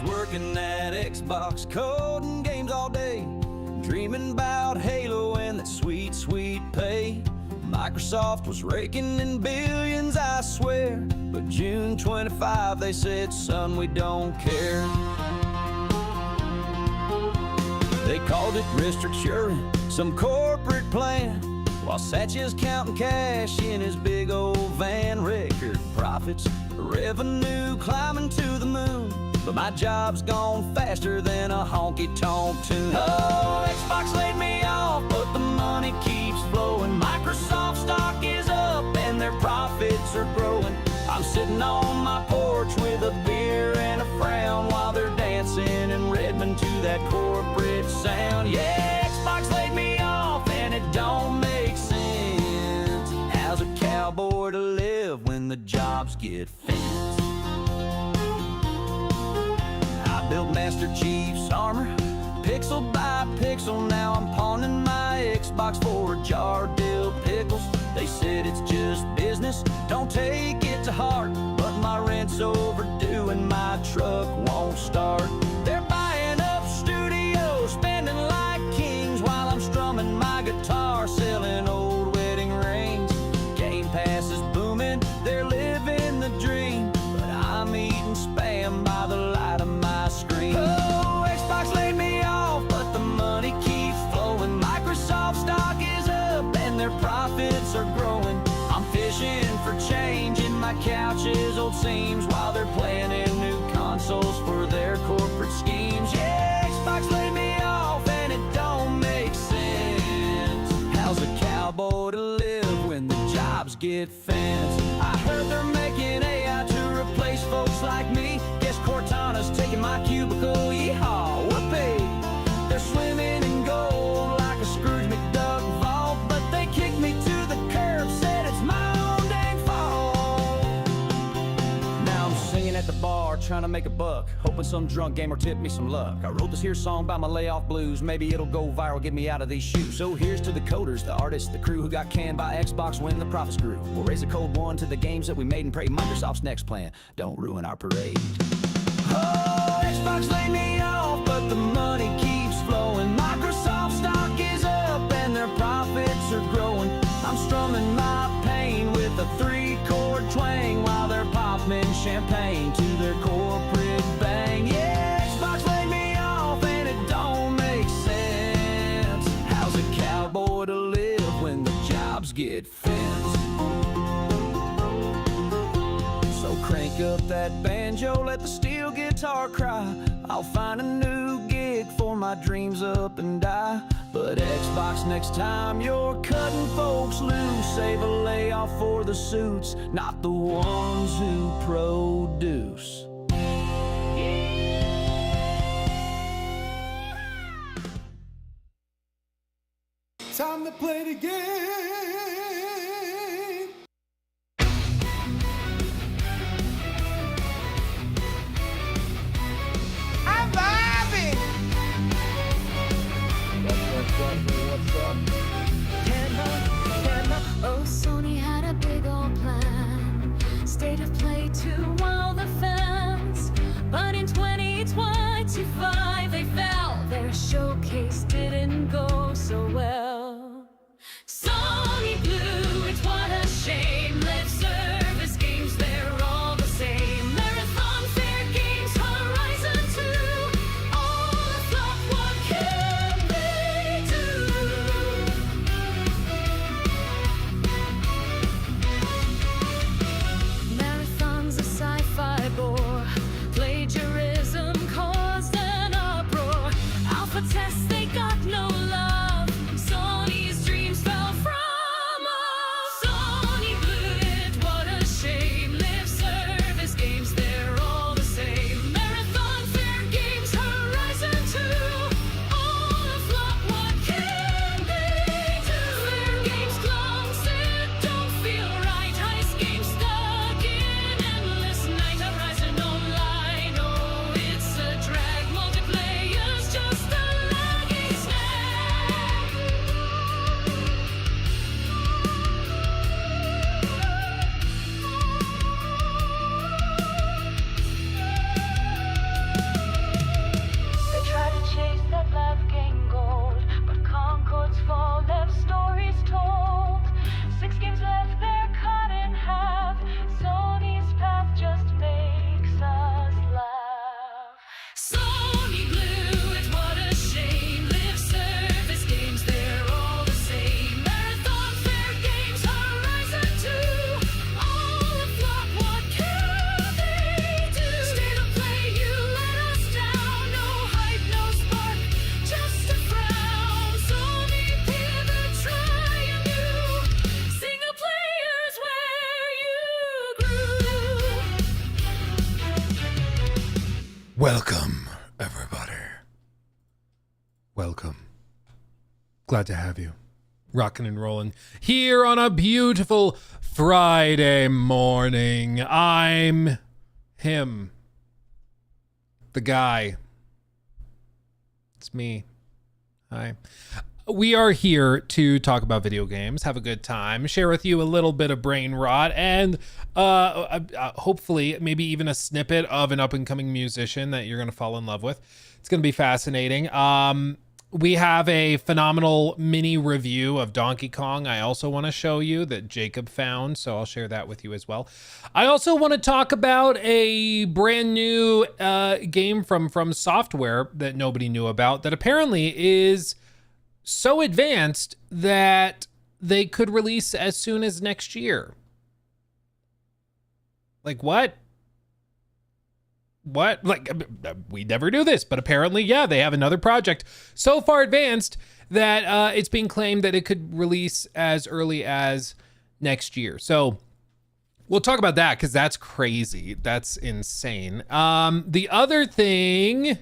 working at Xbox, coding games all day, dreaming about Halo and that sweet, sweet pay. Microsoft was raking in billions, I swear, but June 25, they said, son, we don't care. They called it restructuring, some corporate plan, while Satch's counting cash in his big old van. Record profits, revenue climbing to the moon, but my job's gone faster than a honky-tonk tune. Oh, Xbox laid me off, but the money keeps flowing. Microsoft stock is up and their profits are growing. I'm sitting on my porch with a beer and a frown while they're dancing in Redmond to that corporate sound. Yeah, Xbox laid me off and it don't make sense. How's a cowboy to live when the jobs get fenced? I built Master Chief's armor, pixel by pixel. Now I'm pawning my Xbox for a jar of dill pickles. They said it's just business, don't take it to heart, but my rent's overdue and my truck won't start. They're buying up studios, spending like kings, while I'm strumming my guitar, selling old wedding rings. Game Pass is booming, they're living the dream, but I'm eating spam by the light of my screen. Oh, Xbox laid me off, but the money keeps flowing. Microsoft stock is up and their profits are growing. I'm fishing for change in my couch's old seams, while they're planning new consoles for their corporate schemes. Yeah, Xbox laid me off and it don't make sense. How's a cowboy to live when the jobs get fenced? I heard they're making AI to replace folks like me. Guess Cortana's taking my cubicle, yeehaw, whoopee. They're swimming in gold like a Scrooge McDuck vault, but they kicked me to the curb, said it's my own dang fault. Now I'm singing at the bar, trying to make a buck, hoping some drunk gamer tip me some luck. I wrote this here song about my layoff blues, maybe it'll go viral, get me out of these shoes. So here's to the coders, the artists, the crew who got canned by Xbox when the profits grew. We'll raise a cold one to the games that we made and pray Microsoft's next plan don't ruin our parade. Oh, Xbox laid me off, but the money keeps flowing. Microsoft stock is up and their profits are growing. I'm strumming my pain with a 3-chord twang, while they're popping champagne to their corporate bang. Yeah, Xbox laid me off and it don't make sense. How's a cowboy to live when the jobs get fenced? So crank up that banjo, let the steel guitar cry. I'll find a new gig for my dreams up and die. But Xbox, next time you're cutting folks loose, save a layoff for the suits, not the ones who produce. Time to play the game. I'm vibing. What's up? Oh, Sony had a big old plan, state of play to wow the fans. But in 2025 they fell, their showcase didn't go so well. Sony Welcome. Glad to have you. Rocking and rolling here on a beautiful Friday morning. I'm him. The guy. It's me. Hi. We are here to talk about video games, have a good time, share with you a little bit of brain rot, and hopefully maybe even a snippet of an up-and-coming musician that you're going to fall in love with. It's going to be fascinating. We have a phenomenal mini review of Donkey Kong I also want to show you that Jacob found, so I'll share that with you as well. I also want to talk about a brand new game from FromSoftware that nobody knew about that apparently is so advanced that they could release as soon as next year. Like what? What? Like, we never do this, but apparently, yeah, they have another project so far advanced that it's being claimed that it could release as early as next year. So we'll talk about that because that's crazy. That's insane. The other thing,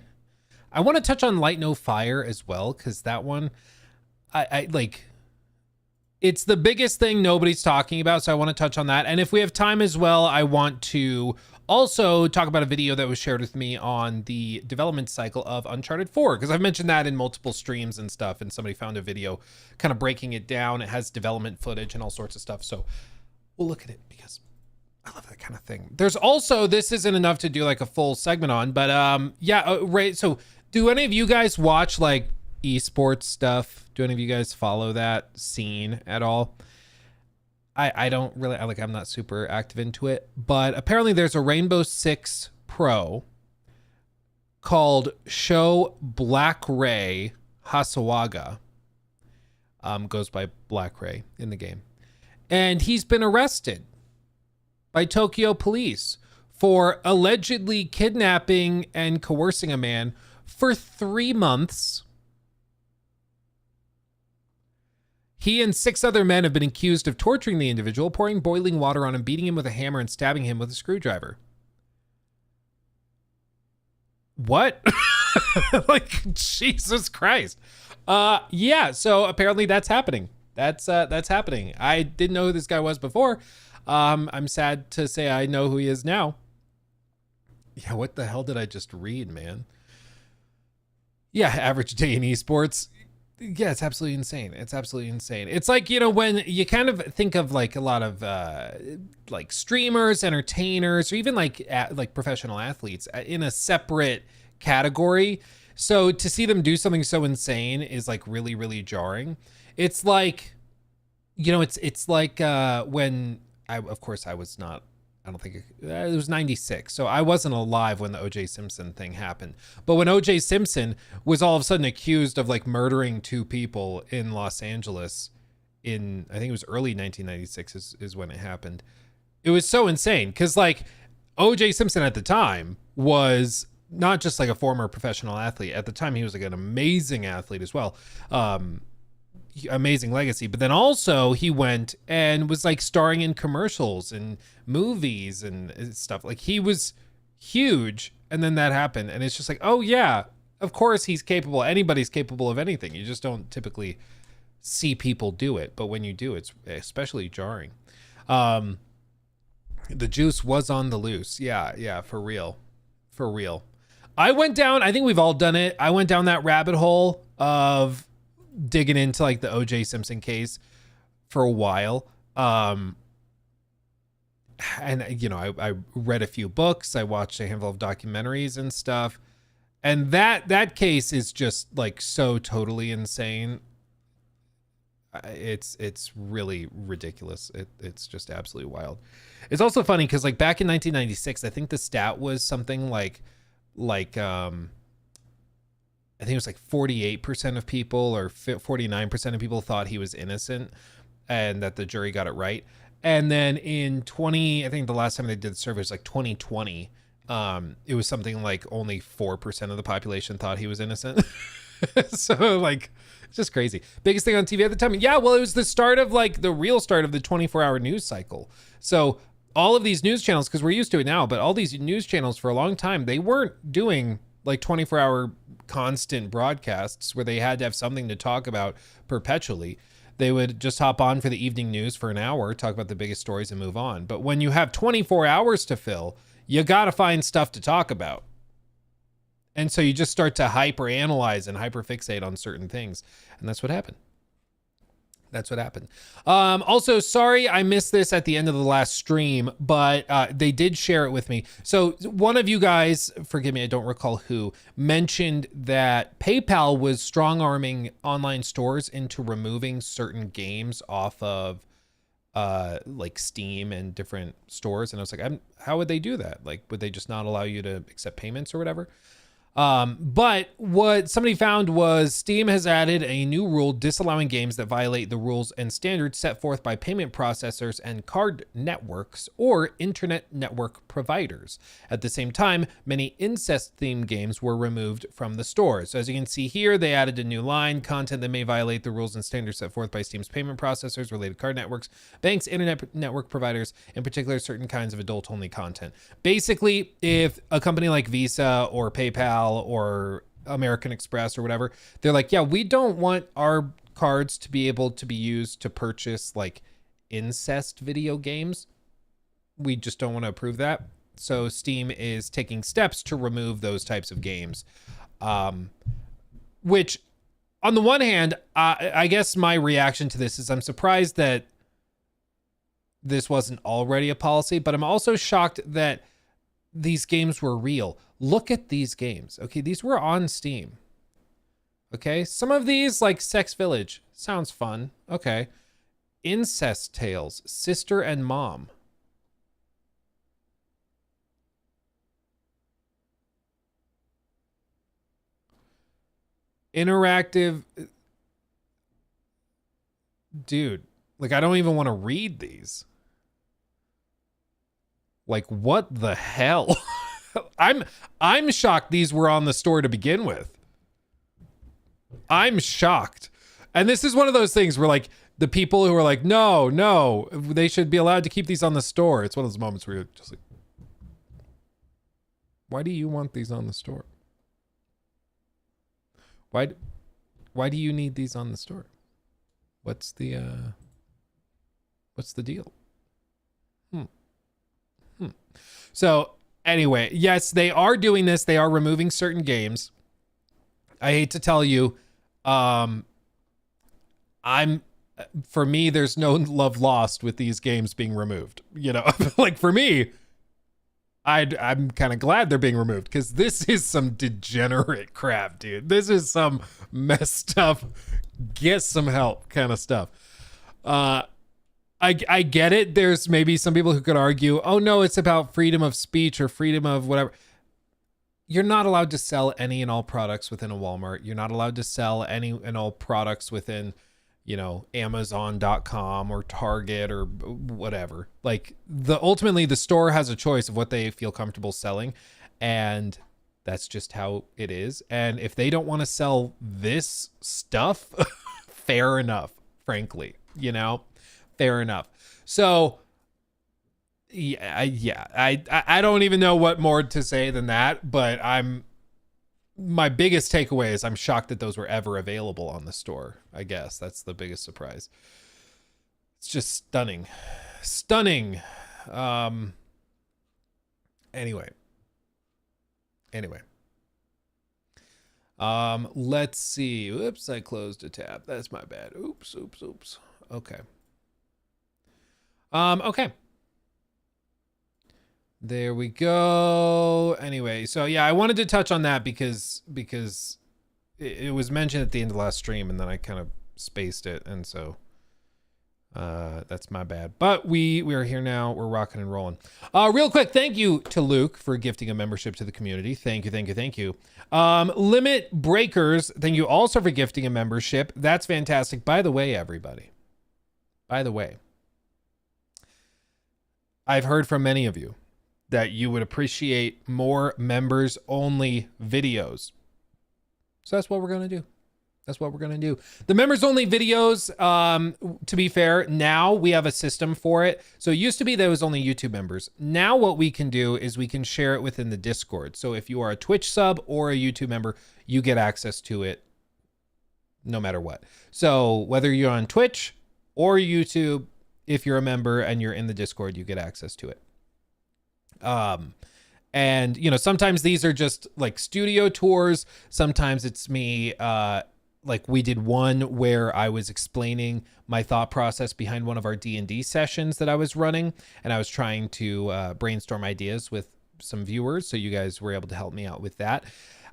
I want to touch on Light No Fire as well, because that one, I like, it's the biggest thing nobody's talking about, so I want to touch on that. And if we have time as well, I want to also talk about a video that was shared with me on the development cycle of Uncharted 4, because I've mentioned that in multiple streams and stuff, and somebody found a video kind of breaking it down. It has development footage and all sorts of stuff, so we'll look at it because I love that kind of thing. There's also, this isn't enough to do like a full segment on, but yeah, right. So do any of you guys watch like esports stuff? Do any of you guys follow that scene at all? I don't really, I'm not super active into it, but apparently there's a Rainbow Six Pro called Sho Black Ray Hasawaga. Goes by Black Ray in the game. And he's been arrested by Tokyo police for allegedly kidnapping and coercing a man for 3 months. He and 6 other men have been accused of torturing the individual, pouring boiling water on him, beating him with a hammer, and stabbing him with a screwdriver. What? Like, Jesus Christ. Yeah, so apparently that's happening. That's happening. I didn't know who this guy was before. I'm sad to say I know who he is now. Yeah, what the hell did I just read, man? Yeah, average day in esports. Yeah, it's absolutely insane. It's absolutely insane. It's like, you know, when you kind of think of like a lot of like streamers, entertainers, or even like professional athletes in a separate category. So to see them do something so insane is like really, really jarring. It's like, you know, it's like when of course I was not, I don't think it was 96. So I wasn't alive when the OJ Simpson thing happened. But when OJ Simpson was all of a sudden accused of like murdering 2 people in Los Angeles in, I think it was early 1996 is when it happened. It was so insane because like OJ Simpson at the time was not just like a former professional athlete. At the time, he was like an amazing athlete as well. Amazing legacy, but then also he went and was like starring in commercials and movies and stuff. Like he was huge, and then that happened, and it's just like, oh yeah, of course he's capable. Anybody's capable of anything. You just don't typically see people do it, but when you do, it's especially jarring. The juice was on the loose. Yeah, for real. I went down, I think we've all done it. I went down that rabbit hole of digging into like the OJ Simpson case for a while. And you know, I read a few books, I watched a handful of documentaries and stuff. And that case is just like so totally insane. It's really ridiculous. It's just absolutely wild. It's also funny because like back in 1996, I think the stat was something like I think it was like 48% of people or 49% of people thought he was innocent and that the jury got it right. And then in I think the last time they did the survey was like 2020. It was something like only 4% of the population thought he was innocent. So like, it's just crazy. Biggest thing on TV at the time. Yeah, well, it was the start of like the real start of the 24-hour news cycle. So all of these news channels, because we're used to it now, but all these news channels for a long time, they weren't doing like 24-hour constant broadcasts where they had to have something to talk about perpetually. They would just hop on for the evening news for an hour, talk about the biggest stories and move on. But when you have 24 hours to fill, you got to find stuff to talk about. And so you just start to hyper analyze and hyper fixate on certain things. And that's what happened. That's what happened. Also, sorry I missed this at the end of the last stream, but they did share it with me. So one of you guys, forgive me, I don't recall who, mentioned that PayPal was strong-arming online stores into removing certain games off of like Steam and different stores. And I was like, how would they do that? Like, would they just not allow you to accept payments or whatever? But what somebody found was Steam has added a new rule disallowing games that violate the rules and standards set forth by payment processors and card networks or internet network providers. At the same time, many incest-themed games were removed from the store. So as you can see here, they added a new line: content that may violate the rules and standards set forth by Steam's payment processors, related card networks, banks, internet network providers, in particular certain kinds of adult-only content. Basically, if a company like Visa or PayPal or American Express or whatever, they're like, yeah, we don't want our cards to be able to be used to purchase like incest video games. We just don't want to approve that. So Steam is taking steps to remove those types of games. Which on the one hand, I guess my reaction to this is I'm surprised that this wasn't already a policy, but I'm also shocked that these games were real. Look at these games. Okay, these were on Steam. Okay, some of these, like Sex Village, sounds fun. Okay. Incest Tales, Sister and Mom. Interactive. Dude, like I don't even want to read these. Like, what the hell? I'm shocked these were on the store to begin with. I'm shocked. And this is one of those things where like the people who are like, no, they should be allowed to keep these on the store. It's one of those moments where you're just like, why do you want these on the store? Why do you need these on the store? What's the deal? So anyway, yes, they are doing this. They are removing certain games. I hate to tell you, for me, there's no love lost with these games being removed. You know, like for me, I'm kind of glad they're being removed because this is some degenerate crap, dude. This is some messed up, get some help kind of stuff. I get it. There's maybe some people who could argue, oh no, it's about freedom of speech or freedom of whatever. You're not allowed to sell any and all products within a Walmart. You're not allowed to sell any and all products within, you know, Amazon.com or Target or whatever. Like ultimately the store has a choice of what they feel comfortable selling. And that's just how it is. And if they don't want to sell this stuff, fair enough, frankly, you know. Fair enough. So, I don't even know what more to say than that, but my biggest takeaway is I'm shocked that those were ever available on the store. I guess that's the biggest surprise. It's just stunning. Anyway. Let's see. Oops, I closed a tab. That's my bad. Oops. Okay. Okay. There we go. Anyway, so yeah, I wanted to touch on that because it was mentioned at the end of the last stream and then I kind of spaced it. And so, that's my bad, but we are here now. We're rocking and rolling. Real quick. Thank you to Luke for gifting a membership to the community. Thank you. Limit Breakers. Thank you also for gifting a membership. That's fantastic. By the way, everybody, I've heard from many of you that you would appreciate more members only videos. So that's what we're going to do. That's what we're going to do. The members only videos, to be fair, now we have a system for it. So it used to be that it was only YouTube members. Now what we can do is we can share it within the Discord. So if you are a Twitch sub or a YouTube member, you get access to it no matter what. So whether you're on Twitch or YouTube, if you're a member and you're in the Discord, you get access to it. And you know, sometimes these are just like studio tours. Sometimes it's me, like we did one where I was explaining my thought process behind one of our D&D sessions that I was running, and I was trying to brainstorm ideas with some viewers, so you guys were able to help me out with that.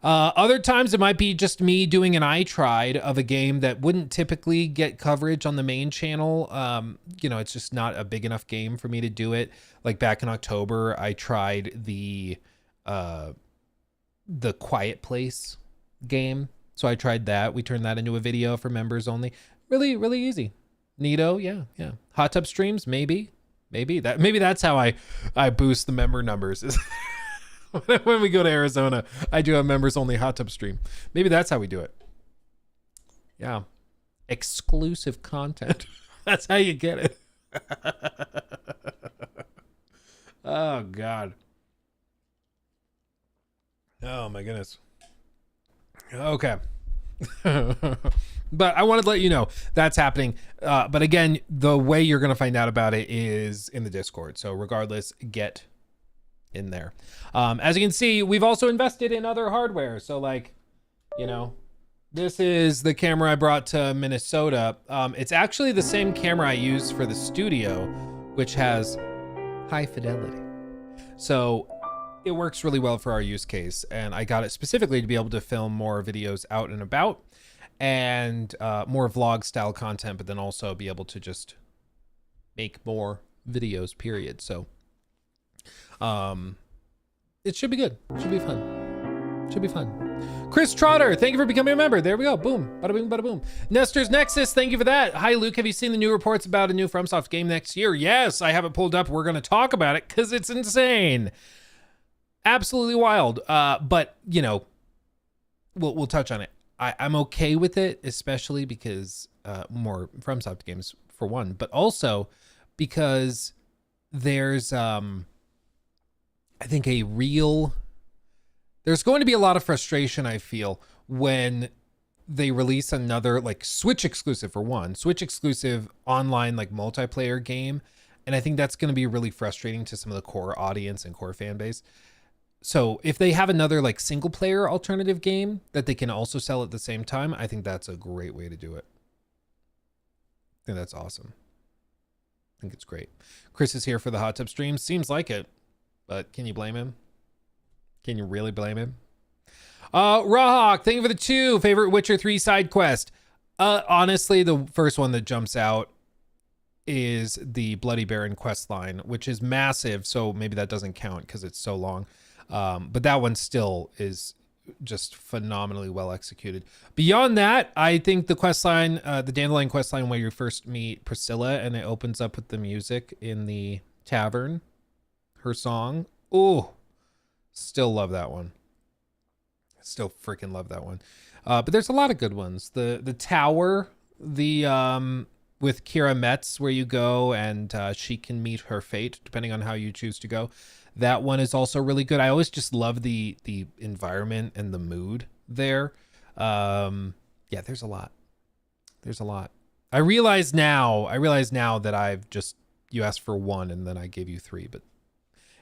Other times it might be just me doing an I tried of a game that wouldn't typically get coverage on the main channel. You know, it's just not a big enough game for me to do it. Like back in October, I tried the Quiet Place game. So I tried that. We turned that into a video for members only. Really, really easy. Neato, yeah. Hot tub streams, maybe that's how I boost the member numbers. Is when we go to Arizona, I do a members only hot tub stream. Maybe that's how we do it. Yeah. Exclusive content. That's how you get it. Oh God. Oh my goodness. Okay. But I wanted to let you know that's happening. But again, the way you're going to find out about it is in the Discord. So regardless, get in there. As you can see, we've also invested in other hardware. So like, you know, this is the camera I brought to Minnesota. It's actually the same camera I use for the studio, which has high fidelity. So it works really well for our use case, and I got it specifically to be able to film more videos out and about and more vlog style content, but then also be able to just make more videos, period. So it should be good. It should be fun. Should be fun. Chris Trotter, thank you for becoming a member. There we go. Boom. Bada boom, bada boom. Nestor's Nexus, thank you for that. Hi, Luke. Have you seen the new reports about a new FromSoft game next year? Yes, I have it pulled up. We're going to talk about it because it's insane. Absolutely wild. But, you know, we'll touch on it. I'm okay with it, especially because more FromSoft games, for one, but also because there's, I think, there's going to be a lot of frustration, I feel, when they release another, like, Switch exclusive, for one, Switch exclusive online, like, multiplayer game. And I think that's going to be really frustrating to some of the core audience and core fan base. So if they have another like single player alternative game that they can also sell at the same time, I think that's a great way to do it. I think that's awesome. I think it's great. Chris is here for the hot tub stream. Seems like it, but can you blame him? Can you really blame him? Rawhawk, thank you for the 2. Favorite Witcher 3 side quest. Honestly, the first one that jumps out is the Bloody Baron quest line, which is massive. So maybe that doesn't count because it's so long. But that one still is just phenomenally well executed. Beyond that, I think the quest line, the Dandelion quest line where you first meet Priscilla and it opens up with the music in the tavern, her song. Oh, still love that one. Still freaking love that one. But there's a lot of good ones. The tower, with Kira Metz, where you go and she can meet her fate depending on how you choose to go. That one is also really good. I always just love the environment and the mood there. Yeah, there's a lot. There's a lot. I realize now that you asked for 1 and then I gave you 3, but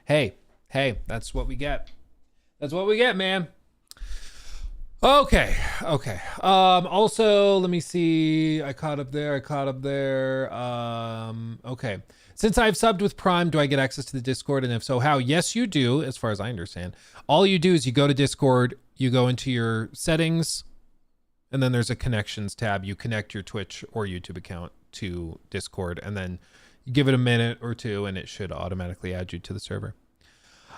hey, that's what we get. That's what we get, man. Okay. Also, let me see. I caught up there. Okay. Since I've subbed with Prime, do I get access to the Discord? And if so, how? Yes, you do, as far as I understand. All you do is you go to Discord, you go into your settings, and then there's a connections tab. You connect your Twitch or YouTube account to Discord, and then you give it a minute or two, and it should automatically add you to the server.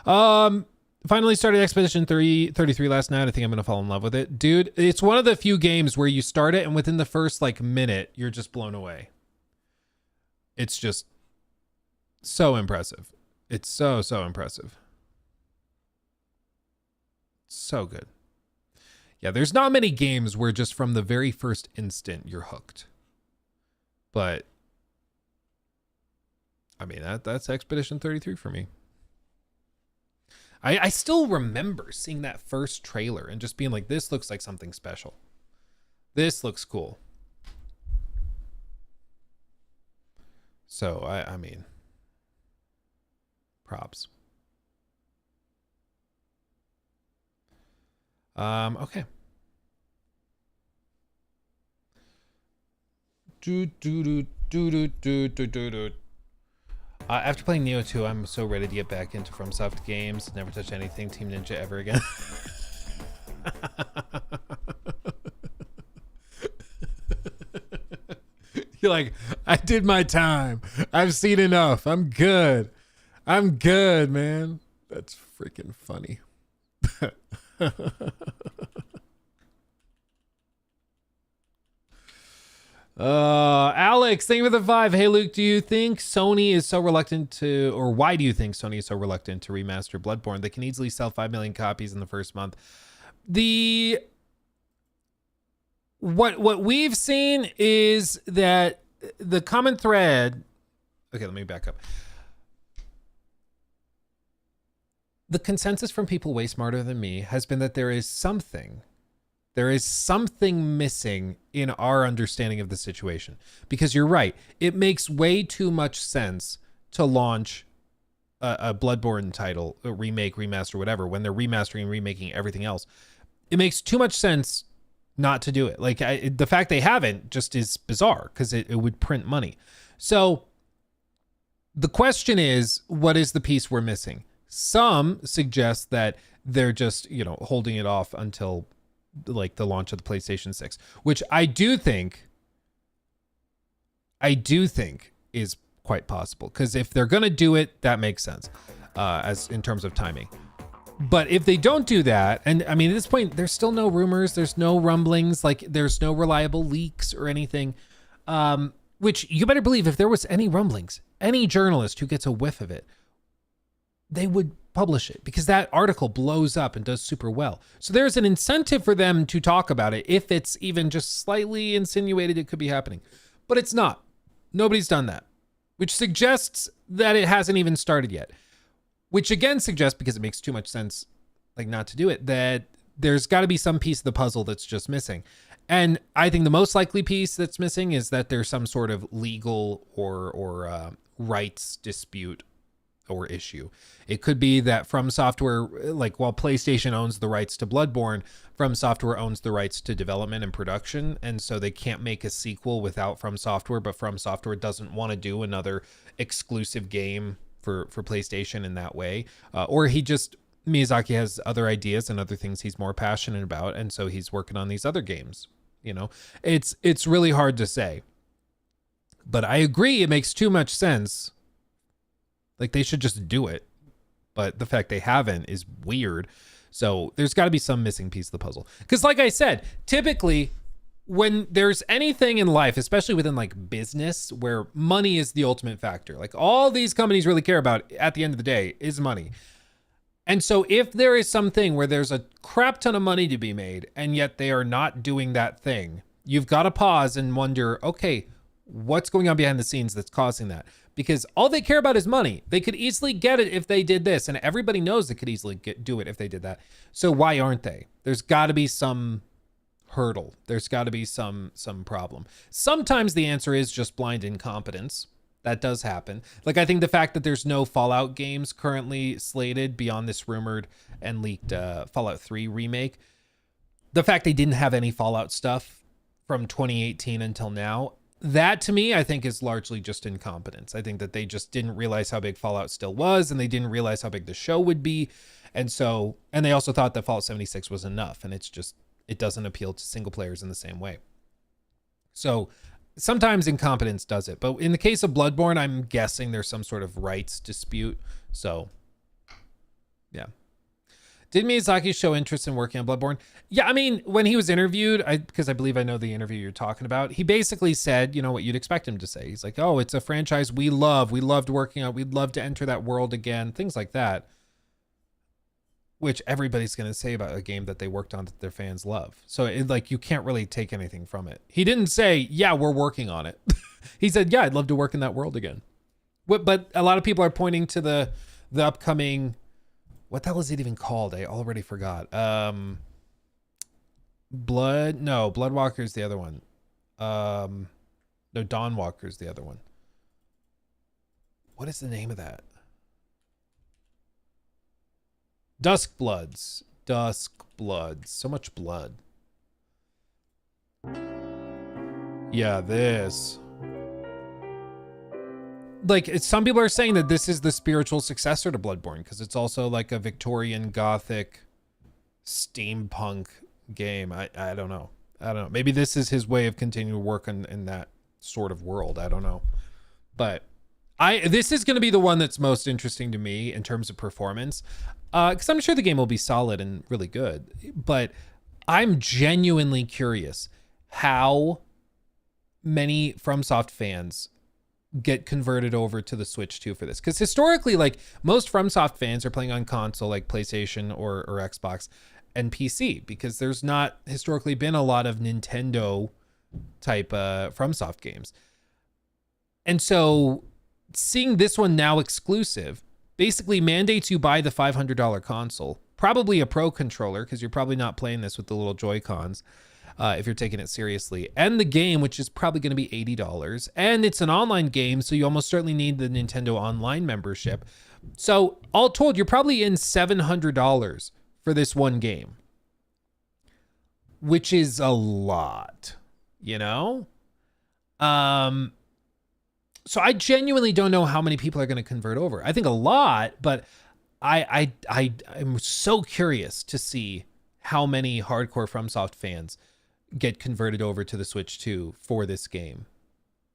Finally started Expedition 33 last night. I think I'm going to fall in love with it. Dude, it's one of the few games where you start it and within the first like minute, you're just blown away. It's just so impressive. It's so impressive. So good. Yeah, there's not many games where just from the very first instant you're hooked. But I mean, that's Expedition 33 for me. I still remember seeing that first trailer and just being like, this looks like something special. This looks cool. So, I mean, props. Okay. After playing Neo 2, I'm so ready to get back into FromSoft games. Never touch anything Team Ninja ever again. You're like, I did my time. I've seen enough. I'm good. I'm good, man. That's freaking funny. Alex, thank you for the 5. Hey, Luke, do you think Sony is so reluctant to, or why do you think Sony is so reluctant to remaster Bloodborne? They can easily sell 5 million copies in the first month. What we've seen is that the common thread, okay, let me back up. The consensus from people way smarter than me has been that there is something missing in our understanding of the situation. Because you're right, it makes way too much sense to launch a Bloodborne title, a remake, remaster, whatever, when they're remastering and remaking everything else. It makes too much sense not to do it. Like, the fact they haven't just is bizarre because it would print money. So the question is, what is the piece we're missing? Some suggest that they're just, holding it off until like the launch of the PlayStation 6, which I do think is quite possible, because if they're going to do it, that makes sense as in terms of timing. But if they don't do that, and I mean, at this point, there's still no rumors, there's no rumblings, like there's no reliable leaks or anything, which you better believe if there was any rumblings, any journalist who gets a whiff of it, they would publish it because that article blows up and does super well. So there's an incentive for them to talk about it if it's even just slightly insinuated it could be happening. But it's not. Nobody's done that, which suggests that it hasn't even started yet, which again suggests, because it makes too much sense like not to do it, that there's got to be some piece of the puzzle that's just missing. And I think the most likely piece that's missing is that there's some sort of legal or rights dispute or issue. It could be that FromSoftware, like while PlayStation owns the rights to Bloodborne, FromSoftware owns the rights to development and production, and so they can't make a sequel without FromSoftware, but FromSoftware doesn't want to do another exclusive game for PlayStation in that way. Or Miyazaki has other ideas and other things he's more passionate about, and so he's working on these other games. It's really hard to say. But I agree, it makes too much sense. Like, they should just do it. But the fact they haven't is weird. So there's got to be some missing piece of the puzzle. Because like I said, typically when there's anything in life, especially within like business, where money is the ultimate factor, like all these companies really care about at the end of the day is money. And so if there is something where there's a crap ton of money to be made and yet they are not doing that thing, you've got to pause and wonder, okay, what's going on behind the scenes that's causing that? Because all they care about is money. They could easily get it if they did this, and everybody knows they could easily do it if they did that. So why aren't they? There's got to be some hurdle. There's got to be some problem. Sometimes the answer is just blind incompetence. That does happen. Like, I think the fact that there's no Fallout games currently slated beyond this rumored and leaked Fallout 3 remake, the fact they didn't have any Fallout stuff from 2018 until now, that to me, I think is largely just incompetence. I think that they just didn't realize how big Fallout still was, and they didn't realize how big the show would be. And they also thought that Fallout 76 was enough, and it doesn't appeal to single players in the same way. So sometimes incompetence does it. But in the case of Bloodborne, I'm guessing there's some sort of rights dispute. So yeah. Did Miyazaki show interest in working on Bloodborne? Yeah, I mean, when he was interviewed, because I believe I know the interview you're talking about, he basically said, what you'd expect him to say. He's like, oh, it's a franchise we love. We loved working on it. We'd love to enter that world again. Things like that. which everybody's going to say about a game that they worked on that their fans love. So you can't really take anything from it. He didn't say, yeah, we're working on it. He said, yeah, I'd love to work in that world again. But a lot of people are pointing to the upcoming, what the hell is it even called? I already forgot. Bloodwalker's the other one. No, Dawnwalker's the other one. What is the name of that? Dusk Bloods. Dusk Bloods. So much blood. Yeah, this. Some people are saying that this is the spiritual successor to Bloodborne because it's also like a Victorian Gothic steampunk game. I don't know. Maybe this is his way of continuing to work in that sort of world. I don't know. But this is going to be the one that's most interesting to me in terms of performance. Because I'm sure the game will be solid and really good. But I'm genuinely curious how many FromSoft fans get converted over to the Switch 2 for this. Because historically, most FromSoft fans are playing on console, like PlayStation or Xbox and PC, because there's not historically been a lot of Nintendo type FromSoft games. And so seeing this one now exclusive basically mandates you buy the $500 console, probably a Pro controller, because you're probably not playing this with the little Joy-Cons if you're taking it seriously, and the game, which is probably going to be $80. And it's an online game, so you almost certainly need the Nintendo Online membership. So all told, you're probably in $700 for this one game, which is a lot, you know? So I genuinely don't know how many people are going to convert over. I think a lot, but I'm so curious to see how many hardcore FromSoft fans get converted over to the Switch 2 for this game.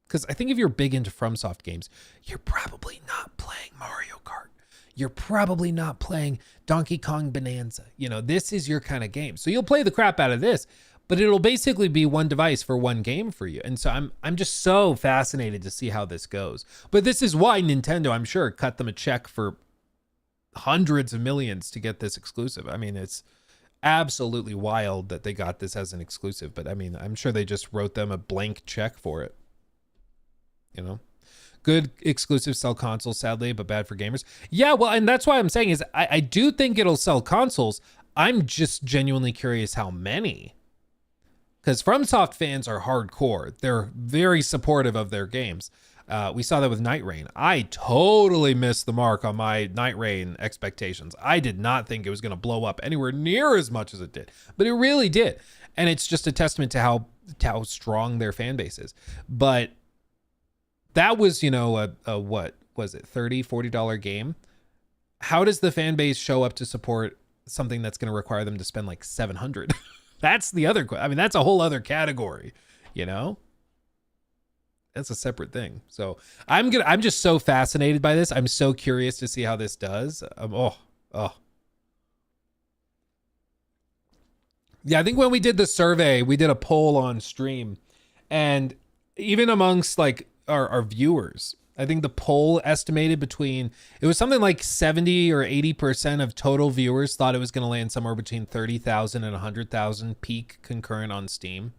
Because I think if you're big into FromSoft games, you're probably not playing Mario Kart. You're probably not playing Donkey Kong Bonanza. You know, this is your kind of game. So you'll play the crap out of this, but it'll basically be one device for one game for you. And so I'm just so fascinated to see how this goes. But this is why Nintendo, I'm sure, cut them a check for hundreds of millions to get this exclusive. I mean, it's absolutely wild that they got this as an exclusive, but I mean, I'm sure they just wrote them a blank check for it. You know? Good exclusives sell consoles, sadly, but bad for gamers. Yeah, well, and that's why I'm saying is I do think it'll sell consoles. I'm just genuinely curious how many. Because FromSoft fans are hardcore. They're very supportive of their games. We saw that with Night Rain. I totally missed the mark on my Night Rain expectations. I did not think it was going to blow up anywhere near as much as it did, but it really did. And it's just a testament to how strong their fan base is. But that was, you know, a what was it, $30, $40 game? How does the fan base show up to support something that's going to require them to spend like $700? That's the other, I mean, that's a whole other category, you know? That's a separate thing. So I'm just so fascinated by this. I'm so curious to see how this does. Yeah, I think when we did the survey, we did a poll on stream, and even amongst like our viewers, I think the poll estimated it was something like 70 or 80% of total viewers thought it was going to land somewhere between 30,000 and 100,000 peak concurrent on Steam.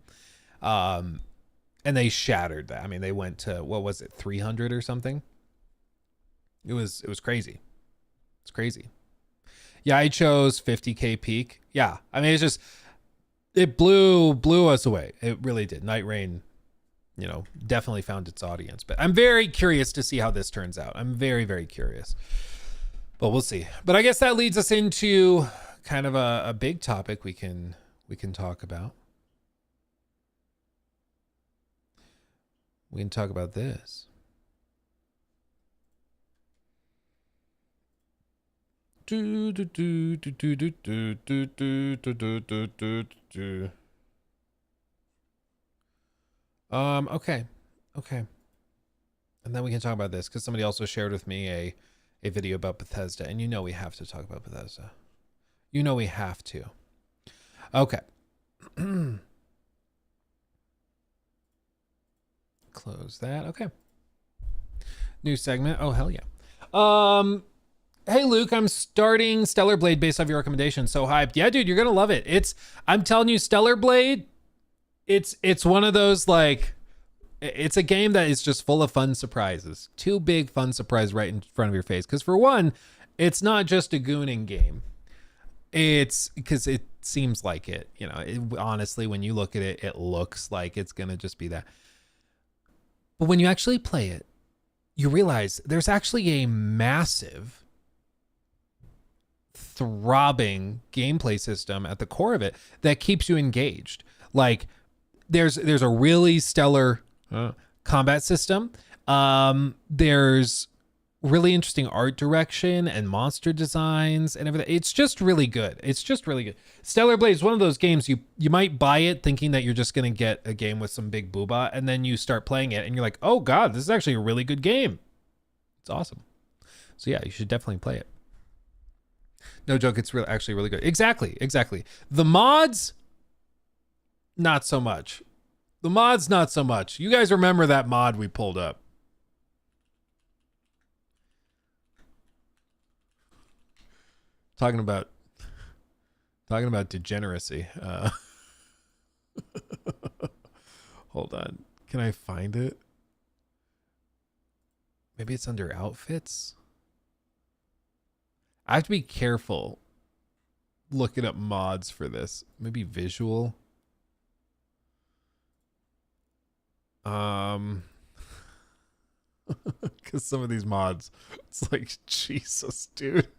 And they shattered that. I mean, they went to, what was it, 300 or something? It was crazy. It's crazy. Yeah, I chose 50K peak. Yeah, I mean, it blew us away. It really did. Night Rain, you know, definitely found its audience. But I'm very curious to see how this turns out. I'm very, very curious. But we'll see. But I guess that leads us into kind of a big topic we can talk about. We can talk about this. Okay. And then we can talk about this because somebody also shared with me a video about Bethesda, and you know we have to talk about Bethesda. You know we have to. Okay. Close that. Okay. New segment. Oh, hell yeah. Hey Luke, I'm starting Stellar Blade based off your recommendation. So hyped. Yeah, dude, you're gonna love it. I'm telling you, Stellar Blade, it's one of those like, it's a game that is just full of fun surprises. Two big fun surprises right in front of your face. Because for one, it's not just a gooning game. It's because it seems like it. You know, honestly, when you look at it, it looks like it's gonna just be that. But when you actually play it, you realize there's actually a massive throbbing gameplay system at the core of it that keeps you engaged. Like there's a really stellar combat system. There's really interesting art direction and monster designs and everything. It's just really good. Stellar Blade is one of those games you might buy it thinking that you're just going to get a game with some big booba, and then you start playing it and you're like, oh God, this is actually a really good game. It's awesome. So yeah, you should definitely play it. No joke, it's actually really good. Exactly. The mods, not so much. You guys remember that mod we pulled up? Talking about degeneracy. Hold on. Can I find it? Maybe it's under outfits. I have to be careful looking up mods for this. Maybe visual. Because some of these mods, it's like, Jesus, dude.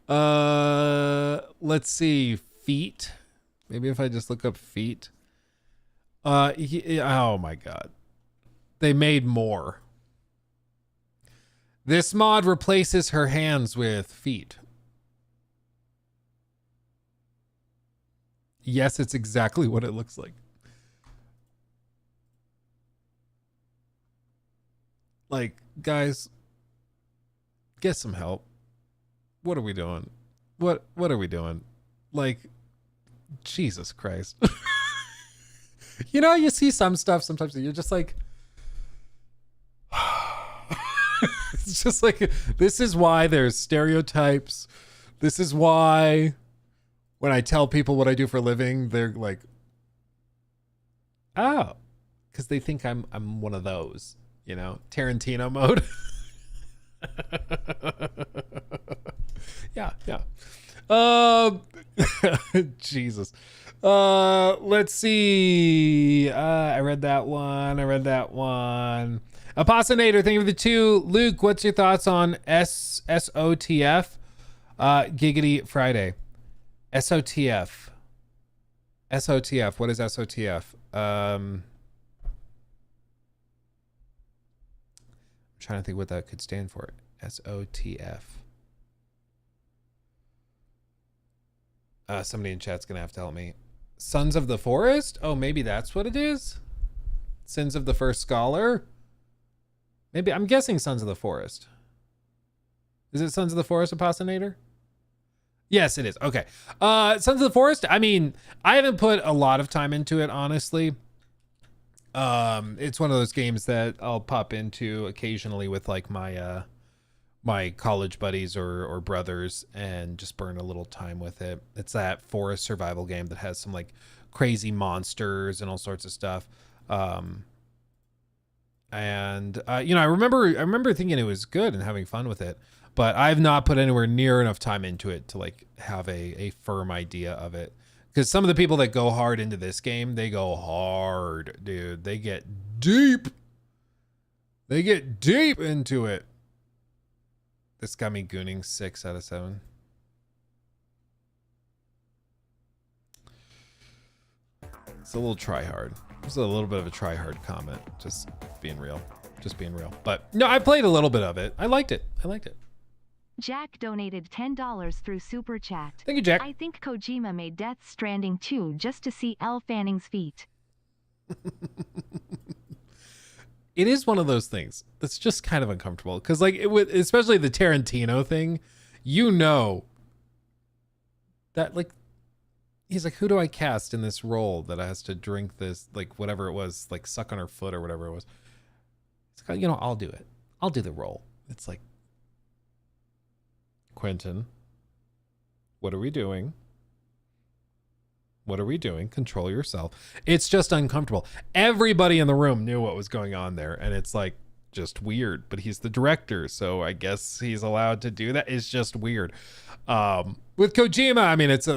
Let's see. Feet. Maybe if I just look up feet. Oh my God. They made more. This mod replaces her hands with feet. Yes, it's exactly what it looks like. Like, guys, get some help. What are we doing? What are we doing? Like, Jesus Christ. You know, you see some stuff sometimes that you're just like, it's just like, this is why there's stereotypes. This is why when I tell people what I do for a living, they're like, oh, because they think I'm one of those, you know, Tarantino mode. Yeah. Jesus. Let's see. I read that one. Apostinator, thank you for the 2. Luke, what's your thoughts on SOTF? Giggity Friday. SOTF. What is SOTF? I'm trying to think what that could stand for. SOTF. Somebody in chat's gonna have to help me. Sons of the Forest? Oh, maybe that's what it is? Sins of the First Scholar? Maybe, I'm guessing Sons of the Forest. Is it Sons of the Forest, Apostinator? Yes, it is. Okay. Sons of the Forest, I mean, I haven't put a lot of time into it, honestly. It's one of those games that I'll pop into occasionally with like my my college buddies or brothers and just burn a little time with it. It's that forest survival game that has some like crazy monsters and all sorts of stuff. And you know, I remember thinking it was good and having fun with it, but I've not put anywhere near enough time into it to like have a firm idea of it. Because some of the people that go hard into this game, they go hard, dude. They get deep. They get deep into it. This got me gooning 6 out of 7. It's a little try hard. It's a little bit of a try hard comment. Just being real. But no, I played a little bit of it. I liked it. Jack donated $10 through Super Chat. Thank you, Jack. I think Kojima made Death Stranding 2 just to see Elle Fanning's feet. It is one of those things that's just kind of uncomfortable. Because like, especially the Tarantino thing, you know that like, he's like, who do I cast in this role that has to drink this, like whatever it was, like suck on her foot or whatever it was. It's like, you know, I'll do it. I'll do the role. It's like, Quentin, what are we doing? What are we doing? Control yourself. It's just uncomfortable. Everybody in the room knew what was going on there, and it's like just weird. But he's the director, so I guess he's allowed to do that. It's just weird. With Kojima, I mean, it's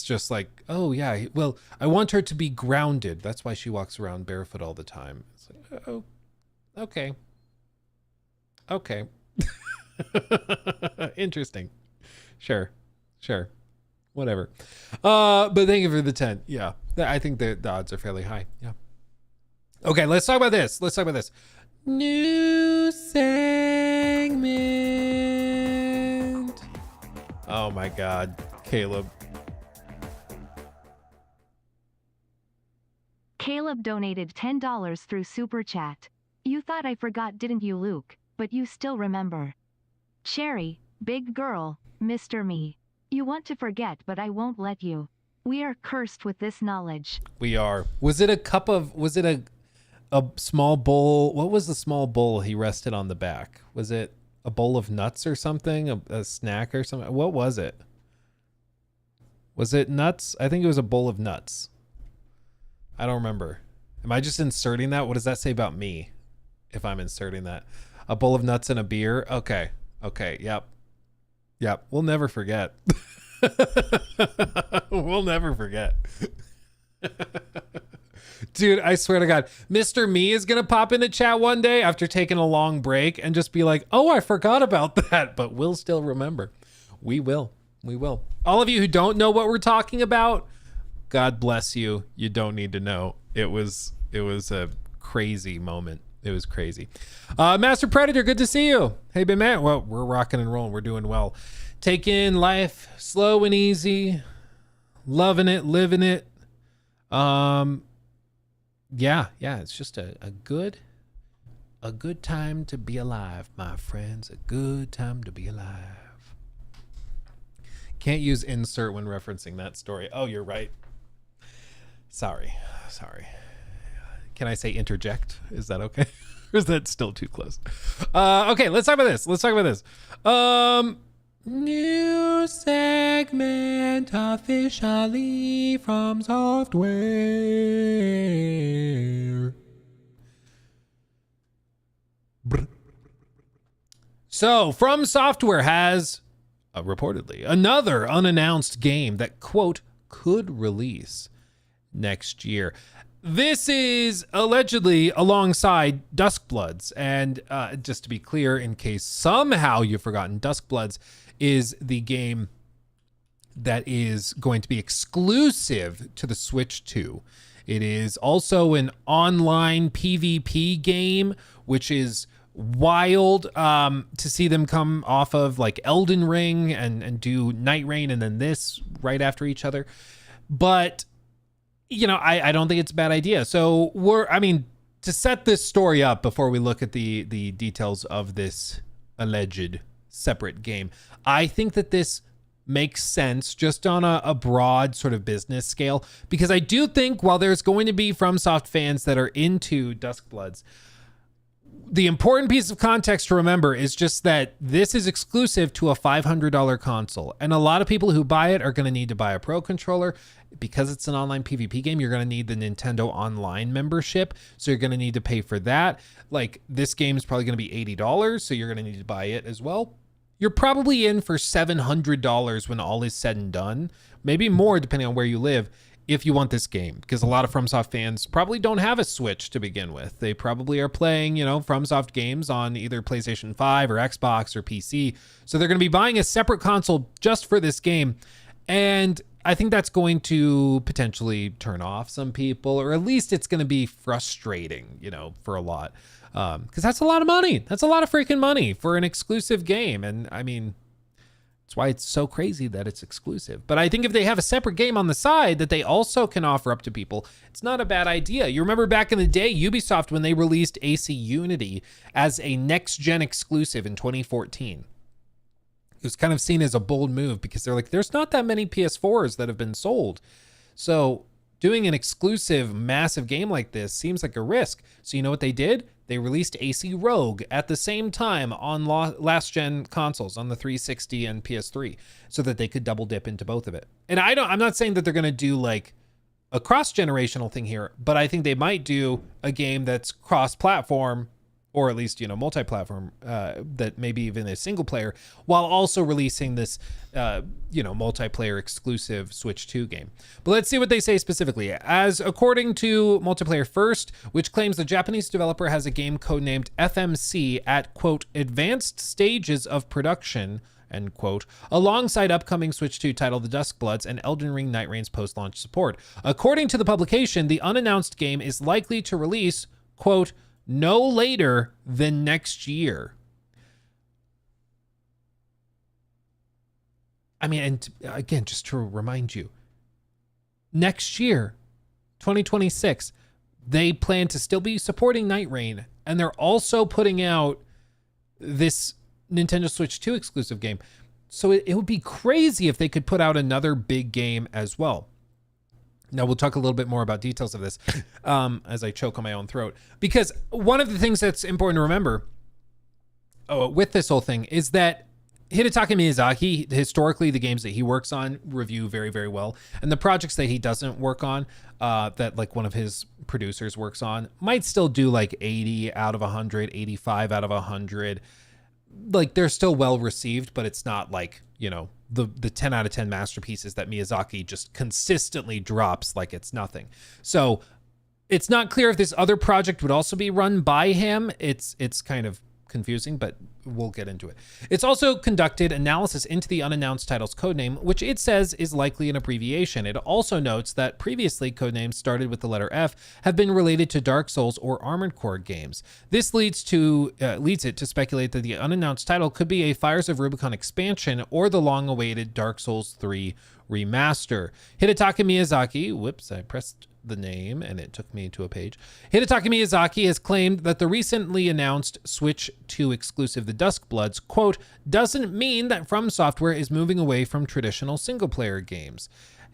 just like, oh yeah, well, I want her to be grounded. That's why she walks around barefoot all the time. It's like, oh, okay. Okay. Interesting. Sure. Whatever. But thank you for the 10. Yeah. I think the odds are fairly high. Yeah. Okay, let's talk about this. New segment. Oh my God, Caleb. Caleb donated $10 through Super Chat. You thought I forgot, didn't you, Luke? But you still remember. Cherry, big girl, Mr. Me. You want to forget, but I won't let you. We are cursed with this knowledge. We are. Was it a small bowl? What was the small bowl he rested on the back? Was it a bowl of nuts or something? A snack or something? What was it? Was it nuts? I think it was a bowl of nuts. I don't remember. Am I just inserting that? What does that say about me if I'm inserting that? A bowl of nuts and a beer? Okay. Yep. We'll never forget. We'll never forget. Dude, I swear to God, Mr. Me is going to pop into chat one day after taking a long break and just be like, oh, I forgot about that, but we'll still remember. We will. All of you who don't know what we're talking about, God bless you. You don't need to know. It was a crazy moment. It was crazy. Master Predator, good to see you. Hey, Ben Matt. Well, we're rocking and rolling. We're doing well. Taking life slow and easy. Loving it, living it. Yeah, it's just a good time to be alive, my friends. A good time to be alive. Can't use insert when referencing that story. Oh, you're right. Sorry. Can I say interject? Is that okay? Or is that still too close? Okay, let's talk about this. New segment officially from software. So, From Software has reportedly another unannounced game that, quote, could release next year. This is allegedly alongside Dusk Bloods. And just to be clear, in case somehow you've forgotten, Dusk Bloods is the game that is going to be exclusive to the Switch 2. It is also an online PvP game, which is wild to see them come off of like Elden Ring and do Night Rain and then this right after each other. But you know, I don't think it's a bad idea. So to set this story up before we look at the details of this alleged separate game, I think that this makes sense just on a broad sort of business scale, because I do think while there's going to be FromSoft fans that are into Dusk Bloods, the important piece of context to remember is just that this is exclusive to a $500 console. And a lot of people who buy it are going to need to buy a Pro controller. Because it's an online PvP game, you're going to need the Nintendo Online membership. So you're going to need to pay for that. Like, this game is probably going to be $80, so you're going to need to buy it as well. You're probably in for $700 when all is said and done. Maybe more, depending on where you live, if you want this game. Because a lot of FromSoft fans probably don't have a Switch to begin with. They probably are playing, FromSoft games on either PlayStation 5 or Xbox or PC. So they're going to be buying a separate console just for this game. And I think that's going to potentially turn off some people, or at least it's going to be frustrating, for a lot. Because that's a lot of money. That's a lot of freaking money for an exclusive game. And I mean, that's why it's so crazy that it's exclusive. But I think if they have a separate game on the side that they also can offer up to people, it's not a bad idea. You remember back in the day, Ubisoft, when they released AC Unity as a next-gen exclusive in 2014. It was kind of seen as a bold move because they're like, there's not that many PS4s that have been sold. So doing an exclusive massive game like this seems like a risk. So you know what they did? They released AC Rogue at the same time on last gen consoles, on the 360 and PS3, so that they could double dip into both of it. And I'm not saying that they're going to do like a cross-generational thing here, but I think they might do a game that's cross-platform, or at least, multi-platform, that maybe even a single player, while also releasing this, multiplayer exclusive Switch 2 game. But let's see what they say specifically. As according to Multiplayer First, which claims the Japanese developer has a game codenamed FMC at, quote, advanced stages of production, end quote, alongside upcoming Switch 2 title The Dusk Bloods and Elden Ring Night Rain's post-launch support. According to the publication, the unannounced game is likely to release, quote, no later than next year. I mean, and again, just to remind you, next year, 2026, they plan to still be supporting Night Rain, and they're also putting out this Nintendo Switch 2 exclusive game. So it would be crazy if they could put out another big game as well. Now, we'll talk a little bit more about details of this as I choke on my own throat. Because one of the things that's important to remember with this whole thing is that Hidetaka Miyazaki, historically, the games that he works on review very, very well. And the projects that he doesn't work on, that like one of his producers works on, might still do like 80 out of 100, 85 out of 100. Like, they're still well received, but it's not like, the 10 out of 10 masterpieces that Miyazaki just consistently drops like it's nothing. So it's not clear if this other project would also be run by him. It's kind of confusing, but we'll get into it. It's also conducted analysis into the unannounced title's codename, which it says is likely an abbreviation. It also notes that previously codenames started with the letter F have been related to Dark Souls or Armored Core games. This leads it to speculate that the unannounced title could be a Fires of Rubicon expansion or the long-awaited Dark Souls 3 remaster. Hidetaka Miyazaki, whoops, I pressed the name and it took me to a page. Hidetaka Miyazaki has claimed that the recently announced Switch 2 exclusive The Dusk Bloods, quote, doesn't mean that FromSoftware is moving away from traditional single-player games.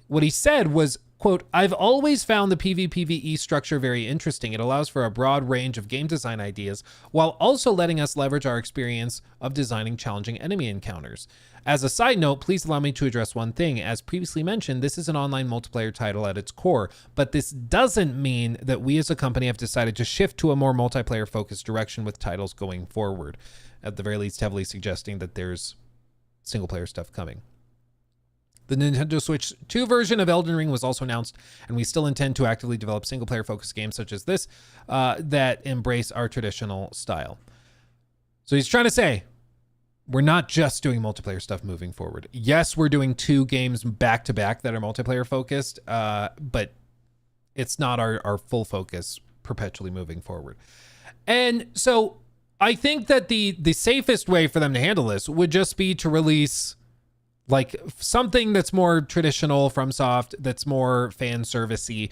What he said was, quote, I've always found the PvPvE structure very interesting. It allows for a broad range of game design ideas while also letting us leverage our experience of designing challenging enemy encounters. As a side note, please allow me to address one thing. As previously mentioned, this is an online multiplayer title at its core, but this doesn't mean that we as a company have decided to shift to a more multiplayer-focused direction with titles going forward. At the very least, heavily suggesting that there's single-player stuff coming. The Nintendo Switch 2 version of Elden Ring was also announced, and we still intend to actively develop single-player focused games such as this that embrace our traditional style. So he's trying to say, we're not just doing multiplayer stuff moving forward. Yes, we're doing 2 games back-to-back that are multiplayer focused, but it's not our full focus perpetually moving forward. And so I think that the safest way for them to handle this would just be to release like something that's more traditional FromSoft, that's more fan servicey.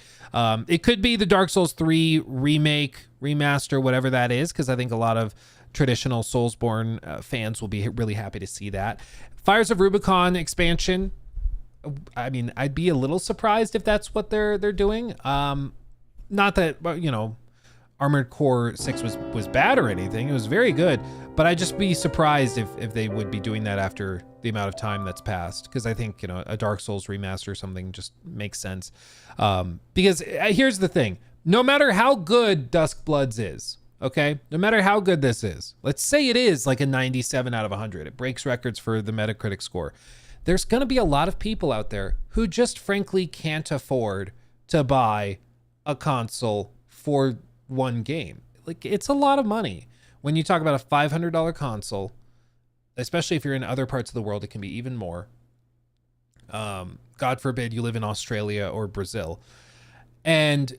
It could be the Dark Souls 3 remake, remaster, whatever that is, because I think a lot of traditional Soulsborne fans will be really happy to see that. Fires of Rubicon expansion. I mean, I'd be a little surprised if that's what they're doing. Not that, Armored Core 6 was bad or anything. It was very good, but I'd just be surprised if they would be doing that after the amount of time that's passed, because I think, a Dark Souls remaster or something just makes sense. Because here's the thing. No matter how good Dusk Bloods is, okay, no matter how good this is, let's say it is like a 97 out of 100. It breaks records for the Metacritic score. There's going to be a lot of people out there who just frankly can't afford to buy a console for one game. Like, it's a lot of money. When you talk about a $500 console, especially if you're in other parts of the world, it can be even more. God forbid you live in Australia or Brazil. And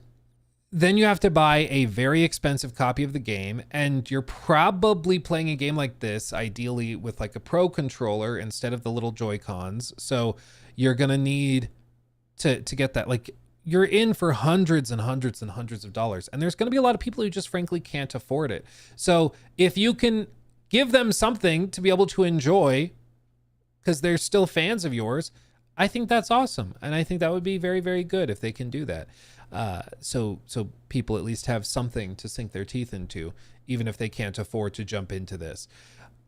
then you have to buy a very expensive copy of the game, and you're probably playing a game like this, ideally with like a Pro controller instead of the little Joy-Cons. So you're going to need to get that. Like, you're in for hundreds and hundreds and hundreds of dollars. And there's going to be a lot of people who just frankly can't afford it. So if you can give them something to be able to enjoy, because they're still fans of yours, I think that's awesome. And I think that would be very, very good if they can do that. So people at least have something to sink their teeth into, even if they can't afford to jump into this.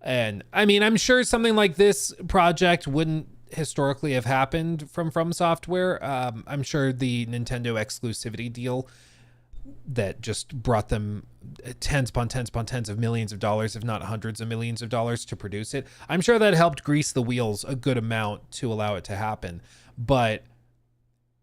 And I mean, I'm sure something like this project wouldn't historically have happened from FromSoftware. I'm sure the Nintendo exclusivity deal that just brought them tens upon tens upon tens of millions of dollars, if not hundreds of millions of dollars to produce it. I'm sure that helped grease the wheels a good amount to allow it to happen. But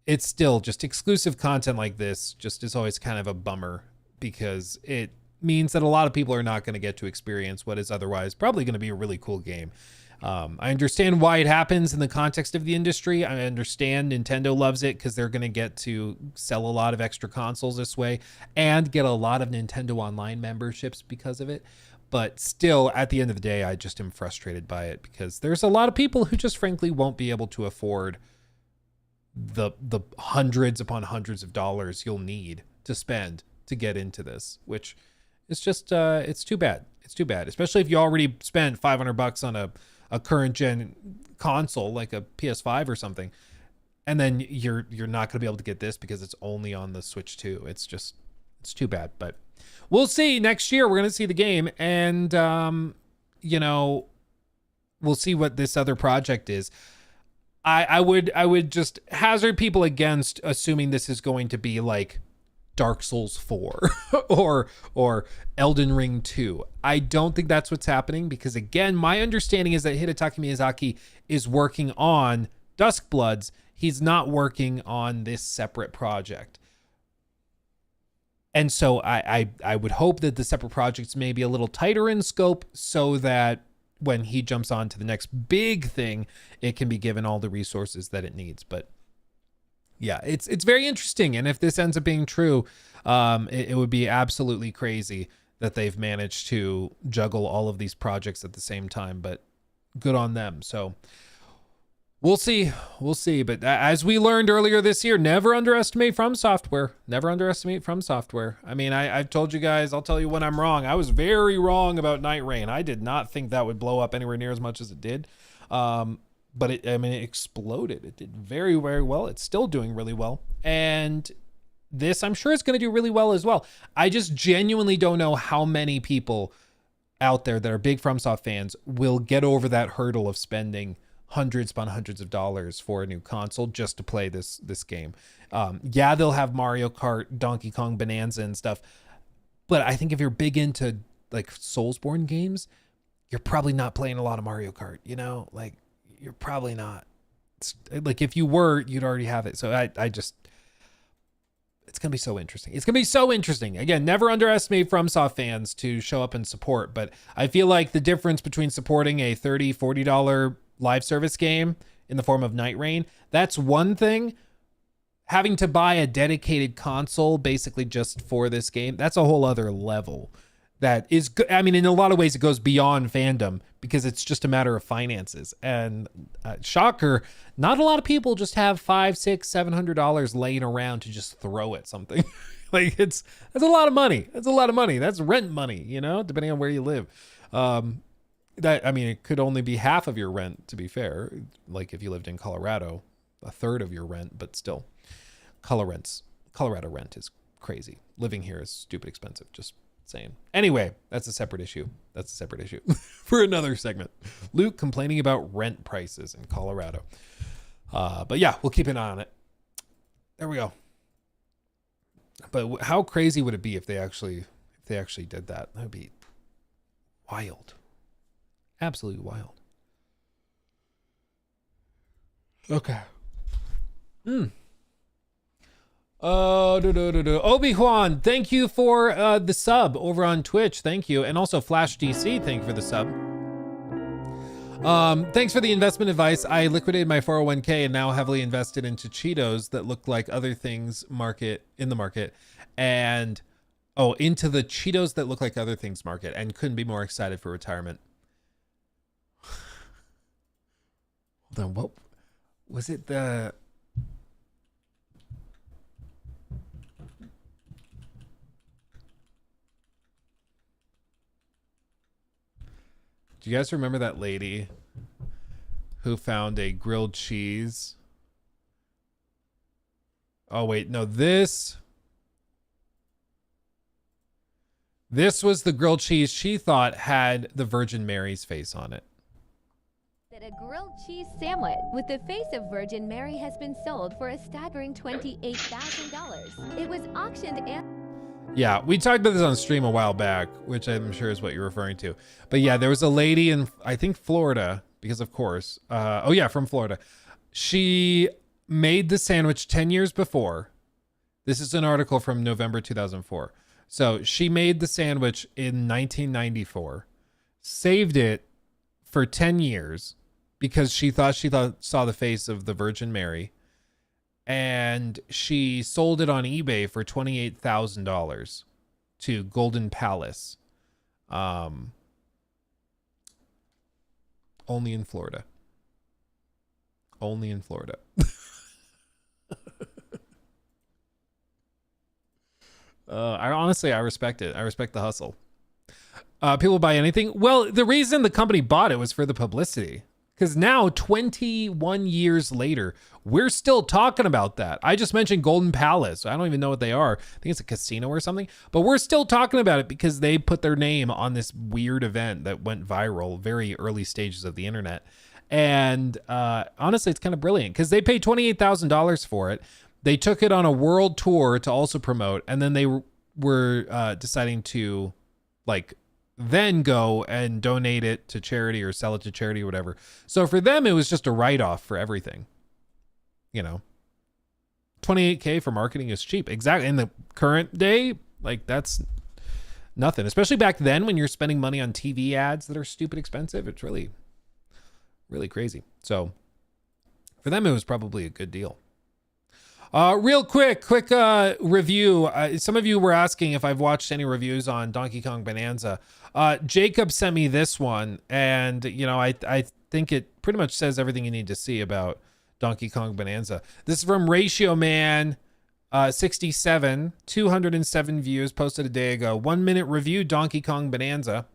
it's still just exclusive content like this just is always kind of a bummer, because it means that a lot of people are not going to get to experience what is otherwise probably going to be a really cool game. I understand why it happens in the context of the industry. I understand Nintendo loves it because they're going to get to sell a lot of extra consoles this way and get a lot of Nintendo Online memberships because of it. But still, at the end of the day, I just am frustrated by it, because there's a lot of people who just frankly won't be able to afford the hundreds upon hundreds of dollars you'll need to spend to get into this, which is just it's too bad. It's too bad, especially if you already spent $500 on a current gen console like a PS5 or something, and then you're not going to be able to get this because it's only on the Switch 2. It's too bad. But we'll see next year. We're going to see the game, and we'll see what this other project is. I would just hazard people against assuming this is going to be like Dark Souls 4 or Elden Ring 2. I don't think that's what's happening, because again, my understanding is that Hidetaka Miyazaki is working on Dusk Bloods. He's not working on this separate project. And so I would hope that the separate projects may be a little tighter in scope, so that when he jumps on to the next big thing, it can be given all the resources that it needs. But yeah, it's very interesting. And if this ends up being true, it would be absolutely crazy that they've managed to juggle all of these projects at the same time, but good on them. So we'll see. But as we learned earlier this year, never underestimate FromSoftware. Never underestimate FromSoftware. I mean, I've told you guys, I'll tell you when I'm wrong. I was very wrong about Night Rain. I did not think that would blow up anywhere near as much as it did. But it exploded. It did very, very well. It's still doing really well. And this, I'm sure, is going to do really well as well. I just genuinely don't know how many people out there that are big FromSoft fans will get over that hurdle of spending hundreds upon hundreds of dollars for a new console just to play this game. Yeah, they'll have Mario Kart, Donkey Kong Bonanza and stuff. But I think if you're big into like Soulsborne games, you're probably not playing a lot of Mario Kart, like you're probably not. It's, like if you were, you'd already have it. So I just, it's going to be so interesting. It's going to be so interesting. Again, never underestimate FromSoft fans to show up and support, but I feel like the difference between supporting a $30, $40 live service game in the form of Night Rain, that's one thing. Having to buy a dedicated console basically just for this game, that's a whole other level. That is good. I mean, in a lot of ways, it goes beyond fandom because it's just a matter of finances. And shocker, not a lot of people just have $500, $600, $700 laying around to just throw at something. Like that's a lot of money. That's a lot of money. That's rent money, depending on where you live. It could only be half of your rent, to be fair. Like if you lived in Colorado, a third of your rent, but still, Colorado rent is crazy. Living here is stupid expensive. Just saying. Anyway, that's a separate issue. For another segment. Luke complaining about rent prices in Colorado. But yeah, we'll keep an eye on it. There we go. But how crazy would it be if they actually did that? That would be wild. Absolutely wild. Okay. Obi-Wan, thank you for the sub over on Twitch. Thank you. And also Flash DC, thank you for the sub. Thanks for the investment advice. I liquidated my 401k and now heavily invested into Cheetos that look like other things in the market. And into the Cheetos that look like other things market, and couldn't be more excited for retirement. Hold on, what was it? Do you guys remember that lady who found a grilled cheese Oh wait, no, this was the grilled cheese she thought had the Virgin Mary's face on it. That a grilled cheese sandwich with the face of Virgin Mary has been sold for a staggering $28,000. It was auctioned and... Yeah, we talked about this on stream a while back, which I'm sure is what you're referring to. But yeah, there was a lady in, I think, Florida, because of course, oh yeah, from Florida. She made the sandwich 10 years before. This is an article from November 2004. So she made the sandwich in 1994, saved it for 10 years because she saw the face of the Virgin Mary, and she sold it on eBay for $28,000 to Golden Palace. Only in Florida. Only in Florida. I respect it. I respect the hustle. People buy anything. Well, the reason the company bought it was for the publicity. Because now, 21 years later, we're still talking about that. I just mentioned Golden Palace. I don't even know what they are. I think it's a casino or something. But we're still talking about it because they put their name on this weird event that went viral, very early stages of the internet. And honestly, it's kind of brilliant because they paid $28,000 for it. They took it on a world tour to also promote. And then they were deciding to, like, then go and donate it to charity or sell it to charity or whatever. So for them, it was just a write-off for everything. You know, $28K for marketing is cheap. Exactly. In the current day, like, that's nothing, especially back then when you're spending money on TV ads that are stupid expensive. It's really, really crazy. So for them, it was probably a good deal. Real quick review. Some of you were asking if I've watched any reviews on Donkey Kong Bonanza. Jacob sent me this one, and you know, I think it pretty much says everything you need to see about Donkey Kong Bonanza. This is from Ratio Man 67, 207 views, posted a day ago. 1 minute review Donkey Kong Bonanza.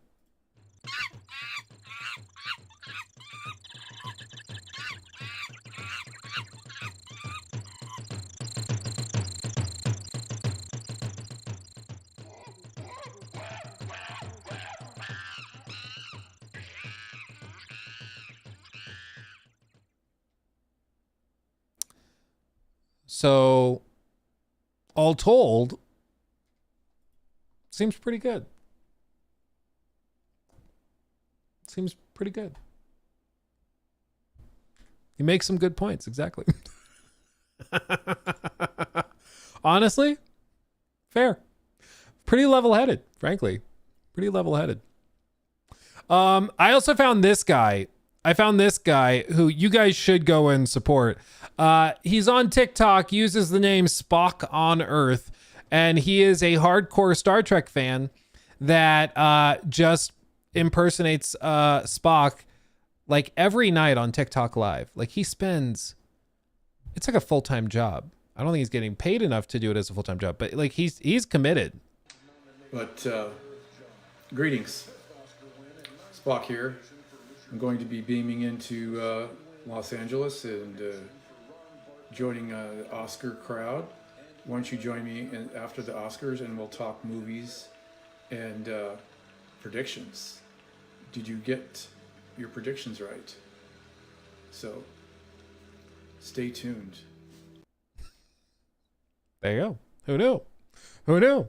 So, all told, seems pretty good. Seems pretty good. You make some good points, exactly. Honestly, fair. Pretty level-headed, frankly. Pretty level-headed. I also found this guy. I found this guy who you guys should go and support. He's on TikTok, uses the name Spock on Earth, and he is a hardcore Star Trek fan that just impersonates Spock like every night on TikTok Live. Like, he spends, it's like a full-time job. I don't think he's getting paid enough to do it as a full-time job, but like he's committed. But greetings, Spock here. I'm going to be beaming into Los Angeles and joining the Oscar crowd. Why don't you join me after the Oscars, and we'll talk movies and predictions. Did you get your predictions right? So stay tuned. There you go. Who knew? Who knew?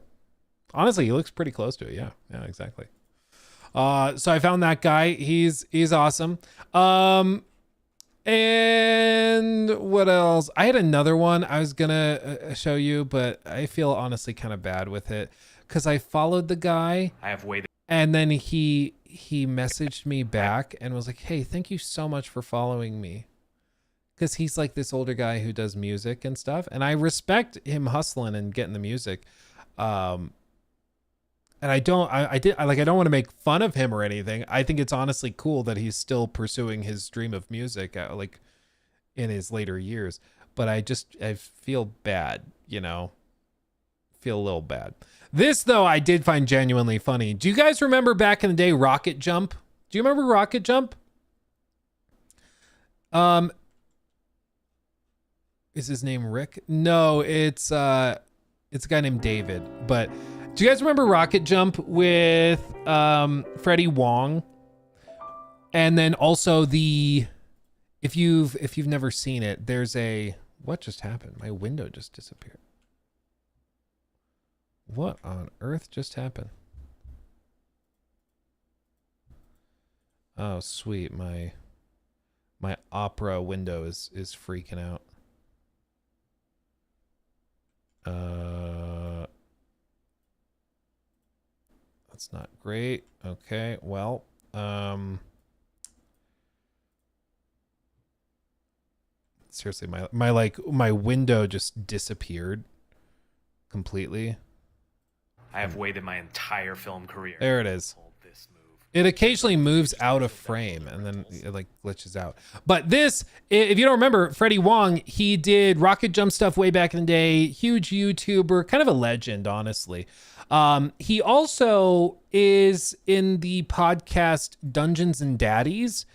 Honestly, he looks pretty close to it. Yeah, exactly. So I found that guy. He's awesome. And what else? I had another one I was gonna show you, but I feel honestly kind of bad with it because I followed the guy. I have waited. And then he messaged me back and was like, "Hey, thank you so much for following me." Because he's like this older guy who does music and stuff, and I respect him hustling and getting the music. And I don't want to make fun of him or anything. I think it's honestly cool that he's still pursuing his dream of music, like in his later years. But I feel bad, you know, feel a little bad. This though, I did find genuinely funny. Do you guys remember back in the day, Rocket Jump? Do you remember Rocket Jump? Is his name Rick? No, it's a guy named David. But do you guys remember Rocket Jump with Freddy Wong? And then also if you've never seen it, there's what just happened? My window just disappeared. What on earth just happened? Oh, sweet. My Opera window is freaking out. That's not great. Okay, well, seriously, my window just disappeared completely. I have waited my entire film career. There it is. It occasionally moves out of frame and then it like glitches out. But this, if you don't remember, Freddy Wong, he did rocket jump stuff way back in the day. Huge YouTuber, kind of a legend, honestly. He also is in the podcast Dungeons and Daddies.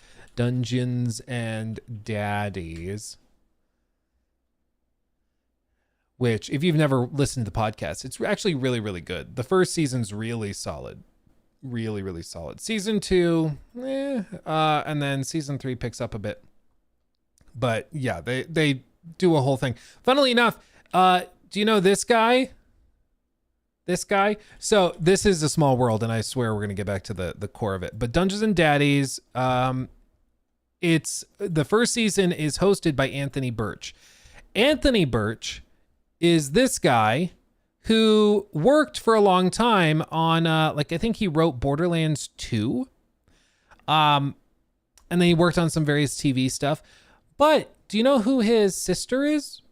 Which, if you've never listened to the podcast, it's actually really, really good. The first season's really solid. Really, really solid. Season 2, and then season 3 picks up a bit. But yeah, they do a whole thing. Funnily enough, do you know this guy? This guy? So this is A Small World, and I swear we're gonna get back to the core of it. But Dungeons and Daddies, it's the first season is hosted by Anthony Birch. Anthony Birch is this guy who worked for a long time on, I think he wrote Borderlands 2. And then he worked on some various TV stuff. But do you know who his sister is?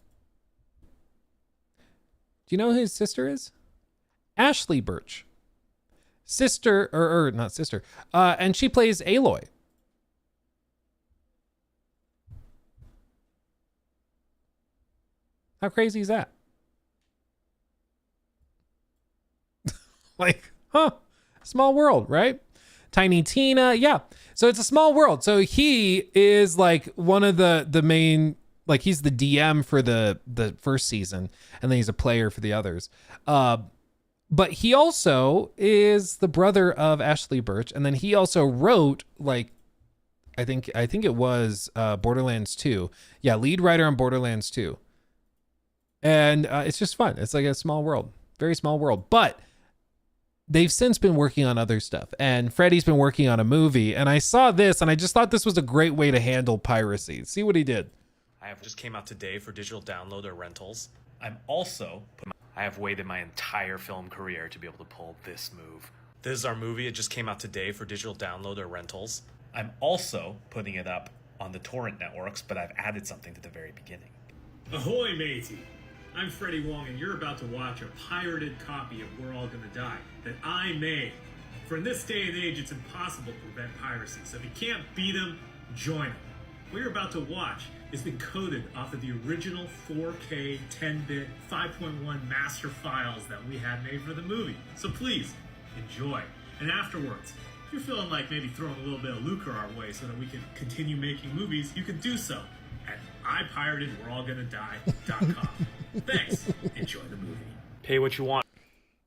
Do you know who his sister is? Ashley Birch. Sister, or not sister. And she plays Aloy. How crazy is that? Small world, right? Tiny Tina, yeah. So it's a small world. So he is like one of the main, like he's the DM for the first season, and then he's a player for the others. But he also is the brother of Ashley Birch, and then he also wrote I think it was Borderlands 2. Yeah, lead writer on Borderlands 2. And it's just fun. It's like a small world, very small world. But they've since been working on other stuff, and Freddy's been working on a movie, and I saw this and I just thought this was a great way to handle piracy. See what he did. I have just came out today for digital download or rentals. I have waited my entire film career to be able to pull this move. This is our movie. It just came out today for digital download or rentals. I'm also putting it up on the torrent networks, but I've added something to the very beginning. Ahoy, matey! I'm Freddy Wong, and you're about to watch a pirated copy of We're All Gonna Die that I made. For in this day and age, it's impossible to prevent piracy, so if you can't beat them, join them. What you're about to watch has been coded off of the original 4K 10-bit 5.1 master files that we had made for the movie. So please, enjoy. And afterwards, if you're feeling like maybe throwing a little bit of lucre our way so that we can continue making movies, you can do so at ipiratedwe'reallgonnadie.com. Thanks. Enjoy the movie. Pay what you want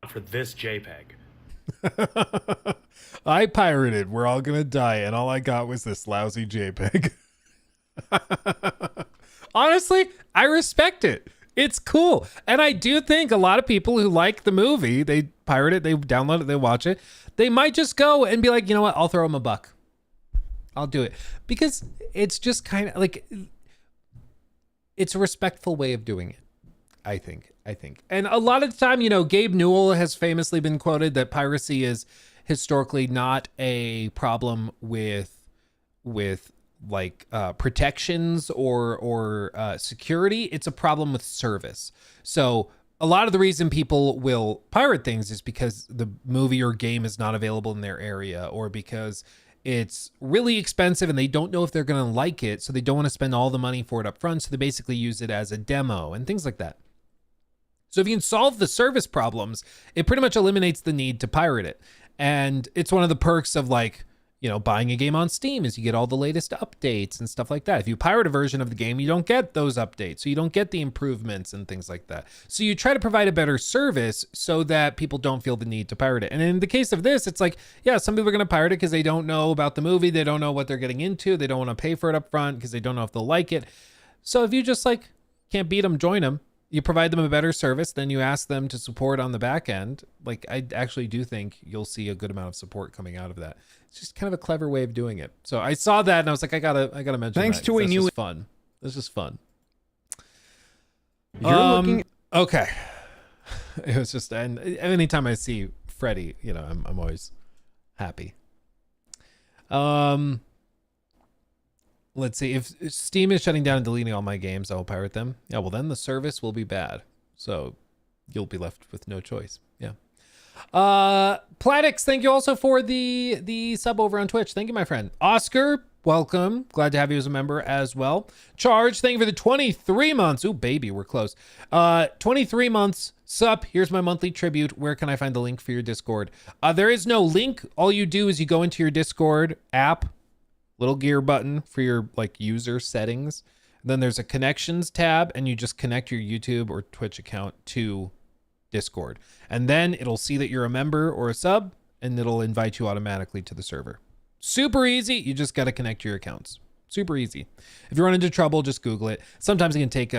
for this JPEG. I pirated We're All Gonna Die, and all I got was this lousy JPEG. Honestly, I respect it. It's cool. And I do think a lot of people who like the movie, they pirate it, they download it, they watch it, they might just go and be like, you know what, I'll throw them a buck. I'll do it. Because it's just kind of like, it's a respectful way of doing it. I think. And a lot of the time, Gabe Newell has famously been quoted that piracy is historically not a problem with protections or security. It's a problem with service. So a lot of the reason people will pirate things is because the movie or game is not available in their area, or because it's really expensive and they don't know if they're going to like it. So they don't want to spend all the money for it up front. So they basically use it as a demo and things like that. So if you can solve the service problems, it pretty much eliminates the need to pirate it. And it's one of the perks of buying a game on Steam is you get all the latest updates and stuff like that. If you pirate a version of the game, you don't get those updates. So you don't get the improvements and things like that. So you try to provide a better service so that people don't feel the need to pirate it. And in the case of this, it's like, yeah, some people are going to pirate it because they don't know about the movie. They don't know what they're getting into. They don't want to pay for it up front because they don't know if they'll like it. So if you just like can't beat them, join them. You provide them a better service, then you ask them to support on the back end. Like, I actually do think you'll see a good amount of support coming out of that. It's just kind of a clever way of doing it. So I saw that and I was like, I gotta mention Thanks that, to a that's new just fun. This is fun. You're looking Okay. It was just, and anytime I see Freddy, I'm always happy. Let's see, if Steam is shutting down and deleting all my games, I will pirate them. Yeah, well then the service will be bad. So you'll be left with no choice. Yeah. Platix, thank you also for the sub over on Twitch. Thank you, my friend. Oscar, welcome. Glad to have you as a member as well. Charge, thank you for the 23 months. Ooh, baby, we're close. 23 months. Sup, here's my monthly tribute. Where can I find the link for your Discord? There is no link. All you do is you go into your Discord app, little gear button for your like user settings. Then there's a connections tab and you just connect your YouTube or Twitch account to Discord. And then it'll see that you're a member or a sub and it'll invite you automatically to the server. Super easy. You just got to connect your accounts. Super easy. If you run into trouble, just Google it. Sometimes it can take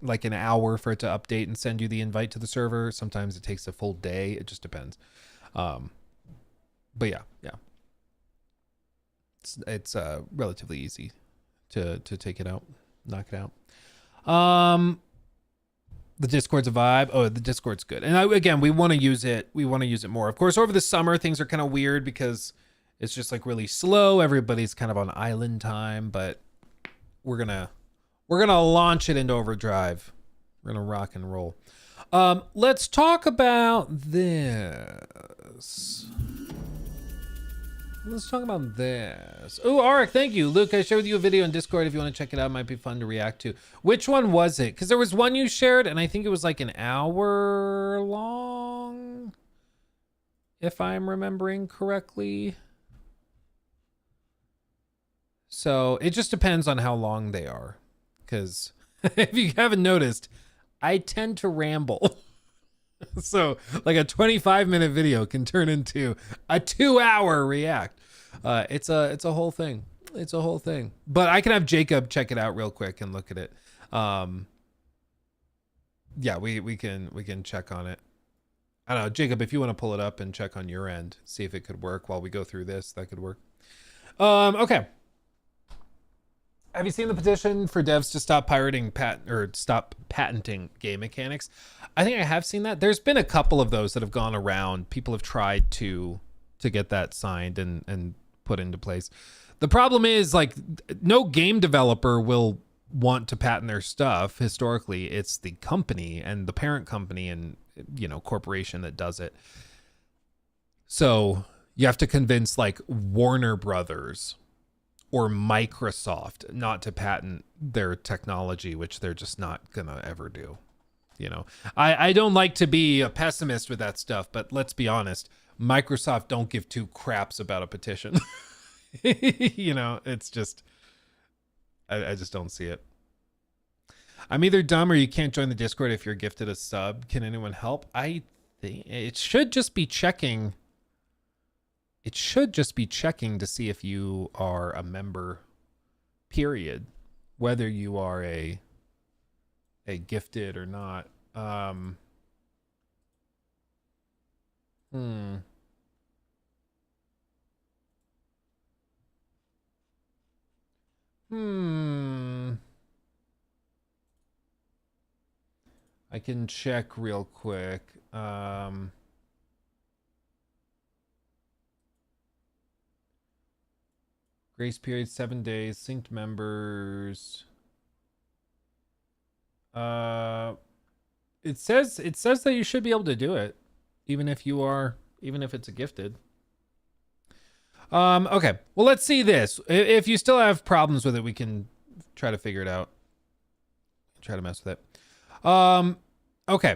like an hour for it to update and send you the invite to the server. Sometimes it takes a full day. It just depends. But yeah. It's relatively easy to take it out, knock it out. The Discord's a vibe. Oh, the Discord's good. And again, we want to use it. We want to use it more. Of course, over the summer, things are kind of weird because it's just like really slow. Everybody's kind of on island time, but we're gonna launch it into overdrive. We're gonna rock and roll. Let's talk about this. Let's talk about this. Oh, Arik, thank you. Luke, I shared with you a video on Discord. If you want to check it out, it might be fun to react to. Which one was it? Because there was one you shared, and I think it was like an hour long, if I'm remembering correctly. So it just depends on how long they are. Because if you haven't noticed, I tend to ramble. So like a 25-minute video can turn into a 2-hour react. It's a whole thing. It's a whole thing. But I can have Jacob check it out real quick and look at it. Yeah, we can check on it. I don't know, Jacob, if you want to pull it up and check on your end, see if it could work while we go through this, that could work. Okay. Have you seen the petition for devs to stop stop patenting game mechanics? I think I have seen that. There's been a couple of those that have gone around. People have tried to get that signed and put into place. The problem is, like, no game developer will want to patent their stuff. Historically, it's the company and the parent company and, corporation that does it. So you have to convince like Warner Brothers or Microsoft not to patent their technology, which they're just not gonna ever do. I don't like to be a pessimist with that stuff, but let's be honest, Microsoft don't give two craps about a petition. It's just, I just don't see it. I'm either dumb or you can't join the Discord if you're gifted a sub. Can anyone help? I think it should just be checking. It should just be checking to see if you are a member, period, whether you are a gifted or not. I can check real quick. Grace period 7 days. Synced members. It says that you should be able to do it, even if it's a gifted. Okay. Well, let's see this. If you still have problems with it, we can try to figure it out. Try to mess with it. Okay.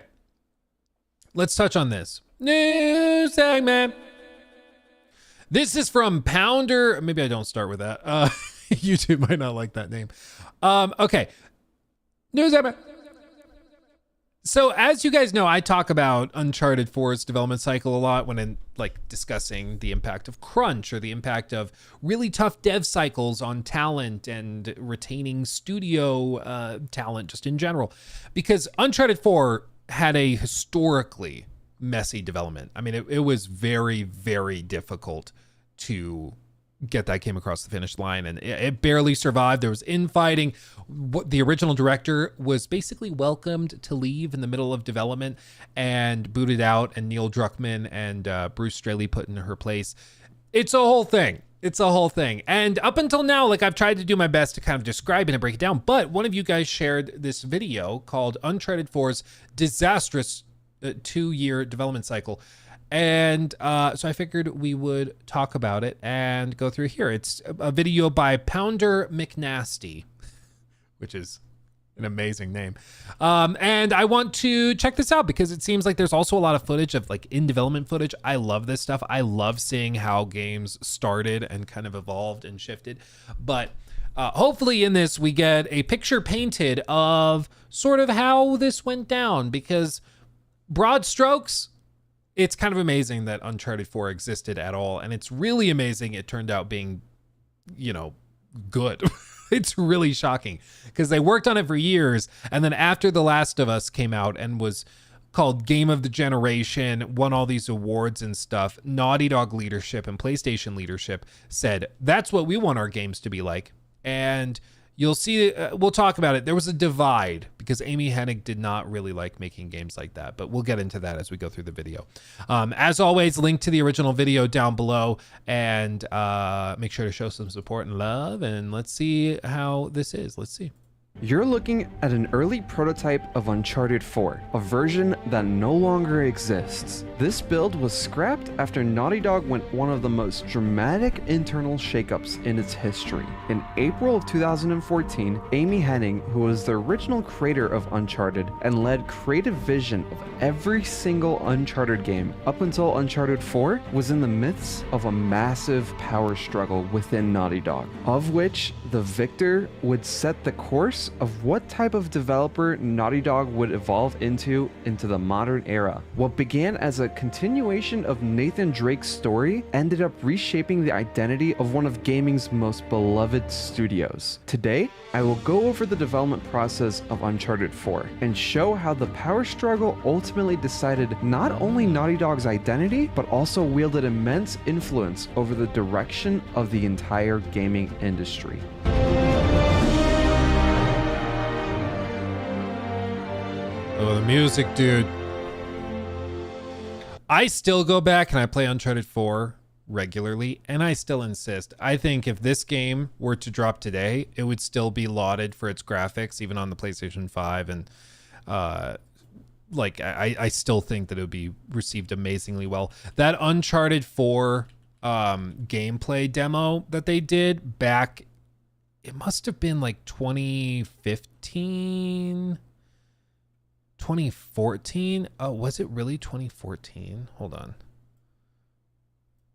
Let's touch on this. News segment. This is from Pounder. Maybe I don't start with that. YouTube might not like that name. Okay. News. So as you guys know, I talk about Uncharted 4's development cycle a lot when in like discussing the impact of crunch or the impact of really tough dev cycles on talent and retaining studio talent just in general. Because Uncharted 4 had a historically messy development. I mean, it was very, very difficult to get that game across the finish line, and it barely survived. There was infighting. The original director was basically welcomed to leave in the middle of development and booted out, and Neil Druckmann and Bruce Straley put in her place. It's a whole thing. It's a whole thing. And up until now, like, I've tried to do my best to kind of describe it and break it down, but one of you guys shared this video called Uncharted 4's disastrous 2-year development cycle. And so I figured we would talk about it and go through here. It's a video by Pounder McNasty, which is an amazing name. And I want to check this out because it seems like there's also a lot of footage of like in development footage. I love this stuff. I love seeing how games started and kind of evolved and shifted. But hopefully in this, we get a picture painted of sort of how this went down, because broad strokes, it's kind of amazing that Uncharted 4 existed at all. And it's really amazing it turned out being, you know, good. It's really shocking because they worked on it for years. And then after The Last of Us came out and was called Game of the Generation, won all these awards and stuff, Naughty Dog leadership and PlayStation leadership said, that's what we want our games to be like. And you'll see, we'll talk about it. There was a divide because Amy Hennig did not really like making games like that, but we'll get into that as we go through the video. As always, link to the original video down below, and make sure to show some support and love, and let's see how this is. Let's see. You're looking at an early prototype of Uncharted 4, a version that no longer exists. This build was scrapped after Naughty Dog went one of the most dramatic internal shakeups in its history. In April of 2014, Amy Hennig, who was the original creator of Uncharted and led creative vision of every single Uncharted game up until Uncharted 4, was in the midst of a massive power struggle within Naughty Dog, of which the victor would set the course of what type of developer Naughty Dog would evolve into the modern era. What began as a continuation of Nathan Drake's story ended up reshaping the identity of one of gaming's most beloved studios. Today, I will go over the development process of Uncharted 4 and show how the power struggle ultimately decided not only Naughty Dog's identity, but also wielded immense influence over the direction of the entire gaming industry. Oh, the music, dude. I still go back and I play Uncharted 4 regularly, and I still insist. I think if this game were to drop today, it would still be lauded for its graphics, even on the PlayStation 5. And like, I still think that it would be received amazingly well. That Uncharted 4 gameplay demo that they did back, it must have been like 2015... 2014? Oh, was it really 2014? Hold on.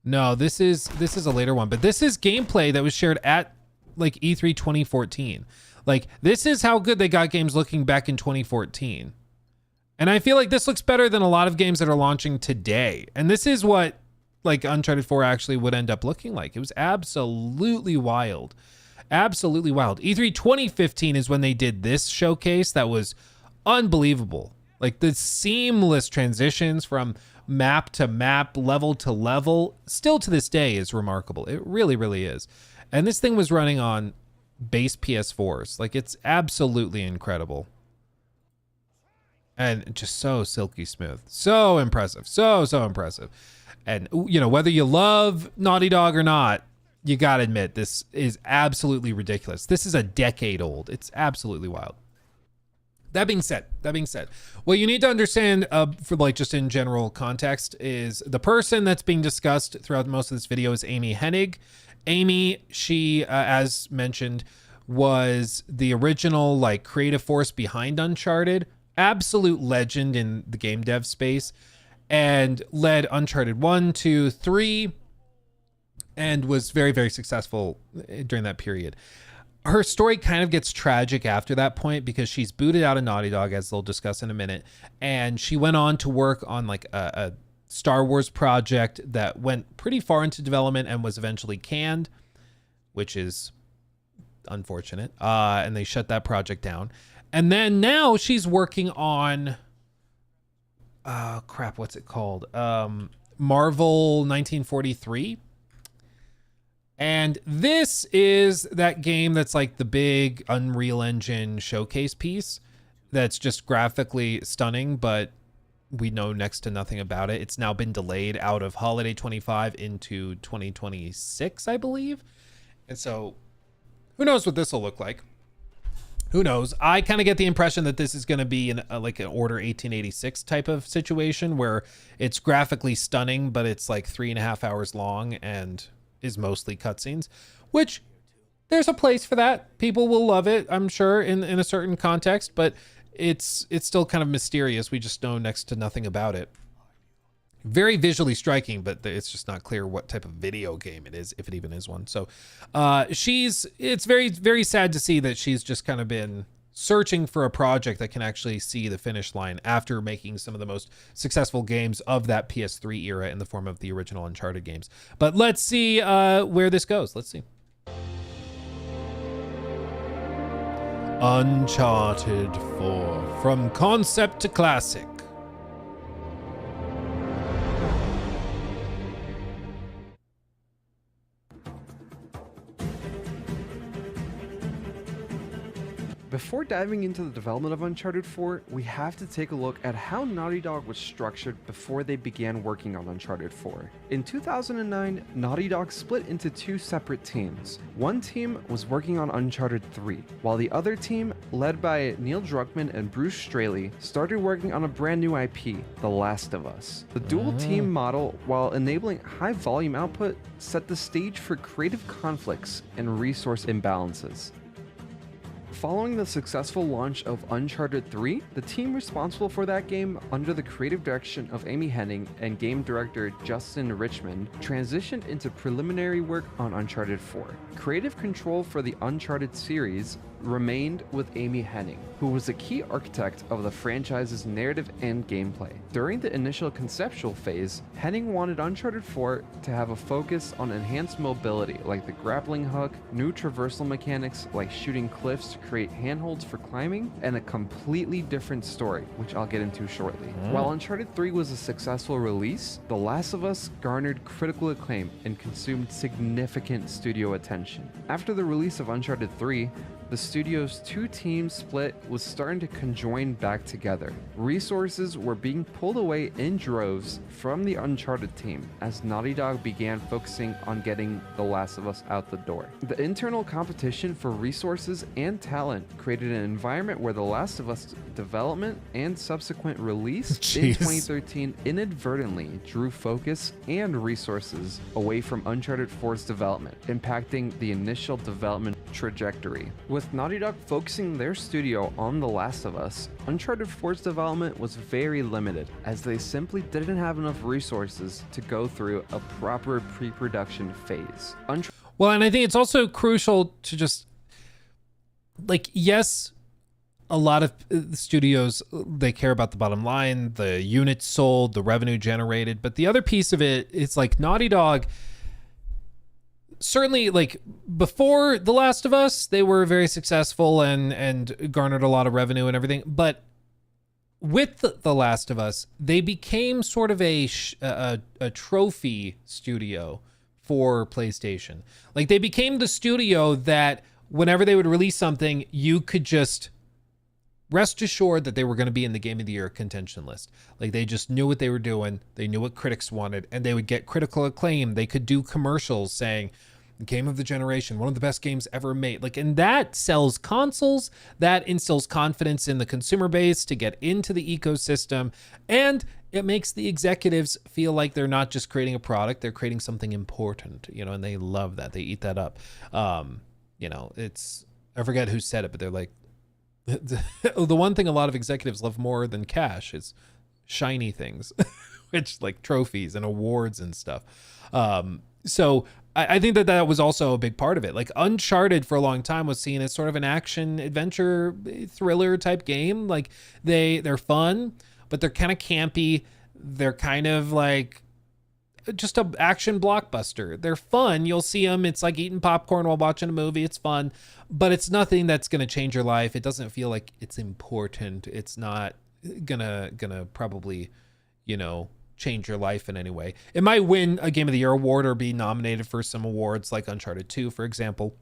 No, this is a later one, but this is gameplay that was shared at like E3 2014. Like, this is how good they got games looking back in 2014. And I feel like this looks better than a lot of games that are launching today. And this is what like Uncharted 4 actually would end up looking like. It was absolutely wild. Absolutely wild. E3 2015 is when they did this showcase that was unbelievable. Like, the seamless transitions from map to map, level to level, still to this day is remarkable. It really, really is. And this thing was running on base PS4s. Like, it's absolutely incredible. And just so silky smooth. So impressive. So impressive. And, you know, whether you love Naughty Dog or not, you gotta admit, this is absolutely ridiculous. This is a decade old. It's absolutely wild. That being said, what you need to understand for like just in general context is the person that's being discussed throughout most of this video is Amy Hennig. Amy, she, as mentioned, was the original like creative force behind Uncharted, absolute legend in the game dev space, and led Uncharted 1, 2, 3, and was very, very successful during that period. Her story kind of gets tragic after that point because she's booted out of Naughty Dog, as they'll discuss in a minute. And she went on to work on like a Star Wars project that went pretty far into development and was eventually canned, which is unfortunate. And they shut that project down. And then now she's working on, what's it called? Marvel 1943. And this is that game that's like the big Unreal Engine showcase piece that's just graphically stunning, but we know next to nothing about it. It's now been delayed out of holiday 25 into 2026, I believe. And so who knows what this will look like? Who knows? I kind of get the impression that this is going to be like an Order 1886 type of situation where it's graphically stunning, but it's like 3.5 hours long and is mostly cutscenes, which there's a place for that. People will love it, I'm sure, in a certain context, but it's still kind of mysterious. We just know next to nothing about it. Very visually striking, but it's just not clear what type of video game it is, if it even is one. So it's very, very sad to see that she's just kind of been searching for a project that can actually see the finish line after making some of the most successful games of that PS3 era in the form of the original Uncharted games. But let's see where this goes. Let's see. Uncharted 4, from concept to classic. Before diving into the development of Uncharted 4, we have to take a look at how Naughty Dog was structured before they began working on Uncharted 4. In 2009, Naughty Dog split into two separate teams. One team was working on Uncharted 3, while the other team, led by Neil Druckmann and Bruce Straley, started working on a brand new IP, The Last of Us. The dual team model, while enabling high volume output, set the stage for creative conflicts and resource imbalances. Following the successful launch of Uncharted 3, the team responsible for that game, under the creative direction of Amy Hennig and game director Justin Richmond, transitioned into preliminary work on Uncharted 4. Creative control for the Uncharted series remained with Amy Hennig, who was a key architect of the franchise's narrative and gameplay. During the initial conceptual phase, Hennig wanted Uncharted 4 to have a focus on enhanced mobility, like the grappling hook, new traversal mechanics like shooting cliffs to create handholds for climbing, and a completely different story, which I'll get into shortly. While Uncharted 3 was a successful release, The Last of Us garnered critical acclaim and consumed significant studio attention. After the release of Uncharted 3, the studio's two teams split was starting to conjoin back together. Resources were being pulled away in droves from the Uncharted team as Naughty Dog began focusing on getting The Last of Us out the door. The internal competition for resources and talent created an environment where The Last of Us development and subsequent release in 2013 inadvertently drew focus and resources away from Uncharted 4's development, impacting the initial development trajectory. With Naughty Dog focusing their studio on The Last of Us, Uncharted 4's development was very limited, as they simply didn't have enough resources to go through a proper pre-production phase. Well, and I think it's also crucial to just, like, yes, a lot of studios, they care about the bottom line, the units sold, the revenue generated, but the other piece of it is like Naughty Dog, certainly, like, before The Last of Us, they were very successful and garnered a lot of revenue and everything. But with The Last of Us, they became sort of a trophy studio for PlayStation. Like, they became the studio that whenever they would release something, you could just rest assured that they were going to be in the Game of the Year contention list. Like, they just knew what they were doing. They knew what critics wanted, and they would get critical acclaim. They could do commercials saying, game of the generation, one of the best games ever made. Like, and that sells consoles, that instills confidence in the consumer base to get into the ecosystem, and it makes the executives feel like they're not just creating a product, they're creating something important, you know, and they love that. They eat that up. You know, it's, I forget who said it, but they're like, the one thing a lot of executives love more than cash is shiny things, which, like, trophies and awards and stuff. So I think that was also a big part of it. Like Uncharted for a long time was seen as sort of an action adventure thriller type game. Like they're fun, but they're kind of campy. They're kind of like just a action blockbuster. They're fun. You'll see them. It's like eating popcorn while watching a movie. It's fun, but it's nothing that's going to change your life. It doesn't feel like it's important. It's not gonna probably, change your life in any way. It might win a Game of the Year award or be nominated for some awards like Uncharted 2, for example.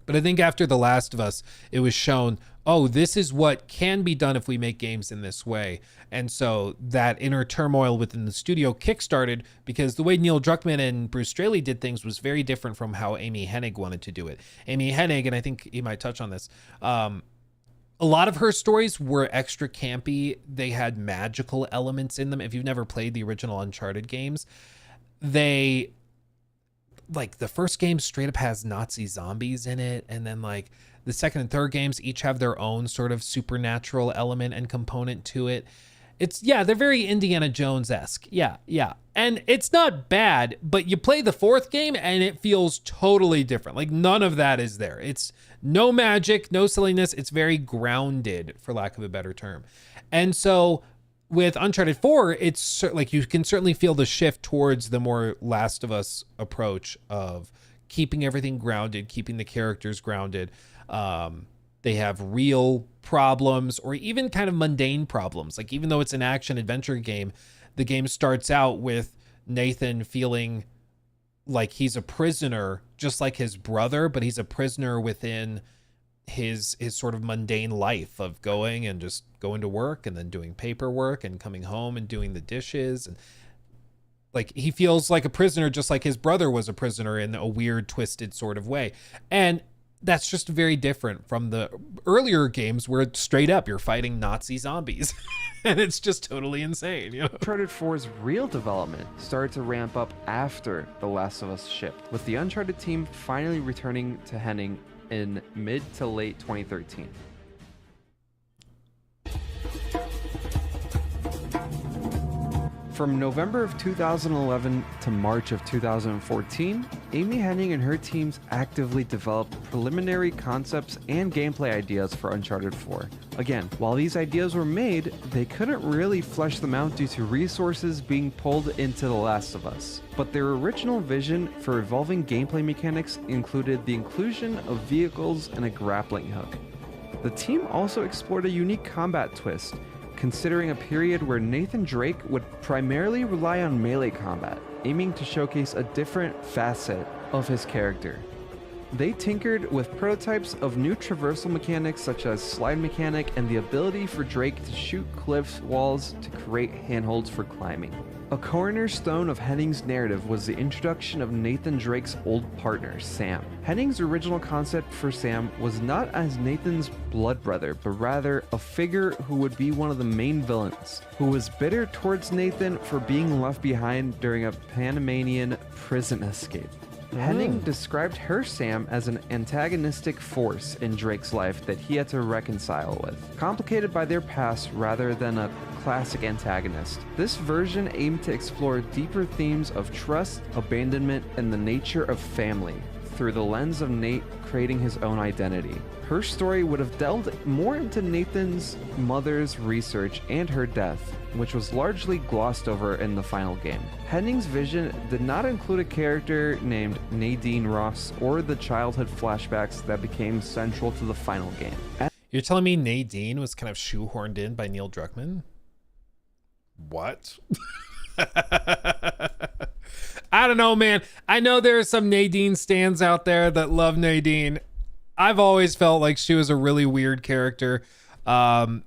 But I think after The Last of Us, it was shown, oh, this is what can be done if we make games in this way. And so that inner turmoil within the studio kickstarted, because the way Neil Druckmann and Bruce Straley did things was very different from how Amy Hennig wanted to do it. Amy Hennig, and I think he might touch on this, a lot of her stories were extra campy. They had magical elements in them. If you've never played the original Uncharted games, the first game straight up has Nazi zombies in it. And then like the second and third games each have their own sort of supernatural element and component to it. They're very Indiana Jones-esque. Yeah. And it's not bad, but you play the fourth game and it feels totally different. Like none of that is there. It's no magic, no silliness. It's very grounded, for lack of a better term. And so with Uncharted 4, it's like you can certainly feel the shift towards the more Last of Us approach of keeping everything grounded, keeping the characters grounded. They have real problems or even kind of mundane problems. Like even though it's an action adventure game, the game starts out with Nathan feeling like he's a prisoner, just like his brother, but he's a prisoner within his sort of mundane life of going to work and then doing paperwork and coming home and doing the dishes. And like he feels like a prisoner, just like his brother was a prisoner in a weird, twisted sort of way. And that's just very different from the earlier games where straight up you're fighting Nazi zombies and it's just totally insane. Uncharted 4's real development started to ramp up after The Last of Us shipped, with the Uncharted team finally returning to Hennig in mid to late 2013. From November of 2011 to March of 2014, Amy Hennig and her teams actively developed preliminary concepts and gameplay ideas for Uncharted 4. Again, while these ideas were made, they couldn't really flesh them out due to resources being pulled into The Last of Us. But their original vision for evolving gameplay mechanics included the inclusion of vehicles and a grappling hook. The team also explored a unique combat twist, considering a period where Nathan Drake would primarily rely on melee combat, aiming to showcase a different facet of his character. They tinkered with prototypes of new traversal mechanics such as slide mechanic and the ability for Drake to shoot cliff walls to create handholds for climbing. A cornerstone of Hennig's narrative was the introduction of Nathan Drake's old partner, Sam. Hennig's original concept for Sam was not as Nathan's blood brother, but rather a figure who would be one of the main villains, who was bitter towards Nathan for being left behind during a Panamanian prison escape. Hennig described her Sam as an antagonistic force in Drake's life that he had to reconcile with, complicated by their past rather than a classic antagonist. This version aimed to explore deeper themes of trust, abandonment, and the nature of family through the lens of Nate creating his own identity. Her story would have delved more into Nathan's mother's research and her death, which was largely glossed over in the final game. Hennig's vision did not include a character named Nadine Ross or the childhood flashbacks that became central to the final game. You're telling me Nadine was kind of shoehorned in by Neil Druckmann? What? I don't know, man. I know there are some Nadine stans out there that love Nadine. I've always felt like she was a really weird character. And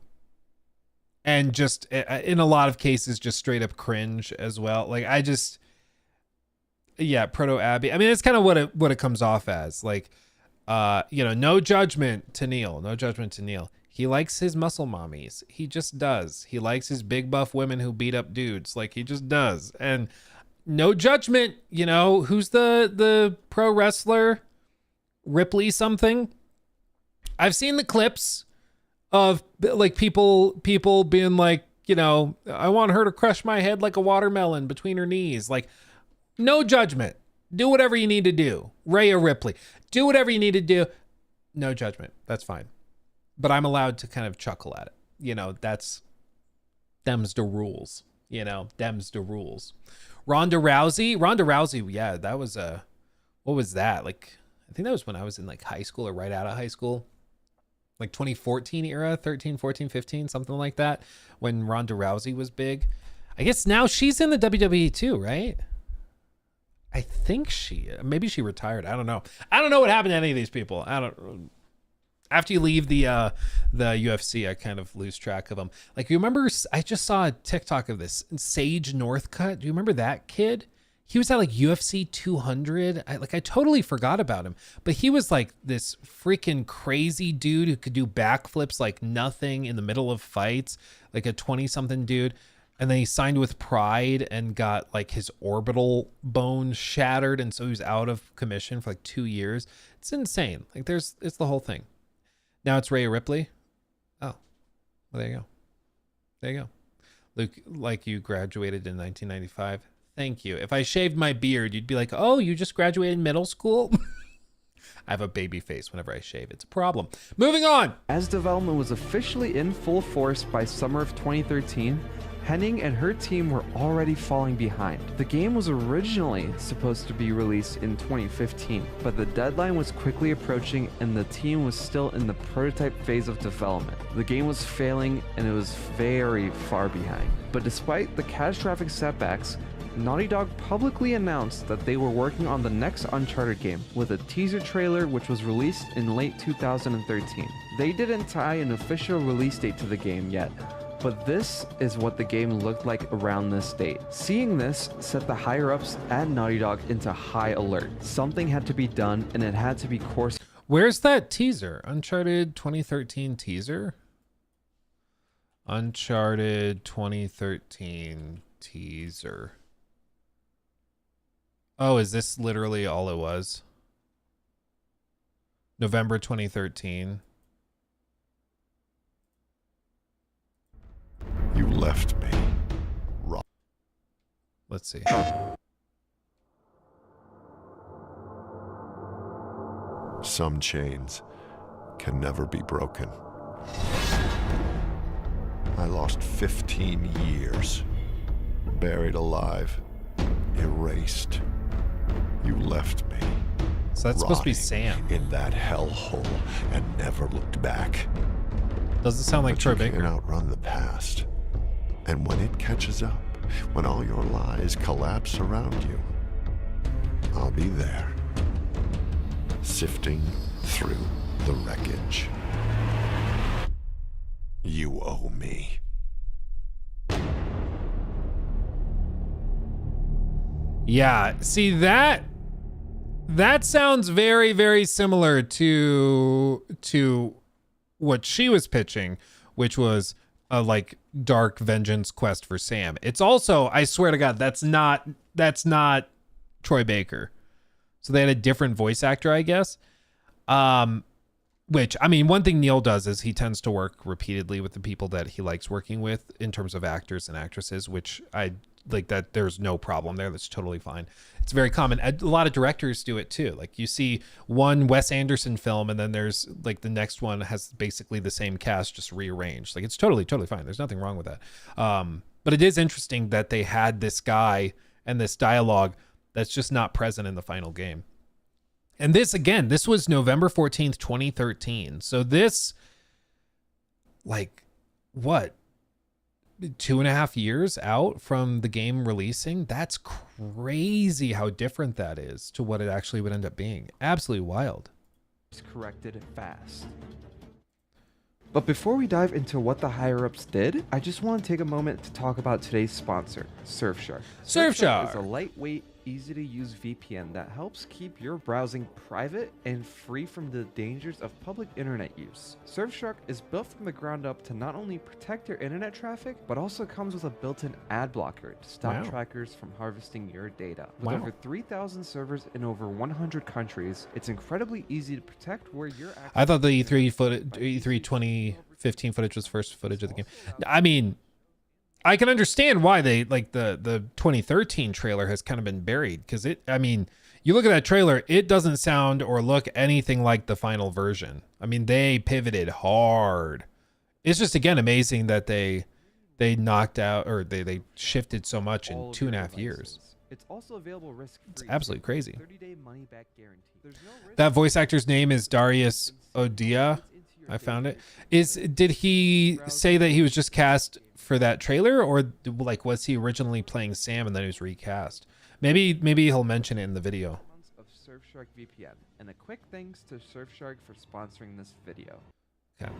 just in a lot of cases, just straight up cringe as well. Like Proto Abby. I mean, it's kind of what it comes off as. Like, no judgment to Neil. No judgment to Neil. He likes his muscle mommies. He just does. He likes his big buff women who beat up dudes. Like, he just does. And no judgment. Who's the pro wrestler? Ripley something. I've seen the clips of like people being like, I want her to crush my head like a watermelon between her knees. Like, no judgment. Do whatever you need to do. Rhea Ripley, do whatever you need to do. No judgment. That's fine. But I'm allowed to kind of chuckle at it. You know, that's them's the rules. You know, them's the rules. Ronda Rousey, yeah, that was what was that? Like, I think that was when I was in like high school or right out of high school. Like 2014 era, 13, 14, 15, something like that, when Ronda Rousey was big. I guess now she's in the WWE too, right? I think maybe she retired. I don't know. I don't know what happened to any of these people. After you leave the UFC, I kind of lose track of them. Like, you remember, I just saw a TikTok of this, Sage Northcutt. Do you remember that kid? He was at like UFC 200. I totally forgot about him, but he was like this freaking crazy dude who could do backflips like nothing in the middle of fights, like a 20-something dude. And then he signed with Pride and got like his orbital bone shattered. And so he was out of commission for like 2 years. It's insane. Like it's the whole thing. Now it's Rhea Ripley. Oh, well, there you go. There you go. Luke, like you graduated in 1995. Thank you. If I shaved my beard, you'd be like, oh, you just graduated middle school? I have a baby face whenever I shave. It's a problem. Moving on. As development was officially in full force by summer of 2013, Hennig and her team were already falling behind. The game was originally supposed to be released in 2015, but the deadline was quickly approaching and the team was still in the prototype phase of development. The game was failing and it was very far behind. But despite the catastrophic setbacks, Naughty Dog publicly announced that they were working on the next Uncharted game with a teaser trailer which was released in late 2013. They didn't tie an official release date to the game yet, but this is what the game looked like around this date. Seeing this set the higher-ups at Naughty Dog into high alert. Something had to be done and it had to be course. Where's that teaser? Uncharted 2013 teaser? Uncharted 2013 teaser. Oh, is this literally all it was? November 2013. You left me. Let's see. Some chains can never be broken. I lost 15 years. Buried alive. Erased. You left me. So that's supposed to be Sam. In that hellhole and never looked back. Doesn't sound like Troy Baker. You can't outrun the past. And when it catches up, when all your lies collapse around you, I'll be there, sifting through the wreckage. You owe me. Yeah, see that sounds very, very similar to what she was pitching, which was a like dark vengeance quest for Sam. It's also, I swear to God, that's not Troy Baker. So they had a different voice actor, I guess. Which, I mean, one thing Neil does is he tends to work repeatedly with the people that he likes working with in terms of actors and actresses, which I like that. There's no problem there. That's totally fine. It's very common. A lot of directors do it too. Like you see one Wes Anderson film and then there's like the next one has basically the same cast, just rearranged. Like it's totally fine. There's nothing wrong with that. But it is interesting that they had this guy and this dialogue that's just not present in the final game. And this, again, this was November 14th, 2013. So this, like, what, 2.5 years out from the game releasing? That's crazy how different that is to what it actually would end up being. Absolutely wild. Corrected fast. But before we dive into what the higher-ups did, I just want to take a moment to talk about today's sponsor, Surfshark. Surfshark is a lightweight, easy-to-use VPN that helps keep your browsing private and free from the dangers of public internet use. Surfshark is built from the ground up to not only protect your internet traffic, but also comes with a built-in ad blocker to stop trackers from harvesting your data. With over 3,000 servers in over 100 countries, it's incredibly easy to protect where you're at. I thought the E3 2015 footage was first footage of the game. I mean, I can understand why they like the 2013 trailer has kind of been buried because it, I mean, you look at that trailer, it doesn't sound or look anything like the final version. I mean, they pivoted hard. It's just, again, amazing that they knocked out, or they shifted so much in 2.5 years. It's also available risk-free. It's absolutely crazy. 30-day money-back guarantee. There's no risk. That voice actor's name is Darius Odia. I found it. Did he say that he was just cast for that trailer, or like was he originally playing Sam and then he was recast? Maybe he'll mention it in the video. Of Surfshark VPN, and a quick thanks to Surfshark for sponsoring this video. Okay.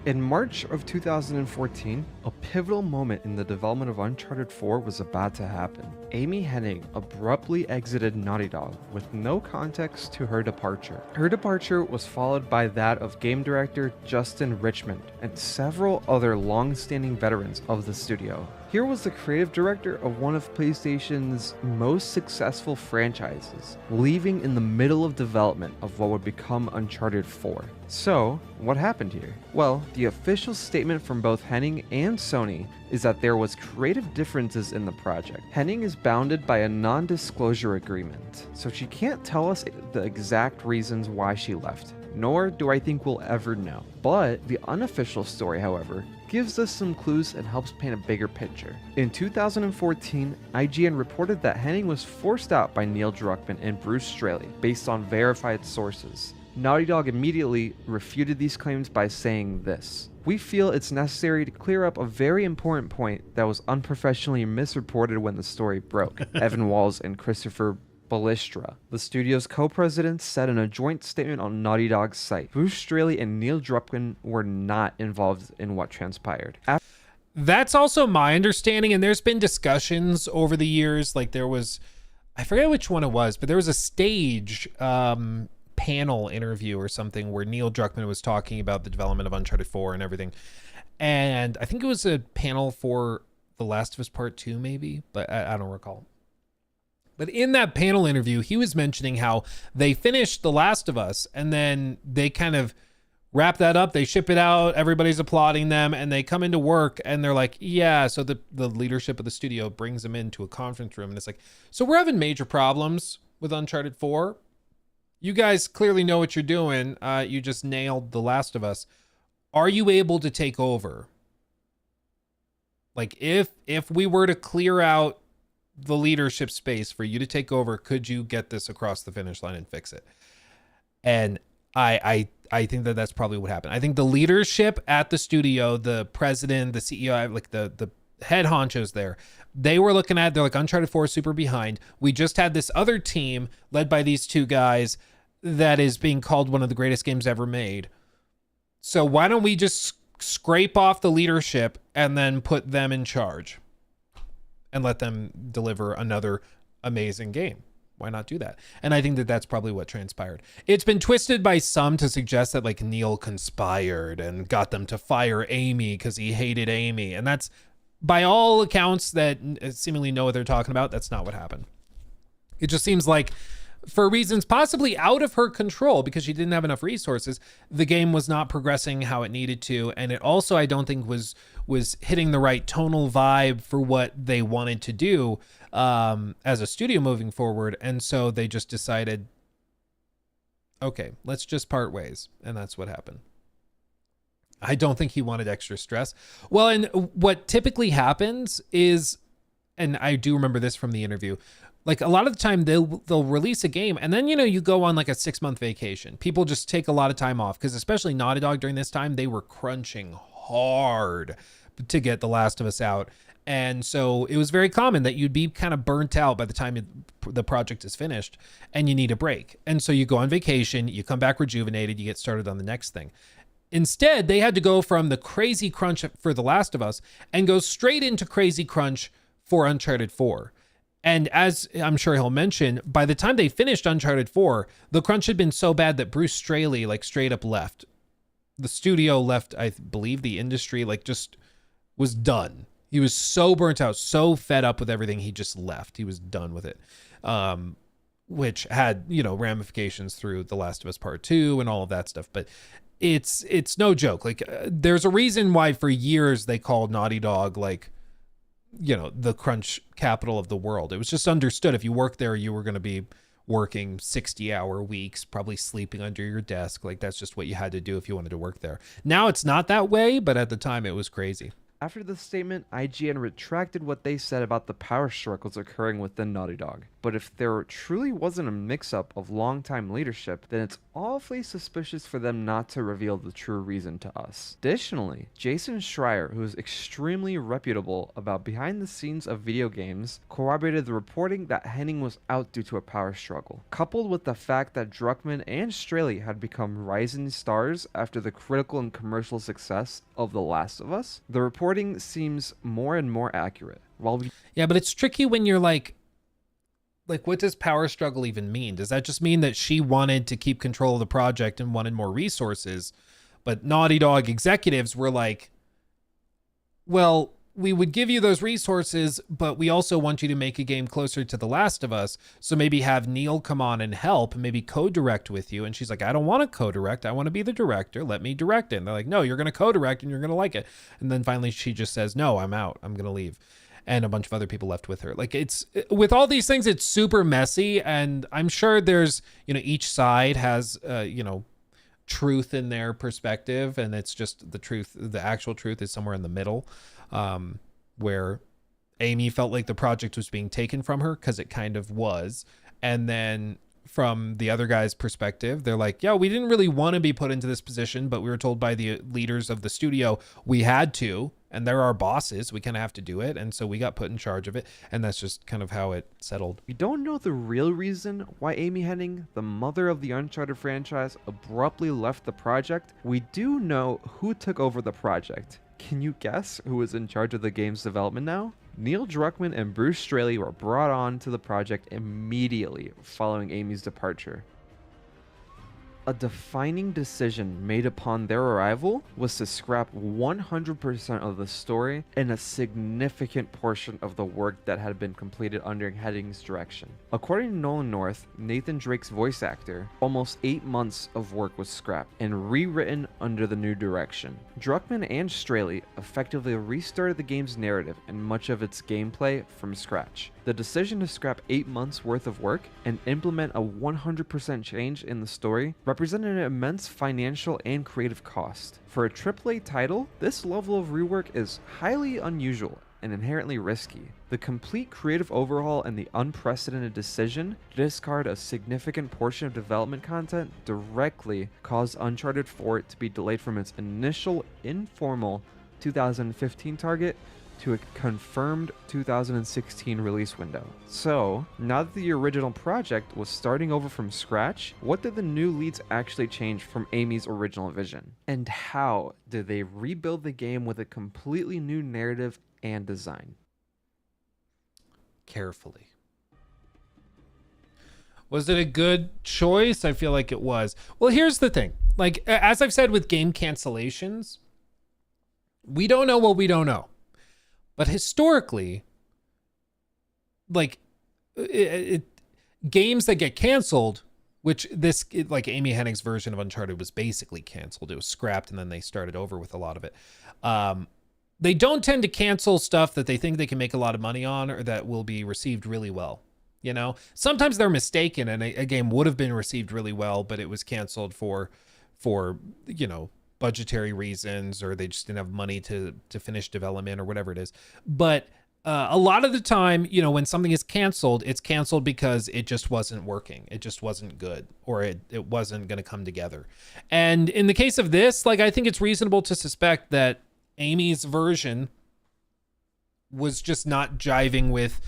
In March of 2014, a pivotal moment in the development of Uncharted 4 was about to happen. Amy Hennig abruptly exited Naughty Dog with no context to her departure. Her departure was followed by that of game director Justin Richmond and several other long-standing veterans of the studio. Here was the creative director of one of PlayStation's most successful franchises, leaving in the middle of development of what would become Uncharted 4. So, what happened here? Well, the official statement from both Hennig and Sony is that there was creative differences in the project. Hennig is bounded by a non-disclosure agreement, so she can't tell us the exact reasons why she left, nor do I think we'll ever know. But the unofficial story, however, gives us some clues and helps paint a bigger picture. In 2014, IGN reported that Hennig was forced out by Neil Druckmann and Bruce Straley based on verified sources. Naughty Dog immediately refuted these claims by saying this: "We feel it's necessary to clear up a very important point that was unprofessionally misreported when the story broke." Evan Walls and Christopher Ballistra, the studio's co-presidents, said in a joint statement on Naughty Dog's site. Bruce Straley and Neil Druckmann were not involved in what transpired. That's also my understanding, and there's been discussions over the years. Like there was, I forget which one it was, but there was a stage panel interview or something where Neil Druckmann was talking about the development of Uncharted 4 and everything. And I think it was a panel for The Last of Us Part 2 maybe, but I don't recall. But in that panel interview, he was mentioning how they finished The Last of Us and then they kind of wrap that up. They ship it out. Everybody's applauding them and they come into work and they're like, yeah. So the leadership of the studio brings them into a conference room and it's like, so we're having major problems with Uncharted 4. You guys clearly know what you're doing. You just nailed The Last of Us. Are you able to take over? Like if we were to clear out the leadership space for you to take over, could you get this across the finish line and fix it? And I think that that's probably what happened. I think the leadership at the studio, the president, the CEO, like the head honchos there, they were looking at, they're like, Uncharted 4 is super behind. We just had this other team led by these two guys that is being called one of the greatest games ever made. So why don't we just scrape off the leadership and then put them in charge and let them deliver another amazing game? Why not do that? And I think that that's probably what transpired. It's been twisted by some to suggest that like Neil conspired and got them to fire Amy because he hated Amy. And that's, by all accounts that seemingly know what they're talking about, that's not what happened. It just seems like for reasons possibly out of her control, because she didn't have enough resources, the game was not progressing how it needed to. And it also, I don't think was hitting the right tonal vibe for what they wanted to do as a studio moving forward. And so they just decided, okay, let's just part ways. And that's what happened. I don't think he wanted extra stress. Well, and what typically happens is, and I do remember this from the interview, like a lot of the time they'll release a game and then, you know, you go on like a 6-month vacation. People just take a lot of time off because especially Naughty Dog during this time, they were crunching hard to get The Last of Us out. And so it was very common that you'd be kind of burnt out by the time the project is finished and you need a break. And so you go on vacation, you come back rejuvenated, you get started on the next thing. Instead, they had to go from the crazy crunch for The Last of Us and go straight into crazy crunch for Uncharted 4. And as I'm sure he'll mention, by the time they finished Uncharted 4, the crunch had been so bad that Bruce Straley like straight up left. The studio left, I believe the industry like just was done. He was so burnt out, so fed up with everything, he just left. He was done with it. Which had, you know, ramifications through The Last of Us Part 2 and all of that stuff. But it's no joke. Like there's a reason why for years they called Naughty Dog like, you know, the crunch capital of the world. It was just understood if you worked there, you were going to be working 60-hour weeks, probably sleeping under your desk. Like that's just what you had to do if you wanted to work there. Now it's not that way, but at the time it was crazy. After the statement, IGN retracted what they said about the power struggles occurring within Naughty Dog. But if there truly wasn't a mix-up of long-time leadership, then it's awfully suspicious for them not to reveal the true reason to us. Additionally, Jason Schreier, who is extremely reputable about behind the scenes of video games, corroborated the reporting that Hennig was out due to a power struggle. Coupled with the fact that Druckmann and Straley had become rising stars after the critical and commercial success of The Last of Us, the reporting seems more and more accurate. Yeah, but it's tricky when you're like, what does power struggle even mean? Does that just mean that she wanted to keep control of the project and wanted more resources? But Naughty Dog executives were like, well, we would give you those resources, but we also want you to make a game closer to The Last of Us. So maybe have Neil come on and help, maybe co-direct with you. And she's like, I don't want to co-direct. I want to be the director. Let me direct it. And they're like, no, you're going to co-direct and you're going to like it. And then finally she just says, no, I'm out. I'm going to leave. And a bunch of other people left with her. Like it's, with all these things, it's super messy. And I'm sure there's, each side has, truth in their perspective. And it's just the truth. The actual truth is somewhere in the middle. Where Amy felt like the project was being taken from her, because it kind of was. And then from the other guy's perspective, they're like, yeah, we didn't really want to be put into this position, but we were told by the leaders of the studio we had to, and they're our bosses, we kind of have to do it, and so we got put in charge of it, and that's just kind of how it settled. We don't know the real reason why Amy Hennig, the mother of the Uncharted franchise, abruptly left the project. We do know who took over the project. Can you guess who is in charge of the game's development now? Neil Druckmann and Bruce Straley were brought on to the project immediately following Amy's departure. A defining decision made upon their arrival was to scrap 100% of the story and a significant portion of the work that had been completed under Hennig's direction. According to Nolan North, Nathan Drake's voice actor, almost 8 months of work was scrapped and rewritten under the new direction. Druckmann and Straley effectively restarted the game's narrative and much of its gameplay from scratch. The decision to scrap 8 months worth of work and implement a 100% change in the story represented an immense financial and creative cost. For a AAA title, this level of rework is highly unusual and inherently risky. The complete creative overhaul and the unprecedented decision to discard a significant portion of development content directly caused Uncharted 4 to be delayed from its initial informal 2015 target to a confirmed 2016 release window. So, now that the original project was starting over from scratch, what did the new leads actually change from Amy's original vision? And how did they rebuild the game with a completely new narrative and design? Carefully. Was it a good choice? I feel like it was. Well, here's the thing. Like, as I've said with game cancellations, we don't know what we don't know. But historically, like games that get canceled, which like Amy Hennig's version of Uncharted was basically canceled. It was scrapped and then they started over with a lot of it. They don't tend to cancel stuff that they think they can make a lot of money on or that will be received really well. Sometimes they're mistaken and a game would have been received really well, but it was canceled for budgetary reasons, or they just didn't have money to finish development or whatever it is. But a lot of the time, when something is canceled, it's canceled because it just wasn't working. It just wasn't good, or it wasn't going to come together. And in the case of this, like, I think it's reasonable to suspect that Amy's version was just not jiving with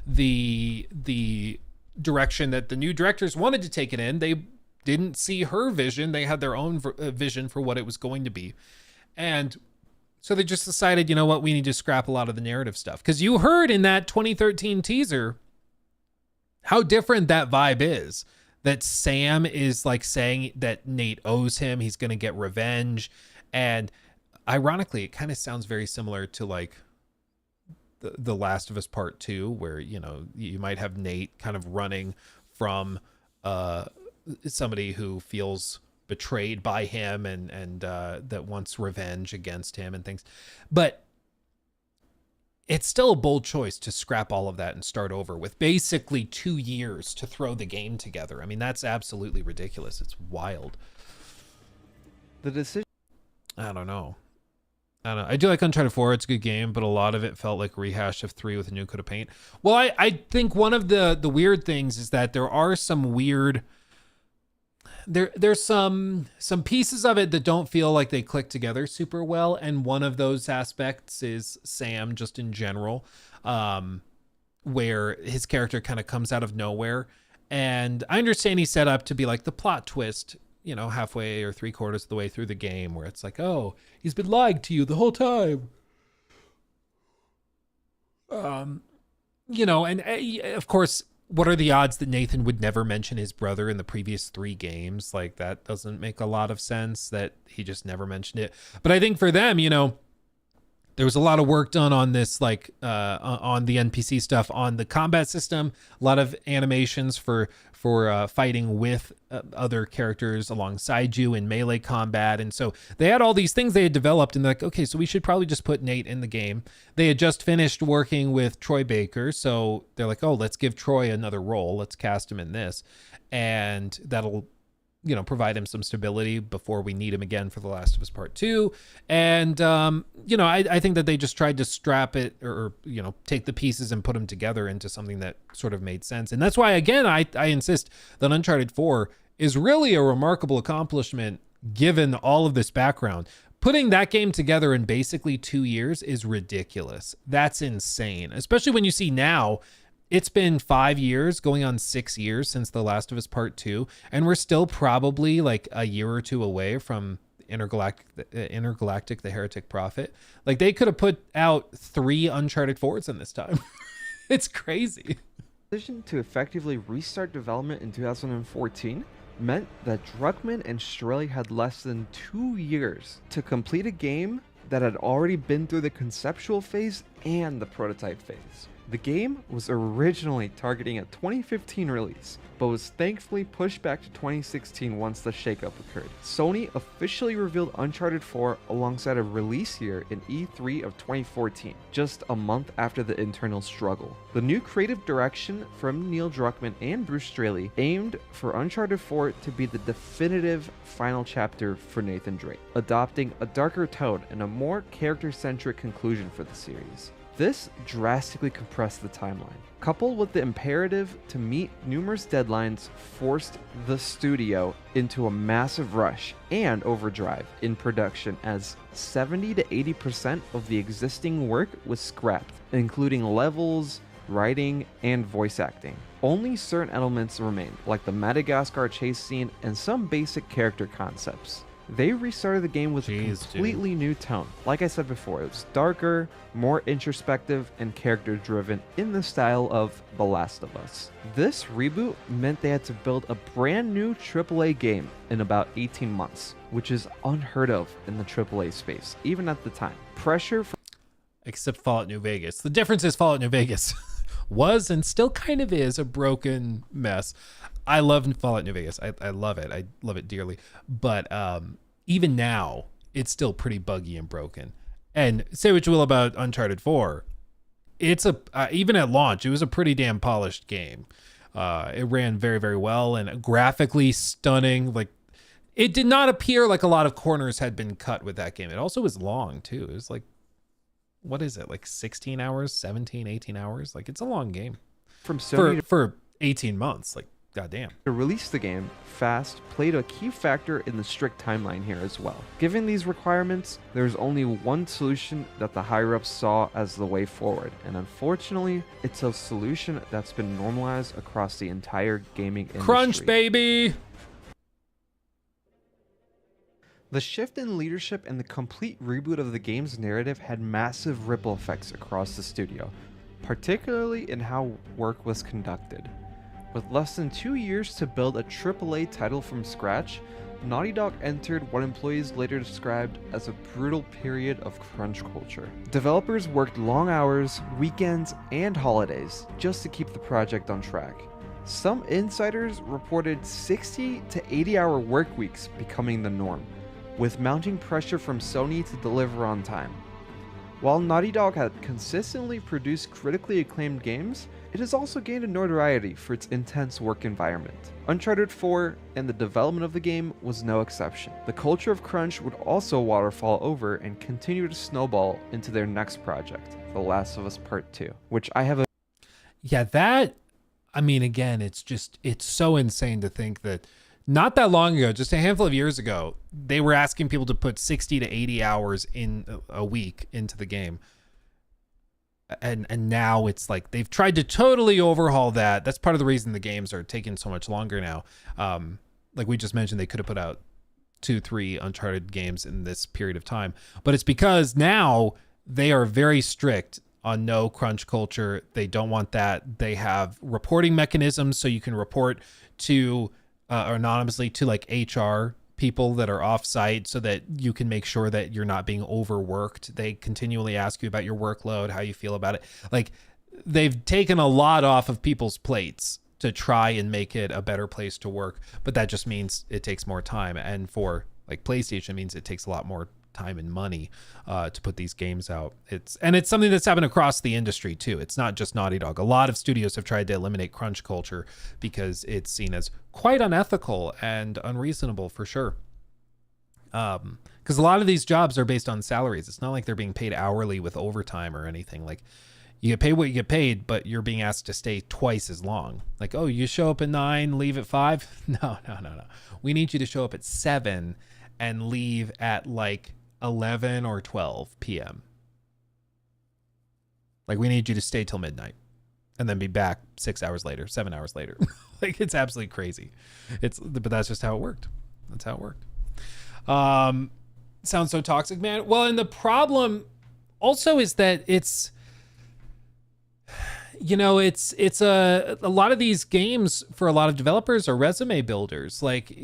the direction that the new directors wanted to take it in. They didn't see her vision. They had their own vision for what it was going to be. And so they just decided, you know what, we need to scrap a lot of the narrative stuff. Because you heard in that 2013 teaser how different that vibe is. That Sam is like saying that Nate owes him. He's going to get revenge. And ironically, it kind of sounds very similar to like the Last of Us Part 2, where, you might have Nate kind of running from somebody who feels betrayed by him and that wants revenge against him and things. But it's still a bold choice to scrap all of that and start over with basically 2 years to throw the game together. I mean, that's absolutely ridiculous. It's wild. The decision. I don't know. I do like Uncharted 4. It's a good game, but a lot of it felt like a rehash of 3 with a new coat of paint. Well, I think one of the weird things is that there are some weird... There's some pieces of it that don't feel like they click together super well, and one of those aspects is Sam, just in general, where his character kind of comes out of nowhere. And I understand he's set up to be like the plot twist, you know, halfway or 3/4 of the way through the game, where it's like, oh, he's been lying to you the whole time. You know, and of course, what are the odds that Nathan would never mention his brother in the previous 3 games? Like, that doesn't make a lot of sense that he just never mentioned it. But I think for them, you know, there was a lot of work done on this, like on the NPC stuff, on the combat system, a lot of animations for fighting with other characters alongside you in melee combat. And so they had all these things they had developed, and they're like, okay, so we should probably just put Nate in the game. They had just finished working with Troy Baker, so they're like, oh, let's give Troy another role. Let's cast him in this. And that'll, you know, provide him some stability before we need him again for The Last of Us Part 2. And, you know, I think that they just tried to strap it or, you know, take the pieces and put them together into something that sort of made sense. And that's why, again, I insist that Uncharted 4 is really a remarkable accomplishment given all of this background. Putting that game together in basically 2 years is ridiculous. That's insane, especially when you see now it's been 5 years, going on 6 years since The Last of Us Part 2, and we're still probably like a year or 2 away from Intergalactic, the Heretic Prophet. Like, they could have put out 3 Uncharted 4s in this time. It's crazy. The decision to effectively restart development in 2014 meant that Druckmann and Strelly had less than 2 years to complete a game that had already been through the conceptual phase and the prototype phase. The game was originally targeting a 2015 release, but was thankfully pushed back to 2016 once the shakeup occurred. Sony officially revealed Uncharted 4 alongside a release year in E3 of 2014, just a month after the internal struggle. The new creative direction from Neil Druckmann and Bruce Straley aimed for Uncharted 4 to be the definitive final chapter for Nathan Drake, adopting a darker tone and a more character-centric conclusion for the series. This drastically compressed the timeline, coupled with the imperative to meet numerous deadlines, forced the studio into a massive rush and overdrive in production, as 70 to 80% of the existing work was scrapped, including levels, writing, and voice acting. Only certain elements remained, like the Madagascar chase scene and some basic character concepts. They restarted the game with a completely new tone. Like I said before, it was darker, more introspective, and character-driven in the style of The Last of Us. This reboot meant they had to build a brand new AAA game in about 18 months, which is unheard of in the AAA space, even at the time. Pressure from... Except Fallout New Vegas. The difference is Fallout New Vegas was and still kind of is a broken mess. I love Fallout New Vegas. I love it. I love it dearly. But even now, it's still pretty buggy and broken. And say what you will about Uncharted 4, it's even at launch, it was a pretty damn polished game. It ran very, very well and graphically stunning. Like, it did not appear like a lot of corners had been cut with that game. It also was long too. It was like, what is it? Like 16 hours, 17, 18 hours? Like, it's a long game. From Sony for 18 months. Like, goddamn. To release the game fast played a key factor in the strict timeline here as well. Given these requirements, there's only one solution that the higher-ups saw as the way forward, and unfortunately, it's a solution that's been normalized across the entire gaming industry. Crunch, baby! The shift in leadership and the complete reboot of the game's narrative had massive ripple effects across the studio, particularly in how work was conducted. With less than 2 years to build a AAA title from scratch, Naughty Dog entered what employees later described as a brutal period of crunch culture. Developers worked long hours, weekends, and holidays just to keep the project on track. Some insiders reported 60 to 80-hour work weeks becoming the norm, with mounting pressure from Sony to deliver on time. While Naughty Dog had consistently produced critically acclaimed games, it has also gained a notoriety for its intense work environment. Uncharted 4 and the development of the game was no exception. The culture of crunch would also waterfall over and continue to snowball into their next project, The Last of Us Part 2, which I have a Yeah, that, I mean, again, it's so insane to think that not that long ago, just a handful of years ago, they were asking people to put 60 to 80 hours in a week into the game. And now it's like they've tried to totally overhaul that. That's part of the reason the games are taking so much longer now. Like we just mentioned, they could have put out 2-3 Uncharted games in this period of time, but it's because now they are very strict on no crunch culture. They don't want that. They have reporting mechanisms so you can report to or anonymously to like HR people that are off site so that you can make sure that you're not being overworked. They continually ask you about your workload, how you feel about it. Like they've taken a lot off of people's plates to try and make it a better place to work, but that just means it takes more time. And for like PlayStation, it means it takes a lot more time and money to put these games out. It's something that's happened across the industry too. It's not just Naughty Dog. A lot of studios have tried to eliminate crunch culture because it's seen as quite unethical and unreasonable for sure. Because a lot of these jobs are based on salaries. It's not like they're being paid hourly with overtime or anything. Like you get paid what you get paid, but you're being asked to stay twice as long. Like, oh, you show up at 9, leave at 5? No. We need you to show up at 7 and leave at like 11 or 12 p.m. Like we need you to stay till midnight and then be back 6 hours later, 7 hours later. Like it's absolutely crazy. But that's just how it worked. That's how it worked. Sounds so toxic, man. Well, and the problem also is that it's a lot of these games for a lot of developers are resume builders. Like,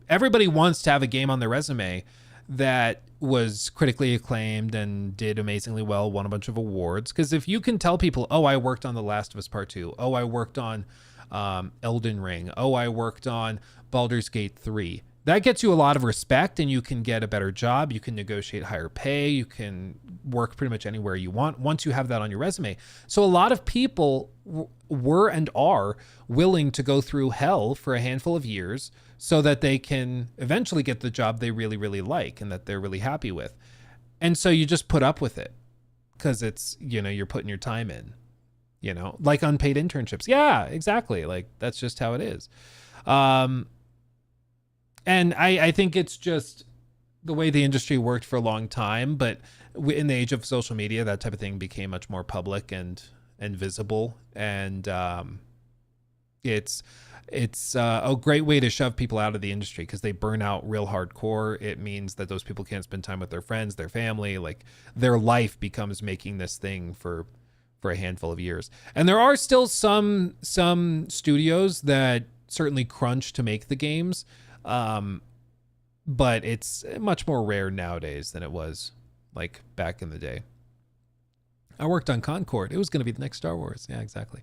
everybody wants to have a game on their resume that was critically acclaimed and did amazingly well, won a bunch of awards. Because if you can tell people, oh, I worked on The Last of Us Part 2. Oh, I worked on Elden Ring. Oh, I worked on Baldur's Gate 3. That gets you a lot of respect and you can get a better job. You can negotiate higher pay. You can work pretty much anywhere you want once you have that on your resume. So a lot of people were and are willing to go through hell for a handful of years so that they can eventually get the job they really, really like and that they're really happy with. And so you just put up with it because it's, you're putting your time in, like unpaid internships. Yeah, exactly. Like that's just how it is. And I think it's just the way the industry worked for a long time, but in the age of social media, that type of thing became much more public and visible. And it's a great way to shove people out of the industry because they burn out real hardcore. It means that those people can't spend time with their friends, their family, like their life becomes making this thing for a handful of years. And there are still some studios that certainly crunch to make the games. But it's much more rare nowadays than it was like back in the day. I worked on Concord. It was going to be the next Star Wars. Yeah, exactly.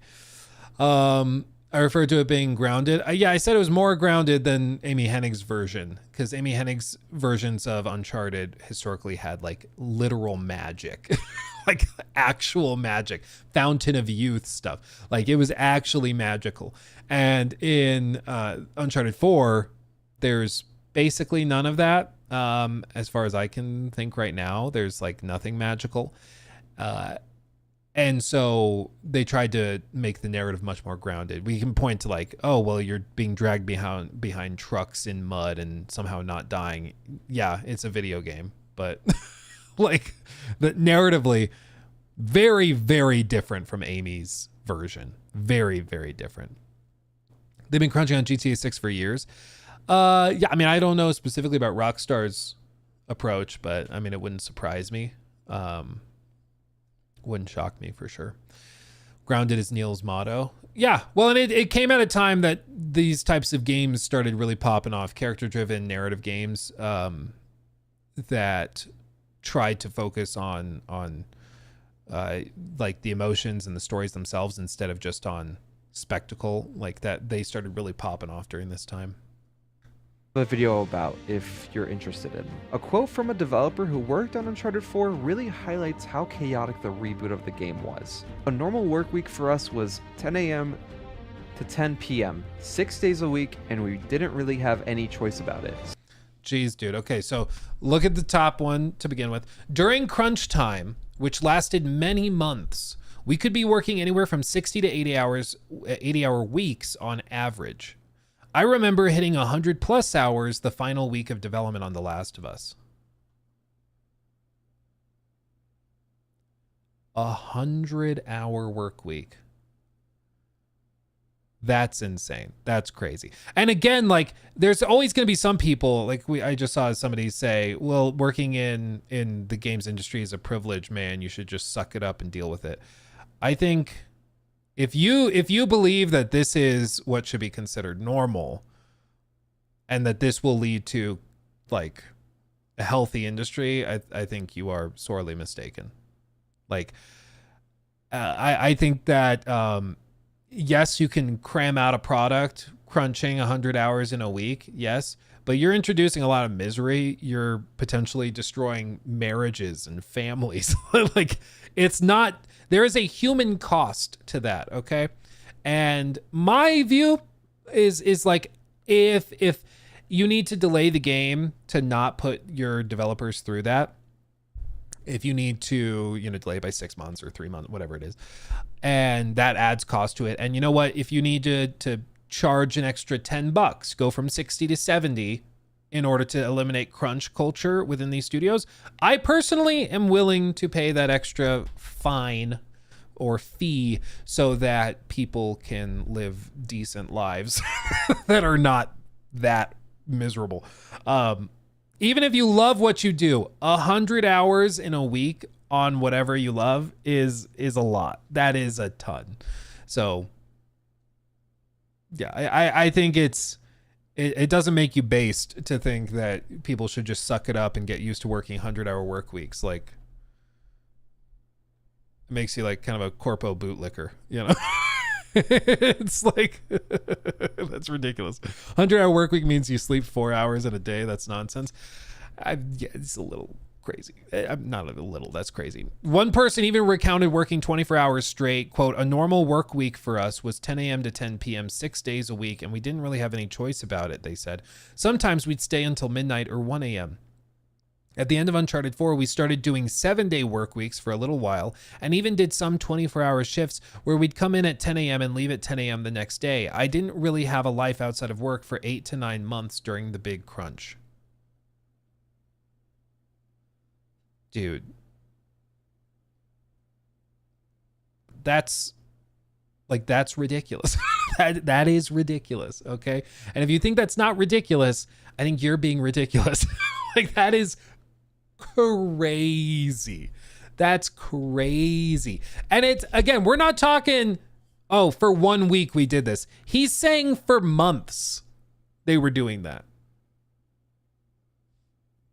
I referred to it being grounded. I said it was more grounded than Amy Hennig's version because Amy Hennig's versions of Uncharted historically had like literal magic, like actual magic, Fountain of Youth stuff. Like it was actually magical. And in Uncharted 4, there's basically none of that. As far as I can think right now, there's like nothing magical. And so they tried to make the narrative much more grounded. We can point to like, oh, well, you're being dragged behind trucks in mud and somehow not dying. Yeah, it's a video game, but like the narratively very, very different from Amy's version. Very, very different. They've been crunching on GTA 6 for years. I mean, I don't know specifically about Rockstar's approach, but I mean, it wouldn't surprise me. Wouldn't shock me for sure. Grounded is Neil's motto. Yeah, well, and it came at a time that these types of games started really popping off, character-driven narrative games that tried to focus on like the emotions and the stories themselves instead of just on spectacle like that. They started really popping off during this time. the video about if you're interested in. A quote from a developer who worked on Uncharted 4 really highlights how chaotic the reboot of the game was. A normal work week for us was 10 a.m. to 10 p.m., 6 days a week, and we didn't really have any choice about it. Jeez, dude. Okay, so look at the top one to begin with. During crunch time, which lasted many months, we could be working anywhere from 60 to 80-hour weeks on average. I remember hitting 100 plus hours the final week of development on The Last of Us. 100-hour work week. That's insane. That's crazy. And again, like, there's always going to be some people, like I just saw somebody say, well, working in the games industry is a privilege, man. You should just suck it up and deal with it. I think if you believe that this is what should be considered normal and that this will lead to like a healthy industry, I think you are sorely mistaken. Like, I think that, yes, you can cram out a product crunching 100 hours in a week. Yes. But you're introducing a lot of misery. You're potentially destroying marriages and families. Like, it's not, there is a human cost to that. Okay. And my view is like, if you need to delay the game to not put your developers through that, if you need to, delay by 6 months or 3 months, whatever it is, and that adds cost to it. And you know what? If you need to charge an extra $10, go from 60 to 70 in order to eliminate crunch culture within these studios, I personally am willing to pay that extra fine or fee so that people can live decent lives that are not that miserable. Even if you love what you do, 100 hours in a week on whatever you love is a lot. That is a ton. So yeah, I think it doesn't make you based to think that people should just suck it up and get used to working 100-hour work weeks. Like, it makes you like kind of a corpo bootlicker, It's like, that's ridiculous. 100-hour work week means you sleep 4 hours in a day. That's nonsense. It's a little crazy. I'm not a little, that's crazy. One person even recounted working 24 hours straight. Quote, a normal work week for us was 10 a.m. to 10 p.m., 6 days a week, and we didn't really have any choice about it, they said. Sometimes we'd stay until midnight or 1 a.m. At the end of Uncharted 4, we started doing 7-day work weeks for a little while and even did some 24-hour shifts where we'd come in at 10 a.m. and leave at 10 a.m. the next day. I didn't really have a life outside of work for 8 to 9 months during the big crunch. Dude. That's ridiculous. That is ridiculous, okay? And if you think that's not ridiculous, I think you're being ridiculous. Like, that is crazy. That's crazy. And it's, again, we're not talking, oh, for 1 week we did this. He's saying for months they were doing that.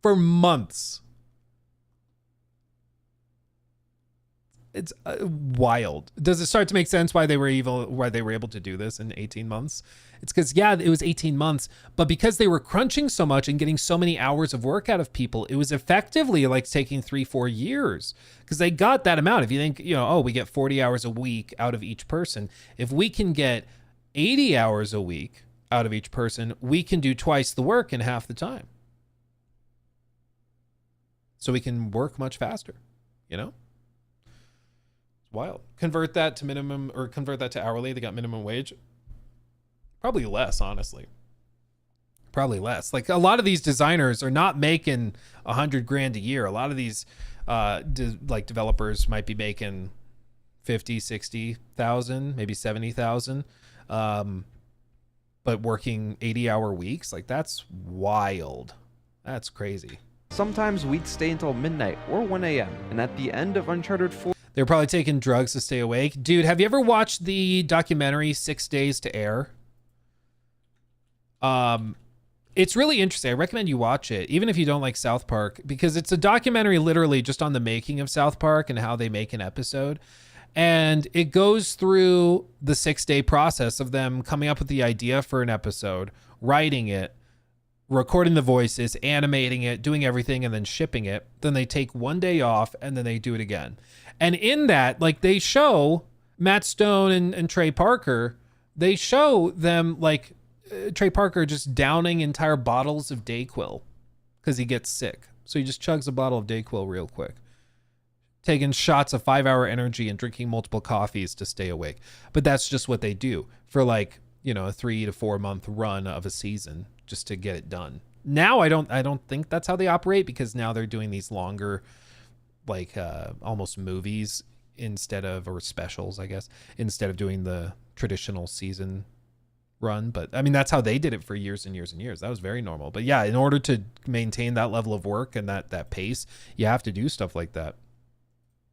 For months. It's wild. Does it start to make sense why they were able to do this in 18 months? It's because, yeah, it was 18 months, but because they were crunching so much and getting so many hours of work out of people, it was effectively like taking 3-4 years because they got that amount. If you think, we get 40 hours a week out of each person. If we can get 80 hours a week out of each person, we can do twice the work in half the time. So we can work much faster, Wild. Convert that to minimum or convert that to hourly. They got minimum wage. Probably less, honestly. Probably less. Like, a lot of these designers are not making $100,000 a year. A lot of these developers might be making 50, 60,000, maybe 70,000. But working 80-hour weeks, like, that's wild. That's crazy. Sometimes we'd stay until midnight or 1 a.m. And at the end of Uncharted 4, they're probably taking drugs to stay awake. Dude, have you ever watched the documentary 6 Days to Air? It's really interesting. I recommend you watch it, even if you don't like South Park, because it's a documentary literally just on the making of South Park and how they make an episode. And it goes through the 6-day process of them coming up with the idea for an episode, writing it, recording the voices, animating it, doing everything, and then shipping it. Then they take one day off and then they do it again. And in that, like, they show Matt Stone and Trey Parker, they show them, like, Trey Parker just downing entire bottles of Dayquil because he gets sick. So he just chugs a bottle of Dayquil real quick, taking shots of 5-hour energy and drinking multiple coffees to stay awake. But that's just what they do for, like, you know, a 3 to 4 month run of a season just to get it done. Now I don't think that's how they operate, because now they're doing these longer, like, almost movies instead of, or specials, I guess, instead of doing the traditional season run. But I mean, that's how they did it for years and years and years. That was very normal. But yeah, in order to maintain that level of work and that pace, you have to do stuff like that.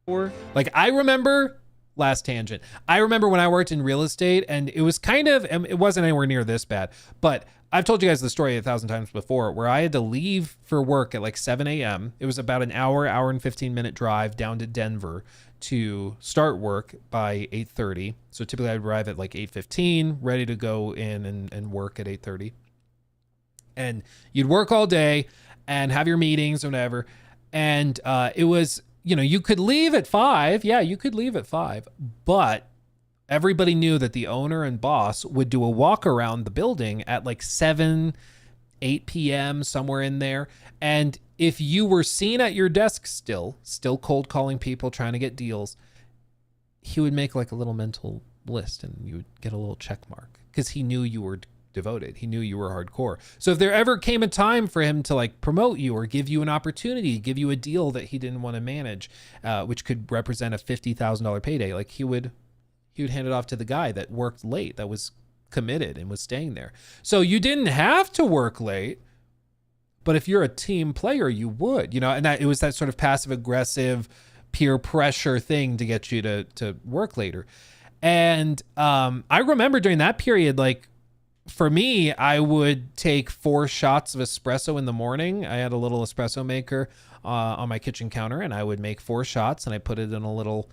Or, like, I remember, last tangent, I remember when I worked in real estate, and it was kind of, it wasn't anywhere near this bad, but I've told you guys the story 1,000 times before, where I had to leave for work at like 7 a.m. It was about an hour and 15-minute drive down to Denver to start work by 8:30. So typically I'd arrive at like 8:15, ready to go in and work at 8:30. And you'd work all day and have your meetings or whatever. And it was, you know, you could leave at 5. Yeah, you could leave at 5. But everybody knew that the owner and boss would do a walk around the building at like 7, 8 p.m., somewhere in there. And if you were seen at your desk still cold calling people, trying to get deals, he would make like a little mental list and you would get a little check mark, because he knew you were devoted. He knew you were hardcore. So if there ever came a time for him to like promote you or give you an opportunity, give you a deal that he didn't want to manage, which could represent a $50,000 payday, like he would hand it off to the guy that worked late, that was committed and was staying there. So you didn't have to work late, but if you're a team player, you would, you know, and that it was that sort of passive aggressive peer pressure thing to get you to work later. And I remember during that period, like, for me, I would take 4 shots of espresso in the morning. I had a little espresso maker on my kitchen counter, and I would make 4 shots and I put it in a little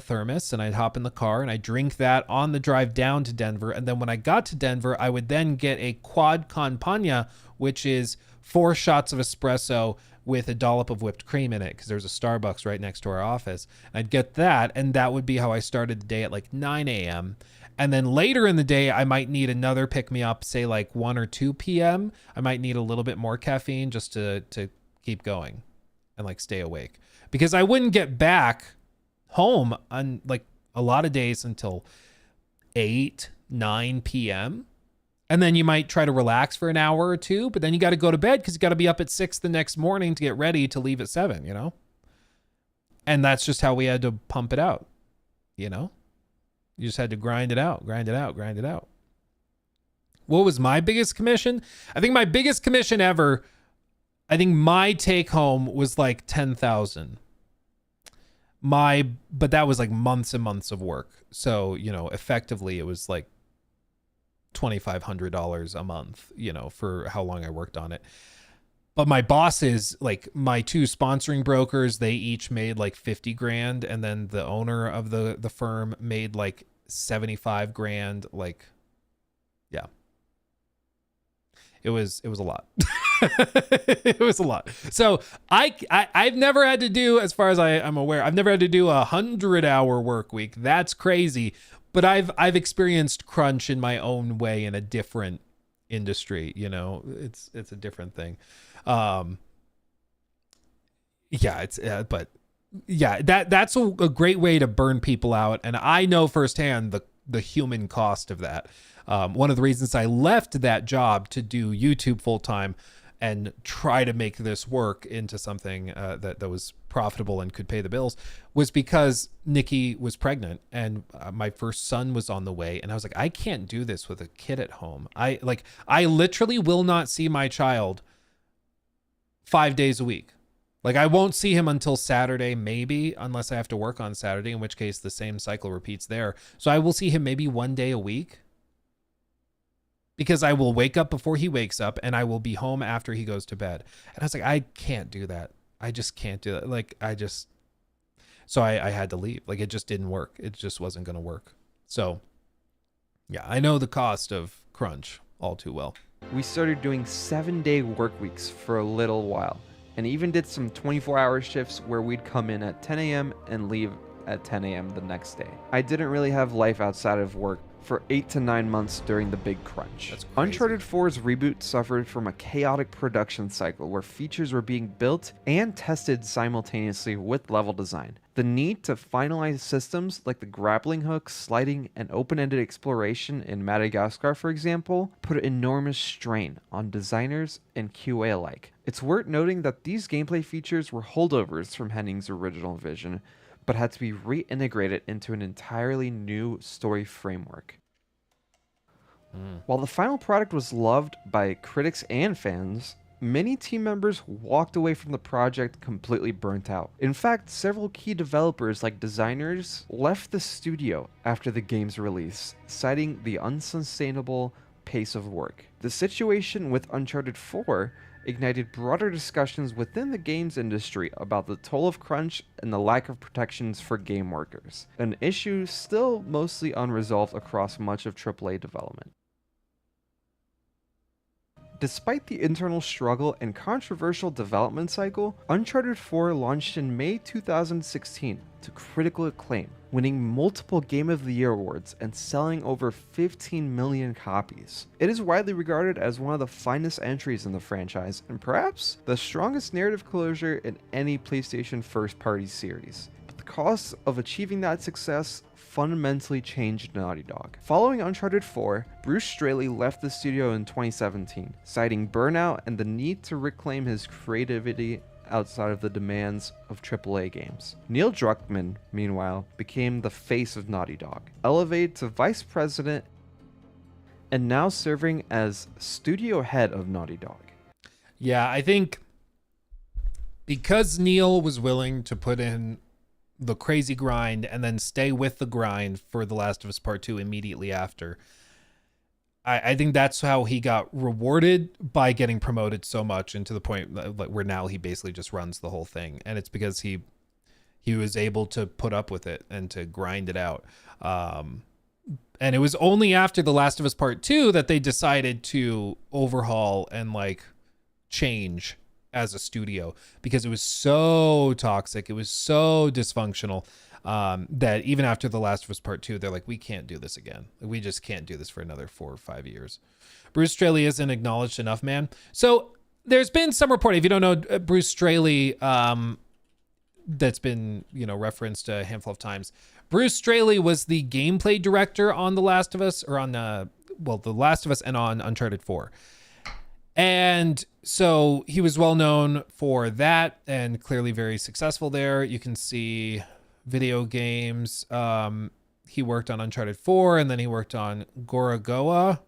thermos, and I'd hop in the car and I'd drink that on the drive down to Denver. And then when I got to Denver, I would then get a quad campagna, which is 4 shots of espresso with a dollop of whipped cream in it, because there's a Starbucks right next to our office. I'd get that, and that would be how I started the day at like 9 a.m. And then later in the day, I might need another pick-me-up, say like 1 or 2 p.m. I might need a little bit more caffeine just to keep going and like stay awake, because I wouldn't get back home on like a lot of days until 8, 9 p.m. And then you might try to relax for an hour or 2, but then you got to go to bed because you got to be up at 6 the next morning to get ready to leave at 7, you know? And that's just how we had to pump it out, you know? You just had to grind it out. What was my biggest commission? I think my biggest commission ever, I think my take home was like 10,000. But that was like months and months of work. So, you know, effectively it was like $2,500 a month, you know, for how long I worked on it. But my bosses, like my 2 sponsoring brokers, they each made like 50 grand. And then the owner of the firm made like 75 grand. Like, yeah, it was a lot. It was a lot. So I've never had to do, as far as I'm aware, I've never had to do a 100-hour work week. That's crazy. But I've experienced crunch in my own way in a different industry. You know, it's a different thing. But yeah, that's a great way to burn people out. And I know firsthand the human cost of that. One of the reasons I left that job to do YouTube full time and try to make this work into something that was profitable and could pay the bills was because Nikki was pregnant and my first son was on the way. And I was like, I can't do this with a kid at home. I literally will not see my child 5 days a week. Like, I won't see him until Saturday, maybe, unless I have to work on Saturday, in which case the same cycle repeats there. So I will see him maybe 1 day a week, because I will wake up before he wakes up and I will be home after he goes to bed. And I was like, I can't do that. I just can't do that. Like, so I had to leave. Like, it just didn't work. It just wasn't going to work. So yeah, I know the cost of crunch all too well. We started doing 7-day work weeks for a little while, and even did some 24-hour shifts where we'd come in at 10 a.m. and leave at 10 a.m. the next day. I didn't really have life outside of work for 8 to 9 months during the big crunch. That's crazy. Uncharted 4's reboot suffered from a chaotic production cycle where features were being built and tested simultaneously with level design. The need to finalize systems like the grappling hook, sliding, and open-ended exploration in Madagascar, for example, put enormous strain on designers and QA alike. It's worth noting that these gameplay features were holdovers from Hennig's original vision, but had to be reintegrated into an entirely new story framework. While the final product was loved by critics and fans, many team members walked away from the project completely burnt out. In fact, several key developers like designers left the studio after the game's release, citing the unsustainable pace of work. The situation with Uncharted 4 ignited broader discussions within the games industry about the toll of crunch and the lack of protections for game workers, an issue still mostly unresolved across much of AAA development. Despite the internal struggle and controversial development cycle, Uncharted 4 launched in May 2016 to critical acclaim, winning multiple Game of the Year awards and selling over 15 million copies. It is widely regarded as one of the finest entries in the franchise, and perhaps the strongest narrative closure in any PlayStation first-party series. But the cost of achieving that success fundamentally changed Naughty Dog. Following Uncharted 4, Bruce Straley left the studio in 2017, citing burnout and the need to reclaim his creativity outside of the demands of AAA games. Neil Druckmann, meanwhile, became the face of Naughty Dog, elevated to vice president and now serving as studio head of Naughty Dog. Yeah, I think because Neil was willing to put in the crazy grind and then stay with the grind for The Last of Us Part 2 immediately after, I think that's how he got rewarded by getting promoted so much, and to the point like where now he basically just runs the whole thing. And it's because he was able to put up with it and to grind it out. And it was only after The Last of Us Part 2 that they decided to overhaul and like change as a studio, because it was so toxic, it was so dysfunctional, that even after The Last of Us Part 2, they're like, we can't do this again. We just can't do this for another 4 or 5 years. Bruce Straley isn't acknowledged enough, man. So there's been some reporting, if you don't know Bruce Straley, that's been, referenced a handful of times. Bruce Straley was the gameplay director on The Last of Us, or on The Last of Us and on Uncharted 4. And so he was well known for that and clearly very successful there. You can see video games. He worked on Uncharted 4, and then he worked on Gorogoa,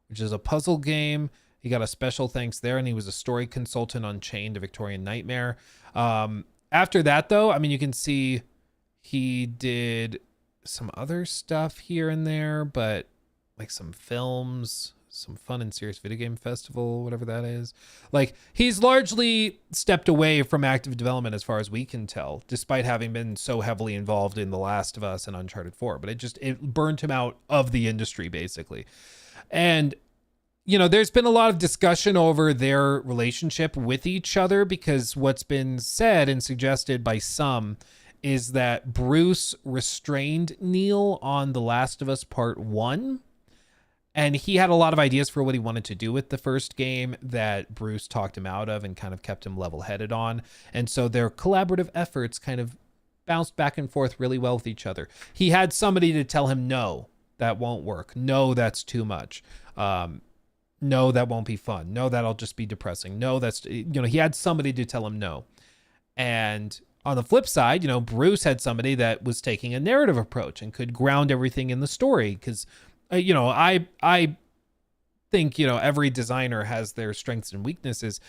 which is a puzzle game. He got a special thanks there, and he was a story consultant on Chained: A Victorian Nightmare. After that, though, I mean, you can see he did some other stuff here and there, but like some films, some fun and serious video game festival, whatever that is. Like, he's largely stepped away from active development as far as we can tell, despite having been so heavily involved in The Last of Us and Uncharted 4, but it burnt him out of the industry basically. And there's been a lot of discussion over their relationship with each other, because what's been said and suggested by some is that Bruce restrained Neil on The Last of Us Part 1. And he had a lot of ideas for what he wanted to do with the first game that Bruce talked him out of and kind of kept him level-headed on. And so their collaborative efforts kind of bounced back and forth really well with each other. He had somebody to tell him, no, that won't work. No, that's too much. No, that won't be fun. No, that'll just be depressing. No, that's, he had somebody to tell him no. And on the flip side, Bruce had somebody that was taking a narrative approach and could ground everything in the story, because I think, every designer has their strengths and weaknesses.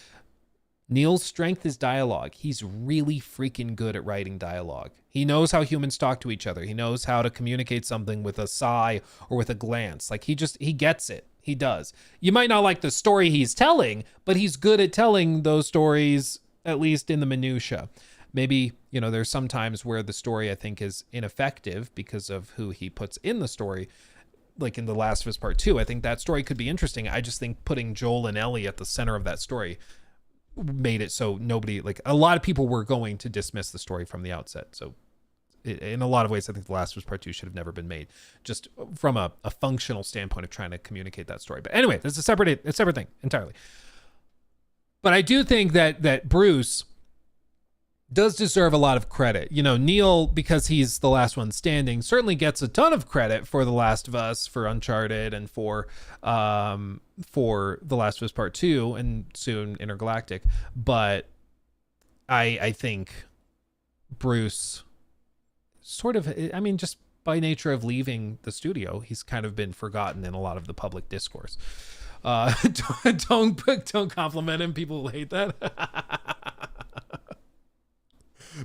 Neil's strength is dialogue. He's really freaking good at writing dialogue. He knows how humans talk to each other. He knows how to communicate something with a sigh or with a glance. Like, he gets it. He does. You might not like the story he's telling, but he's good at telling those stories, at least in the minutia. Maybe, there's some times where the story, I think, is ineffective because of who he puts in the story. like in The Last of Us Part 2. I think that story could be interesting. I just think putting Joel and Ellie at the center of that story made it so nobody, like a lot of people were going to dismiss the story from the outset. So in a lot of ways, I think The Last of Us Part 2 should have never been made, just from a functional standpoint of trying to communicate that story. But anyway, that's a separate thing entirely. But I do think that Bruce does deserve a lot of credit. You know, Neil, because he's the last one standing, certainly gets a ton of credit for The Last of Us, for Uncharted, and for The Last of Us Part 2, and soon Intergalactic. But I think Bruce sort of, I mean, just by nature of leaving the studio, he's kind of been forgotten in a lot of the public discourse. Don't compliment him. People will hate that.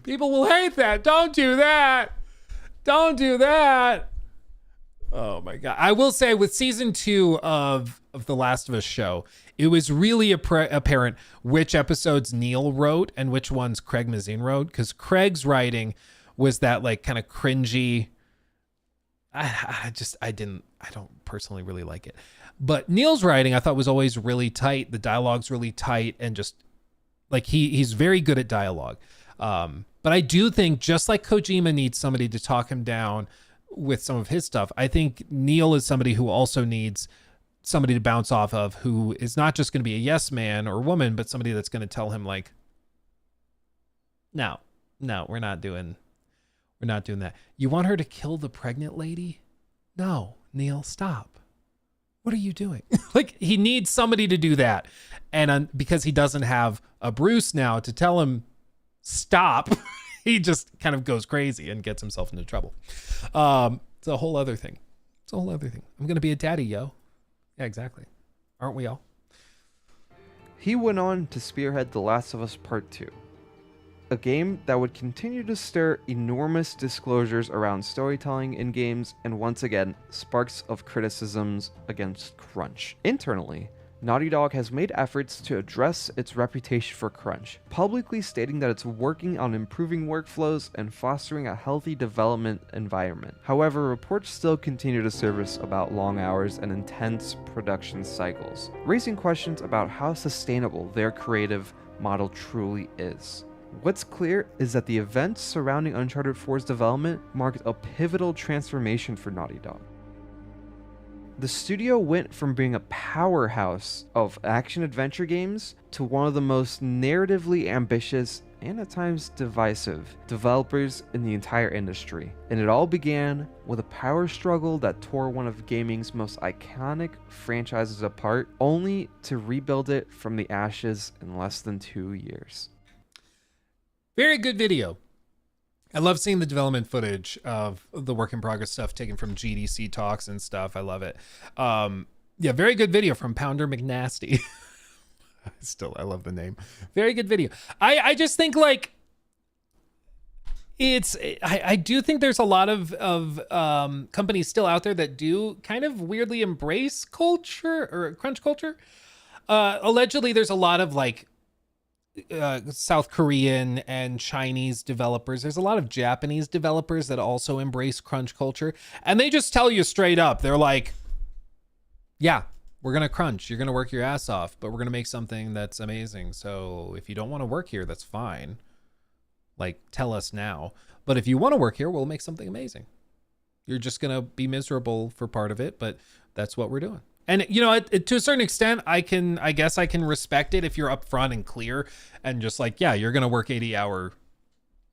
People will hate that. Don't do that. Don't do that. Oh my God. I will say with season 2 of The Last of Us show, it was really apparent which episodes Neil wrote and which ones Craig Mazin wrote, because Craig's writing was that like kind of cringy. I don't personally really like it. But Neil's writing I thought was always really tight. The dialogue's really tight, and just like he's very good at dialogue. But I do think, just like Kojima needs somebody to talk him down with some of his stuff, I think Neil is somebody who also needs somebody to bounce off of, who is not just going to be a yes man or woman, but somebody that's going to tell him like, no, we're not doing that. You want her to kill the pregnant lady? No, Neil, stop. What are you doing? Like, he needs somebody to do that. And because he doesn't have a Bruce now to tell him stop, he just kind of goes crazy and gets himself into trouble. It's a whole other thing. I'm going to be a daddy, yo. Yeah, exactly. Aren't we all? He went on to spearhead The Last of Us Part 2, a game that would continue to stir enormous disclosures around storytelling in games, and once again, sparks of criticisms against crunch. Internally, Naughty Dog has made efforts to address its reputation for crunch, publicly stating that it's working on improving workflows and fostering a healthy development environment. However, reports still continue to surface about long hours and intense production cycles, raising questions about how sustainable their creative model truly is. What's clear is that the events surrounding Uncharted 4's development marked a pivotal transformation for Naughty Dog. The studio went from being a powerhouse of action-adventure games to one of the most narratively ambitious and at times divisive developers in the entire industry. And it all began with a power struggle that tore one of gaming's most iconic franchises apart, only to rebuild it from the ashes in less than 2 years. Very good video. I love seeing the development footage of the work in progress stuff taken from GDC talks and stuff. I love it. Yeah, very good video from Pounder McNasty. I love the name. Very good video. I just think like I do think there's a lot of companies still out there that do kind of weirdly embrace culture or crunch culture. Allegedly, there's a lot of like South Korean and Chinese developers. There's a lot of Japanese developers that also embrace crunch culture, and they just tell you straight up, they're like, yeah, we're gonna crunch, you're gonna work your ass off, but we're gonna make something that's amazing. So if you don't want to work here, that's fine, like tell us now. But if you want to work here, we'll make something amazing. You're just gonna be miserable for part of it, but that's what we're doing. And, you know, to a certain extent, I guess I can respect it if you're upfront and clear and just like, yeah, you're going to work 80-hour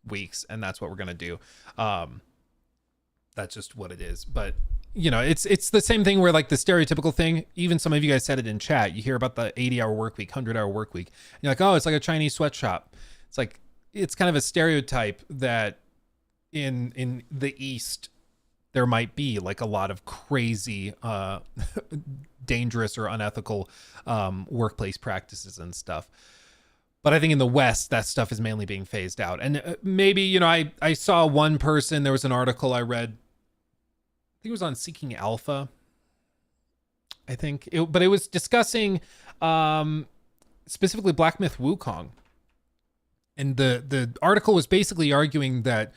weeks and that's what we're going to do. That's just what it is. But, you know, it's the same thing where like the stereotypical thing, even some of you guys said it in chat, you hear about the 80-hour work week, 100-hour work week. And you're like, oh, it's like a Chinese sweatshop. It's like, it's kind of a stereotype that in the East, there might be like a lot of crazy, dangerous or unethical workplace practices and stuff. But I think in the West, that stuff is mainly being phased out. And maybe, you know, I saw one person, there was an article I read, I think it was on Seeking Alpha, I think. But it was discussing specifically Black Myth Wukong. And the article was basically arguing that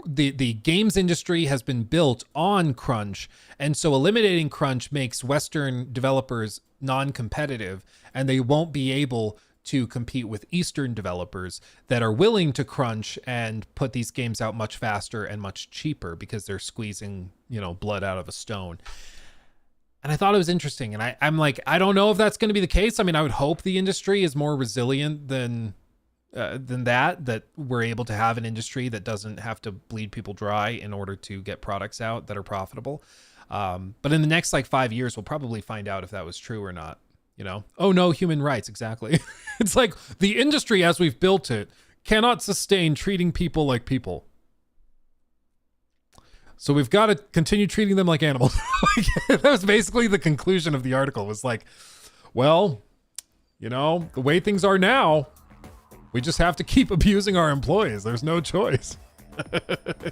the games industry has been built on crunch, and so eliminating crunch makes Western developers non-competitive, and they won't be able to compete with Eastern developers that are willing to crunch and put these games out much faster and much cheaper because they're squeezing, blood out of a stone. And I thought it was interesting. And I'm like, I don't know if that's going to be the case. I mean, I would hope the industry is more resilient than that we're able to have an industry that doesn't have to bleed people dry in order to get products out that are profitable. But in the next 5 years, we'll probably find out if that was true or not. Oh no, human rights. Exactly. It's like the industry as we've built it cannot sustain treating people like people. So we've got to continue treating them like animals. That was basically the conclusion of the article, was like, well, the way things are now, we just have to keep abusing our employees. There's no choice.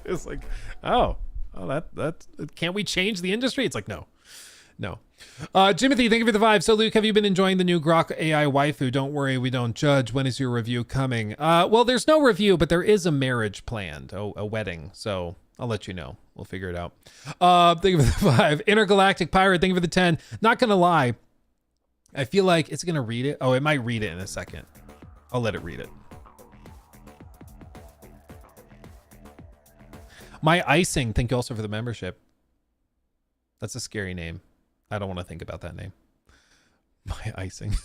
It's like, that can't we change the industry? It's like, no. Jimothy, thank you for the vibe. So Luke, have you been enjoying the new Grok AI waifu? Don't worry, we don't judge. When is your review coming? Well, there's no review, but there is a marriage planned, a wedding. So I'll let you know. We'll figure it out. Thank you for the 5. Intergalactic Pirate, thank you for the 10. Not gonna lie, I feel like it's gonna read it. Oh, it might read it in a second. I'll let it read it. My Icing, thank you also for the membership. That's a scary name. I don't want to think about that name. My Icing.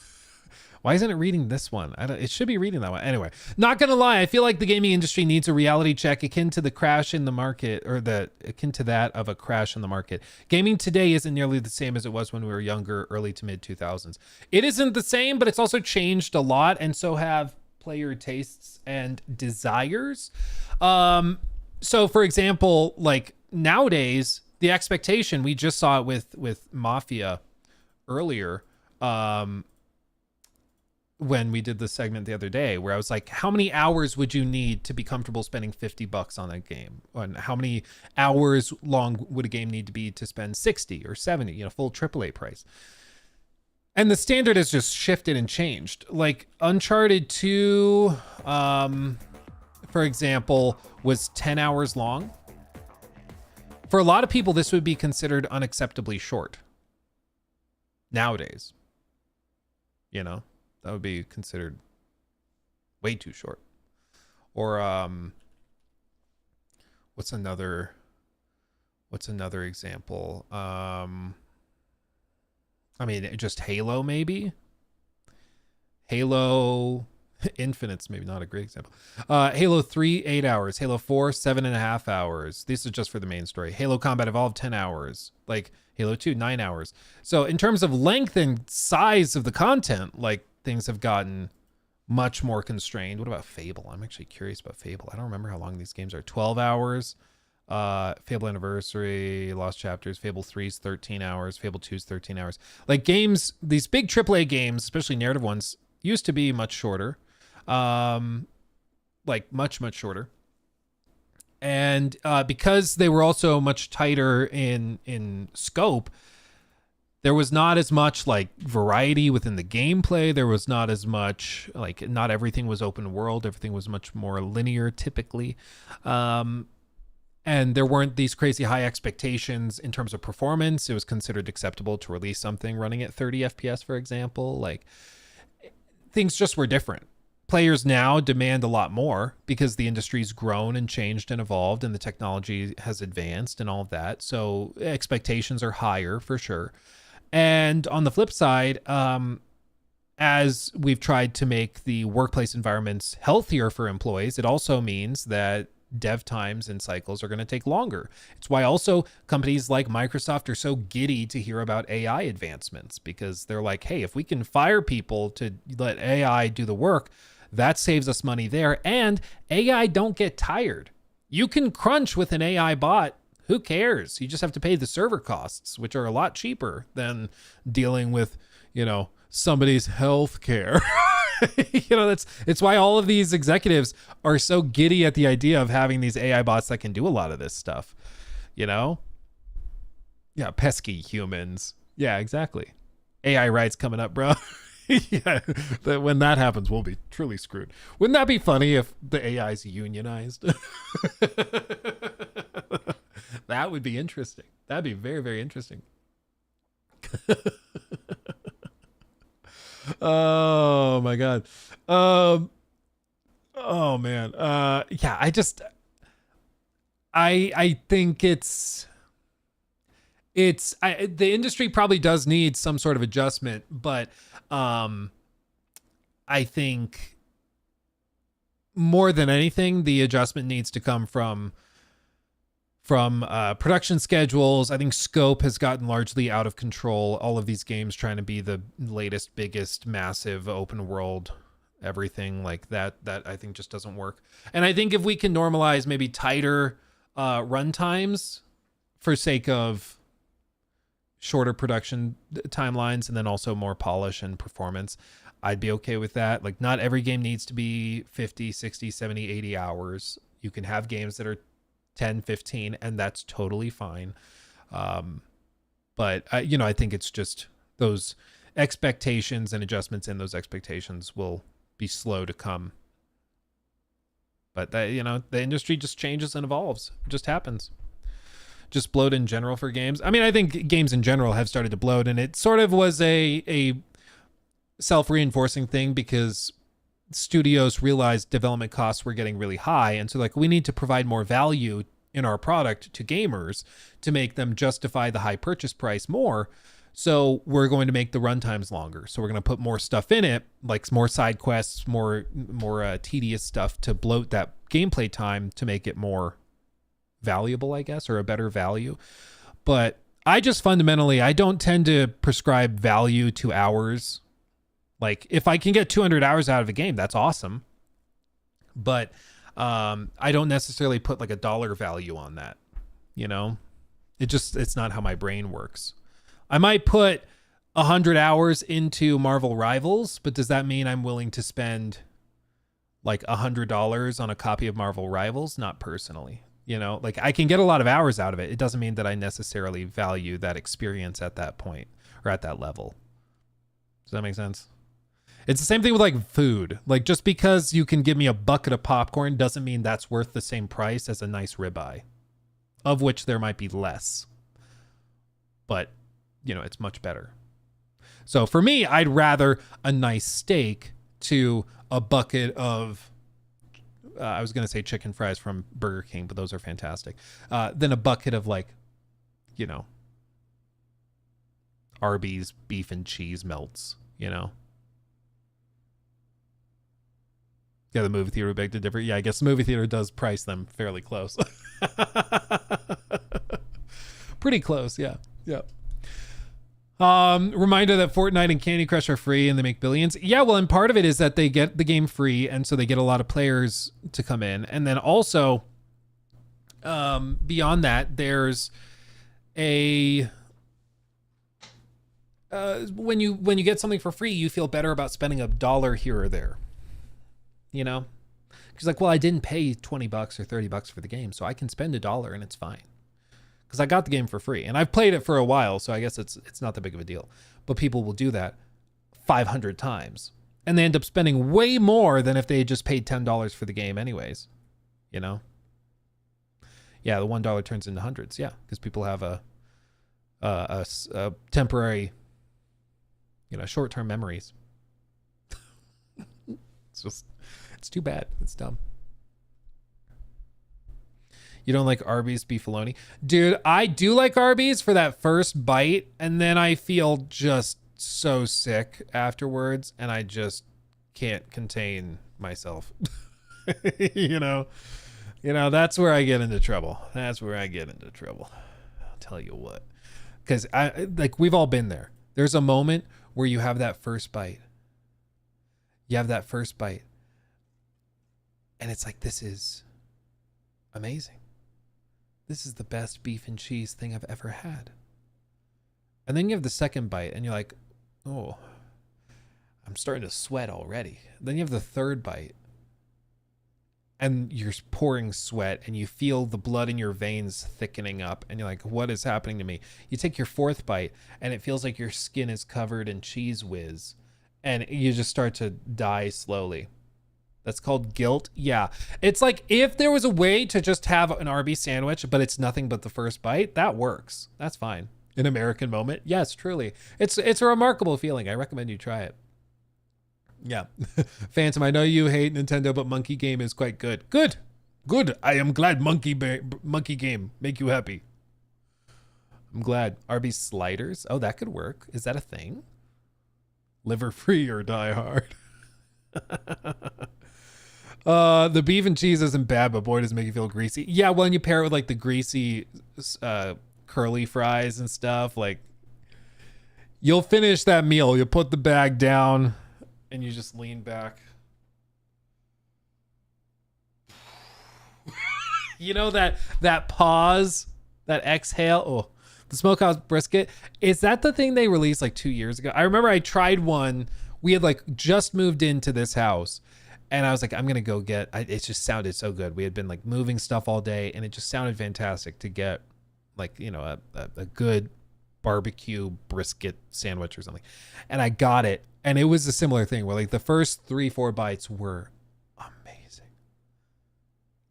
Why isn't it reading this one? It should be reading that one. Anyway, not gonna lie, I feel like the gaming industry needs a reality check akin to the crash in the market, or akin to that of a crash in the market. Gaming today isn't nearly the same as it was when we were younger, early to mid 2000s. It isn't the same, but it's also changed a lot, and so have player tastes and desires. So for example, nowadays, the expectation, we just saw it with Mafia earlier, when we did the segment the other day, where I was like, how many hours would you need to be comfortable spending $50 on a game? And how many hours long would a game need to be to spend 60 or 70, full AAA price? And the standard has just shifted and changed. Like Uncharted 2, for example, was 10 hours long. For a lot of people, this would be considered unacceptably short. Nowadays, that would be considered way too short. Or what's another example? Just Halo, maybe. Halo Infinite's maybe not a great example. Halo 3, 8 hours. Halo 4, 7.5 hours. This is just for the main story. Halo Combat Evolved, 10 hours. Like Halo 2, 9 hours. So in terms of length and size of the content, things have gotten much more constrained. What about Fable? I'm actually curious about Fable. I don't remember how long these games are. 12 hours. Fable Anniversary, Lost Chapters, Fable 3's 13 hours. Fable 2's 13 hours. Games, these big AAA games, especially narrative ones, used to be much shorter. Much shorter. And because they were also much tighter in scope, there was not as much variety within the gameplay. There was not as much not everything was open world. Everything was much more linear typically. And there weren't these crazy high expectations in terms of performance. It was considered acceptable to release something running at 30 FPS, for example. Things just were different. Players now demand a lot more because the industry's grown and changed and evolved and the technology has advanced and all of that. So expectations are higher for sure. And on the flip side, as we've tried to make the workplace environments healthier for employees, it also means that dev times and cycles are going to take longer. It's why also companies like Microsoft are so giddy to hear about AI advancements, because they're like, hey, if we can fire people to let AI do the work, that saves us money there. And AI don't get tired. You can crunch with an AI bot. Who cares? You just have to pay the server costs, which are a lot cheaper than dealing with, somebody's health care. It's why all of these executives are so giddy at the idea of having these AI bots that can do a lot of this stuff. Yeah, pesky humans. Yeah, exactly. AI rights coming up, bro. Yeah, when that happens, we'll be truly screwed. Wouldn't that be funny if the AI's unionized? That would be interesting. That'd be very, very interesting. Oh my God. Oh man. Yeah, I think the industry probably does need some sort of adjustment, but I think more than anything, the adjustment needs to come from production schedules. I think scope has gotten largely out of control. All of these games trying to be the latest, biggest, massive open world, everything like that I think just doesn't work. And I think if we can normalize maybe tighter run times for sake of shorter production timelines and then also more polish and performance, I'd be okay with that. Like, not every game needs to be 50, 60, 70, 80 hours. You can have games that are 10, 15, and that's totally fine. But I think it's just those expectations and adjustments in those expectations will be slow to come. But the industry just changes and evolves. It just happens. Just bloat in general for games. I mean, I think games in general have started to bloat, and it sort of was a self-reinforcing thing because studios realized development costs were getting really high, and so we need to provide more value in our product to gamers to make them justify the high purchase price more. So we're going to make the run times longer. So we're going to put more stuff in it, like more side quests, more tedious stuff to bloat that gameplay time to make it more valuable, I guess, or a better value. But I just fundamentally, I don't tend to prescribe value to hours. Like, if I can get 200 hours out of a game, that's awesome. But I don't necessarily put like a dollar value on that. It's not how my brain works. I might put 100 hours into Marvel Rivals, but does that mean I'm willing to spend like $100 on a copy of Marvel Rivals? Not personally. Like, I can get a lot of hours out of it. It doesn't mean that I necessarily value that experience at that point or at that level. Does that make sense? It's the same thing with like food. Like, just because you can give me a bucket of popcorn doesn't mean that's worth the same price as a nice ribeye, of which there might be less. But, it's much better. So for me, I'd rather a nice steak to a bucket of I was going to say chicken fries from Burger King, but those are fantastic. Then a bucket of Arby's beef and cheese melts, Yeah, the movie theater would beg to differ. Yeah, I guess the movie theater does price them fairly close. Pretty close, yeah. Yeah. Reminder that Fortnite and Candy Crush are free and they make billions. Yeah, well, and part of it is that they get the game free, and so they get a lot of players to come in. And then also, beyond that, there's a when you get something for free, you feel better about spending $1 here or there. Because like, well, I didn't pay $20 or $30 for the game, so I can spend $1 and it's fine. Because I got the game for free, and I've played it for a while, so I guess it's not that big of a deal. But people will do that 500 times, and they end up spending way more than if they had just paid $10 for the game anyways. Yeah, the $1 turns into hundreds. Yeah, because people have a temporary, short-term memories. It's too bad. It's dumb. You don't like Arby's beefaloni? Dude, I do like Arby's for that first bite, and then I feel just so sick afterwards, and I just can't contain myself. That's where I get into trouble. I'll tell you what. Because we've all been there. There's a moment where you have that first bite. And it's like, this is amazing. This is the best beef and cheese thing I've ever had. And then you have the second bite and you're like, oh, I'm starting to sweat already. Then you have the third bite and you're pouring sweat and you feel the blood in your veins thickening up and you're like, what is happening to me? You take your fourth bite and it feels like your skin is covered in cheese whiz and you just start to die slowly. That's called guilt. Yeah. It's like if there was a way to just have an Arby's sandwich, but it's nothing but the first bite, that works. That's fine. An American moment. Yes, truly. It's a remarkable feeling. I recommend you try it. Yeah. Phantom, I know you hate Nintendo, but Monkey Game is quite good. Good. Good. I am glad Monkey Game make you happy. I'm glad. Arby's sliders. Oh, that could work. Is that a thing? Liver free or die hard. The beef and cheese isn't bad, but boy, does it make you feel greasy. Yeah, when you pair it with like the greasy curly fries and stuff, like you'll finish that meal. You put the bag down and you just lean back. You know that pause, that exhale. Oh, the smokehouse brisket. Is that the thing they released like 2 years ago? I remember I tried one. We had like just moved into this house. And I was like, I'm going to go get, it just sounded so good. We had been like moving stuff all day and it just sounded fantastic to get like, you know, a good barbecue brisket sandwich or something. And I got it. And it was a similar thing where like the first 3-4 bites were amazing.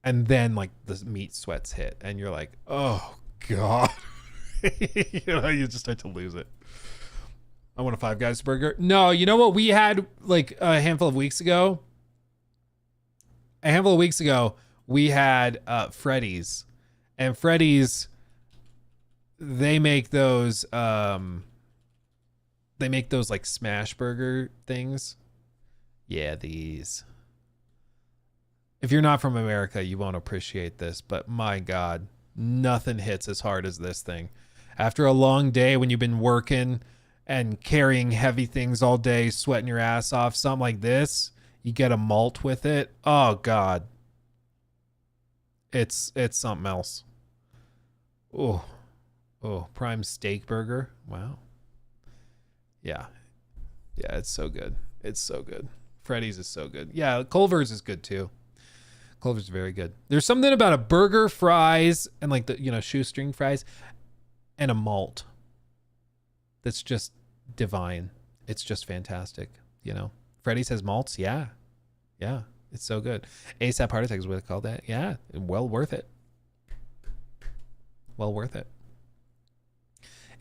And then like the meat sweats hit and you're like, oh God, you know, you just start to lose it. I want a Five Guys burger. No, you know what we had like a handful of weeks ago? We had Freddy's, and Freddy's, they make those like smash burger things. Yeah, these. If you're not from America, you won't appreciate this, but my God, nothing hits as hard as this thing. After a long day when you've been working and carrying heavy things all day, sweating your ass off, something like this, you get a malt with it. Oh God. It's something else. Oh, prime steak burger. Wow. Yeah. Yeah, it's so good. It's so good. Freddy's is so good. Yeah, Culver's is good too. Culver's very good. There's something about a burger, fries, and like the, you know, shoestring fries and a malt that's just divine. It's just fantastic, you know. Freddy's has malts. Yeah. It's so good. ASAP heart attack is what they call that. Yeah. Well worth it. Well worth it.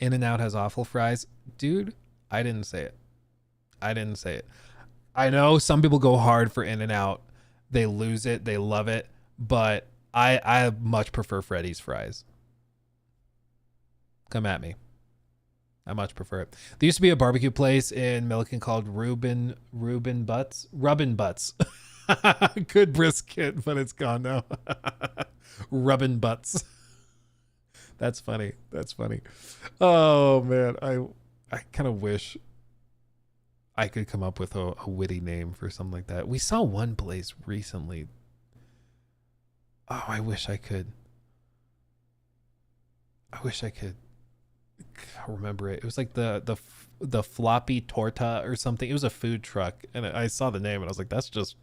In-N-Out has awful fries. Dude, I didn't say it. I know some people go hard for In-N-Out. They lose it. They love it. But I much prefer Freddy's fries. Come at me. I much prefer it. There used to be a barbecue place in Milliken called Rubbin Butts. Good brisket, but it's gone now. Rubbin Butts. That's funny. Oh man, I kind of wish I could come up with a witty name for something like that. We saw one place recently. Oh, I wish I could remember it. It was like the floppy torta or something. It was a food truck, and I saw the name and I was like, that's just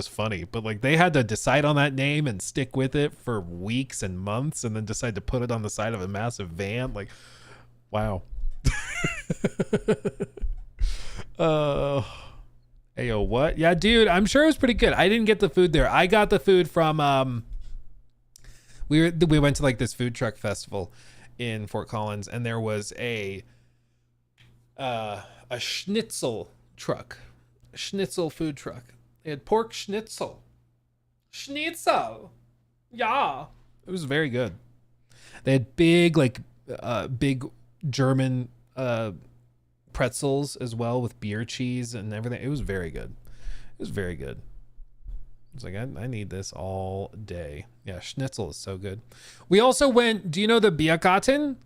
funny. But like they had to decide on that name and stick with it for weeks and months, and then decide to put it on the side of a massive van. Like, wow. Ayo, what? Yeah, dude, I'm sure it was pretty good. I didn't get the food there. I got the food from we went to like this food truck festival in Fort Collins, and there was a schnitzel food truck. They had pork schnitzel. Yeah, it was very good. They had big German pretzels as well with beer cheese and everything. It was very good. It's like, I need this all day. Yeah, schnitzel is so good. We also went, do you know the Biergarten?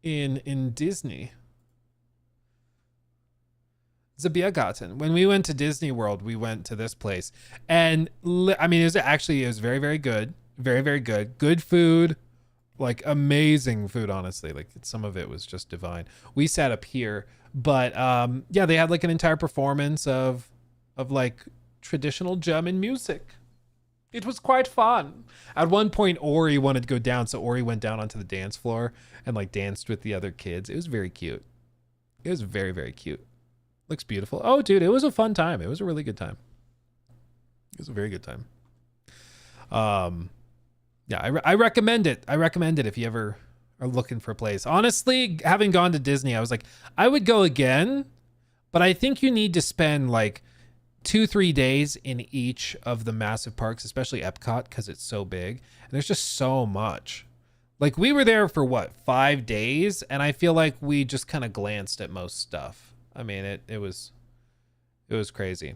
In Disney. The Biergarten. When we went to Disney World, we went to this place. And I mean, it was very, very good. Very, very good. Good food. Like amazing food, honestly. Like some of it was just divine. We sat up here, but yeah, they had like an entire performance of like traditional German music. It was quite fun. At one point, Ori wanted to go down, so Ori went down onto the dance floor and like danced with the other kids. It was very cute. It was very, very cute. Looks beautiful. Oh, dude, it was a fun time. It was a really good time. It was a very good time. Yeah, I recommend it. I recommend it if you ever are looking for a place. Honestly, having gone to Disney, I was like, I would go again, but I think you need to spend like 2-3 days in each of the massive parks, especially Epcot, because it's so big. And there's just so much. Like, we were there for what, 5 days? And I feel like we just kind of glanced at most stuff. I mean, it was crazy.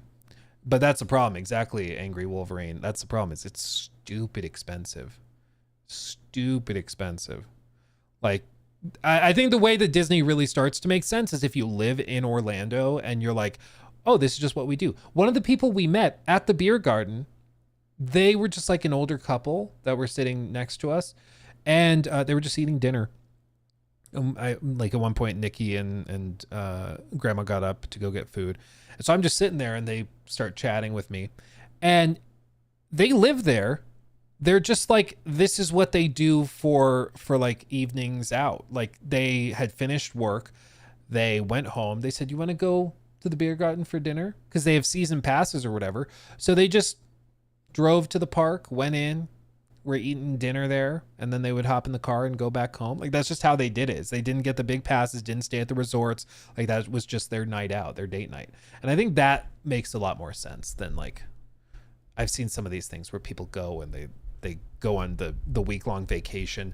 But that's the problem. Exactly, Angry Wolverine. That's the problem. Is it's stupid expensive. Stupid expensive. Like, I think the way that Disney really starts to make sense is if you live in Orlando and you're like, oh, this is just what we do. One of the people we met at the beer garden, they were just like an older couple that were sitting next to us, and they were just eating dinner. Like at one point, Nikki and Grandma got up to go get food. And so I'm just sitting there and they start chatting with me, and they live there. They're just like, this is what they do for like evenings out. Like, they had finished work. They went home. They said, you want to go to the beer garden for dinner? Because they have season passes or whatever. So they just drove to the park, went in, were eating dinner there, and then they would hop in the car and go back home. Like, that's just how they did it. Is they didn't get the big passes, didn't stay at the resorts. Like, that was just their night out, their date night. And I think that makes a lot more sense than, like, I've seen some of these things where people go and they go on the week-long vacation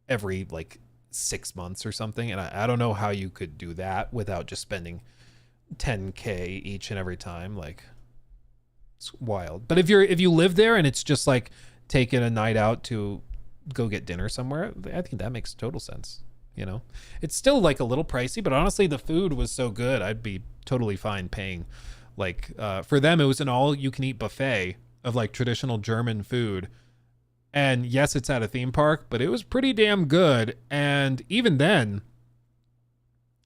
every like 6 months or something. And I don't know how you could do that without just spending $10K each and every time. Like, it's wild. But if you live there and it's just like taking a night out to go get dinner somewhere, I think that makes total sense. You know, it's still like a little pricey, but honestly, the food was so good, I'd be totally fine paying. Like, for them, it was an all-you-can-eat buffet of like traditional German food. And yes, it's at a theme park, but it was pretty damn good. And even then,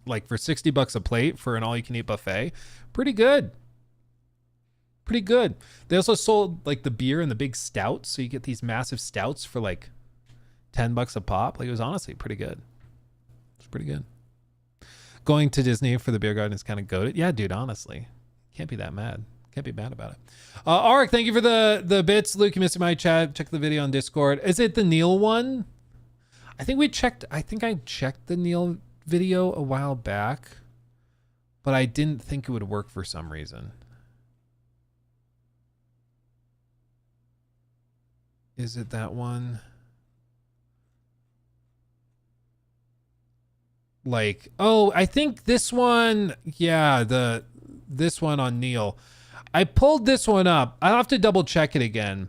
like for $60 a plate for an all-you-can-eat buffet, pretty good. Pretty good. They also sold like the beer and the big stouts. So you get these massive stouts for like $10 a pop. Like, it was honestly pretty good. It's pretty good. Going to Disney for the beer garden is kind of goated. Yeah, dude, honestly. Can't be that mad. Can't be mad about it. Arik, thank you for the bits. Luke, you missed my chat. Check the video on Discord. Is it the Neil one? I think I checked the Neil video a while back, but I didn't think it would work for some reason. Is it that one? Like, oh, I think this one. Yeah, this one on Neil. I pulled this one up. I'll have to double check it again.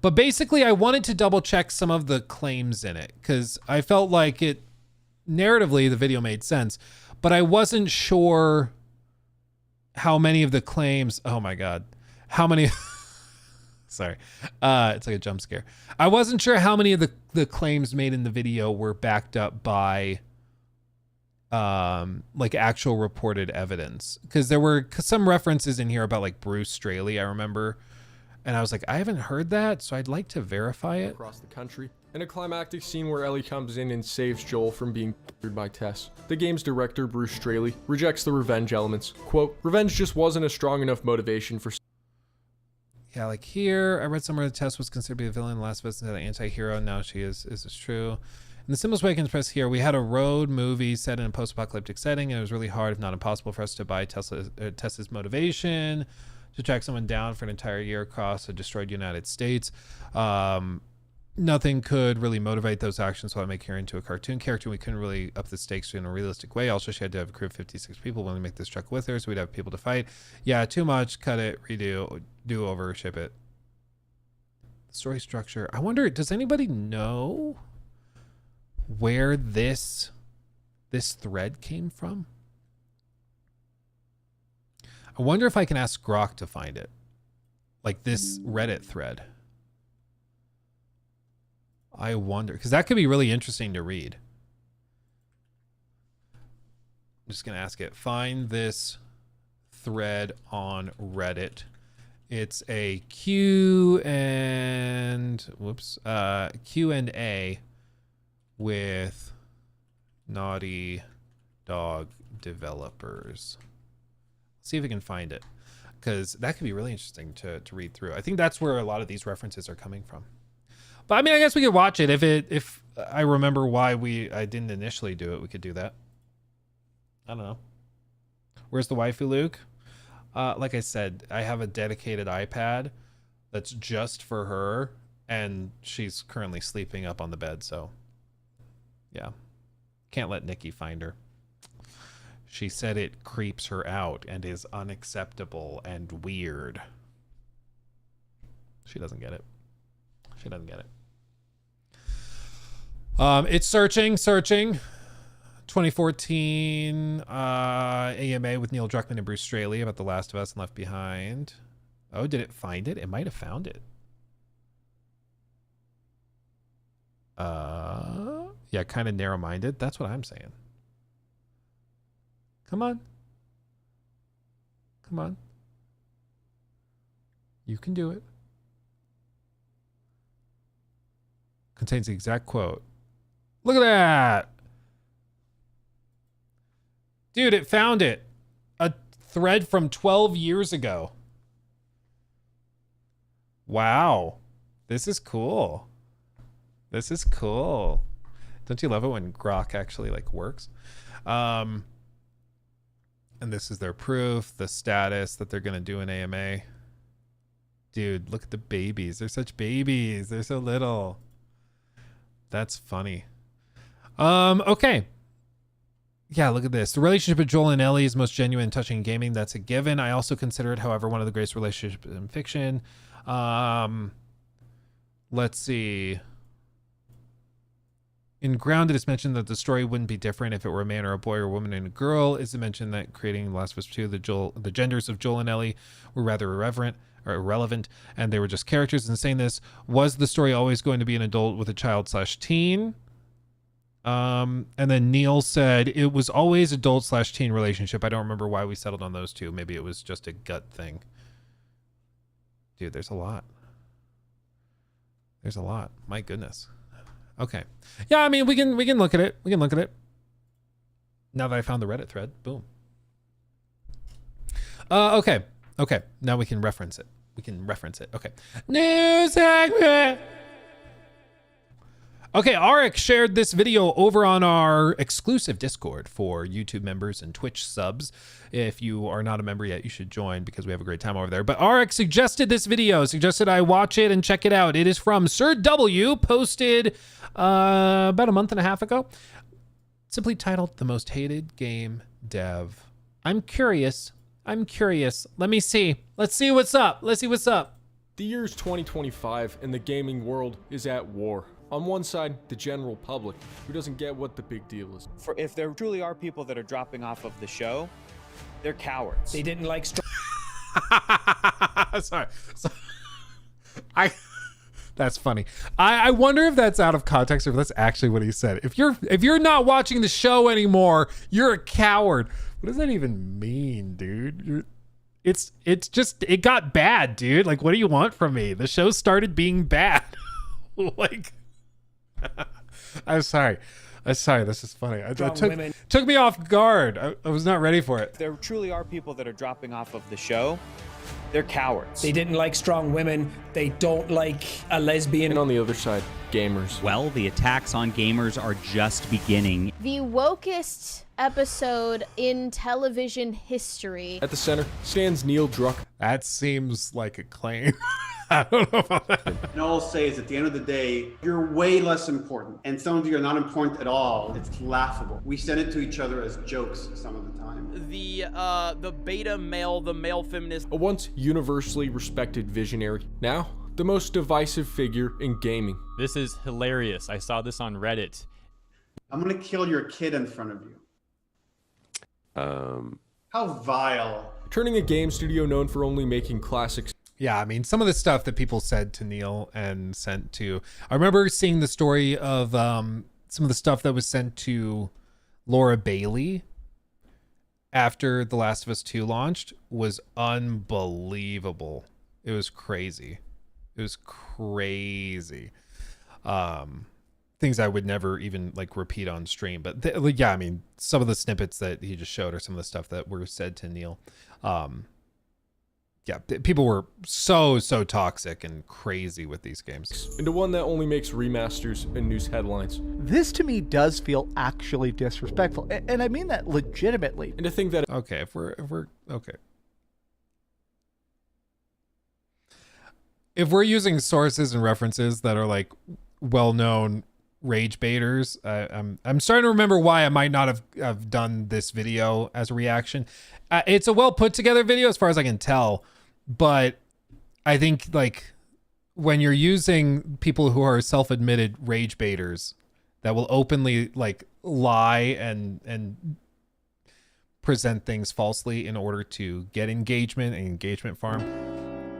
But basically, I wanted to double check some of the claims in it because I felt like it, narratively, the video made sense. But I wasn't sure how many of the claims, oh my God, how many, sorry, it's like a jump scare. I wasn't sure how many of the claims made in the video were backed up by like actual reported evidence, because there were some references in here about like Bruce Straley, I remember, and I was like, I haven't heard that, so I'd like to verify it. Across the country, in a climactic scene where Ellie comes in and saves Joel from being murdered by Tess. The game's director, Bruce Straley, rejects the revenge elements. Quote, revenge just wasn't a strong enough motivation for... Yeah, like here, I read somewhere that Tess was considered to be a villain, the last of us had an anti-hero, now she is this true? In the simplest way I can express here, we had a road movie set in a post-apocalyptic setting, and it was really hard, if not impossible, for us to buy Tessa's motivation to track someone down for an entire year across a destroyed United States. Nothing could really motivate those actions while making her into a cartoon character. We couldn't really up the stakes in a realistic way. Also, she had to have a crew of 56 people willing to make this truck with her, so we'd have people to fight. Yeah, too much. Cut it. Redo. Do over. Ship it. Story structure. I wonder, does anybody know where this thread came from? I wonder if I can ask Grok to find it. Like this Reddit thread. I wonder, because that could be really interesting to read. I'm just going to ask it, find this thread on Reddit It's a Q&A with Naughty Dog developers. Let's see if we can find it, because that could be really interesting to read through. I think that's where a lot of these references are coming from. But I mean, I guess we could watch it. If I remember why I didn't initially do it, we could do that. I don't know. Where's the waifu, Luke? Like I said, I have a dedicated iPad that's just for her, and she's currently sleeping up on the bed, so yeah. Can't let Nikki find her. She said it creeps her out and is unacceptable and weird. She doesn't get it. She doesn't get it. It's searching. 2014 AMA with Neil Druckmann and Bruce Straley about The Last of Us and Left Behind. Oh, did it find it? It might have found it. Yeah, kind of narrow-minded. That's what I'm saying. Come on. Come on. You can do it. Contains the exact quote. Look at that. Dude, it found it. A thread from 12 years ago. Wow. This is cool. This is cool. Don't you love it when Grok actually like works? And this is their proof, the status that they're going to do an AMA. Dude, look at the babies. They're such babies. They're so little. That's funny. Okay. Yeah, look at this. The relationship of Joel and Ellie is most genuine and touching in gaming. That's a given. I also consider it, however, one of the greatest relationships in fiction. Let's see. In Grounded, it's mentioned that the story wouldn't be different if it were a man or a boy or a woman and a girl. Is it mentioned that creating The Last of Us 2, the genders of Joel and Ellie were rather irrelevant, and they were just characters? And saying this, was the story always going to be an adult with a child/teen? And then Neil said it was always adult/teen relationship. I don't remember why we settled on those two. Maybe it was just a gut thing. Dude, there's a lot. There's a lot. My goodness. Okay. Yeah, I mean, we can look at it. We can look at it. Now that I found the Reddit thread, boom. Okay. Okay. Now we can reference it. We can reference it. Okay. News segment. Okay, Arik shared this video over on our exclusive Discord for YouTube members and Twitch subs. If you are not a member yet, you should join because we have a great time over there. But Arik suggested this video, suggested I watch it and check it out. It is from Sir W, posted about a month and a half ago. Simply titled, The Most Hated Game Dev. I'm curious. Let me see. Let's see what's up. Let's see what's up. The year's 2025 and the gaming world is at war. On one side, the general public, who doesn't get what the big deal is. For if there truly are people that are dropping off of the show, they're cowards. They didn't like. Sorry. That's funny. I wonder if that's out of context or if that's actually what he said. If you're not watching the show anymore, you're a coward. What does that even mean, dude? It's just, it got bad, dude. Like, what do you want from me? The show started being bad. Like, I'm sorry. This is funny. It took me off guard. I was not ready for it. If there truly are people that are dropping off of the show, they're cowards. They didn't like strong women. They don't like a lesbian. And on the other side, gamers. Well, the attacks on gamers are just beginning. The wokest episode in television history. At the center stands Neil Druckmann. That seems like a claim. I don't know about that. And all I'll say is at the end of the day, you're way less important. And some of you are not important at all. It's laughable. We send it to each other as jokes some of the time. The beta male, the male feminist. A once universally respected visionary. Now, the most divisive figure in gaming. This is hilarious. I saw this on Reddit. I'm gonna kill your kid in front of you. How vile. Turning a game studio known for only making classics. Yeah, I mean, some of the stuff that people said to Neil and sent to... I remember seeing the story of some of the stuff that was sent to Laura Bailey after The Last of Us 2 launched was unbelievable. It was crazy. It was crazy. Things I would never even like repeat on stream, but yeah, I mean, some of the snippets that he just showed are some of the stuff that were said to Neil. Yeah, people were so toxic and crazy with these games. Into one that only makes remasters and news headlines. This to me does feel actually disrespectful, and I mean that legitimately. And to think that okay, if we're okay, if we're using sources and references that are like well-known rage baiters, I'm starting to remember why I might not have done this video as a reaction. It's a well put together video as far as I can tell, but I think like when you're using people who are self-admitted rage baiters that will openly like lie and present things falsely in order to get engagement and engagement farm,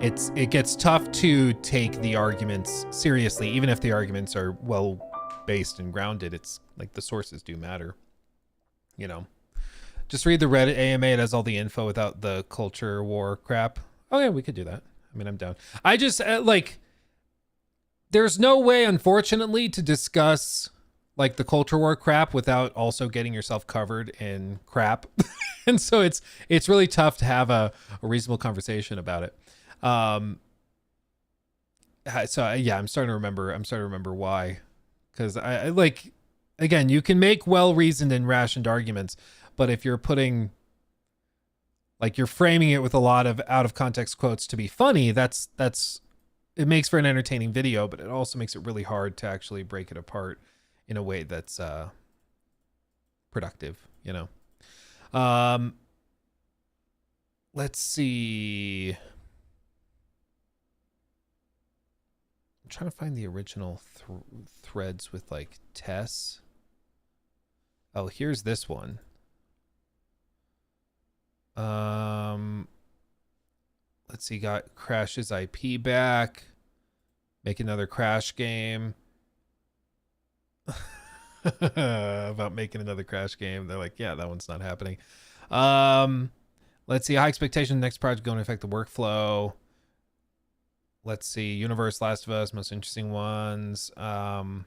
it gets tough to take the arguments seriously, even if the arguments are well based and grounded. It's like the sources do matter, you know. Just read the Reddit AMA. It has all the info without the culture war crap. Oh yeah, we could do that. I mean, I'm down. I just like, there's no way, unfortunately, to discuss like the culture war crap without also getting yourself covered in crap. And so it's really tough to have a reasonable conversation about it. So yeah, I'm starting to remember why, because I like, again, you can make well-reasoned and rationed arguments, but if you're putting, like, you're framing it with a lot of out of context quotes to be funny, that's it makes for an entertaining video, but it also makes it really hard to actually break it apart in a way that's productive, you know. Let's see. I'm trying to find the original threads with like Tess. Oh, here's this one. Let's see, got Crash's IP back. Make another Crash game. About making another Crash game. They're like, yeah, that one's not happening. Let's see, high expectation, next project going to affect the workflow. Let's see, Universe, Last of Us, most interesting ones. Let's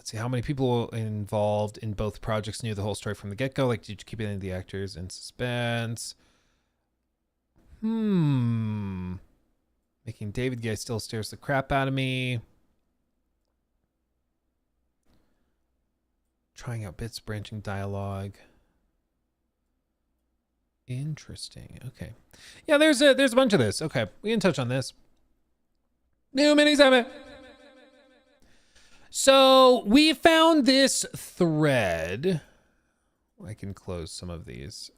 see, how many people involved in both projects knew the whole story from the get-go? Like, did you keep any of the actors in suspense? Making David Gay still stares the crap out of me. Trying out bits, branching dialogue. Interesting. Okay. Yeah, there's a bunch of this. Okay, we can touch on this. New mini segment. So we found this thread. I can close some of these.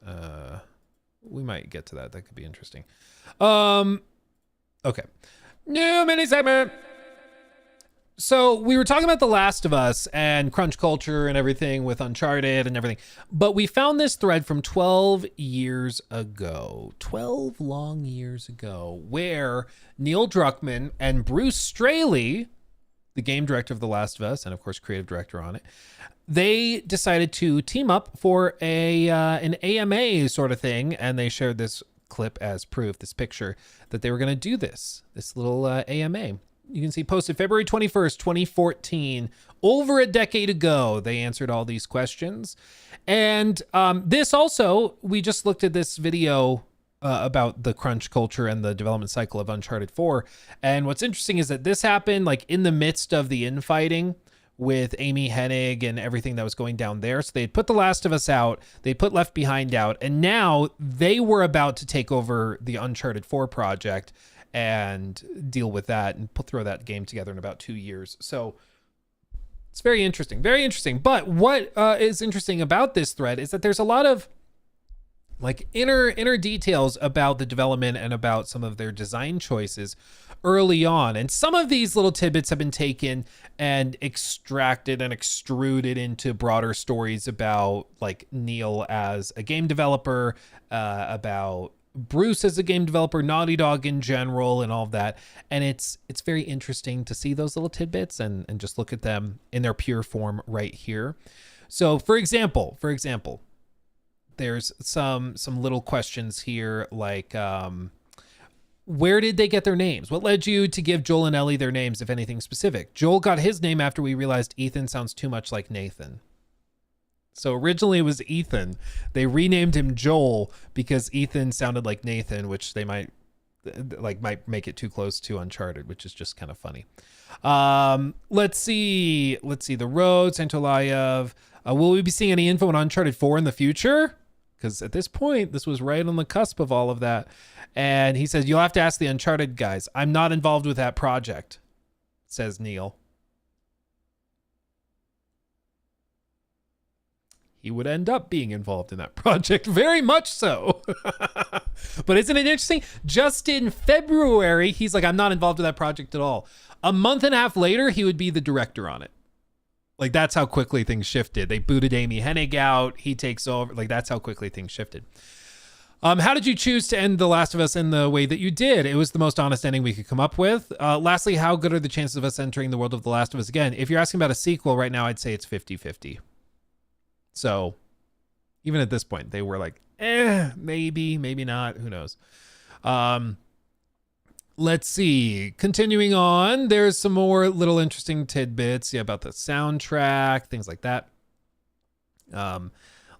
We might get to that. That could be interesting. Okay. New mini segment. So we were talking about The Last of Us and crunch culture and everything with Uncharted and everything, but we found this thread from 12 years ago, 12 long years ago, where Neil Druckmann and Bruce Straley, the game director of The Last of Us and of course creative director on it, they decided to team up for an AMA sort of thing, and they shared this clip as proof, this picture, that they were going to do this little AMA. You can see posted February 21st, 2014, over a decade ago. They answered all these questions. And this also, we just looked at this video about the crunch culture and the development cycle of Uncharted 4. And what's interesting is that this happened like in the midst of the infighting with Amy Hennig and everything that was going down there. So they'd put The Last of Us out, they put Left Behind out, and now they were about to take over the Uncharted 4 project and deal with that and throw that game together in about 2 years. So it's very interesting, very interesting. But what is interesting about this thread is that there's a lot of like inner details about the development and about some of their design choices early on. And some of these little tidbits have been taken and extracted and extruded into broader stories about like Neil as a game developer, about Bruce as a game developer, Naughty Dog in general, and all of that. And it's very interesting to see those little tidbits and just look at them in their pure form right here. So for example, there's some little questions here like where did they get their names? What led you to give Joel and Ellie their names, if anything specific? Joel got his name after we realized Ethan sounds too much like Nathan. So originally it was Ethan. They renamed him Joel because Ethan sounded like Nathan, which they might make it too close to Uncharted, which is just kind of funny. Let's see the road, Santolayev. Will we be seeing any info on Uncharted 4 in the future? Because at this point, this was right on the cusp of all of that. And he says, you'll have to ask the Uncharted guys. I'm not involved with that project, says Neil. He would end up being involved in that project, very much so. But isn't it interesting? Just in February, he's like, I'm not involved with that project at all. A month and a half later, he would be the director on it. Like, that's how quickly things shifted. They booted Amy Hennig out. He takes over. Like, that's how quickly things shifted. How did you choose to end The Last of Us in the way that you did? It was the most honest ending we could come up with. Lastly, how good are the chances of us entering the world of The Last of Us again? If you're asking about a sequel right now, I'd say it's 50-50. So even at this point, they were like, maybe not. Who knows? Let's see. Continuing on, there's some more little interesting tidbits about the soundtrack, things like that.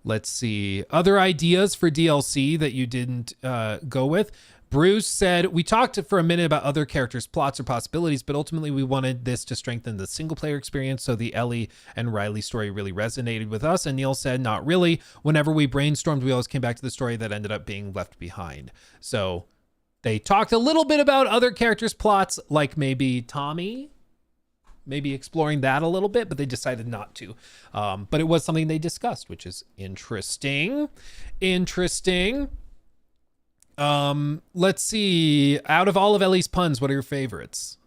Let's see. Other ideas for DLC that you didn't go with. Bruce said, we talked for a minute about other characters' plots or possibilities, but ultimately we wanted this to strengthen the single player experience, so the Ellie and Riley story really resonated with us. And Neil said, not really. Whenever we brainstormed, we always came back to the story that ended up being left behind. So they talked a little bit about other characters' plots, like maybe Tommy, maybe exploring that a little bit, but they decided not to. But it was something they discussed, which is interesting. Let's see. Out of all of Ellie's puns, what are your favorites?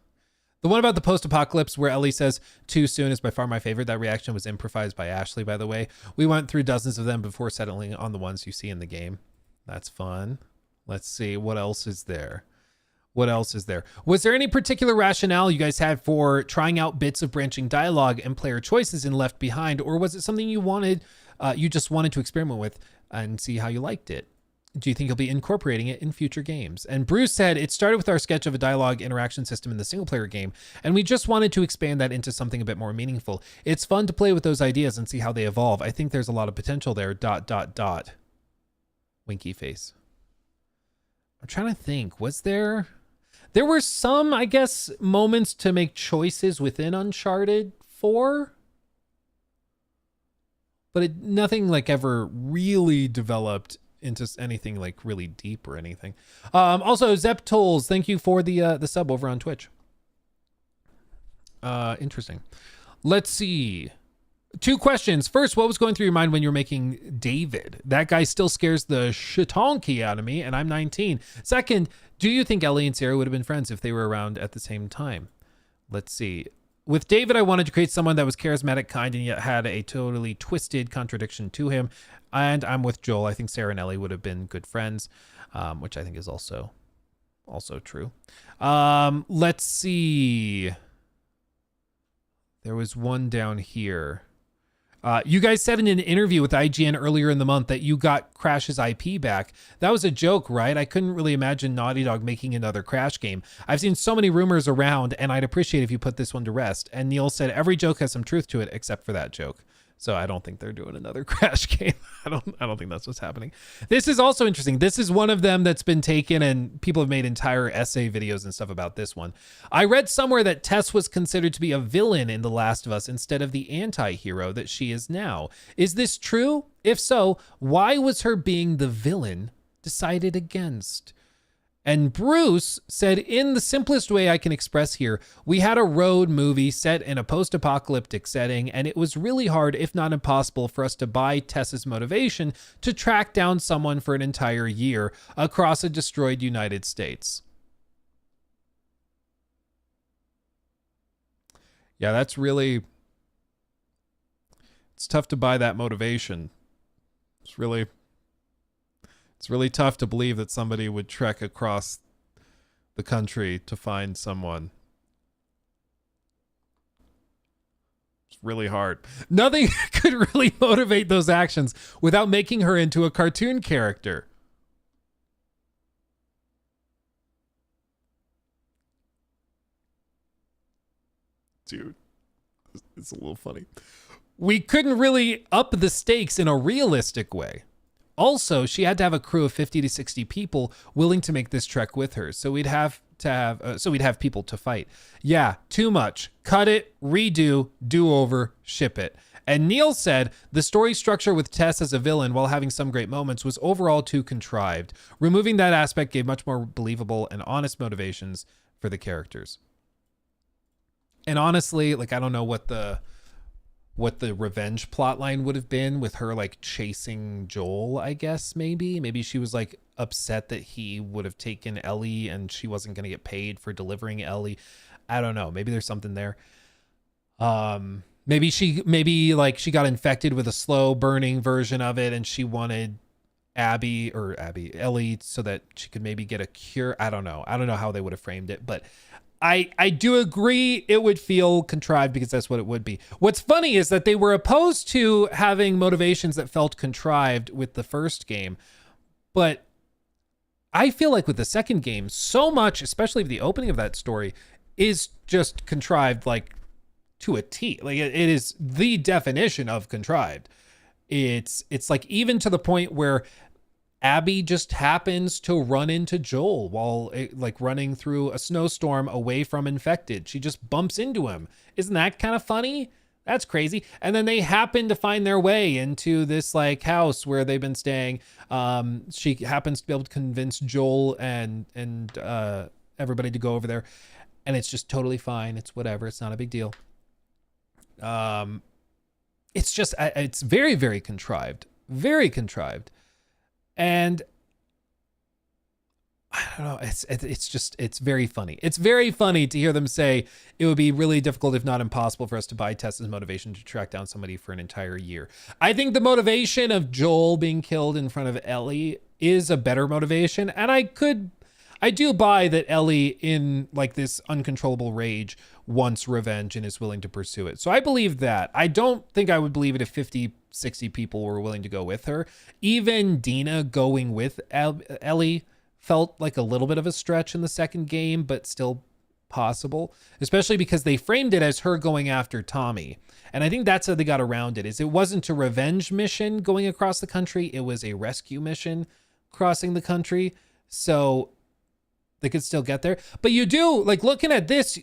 The one about the post-apocalypse where Ellie says too soon is by far my favorite. That reaction was improvised by Ashley, by the way. We went through dozens of them before settling on the ones you see in the game. That's fun. Let's see. What else is there? Was there any particular rationale you guys had for trying out bits of branching dialogue and player choices in Left Behind, or was it something you just wanted to experiment with and see how you liked it? Do you think you'll be incorporating it in future games? And Bruce said, it started with our sketch of a dialogue interaction system in the single player game, and we just wanted to expand that into something a bit more meaningful. It's fun to play with those ideas and see how they evolve. I think there's a lot of potential there, ... Winky face. I'm trying to think, was there were some, I guess, moments to make choices within Uncharted 4, but nothing like ever really developed into anything like really deep or anything. Also, Zeptols, thank you for the sub over on Twitch. Interesting. Let's see. 2 questions. First, what was going through your mind when you were making David? That guy still scares the shitonki out of me, and I'm 19. Second, do you think Ellie and Sarah would have been friends if they were around at the same time? Let's see. With David, I wanted to create someone that was charismatic, kind, and yet had a totally twisted contradiction to him. And I'm with Joel. I think Sarah and Ellie would have been good friends, which I think is also true. Let's see. There was one down here. You guys said in an interview with IGN earlier in the month that you got Crash's IP back. That was a joke, right? I couldn't really imagine Naughty Dog making another Crash game. I've seen so many rumors around, and I'd appreciate if you put this one to rest. And Neil said every joke has some truth to it, except for that joke. So I don't think they're doing another Crash game. I don't think that's what's happening. This is also interesting. This is one of them that's been taken, and people have made entire essay videos and stuff about this one. I read somewhere that Tess was considered to be a villain in The Last of Us instead of the anti-hero that she is now. Is this true? If so, why was her being the villain decided against? And Bruce said, in the simplest way I can express here, we had a road movie set in a post-apocalyptic setting, and it was really hard, if not impossible, for us to buy Tess's motivation to track down someone for an entire year across a destroyed United States. Yeah, it's tough to buy that motivation. It's really tough to believe that somebody would trek across the country to find someone. It's really hard. Nothing could really motivate those actions without making her into a cartoon character. Dude, it's a little funny. We couldn't really up the stakes in a realistic way. Also, she had to have a crew of 50 to 60 people willing to make this trek with her. So we'd have people to fight. Yeah, too much. Cut it, redo, do over, ship it. And Neil said the story structure with Tess as a villain, while having some great moments, was overall too contrived. Removing that aspect gave much more believable and honest motivations for the characters. And honestly, like, I don't know what the revenge plotline would have been with her, like, chasing Joel, I guess. Maybe she was like upset that he would have taken Ellie and she wasn't going to get paid for delivering Ellie. I don't know. Maybe there's something there. Maybe she got infected with a slow burning version of it and she wanted Ellie so that she could maybe get a cure. I don't know how they would have framed it, but I do agree it would feel contrived because that's what it would be. What's funny is that they were opposed to having motivations that felt contrived with the first game, but I feel like with the second game, so much, especially the opening of that story, is just contrived, like, to a T. Like, it is the definition of contrived. It's like, even to the point where Abby just happens to run into Joel while running through a snowstorm away from infected. She just bumps into him. Isn't that kind of funny? That's crazy. And then they happen to find their way into this like house where they've been staying. She happens to be able to convince Joel and everybody to go over there. And it's just totally fine. It's whatever. It's not a big deal. It's just, it's very, very contrived. Very contrived. And I don't know, it's very funny. It's very funny to hear them say it would be really difficult, if not impossible, for us to buy Tessa's motivation to track down somebody for an entire year. I think the motivation of Joel being killed in front of Ellie is a better motivation. And I do buy that Ellie, in like this uncontrollable rage, wants revenge and is willing to pursue it. So I believe that. I don't think I would believe it if 50, 60 people were willing to go with her. Even Dina going with Ellie felt like a little bit of a stretch in the second game, but still possible, especially because they framed it as her going after Tommy. And I think that's how they got around it, is it wasn't a revenge mission going across the country. It was a rescue mission crossing the country. So they could still get there. But you do, like, looking at this,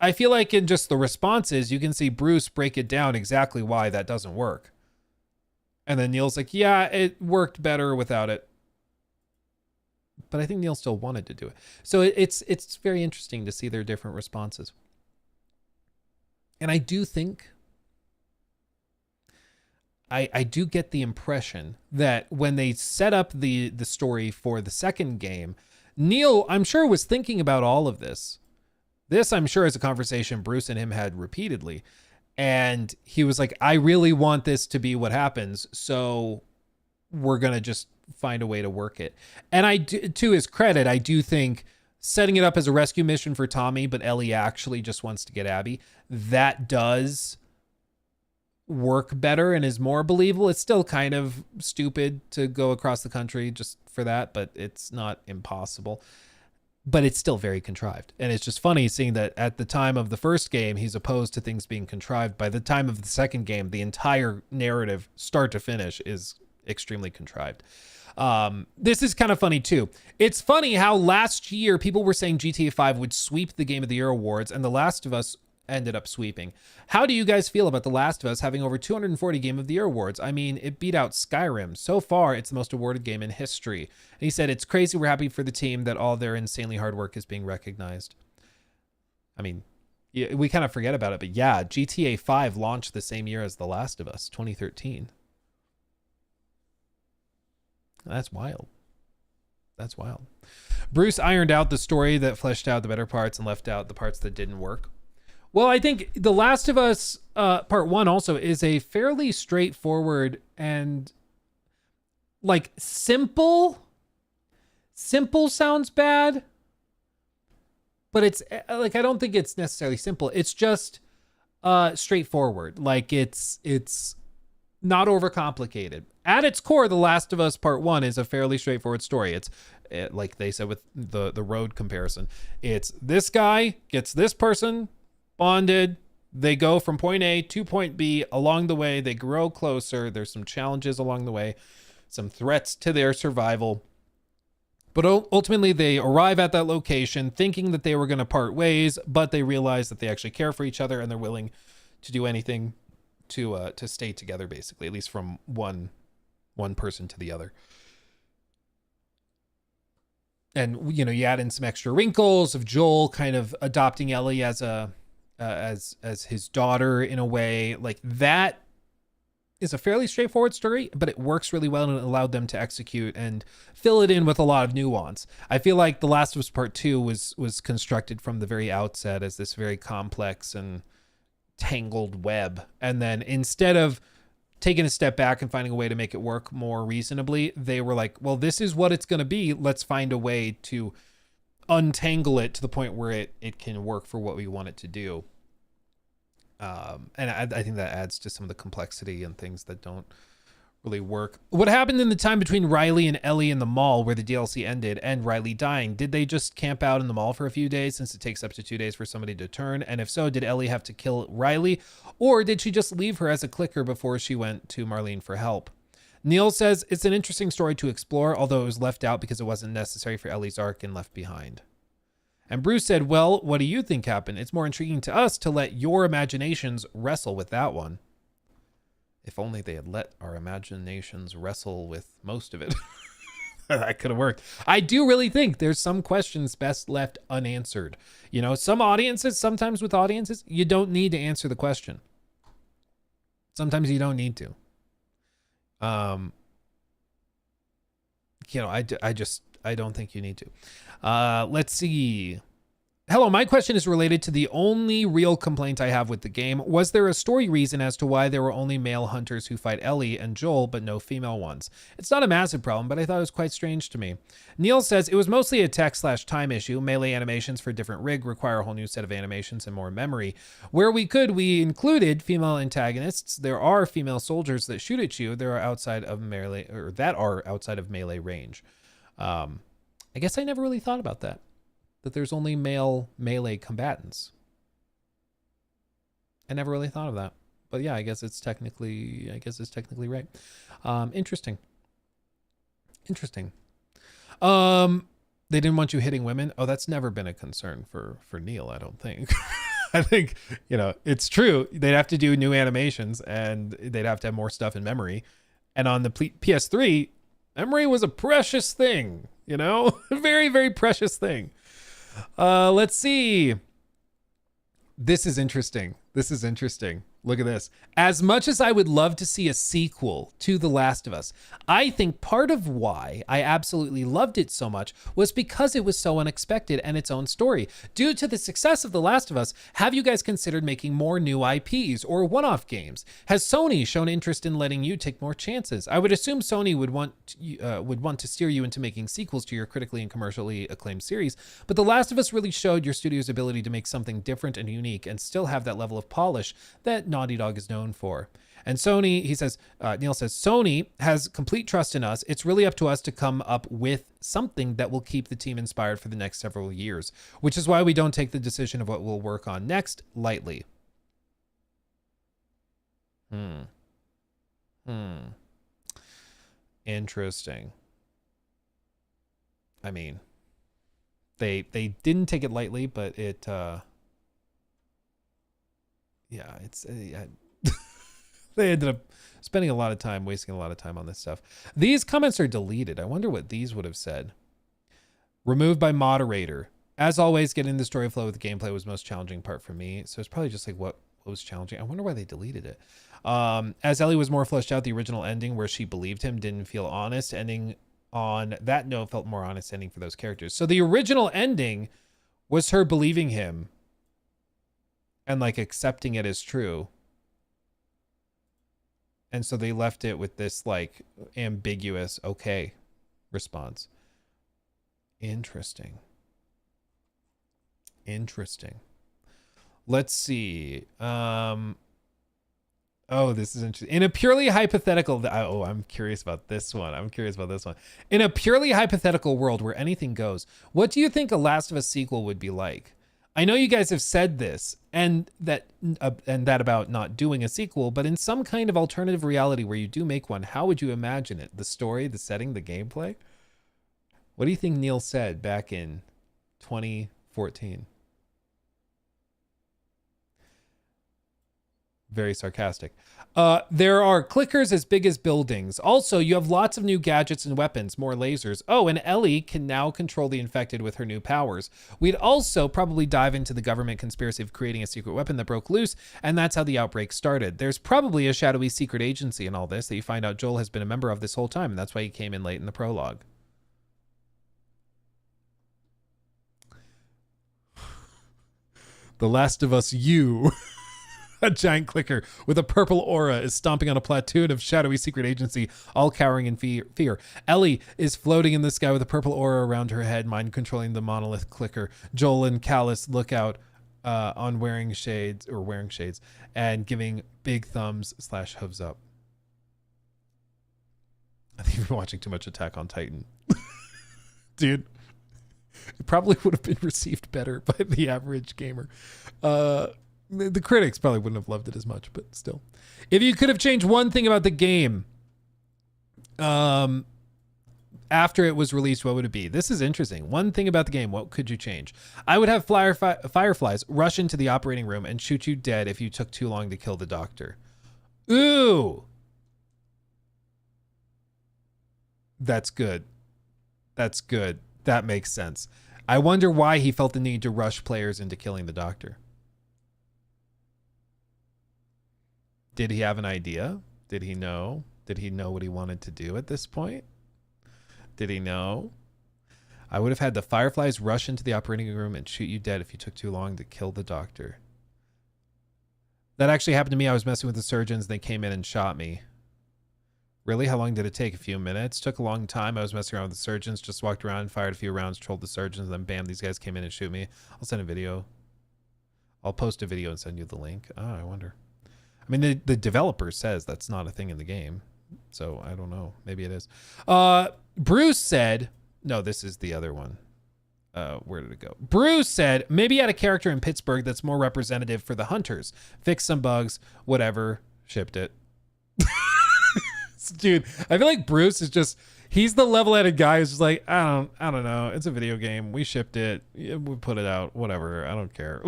I feel like in just the responses, you can see Bruce break it down exactly why that doesn't work. And then Neil's like, yeah, it worked better without it. But I think Neil still wanted to do it. So it's very interesting to see their different responses. And I do think, I do get the impression that when they set up the story for the second game, Neil, I'm sure, was thinking about all of this. This, I'm sure, is a conversation Bruce and him had repeatedly. And he was like, I really want this to be what happens, so we're going to just find a way to work it. And to his credit, I do think setting it up as a rescue mission for Tommy, but Ellie actually just wants to get Abby, that does work better and is more believable. It's still kind of stupid to go across the country just for that, but it's not impossible. But it's still very contrived. And it's just funny seeing that at the time of the first game, he's opposed to things being contrived. By the time of the second game, the entire narrative, start to finish, is extremely contrived. This is kind of funny too. It's funny how last year people were saying GTA 5 would sweep the Game of the Year awards, and The Last of Us ended up sweeping. How do you guys feel about The Last of Us having over 240 Game of the Year awards? I mean, it beat out Skyrim. So far, it's the most awarded game in history. And he said, it's crazy. We're happy for the team that all their insanely hard work is being recognized. I mean, yeah, we kind of forget about it, but yeah, GTA 5 launched the same year as The Last of Us, 2013. That's wild. That's wild. Bruce ironed out the story that fleshed out the better parts and left out the parts that didn't work. Well, I think The Last of Us Part 1 also is a fairly straightforward and like simple sounds bad, but it's like, I don't think it's necessarily simple. It's just straightforward. Like it's not overcomplicated. At its core, The Last of Us Part 1 is a fairly straightforward story. It's like they said with the road comparison. It's this guy gets this person bonded, They go from point A to point B. Along the way, they grow closer. There's some challenges along the way, some threats to their survival. But ultimately, they arrive at that location thinking that they were going to part ways, but they realize that they actually care for each other and they're willing to do anything to stay together, basically, at least from one person to the other. And, you know, you add in some extra wrinkles of Joel kind of adopting Ellie as as his daughter in a way. Like, that is a fairly straightforward story, but it works really well and it allowed them to execute and fill it in with a lot of nuance. I feel like The Last of Us Part 2 was constructed from the very outset as this very complex and tangled web. And then instead of taking a step back and finding a way to make it work more reasonably, they were like, well, this is what it's going to be. Let's find a way to untangle it to the point where it can work for what we want it to do. And I think that adds to some of the complexity and things that don't really work. What happened in the time between Riley and Ellie in the mall where the DLC ended and Riley dying? Did they just camp out in the mall for a few days since it takes up to 2 days for somebody to turn? And if so, did Ellie have to kill Riley? Or did she just leave her as a clicker before she went to Marlene for help? Neil says, it's an interesting story to explore, although it was left out because it wasn't necessary for Ellie's arc and left behind. And Bruce said, well, what do you think happened? It's more intriguing to us to let your imaginations wrestle with that one. If only they had let our imaginations wrestle with most of it. That could have worked. I do really think there's some questions best left unanswered. You know, sometimes with audiences, you don't need to answer the question. Sometimes you don't need to. You know, I don't think you need to. Let's see. Hello, my question is related to the only real complaint I have with the game. Was there a story reason as to why there were only male hunters who fight Ellie and Joel, but no female ones? It's not a massive problem, but I thought it was quite strange to me. Neil says, it was mostly a tech/time issue. Melee animations for different rig require a whole new set of animations and more memory. Where we could, we included female antagonists. There are female soldiers that shoot at you. That are outside of melee range. I guess I never really thought about that there's only male melee combatants. I never really thought of that, but yeah, I guess it's technically right. Interesting. They didn't want you hitting women. Oh, that's never been a concern for Neil, I don't think. I think, you know, it's true. They'd have to do new animations and they'd have to have more stuff in memory. And on the PS3, memory was a precious thing, you know, a very, very precious thing. Let's see. This is interesting. Look at this. As much as I would love to see a sequel to The Last of Us, I think part of why I absolutely loved it so much was because it was so unexpected and its own story. Due to the success of The Last of Us, have you guys considered making more new IPs or one-off games? Has Sony shown interest in letting you take more chances? I would assume Sony would want to steer you into making sequels to your critically and commercially acclaimed series, but The Last of Us really showed your studio's ability to make something different and unique and still have that level of polish that Naughty Dog is known for. And Sony, he says, Neil says, Sony has complete trust in us. It's really up to us to come up with something that will keep the team inspired for the next several years, which is why we don't take the decision of what we'll work on next lightly. Interesting. I mean, they didn't take it lightly, but it, yeah, it's they ended up spending a lot of time, wasting a lot of time on this stuff. These comments are deleted. I wonder what these would have said. Removed by moderator. As always, getting the story flow with the gameplay was the most challenging part for me. So it's probably just like what was challenging. I wonder why they deleted it. As Ellie was more fleshed out, the original ending where she believed him didn't feel honest. Ending on that note felt more honest ending for those characters. So the original ending was her believing him and like accepting it as true. And so they left it with this like ambiguous okay response. Interesting. Let's see. Oh, this is interesting. In a purely hypothetical, I'm curious about this one. In a purely hypothetical world where anything goes, what do you think a Last of Us sequel would be like? I know you guys have said this and that about not doing a sequel, but in some kind of alternative reality where you do make one, how would you imagine it? The story, the setting, the gameplay? What do you think Neil said back in 2014? Very sarcastic. There are clickers as big as buildings. Also, you have lots of new gadgets and weapons, more lasers. Oh, and Ellie can now control the infected with her new powers. We'd also probably dive into the government conspiracy of creating a secret weapon that broke loose, and that's how the outbreak started. There's probably a shadowy secret agency in all this that you find out Joel has been a member of this whole time, and that's why he came in late in the prologue. The Last of Us U. A giant clicker with a purple aura is stomping on a platoon of shadowy secret agency, all cowering in fear. Ellie is floating in the sky with a purple aura around her head, mind controlling the monolith clicker. Joel and Callus look out on wearing shades and giving big thumbs / hooves up. I think you've been watching too much Attack on Titan. Dude, it probably would have been received better by the average gamer. The critics probably wouldn't have loved it as much, but still. If you could have changed one thing about the game after it was released, what would it be? This is interesting. One thing about the game, what could you change? I would have fireflies rush into the operating room and shoot you dead if you took too long to kill the doctor. Ooh. That's good. That's good. That makes sense. I wonder why he felt the need to rush players into killing the doctor. Did he have an idea? Did he know? Did he know what he wanted to do at this point? Did he know? I would have had the fireflies rush into the operating room and shoot you dead if you took too long to kill the doctor. That actually happened to me. I was messing with the surgeons. They came in and shot me. Really? How long did it take? A few minutes? Took a long time. I was messing around with the surgeons. Just walked around, fired a few rounds, trolled the surgeons. Then bam, these guys came in and shoot me. I'll send a video. I'll post a video and send you the link. Oh, I wonder. I mean, the developer says that's not a thing in the game. So I don't know. Maybe it is. Bruce said, no, this is the other one. Where did it go? Bruce said, maybe add a character in Pittsburgh that's more representative for the hunters. Fix some bugs, whatever. Shipped it. Dude, I feel like Bruce is just, he's the level-headed guy who's just like, I don't know. It's a video game. We shipped it. We put it out. Whatever. I don't care.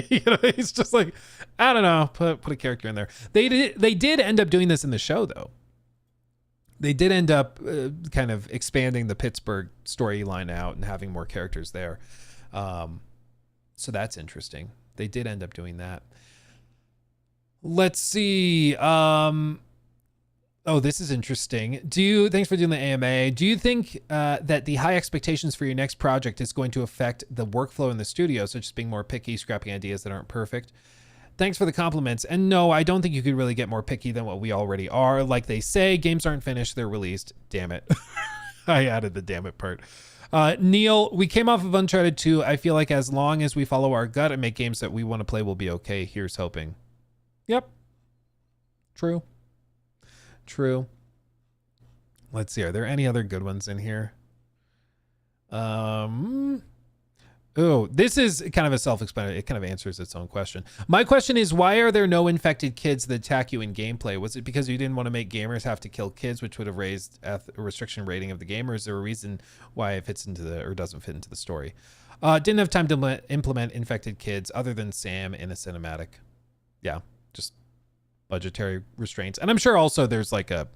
You know, he's just like, I don't know, put a character in there. They did end up doing this in the show, though. They did end up kind of expanding the Pittsburgh storyline out and having more characters there. So that's interesting. They did end up doing that. Let's see. Oh, this is interesting. Thanks for doing the AMA. Do you think that the high expectations for your next project is going to affect the workflow in the studio, such as being more picky, scrapping ideas that aren't perfect? Thanks for the compliments. And no, I don't think you could really get more picky than what we already are. Like they say, games aren't finished, they're released. Damn it. I added the damn it part. Neil, we came off of Uncharted 2. I feel like as long as we follow our gut and make games that we want to play, we'll be okay. Here's hoping. Yep. True. Let's see. Are there any other good ones in here? Oh, this is kind of a self-explanatory. It kind of answers its own question. My question is, why are there no infected kids that attack you in gameplay? Was it because you didn't want to make gamers have to kill kids, which would have raised a restriction rating of the game, or is there a reason why it fits into or doesn't fit into the story? Didn't have time to implement infected kids other than Sam in a cinematic. Yeah, just budgetary restraints. And I'm sure also there's like a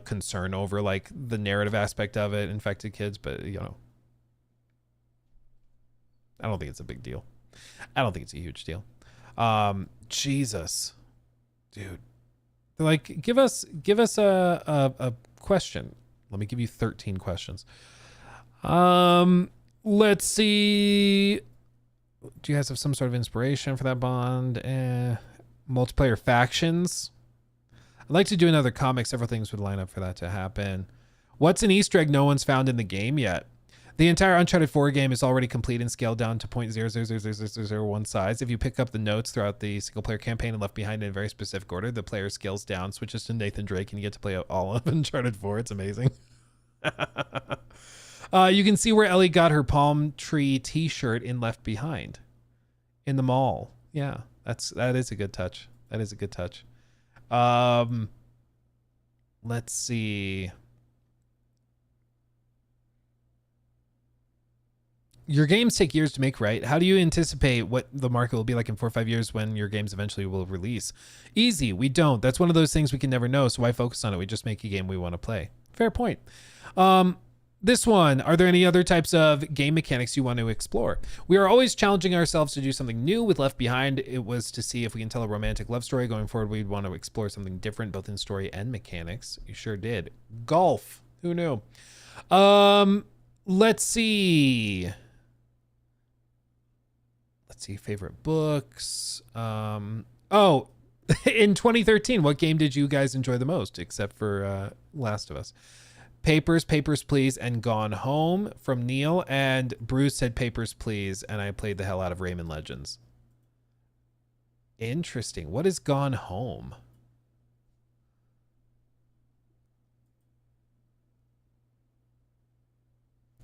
concern over like the narrative aspect of it, infected kids, but you know, I don't think it's a big deal. I don't think it's a huge deal. Jesus, dude, they're like, give us a question. Let me give you 13 questions. Let's see. Do you guys have some sort of inspiration for that Bond? Multiplayer factions. I'd like to do another comic. Several things would line up for that to happen. What's an Easter egg no one's found in the game yet? The entire Uncharted 4 game is already complete and scaled down to 0.0000001 size. If you pick up the notes throughout the single-player campaign and left behind in a very specific order, the player scales down, switches to Nathan Drake, and you get to play all of Uncharted 4. It's amazing. You can see where Ellie got her palm tree t-shirt in Left Behind in the mall. Yeah, that is a good touch. That is a good touch. Let's see. Your games take years to make, right? How do you anticipate what the market will be like in 4 or 5 years when your games eventually will release? Easy. We don't. That's one of those things we can never know. So why focus on it? We just make a game we want to play. Fair point. This one, are there any other types of game mechanics you want to explore? We are always challenging ourselves to do something new. With Left Behind, it was to see if we can tell a romantic love story. Going forward, we'd want to explore something different, both in story and mechanics. You sure did. Golf. Who knew? Let's see. Favorite books. Oh, in 2013, what game did you guys enjoy the most, except for Last of Us? Papers, Please, and Gone Home from Neil. And Bruce said Papers, Please, and I played the hell out of Rayman Legends. Interesting. What is Gone Home?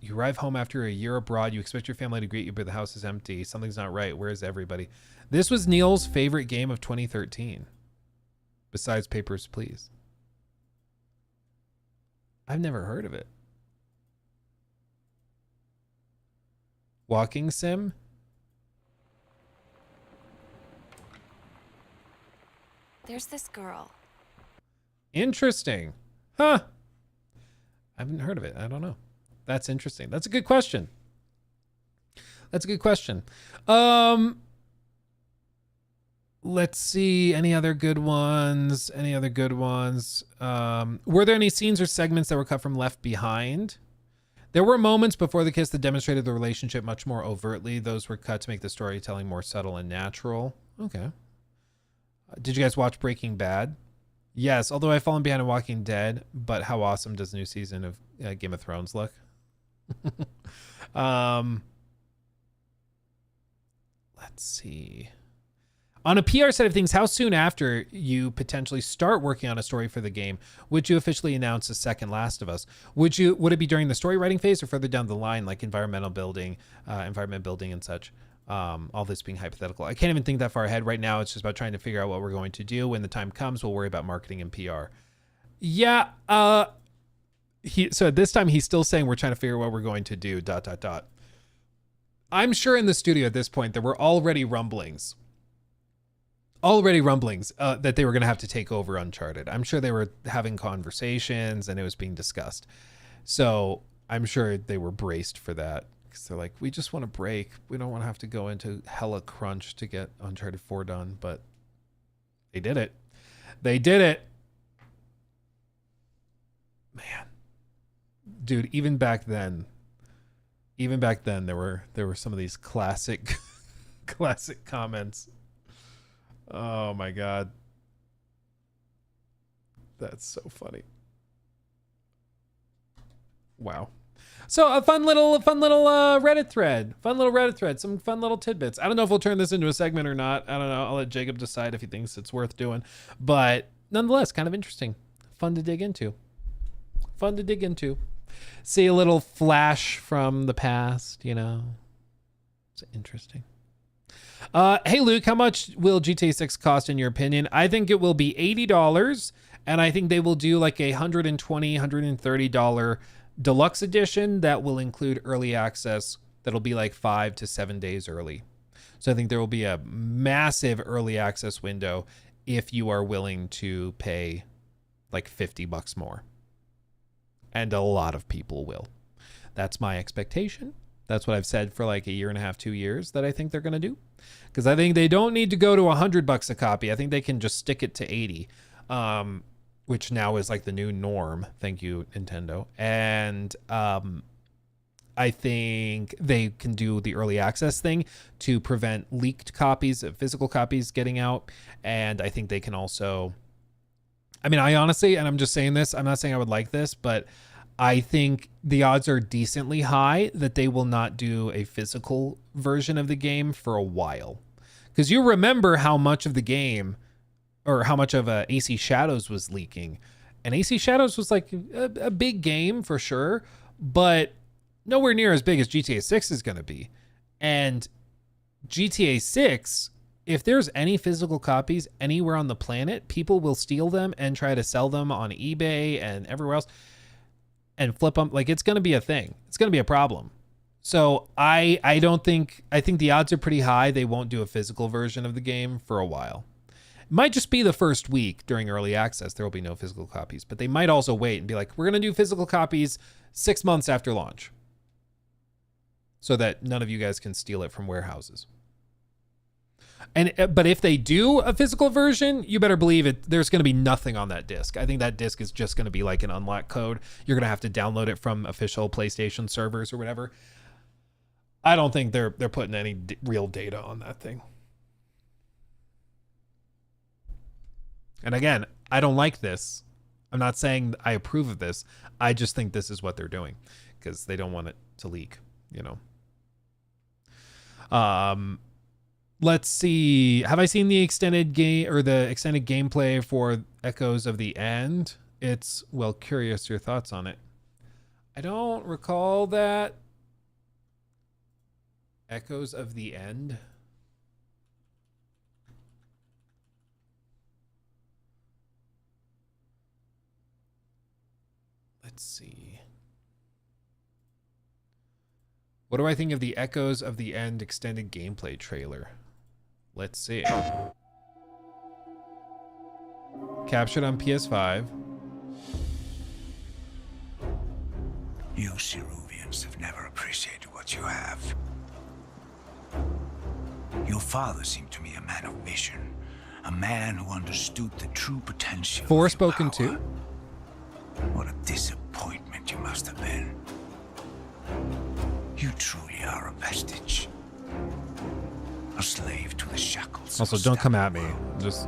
You arrive home after a year abroad. You expect your family to greet you, but the house is empty. Something's not right. Where is everybody? This was Neil's favorite game of 2013. Besides Papers, Please. I've never heard of it. Walking sim? There's this girl. Interesting. Huh. I haven't heard of it. I don't know. That's interesting. That's a good question. That's a good question. Let's see. Any other good ones? Any other good ones? Were there any scenes or segments that were cut from Left Behind? There were moments before the kiss that demonstrated the relationship much more overtly. Those were cut to make the storytelling more subtle and natural. Okay. Did you guys watch Breaking Bad? Yes, although I've fallen behind on Walking Dead, but how awesome does the new season of Game of Thrones look? Let's see. On a PR side of things, how soon after you potentially start working on a story for the game would you officially announce a second Last of Us? Would it be during the story writing phase or further down the line, like environment building and such? All this being hypothetical. I can't even think that far ahead right now. It's just about trying to figure out what we're going to do. When the time comes, we'll worry about marketing and PR. Yeah. So at this time, he's still saying we're trying to figure out what we're going to do, ... I'm sure in the studio at this point, there were already rumblings that they were going to have to take over Uncharted. I'm sure they were having conversations and it was being discussed. So I'm sure they were braced for that. Because they're like, we just want to break. We don't want to have to go into hella crunch to get Uncharted 4 done. But they did it. They did it. Man. Dude, even back then, there were some of these classic comments. Oh my God. That's so funny. Wow. So a fun little Reddit thread. Some fun little tidbits. I don't know if we'll turn this into a segment or not. I don't know. I'll let Jacob decide if he thinks it's worth doing. But nonetheless, kind of interesting. Fun to dig into. See a little flash from the past, you know. It's interesting. Hey Luke, how much will GTA 6 cost in your opinion? I think it will be $80, and I think they will do like a $120, $130 deluxe edition that will include early access. That'll be like 5 to 7 days early. So I think there will be a massive early access window if you are willing to pay like $50 more. And a lot of people will. That's my expectation. That's what I've said for like a year and a half, 2 years that I think they're going to do. Because I think they don't need to go to $100 a copy. I think they can just stick it to 80, which now is like the new norm. Thank you, Nintendo. And I think they can do the early access thing to prevent leaked copies, physical copies getting out. And I think they can also, I mean, I honestly, and I'm just saying this, I'm not saying I would like this, but I think the odds are decently high that they will not do a physical version of the game for a while. Because you remember how much of the game, or how much of AC Shadows was leaking. And AC Shadows was like a big game for sure, but nowhere near as big as GTA 6 is going to be. And GTA 6, if there's any physical copies anywhere on the planet, people will steal them and try to sell them on eBay and everywhere else and flip them. Like, it's going to be a thing. It's going to be a problem. So I think the odds are pretty high they won't do a physical version of the game for a while. It might just be the first week during early access. There will be no physical copies, but they might also wait and be like, we're going to do physical copies 6 months after launch, so that none of you guys can steal it from warehouses. But if they do a physical version, you better believe it. There's going to be nothing on that disc. I think that disc is just going to be like an unlock code. You're going to have to download it from official PlayStation servers or whatever. I don't think they're putting any real data on that thing. And again, I don't like this. I'm not saying I approve of this. I just think this is what they're doing because they don't want it to leak, you know. Let's see. Have I seen the extended game or the extended gameplay for Echoes of the End? It's, well, curious your thoughts on it. I don't recall that. Echoes of the End. Let's see. What do I think of the Echoes of the End extended gameplay trailer? Let's see. Captured on PS5. You Ceruvians have never appreciated what you have. Your father seemed to me a man of vision, a man who understood the true potential. Forspoken 2. What a disappointment you must have been. You truly are a vestige. A slave to the shackles. Also, don't come at me. Just,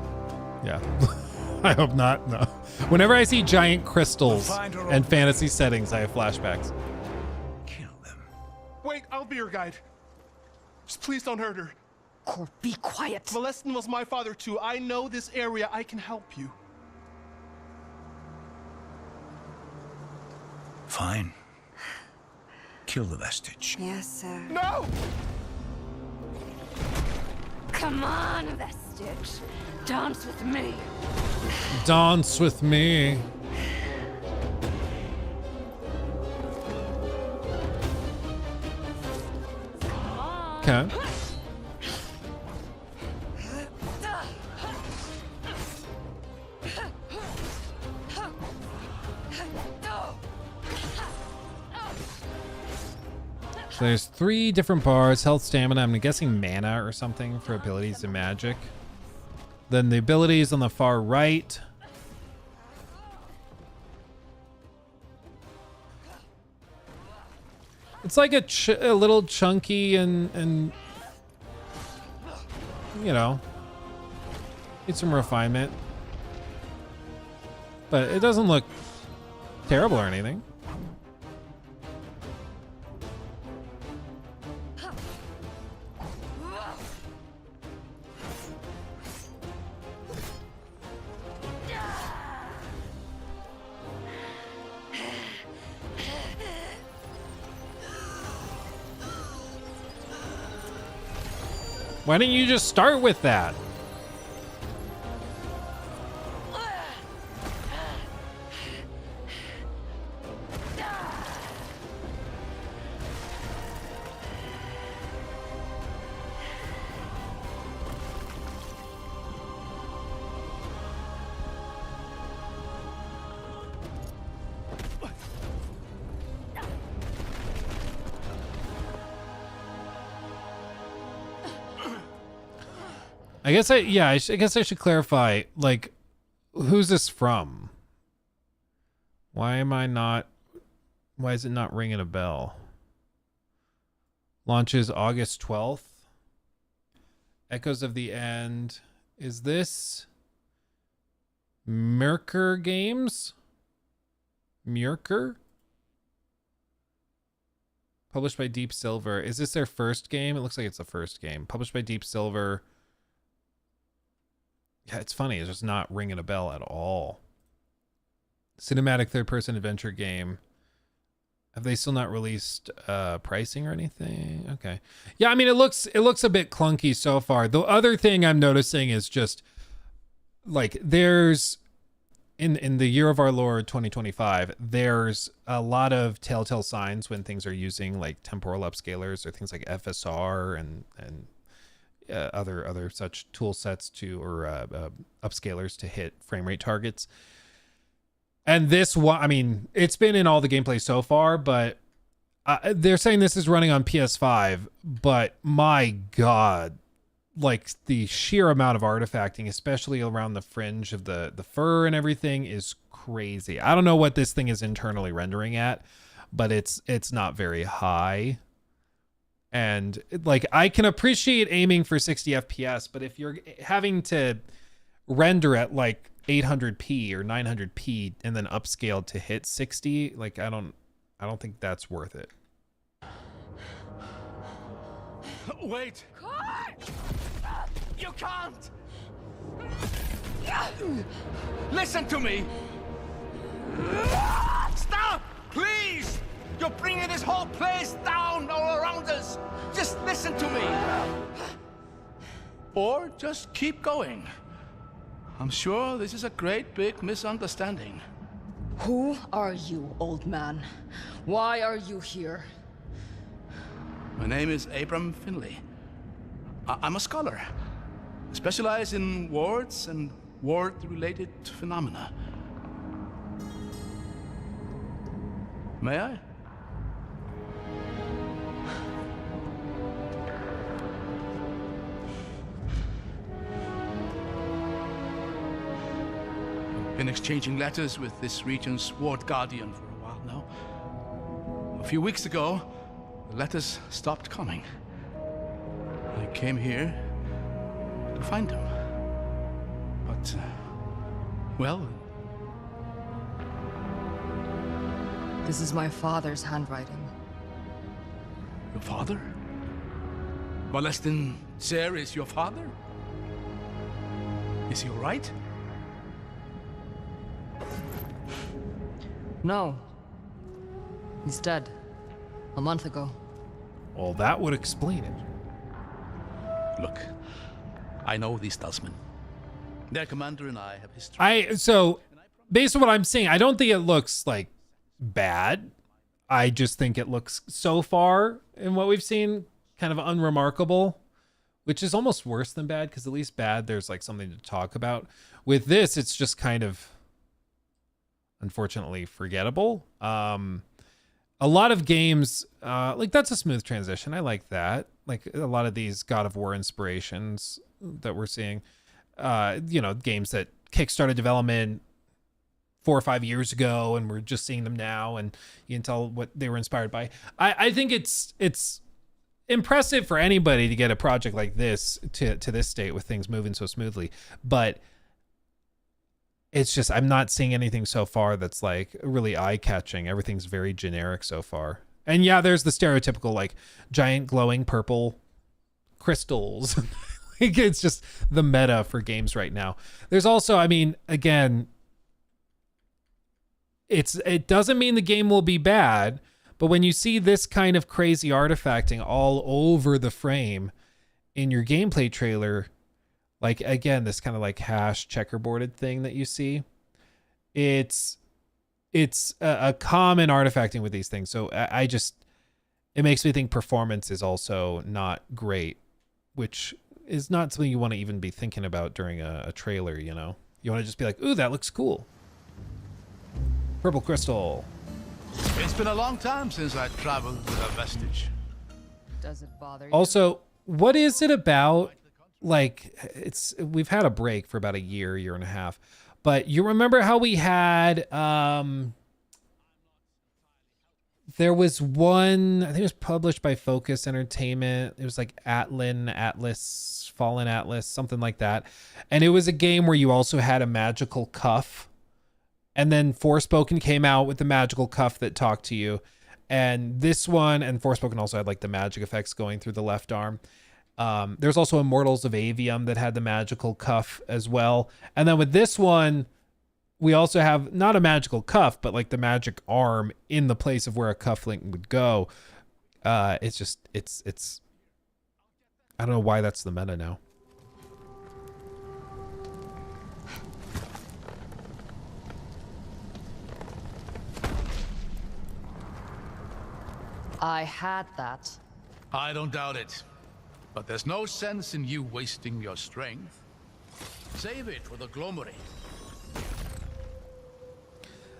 yeah. I hope not. No. Whenever I see giant crystals and fantasy settings, I have flashbacks. Wait, I'll be your guide. Just please don't hurt her. Cor, be quiet. Molestin was my father too. I know this area. I can help you. Fine. Kill the vestige. Yes, sir. No! Come on, vestige. Dance with me. Dance with me. Okay. So there's 3 different bars: health, stamina, I'm guessing mana or something for abilities and magic. Then the abilities on the far right. It's like a little chunky and you know, need some refinement. But it doesn't look terrible or anything. Why didn't you just start with that? I guess I guess I should clarify, like, who's this from? Why is it not ringing a bell? Launches August 12th. Echoes of the End. Is this Merkur Games? Merkur? Published by Deep Silver. Is this their first game? It looks like it's the first game. Published by Deep Silver. Yeah, it's funny. It's just not ringing a bell at all. Cinematic third-person adventure game. Have they still not released pricing or anything? Okay. Yeah, I mean it looks a bit clunky so far. The other thing I'm noticing is just like there's in the year of our Lord 2025, there's a lot of telltale signs when things are using like temporal upscalers or things like FSR and other such tool sets to or upscalers to hit frame rate targets. And this one, I mean, it's been in all the gameplay so far, but they're saying this is running on PS5, but my God, like the sheer amount of artifacting, especially around the fringe of the fur and everything, is crazy. I don't know what this thing is internally rendering at, but it's not very high. And like, I can appreciate aiming for 60 FPS, but if you're having to render at like 800p or 900p and then upscaled to hit 60, like I don't think that's worth it. Wait! You can't! Listen to me! Stop! Please! You're bringing this whole place down all around us! Just listen to me! Or just keep going. I'm sure this is a great big misunderstanding. Who are you, old man? Why are you here? My name is Abram Finley. I'm a scholar. I specialize in wards and ward-related phenomena. May I? I've been exchanging letters with this region's ward guardian for a while now. A few weeks ago, the letters stopped coming. I came here to find them. But, well... This is my father's handwriting. Your father? Molestin Ser is your father? Is he all right? No. He's dead. A month ago. Well, that would explain it. Look, I know these Dustmen. Their commander and I have history. So, based on what I'm seeing, I don't think it looks like bad. I just think it looks so far in what we've seen kind of unremarkable, which is almost worse than bad, because at least bad there's like something to talk about. With this, it's just kind of unfortunately forgettable. A lot of games, like that's a smooth transition. I like that. Like a lot of these God of War inspirations that we're seeing, you know, games that kickstarted development 4 or 5 years ago, and we're just seeing them now, and you can tell what they were inspired by. I think it's impressive for anybody to get a project like this to this state with things moving so smoothly, but it's just, I'm not seeing anything so far that's like really eye-catching. Everything's very generic so far. And yeah, there's the stereotypical like giant glowing purple crystals. Like, it's just the meta for games right now. There's also, I mean, again, it doesn't mean the game will be bad, but when you see this kind of crazy artifacting all over the frame in your gameplay trailer, like, again, this kind of like hash checkerboarded thing that you see, it's a common artifacting with these things. So I just, it makes me think performance is also not great, which is not something you want to even be thinking about during a trailer, you know? You want to just be like, ooh, that looks cool. Purple crystal. It's been a long time since I traveled with a vestige. Does it bother you? Also, what is it about, like, we've had a break for about a year and a half, but you remember how we had, there was one, I think it was published by Focus Entertainment. It was like Fallen Atlas, something like that. And it was a game where you also had a magical cuff. And then Forspoken came out with the magical cuff that talked to you. And this one, and Forspoken also had like the magic effects going through the left arm. There's also Immortals of Avium that had the magical cuff as well. And then with this one, we also have not a magical cuff, but like the magic arm in the place of where a cufflink would go. It's just, it's, I don't know why that's the meta now. I had that. I don't doubt it. But there's no sense in you wasting your strength. Save it for the glomery.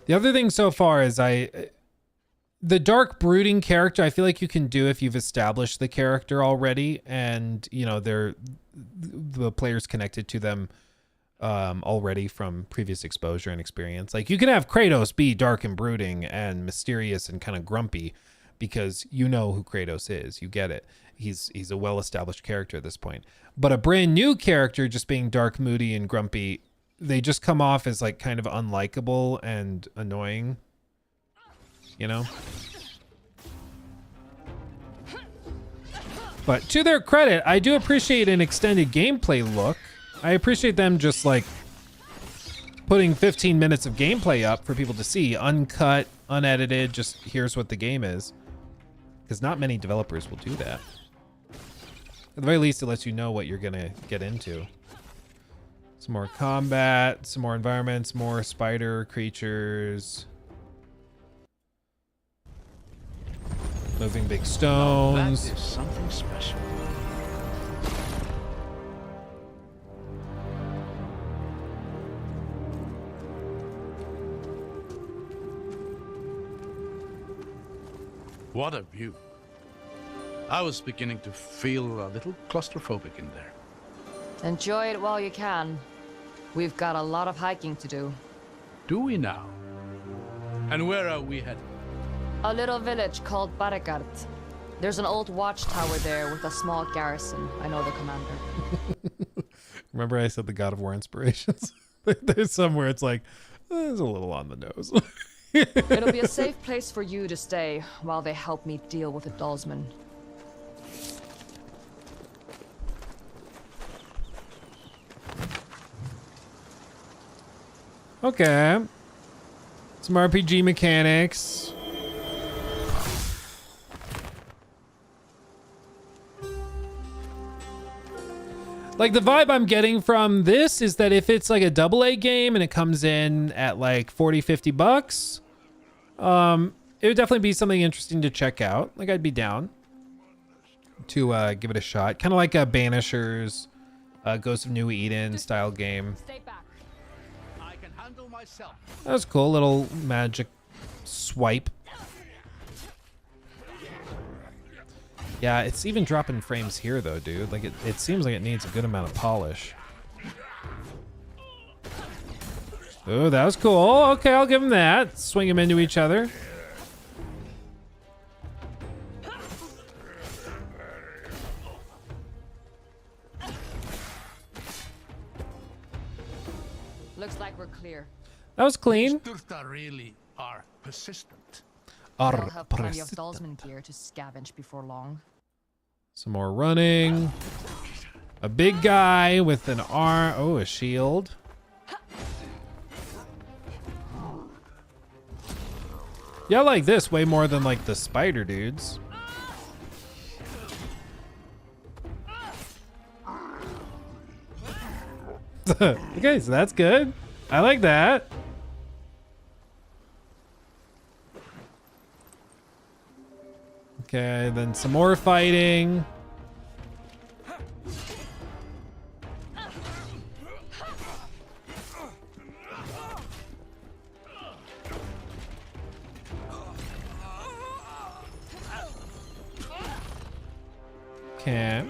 The other thing so far is the dark brooding character, I feel like you can do if you've established the character already, and you know the players connected to them already from previous exposure and experience. Like you can have Kratos be dark and brooding and mysterious and kind of grumpy because you know who Kratos is. You get it. He's a well-established character at this point. But a brand new character just being dark, moody, and grumpy, they just come off as like kind of unlikable and annoying, you know? But to their credit, I do appreciate an extended gameplay look. I appreciate them just like putting 15 minutes of gameplay up for people to see, uncut, unedited, just here's what the game is. Because not many developers will do that. At the very least, it lets you know what you're gonna get into. Some more combat, some more environments, more spider creatures. Moving big stones. That is something special. What a view. I was beginning to feel a little claustrophobic in there. Enjoy it while you can. We've got a lot of hiking to do. Do we now? And where are we headed? A little village called Barekart. There's an old watchtower there with a small garrison. I know the commander. Remember I said the God of War inspirations? There's somewhere it's like, it's a little on the nose. It'll be a safe place for you to stay while they help me deal with the Dalsman. Okay. Some RPG mechanics. Like the vibe I'm getting from this is that if it's like a AA game and it comes in at like $40-50, it would definitely be something interesting to check out. Like I'd be down to give it a shot. Kind of like a Banishers, Ghost of New Eden style game. I can handle myself. That was cool, little magic swipe. Yeah, it's even dropping frames here though, dude. Like it seems like it needs a good amount of polish. Oh, that was cool. Okay, I'll give him that. Swing them into each other. Looks like we're clear. That was clean. Sturta really are persistent. They'll have plenty of Dalsman gear to scavenge before long. Some more running. A big guy with an arm. Oh, a shield. Yeah, I like this way more than like the spider dudes. Okay, so that's good. I like that. Okay, then some more fighting. Okay.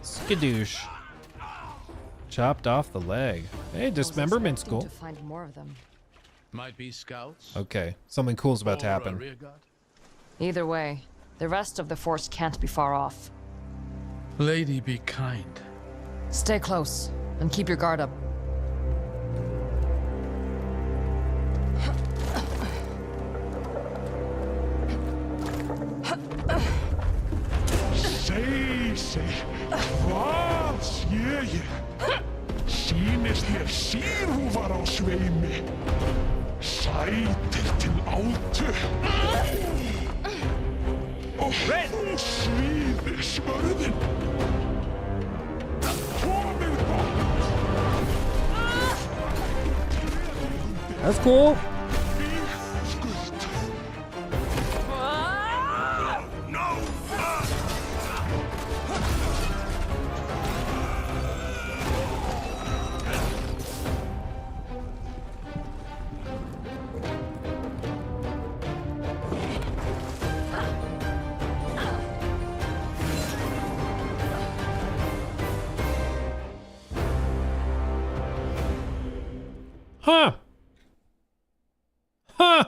Skadoosh. Chopped off the leg. Hey, dismemberment's cool. To find more of them. Might be scouts. Okay, something cool's about to happen. Either way, the rest of the force can't be far off. Lady, be kind. Stay close and keep your guard up. Hvað sé ég? Sýnist mér síðhúfar á sveimi. Sætir til átu. Og svíðir smörðin. Komið That's cool. Huh. Huh.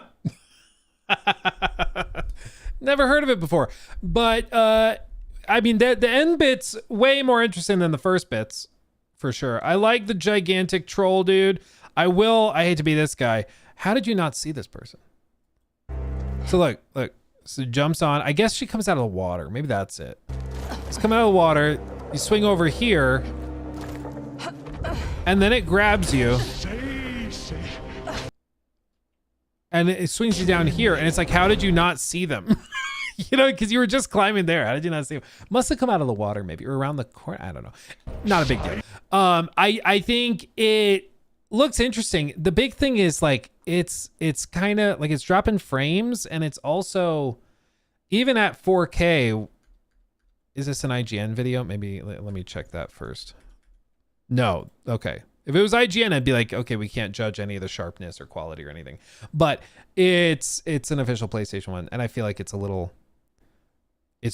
Never heard of it before. But I mean the end bit's way more interesting than the first bits, for sure. I like the gigantic troll dude. I hate to be this guy. How did you not see this person? So look. So jumps on. I guess she comes out of the water. Maybe that's it. It's coming out of the water. You swing over here. And then it grabs you. And it swings you down here, and it's like, how did you not see them? You know, because you were just climbing there. How did you not see them? Must have come out of the water, maybe, or around the corner. I don't know. Not a big deal. I think it looks interesting. The big thing is like it's kind of like it's dropping frames, and it's also even at 4K. Is this an IGN video? Maybe let me check that first. No. Okay. If it was IGN, I'd be like, okay, we can't judge any of the sharpness or quality or anything. But it's an official PlayStation one, and I feel like it's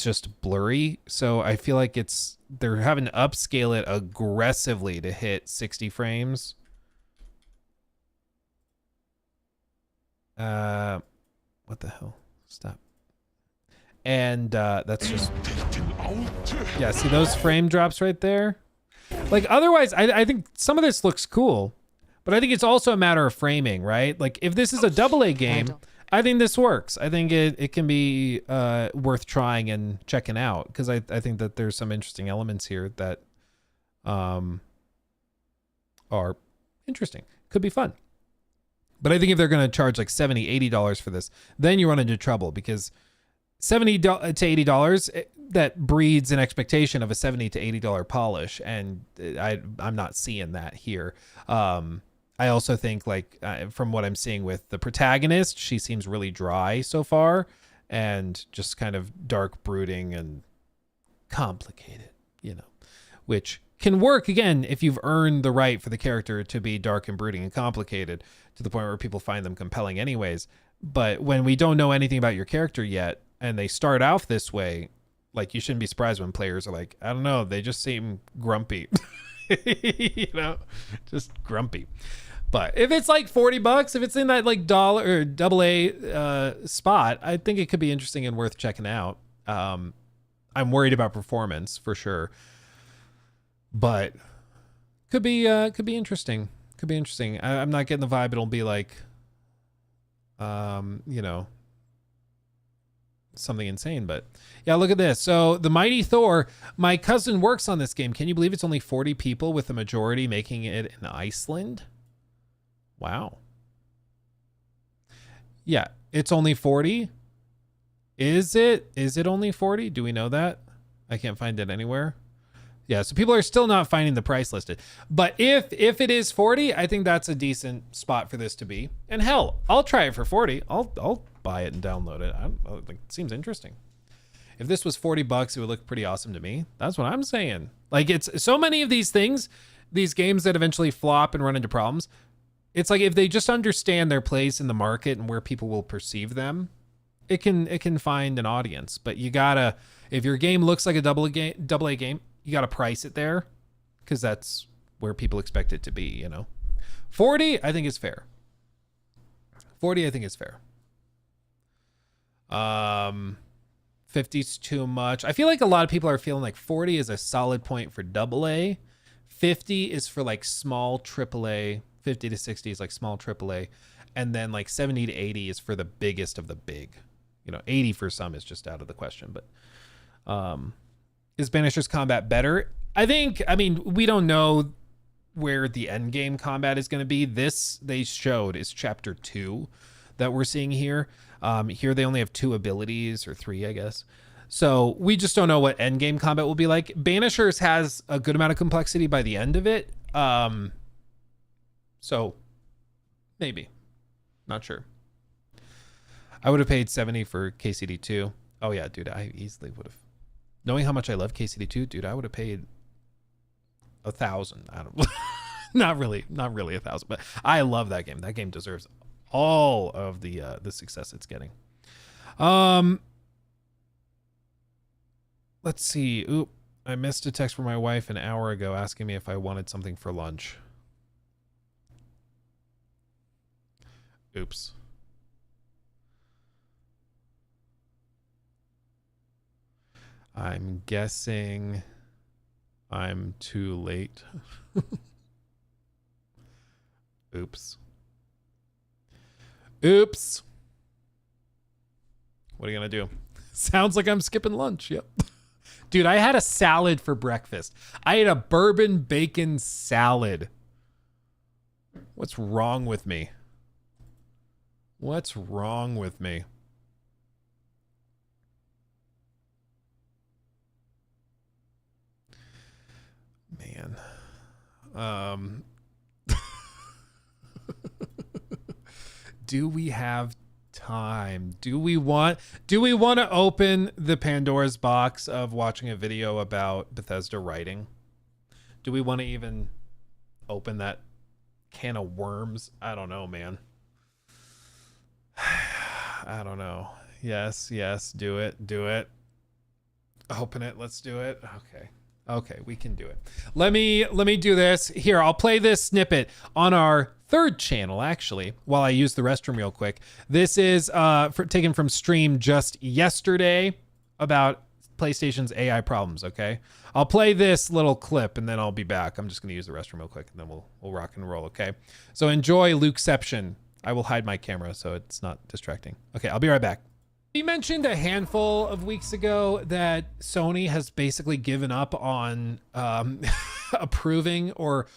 just blurry. So I feel like they're having to upscale it aggressively to hit 60 frames. What the hell? Stop. And that's just, yeah, see those frame drops right there? Like otherwise, I think some of this looks cool, but I think it's also a matter of framing, right? Like if this is a AA game, I think this works. I think it can be worth trying and checking out, because I think that there's some interesting elements here that are interesting. Could be fun. But I think if they're going to charge like $70, $80 for this, then you run into trouble, because $70 to $80, that breeds an expectation of a $70 to $80 polish, and I'm not seeing that here. I also think, like, from what I'm seeing with the protagonist, she seems really dry so far, and just kind of dark, brooding, and complicated, you know, which can work, again, if you've earned the right for the character to be dark and brooding and complicated to the point where people find them compelling anyways. But when we don't know anything about your character yet, and they start off this way, like, you shouldn't be surprised when players are like, I don't know, they just seem grumpy. You know, just grumpy. But if it's like $40, if it's in that like dollar or AA spot, I think it could be interesting and worth checking out. I'm worried about performance for sure, but could be interesting. Could be interesting. I'm not getting the vibe it'll be like, you know, something insane. But yeah, look at this. So the Mighty Thor, my cousin works on this game. Can you believe it's only 40 people, with the majority making it in Iceland? Wow. Yeah, it's only 40. Is it only 40? Do we know that? I can't find it anywhere. Yeah, so people are still not finding the price listed. But if it is 40, I think that's a decent spot for this to be. And hell, I'll try it for 40. I'll buy it and download it. I think it seems interesting. If this was $40, it would look pretty awesome to me. That's what I'm saying. Like, it's so many of these things, these games that eventually flop and run into problems. It's like if they just understand their place in the market and where people will perceive them, it can find an audience. But you gotta, if your game looks like a double A game, you gotta price it there, because that's where people expect it to be, you know. 40, I think is fair. 40, I think is fair. 50's too much. I feel like a lot of people are feeling like 40 is a solid point for AA. 50 is for like small AAA. 50 to 60 is like small AAA. And then like 70 to 80 is for the biggest of the big. You know, 80 for some is just out of the question. But Is Banisher's combat better? I mean, we don't know where the end game combat is going to be. This they showed is chapter 2 that we're seeing here. Here they only have 2 abilities, or 3, I guess. So we just don't know what end game combat will be like. Banishers has a good amount of complexity by the end of it. So maybe, not sure. I would have paid 70 for KCD2. Oh yeah, dude, I easily would have. Knowing how much I love KCD2, dude, I would have paid 1,000. I don't not really 1,000, but I love that game. That game deserves all of the success it's getting. Let's see. Oop, I missed a text from my wife an hour ago asking me if I wanted something for lunch. Oops. I'm guessing I'm too late. Oops. Oops. What are you going to do? Sounds like I'm skipping lunch. Yep. Dude, I had a salad for breakfast. I ate a bourbon bacon salad. What's wrong with me? What's wrong with me? Man. Do we have time? Do we want to open the Pandora's box of watching a video about Bethesda writing? Do we want to even open that can of worms? I don't know, man. I don't know. Yes, do it. Open it. Let's do it. Okay, we can do it. Let me do this. Here, I'll play this snippet on our 3rd channel, actually, while I use the restroom real quick. This is taken from stream just yesterday about PlayStation's AI problems, okay? I'll play this little clip, and then I'll be back. I'm just going to use the restroom real quick, and then we'll rock and roll, okay? So enjoy Lukeception. I will hide my camera so it's not distracting. Okay, I'll be right back. You mentioned a handful of weeks ago that Sony has basically given up on approving or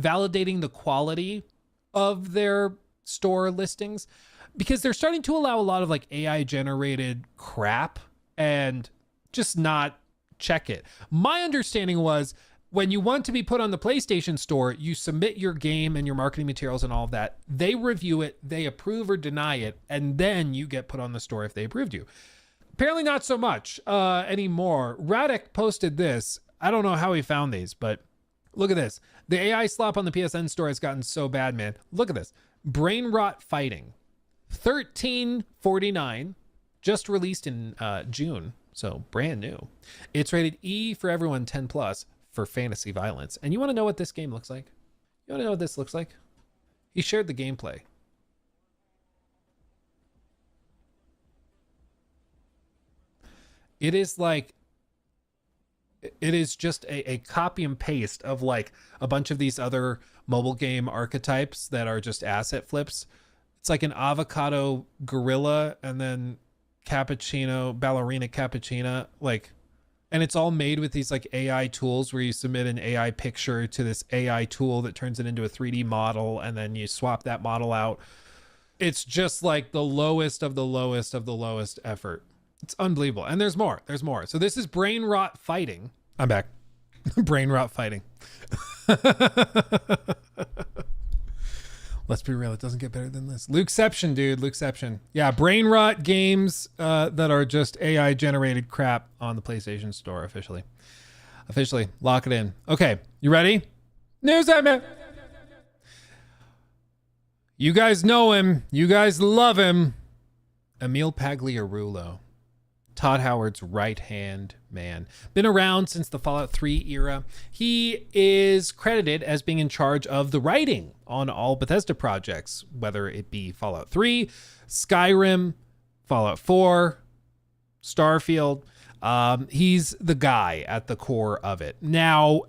validating the quality of their store listings because they're starting to allow a lot of like AI generated crap and just not check it. My understanding was when you want to be put on the PlayStation Store, you submit your game and your marketing materials and all of that. They review it, they approve or deny it, and then you get put on the store if they approved you. Apparently not so much anymore. Radek posted this. I don't know how he found these, but look at this. The AI slop on the PSN Store has gotten so bad, man. Look at this. Brain Rot Fighting. $13.49. Just released in June, so brand new. It's rated E for everyone, 10+. For fantasy violence. And you want to know what this game looks like? You want to know what this looks like? He shared the gameplay. It is just a copy and paste of like a bunch of these other mobile game archetypes that are just asset flips. It's like an avocado gorilla and then cappuccino, ballerina cappuccina, like. And it's all made with these like AI tools where you submit an AI picture to this AI tool that turns it into a 3D model and then you swap that model out. It's just like the lowest of the lowest of the lowest effort. It's unbelievable. And there's more. So this is Brain Rot Fighting. I'm back. Brain Rot Fighting. Let's be real, it doesn't get better than this. Lukeception, dude, Lukeception. Yeah, brain rot games that are just AI generated crap on the PlayStation Store officially. Officially, lock it in. Okay, you ready? News man. You guys know him. You guys love him. Emil Pagliarulo. Todd Howard's right-hand man. Been around since the Fallout 3 era. He is credited as being in charge of the writing on all Bethesda projects, whether it be Fallout 3, Skyrim, Fallout 4, Starfield. He's the guy at the core of it. Now,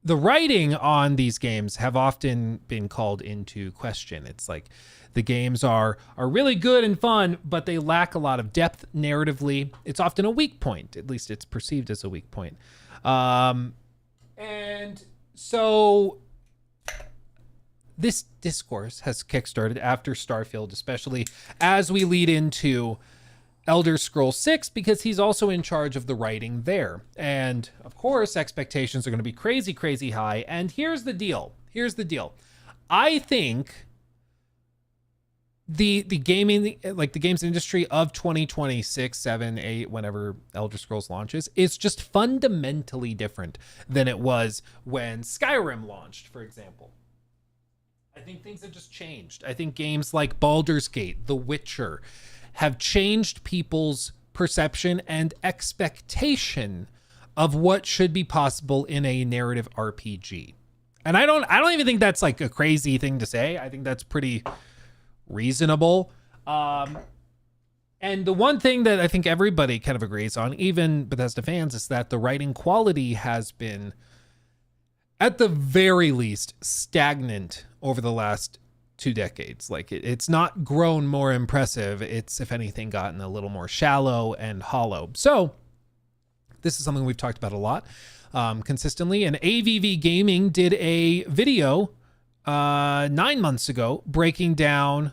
the writing on these games have often been called into question. It's like The games are really good and fun, but they lack a lot of depth narratively. It's often a weak point. At least it's perceived as a weak point. And so this discourse has kickstarted after Starfield, especially as we lead into Elder Scrolls 6, because he's also in charge of the writing there. And of course, expectations are going to be crazy, crazy high. And here's the deal. I think the gaming, like the games industry of 2026, 7, 8, whenever Elder Scrolls launches, is just fundamentally different than it was when Skyrim launched, for example. I think things have just changed. I think games like Baldur's Gate, The Witcher, have changed people's perception and expectation of what should be possible in a narrative RPG. And I don't even think that's like a crazy thing to say. I think that's pretty reasonable. And the one thing that I think everybody kind of agrees on, even Bethesda fans, is that the writing quality has been, at the very least, stagnant over the last 2 decades. Like it's not grown more impressive. It's, if anything, gotten a little more shallow and hollow. So this is something we've talked about a lot consistently. And AVV Gaming did a video 9 months ago breaking down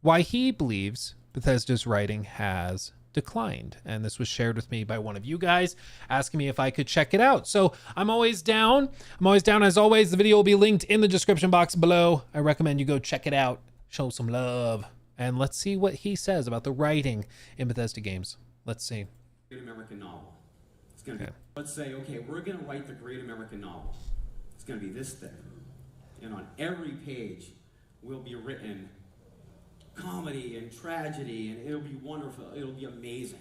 why he believes Bethesda's writing has declined. And this was shared with me by one of you guys asking me if I could check it out. So I'm always down. As always. The video will be linked in the description box below. I recommend you go check it out, show some love, and let's see what he says about the writing in Bethesda games. Let's see. Great American novel. It's going to be, let's say, okay, we're going to write the great American novel. It's going to be this thick. And on every page will be written comedy and tragedy, and it'll be wonderful, it'll be amazing.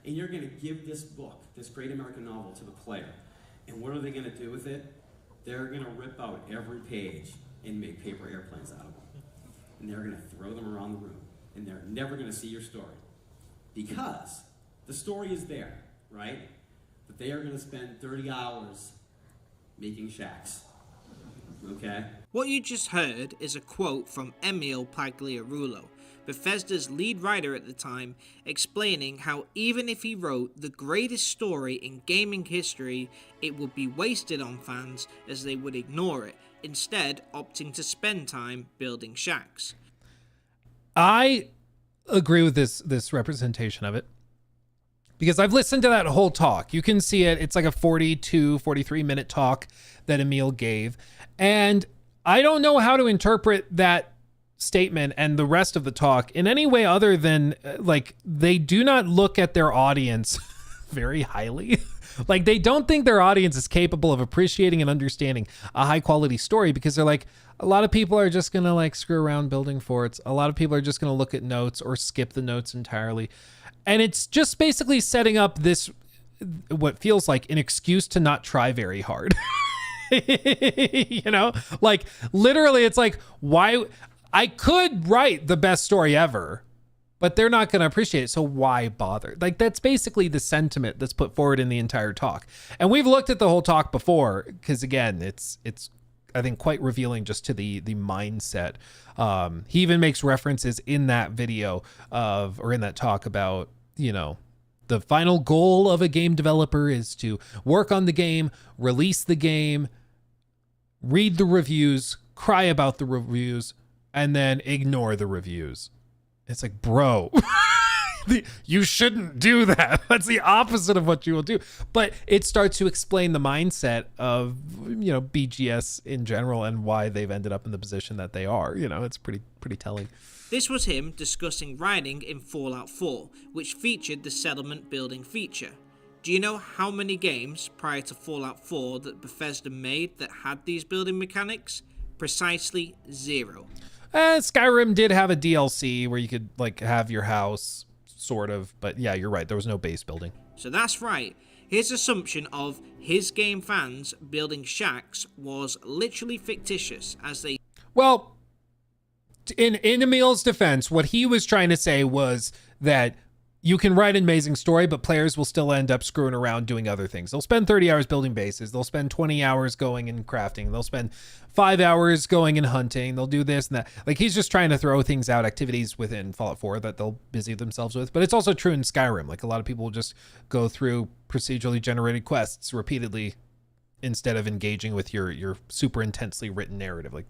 And you're going to give this book, this great American novel, to the player. And what are they going to do with it? They're going to rip out every page and make paper airplanes out of them. And they're going to throw them around the room. And they're never going to see your story. Because the story is there, right? But they are going to spend 30 hours making shacks. Okay? What you just heard is a quote from Emil Pagliarulo, Bethesda's lead writer at the time, explaining how even if he wrote the greatest story in gaming history, it would be wasted on fans as they would ignore it, instead opting to spend time building shacks. I agree with this representation of it, because I've listened to that whole talk. You can see it. It's like a 43 minute talk that Emil gave. And I don't know how to interpret that statement and the rest of the talk in any way other than like they do not look at their audience very highly. Like they don't think their audience is capable of appreciating and understanding a high quality story, because they're like, a lot of people are just going to like screw around building forts. A lot of people are just going to look at notes or skip the notes entirely. And it's just basically setting up this, what feels like an excuse to not try very hard. You know, like literally it's like, why I could write the best story ever, but they're not going to appreciate it. So why bother? Like that's basically the sentiment that's put forward in the entire talk. And we've looked at the whole talk before, because again, it's I think quite revealing just to the mindset. He even makes references in that video or in that talk about, you know, the final goal of a game developer is to work on the game, release the game, read the reviews, cry about the reviews, and then ignore the reviews. It's like, bro, you shouldn't do that. That's the opposite of what you will do. But it starts to explain the mindset of, you know, BGS in general and why they've ended up in the position that they are. You know, it's pretty telling. This was him discussing writing in Fallout 4, which featured the settlement building feature. Do you know how many games prior to Fallout 4 that Bethesda made that had these building mechanics? Precisely 0. Skyrim did have a DLC where you could like have your house, sort of, but yeah, you're right, there was no base building. So that's right. His assumption of his game fans building shacks was literally fictitious, as they... Well, in Emil's defense, what he was trying to say was that you can write an amazing story, but players will still end up screwing around doing other things. They'll spend 30 hours building bases. They'll spend 20 hours going and crafting. They'll spend 5 hours going and hunting. They'll do this and that. Like, he's just trying to throw things out, activities within Fallout 4 that they'll busy themselves with. But it's also true in Skyrim. Like, a lot of people will just go through procedurally generated quests repeatedly instead of engaging with your super intensely written narrative. Like,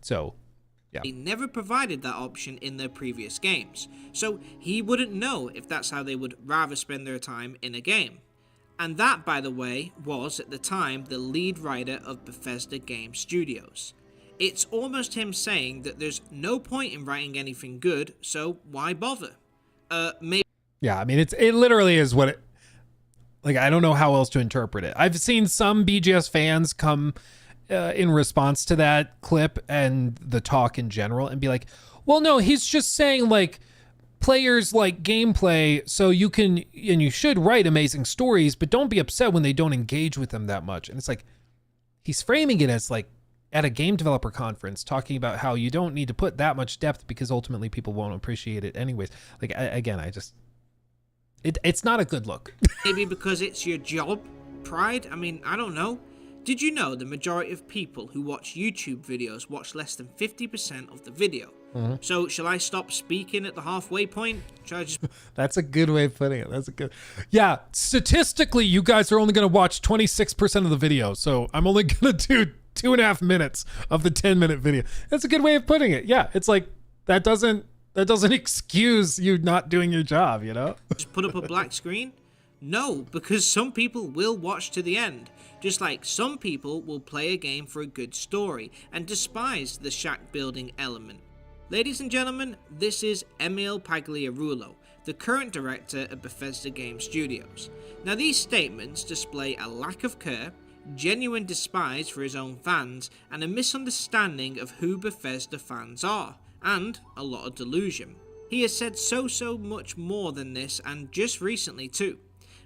so... yeah. They never provided that option in their previous games, so he wouldn't know if that's how they would rather spend their time in a game. And that, by the way, was at the time the lead writer of Bethesda Game Studios. It's almost him saying that there's no point in writing anything good, so why bother? Maybe. Yeah, I mean, it literally is what it... like, I don't know how else to interpret it. I've seen some BGS fans come... in response to that clip and the talk in general and be like, well, no, he's just saying like players like gameplay, so you can and you should write amazing stories, but don't be upset when they don't engage with them that much. And it's like, he's framing it as like at a game developer conference talking about how you don't need to put that much depth because ultimately people won't appreciate it anyways. Like, it's not a good look. Maybe because it's your job, pride. I mean, I don't know. Did you know the majority of people who watch YouTube videos watch less than 50% of the video? Mm-hmm. So shall I stop speaking at the halfway point? Shall I just... That's a good way of putting it. Yeah, statistically, you guys are only going to watch 26% of the video. So I'm only going to do 2.5 minutes of the 10-minute video. That's a good way of putting it. Yeah, it's like, that doesn't excuse you not doing your job, you know? Just put up a black screen? No, because some people will watch to the end. Just like some people will play a game for a good story and despise the shack building element. Ladies and gentlemen, this is Emil Pagliarulo, the current director of Bethesda Game Studios. Now, these statements display a lack of care, genuine despise for his own fans, and a misunderstanding of who Bethesda fans are, and a lot of delusion. He has said so much more than this, and just recently too.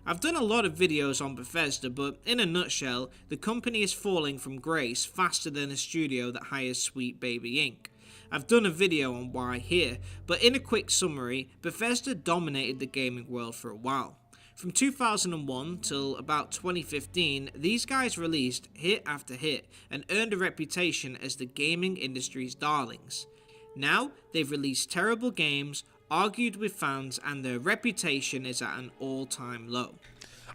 I've done a lot of videos on Bethesda, but in a nutshell, the company is falling from grace faster than a studio that hires Sweet Baby Inc. I've done a video on why here, but in a quick summary, Bethesda dominated the gaming world for a while. From 2001 till about 2015, these guys released hit after hit and earned a reputation as the gaming industry's darlings. Now, they've released terrible games, argued with fans, and their reputation is at an all-time low.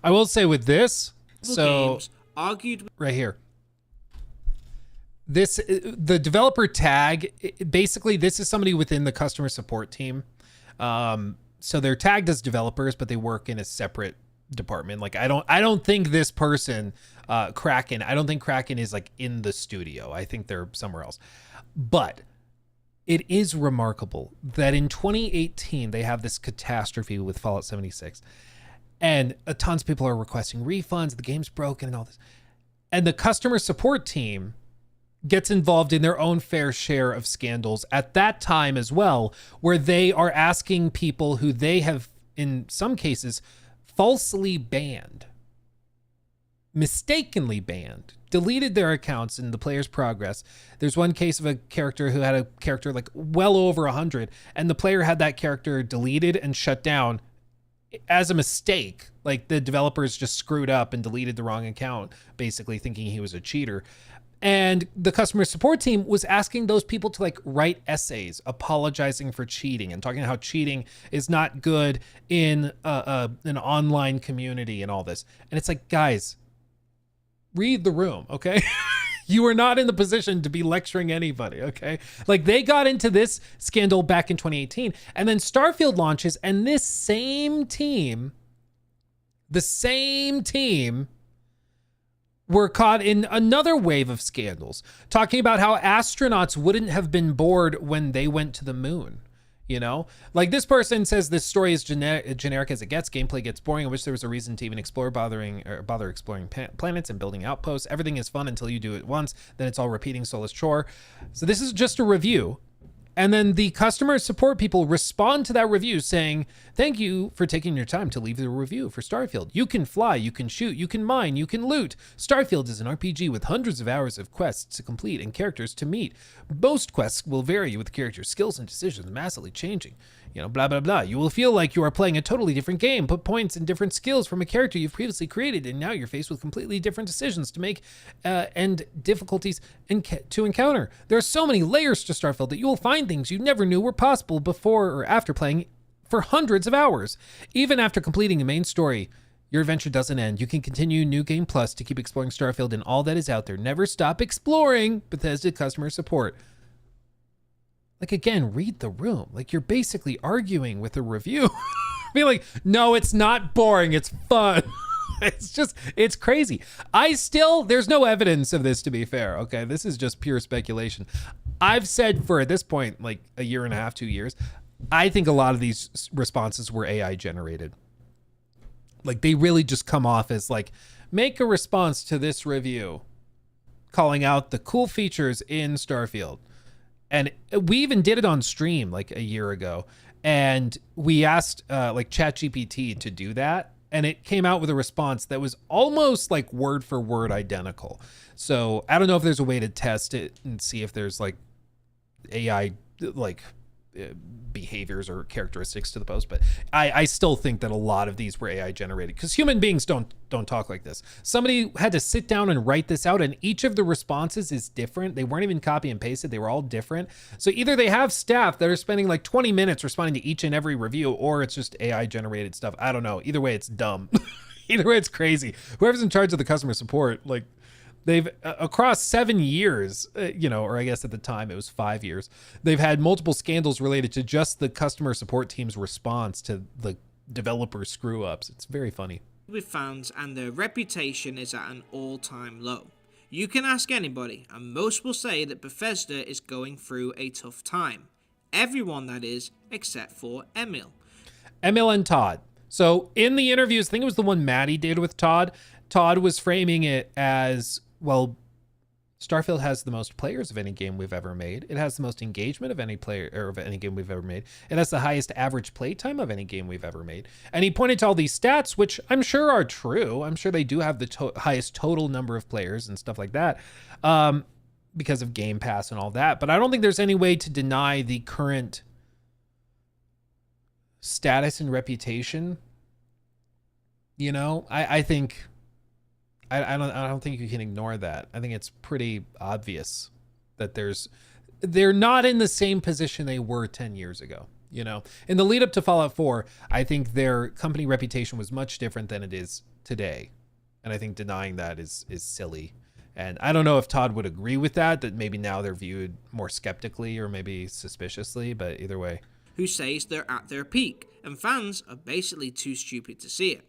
I will say with this, so games, argued with right here, the developer tag, basically this is somebody within the customer support team. So they're tagged as developers, but they work in a separate department. Like, I don't think this person, Kraken, I don't think Kraken is like in the studio. I think they're somewhere else. But it is remarkable that in 2018, they have this catastrophe with Fallout 76. And tons of people are requesting refunds. The game's broken and all this. And the customer support team gets involved in their own fair share of scandals at that time as well, where they are asking people who they have, in some cases, falsely banned, mistakenly banned, deleted their accounts in the player's progress. There's one case of a character who had a character like well over 100, and the player had that character deleted and shut down as a mistake. Like, the developers just screwed up and deleted the wrong account, basically thinking he was a cheater. And the customer support team was asking those people to like write essays apologizing for cheating and talking about how cheating is not good in an online community and all this. And it's like, guys, read the room, okay? You are not in the position to be lecturing anybody, okay? Like, they got into this scandal back in 2018, and then Starfield launches, and this same team, were caught in another wave of scandals, talking about how astronauts wouldn't have been bored when they went to the moon. You know, like, this person says this story is generic as it gets. Gameplay gets boring. I wish there was a reason to even bother exploring planets and building outposts. Everything is fun until you do it once. Then it's all repeating soulless chore. So this is just a review. And then the customer support people respond to that review saying, thank you for taking your time to leave the review for Starfield. You can fly, you can shoot, you can mine, you can loot. Starfield is an RPG with hundreds of hours of quests to complete and characters to meet. Most quests will vary with character skills and decisions massively changing. You know, blah, blah, blah. You will feel like you are playing a totally different game. Put points and different skills from a character you've previously created, and now you're faced with completely different decisions to make and difficulties to encounter. There are so many layers to Starfield that you will find things you never knew were possible before or after playing for hundreds of hours. Even after completing the main story, your adventure doesn't end. You can continue New Game Plus to keep exploring Starfield and all that is out there. Never stop exploring. Bethesda customer support. Like, again, read the room. Like, you're basically arguing with a review. Be like, no, it's not boring. It's fun. It's crazy. There's no evidence of this, to be fair. Okay, this is just pure speculation. I've said for, at this point, like a year and a half, 2 years, I think a lot of these responses were AI generated. Like, they really just come off as like, make a response to this review, calling out the cool features in Starfield. And we even did it on stream like a year ago. And we asked like ChatGPT to do that. And it came out with a response that was almost like word for word identical. So I don't know if there's a way to test it and see if there's like AI like behaviors or characteristics to the post, but I still think that a lot of these were AI generated because human beings don't talk like this. Somebody had to sit down and write this out, and each of the responses is different. They weren't even copy and pasted. They were all different. So either they have staff that are spending like 20 minutes responding to each and every review, or it's just AI generated stuff. I don't know. Either way, it's dumb. Either way, it's crazy. Whoever's in charge of the customer support, like, they've across 7 years, or I guess at the time it was 5 years, they've had multiple scandals related to just the customer support team's response to the developer screw ups. It's very funny. With fans, and their reputation is at an all-time low. You can ask anybody, and most will say that Bethesda is going through a tough time. Everyone, that is, except for Emil. Emil and Todd. So in the interviews, I think it was the one Maddie did with Todd, Todd was framing it as, well, Starfield has the most players of any game we've ever made. It has the most engagement of any player or of any game we've ever made. It has the highest average play time of any game we've ever made. And he pointed to all these stats, which I'm sure are true. I'm sure they do have the highest total number of players and stuff like that, because of Game Pass and all that. But I don't think there's any way to deny the current status and reputation. I think I don't think you can ignore that. I think it's pretty obvious that they're not in the same position they were 10 years ago. In the lead up to Fallout 4, I think their company reputation was much different than it is today. And I think denying that is silly. And I don't know if Todd would agree with that maybe now they're viewed more skeptically or maybe suspiciously, but either way. Who says they're at their peak, and fans are basically too stupid to see it.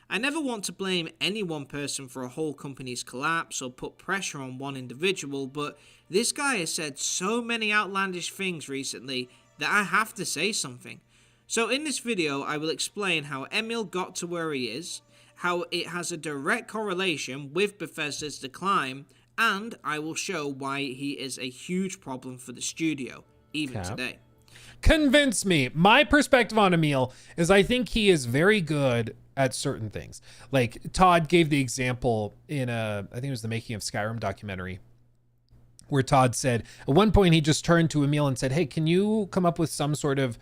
I never want to blame any one person for a whole company's collapse or put pressure on one individual, but this guy has said so many outlandish things recently that I have to say something. So in this video, I will explain how Emil got to where he is, how it has a direct correlation with Bethesda's decline, and I will show why he is a huge problem for the studio, even today. Convince me. My perspective on Emil is I think he is very good at certain things. Like Todd gave the example in I think it was the Making of Skyrim documentary, where Todd said at one point he just turned to Emil and said, hey, can you come up with some sort of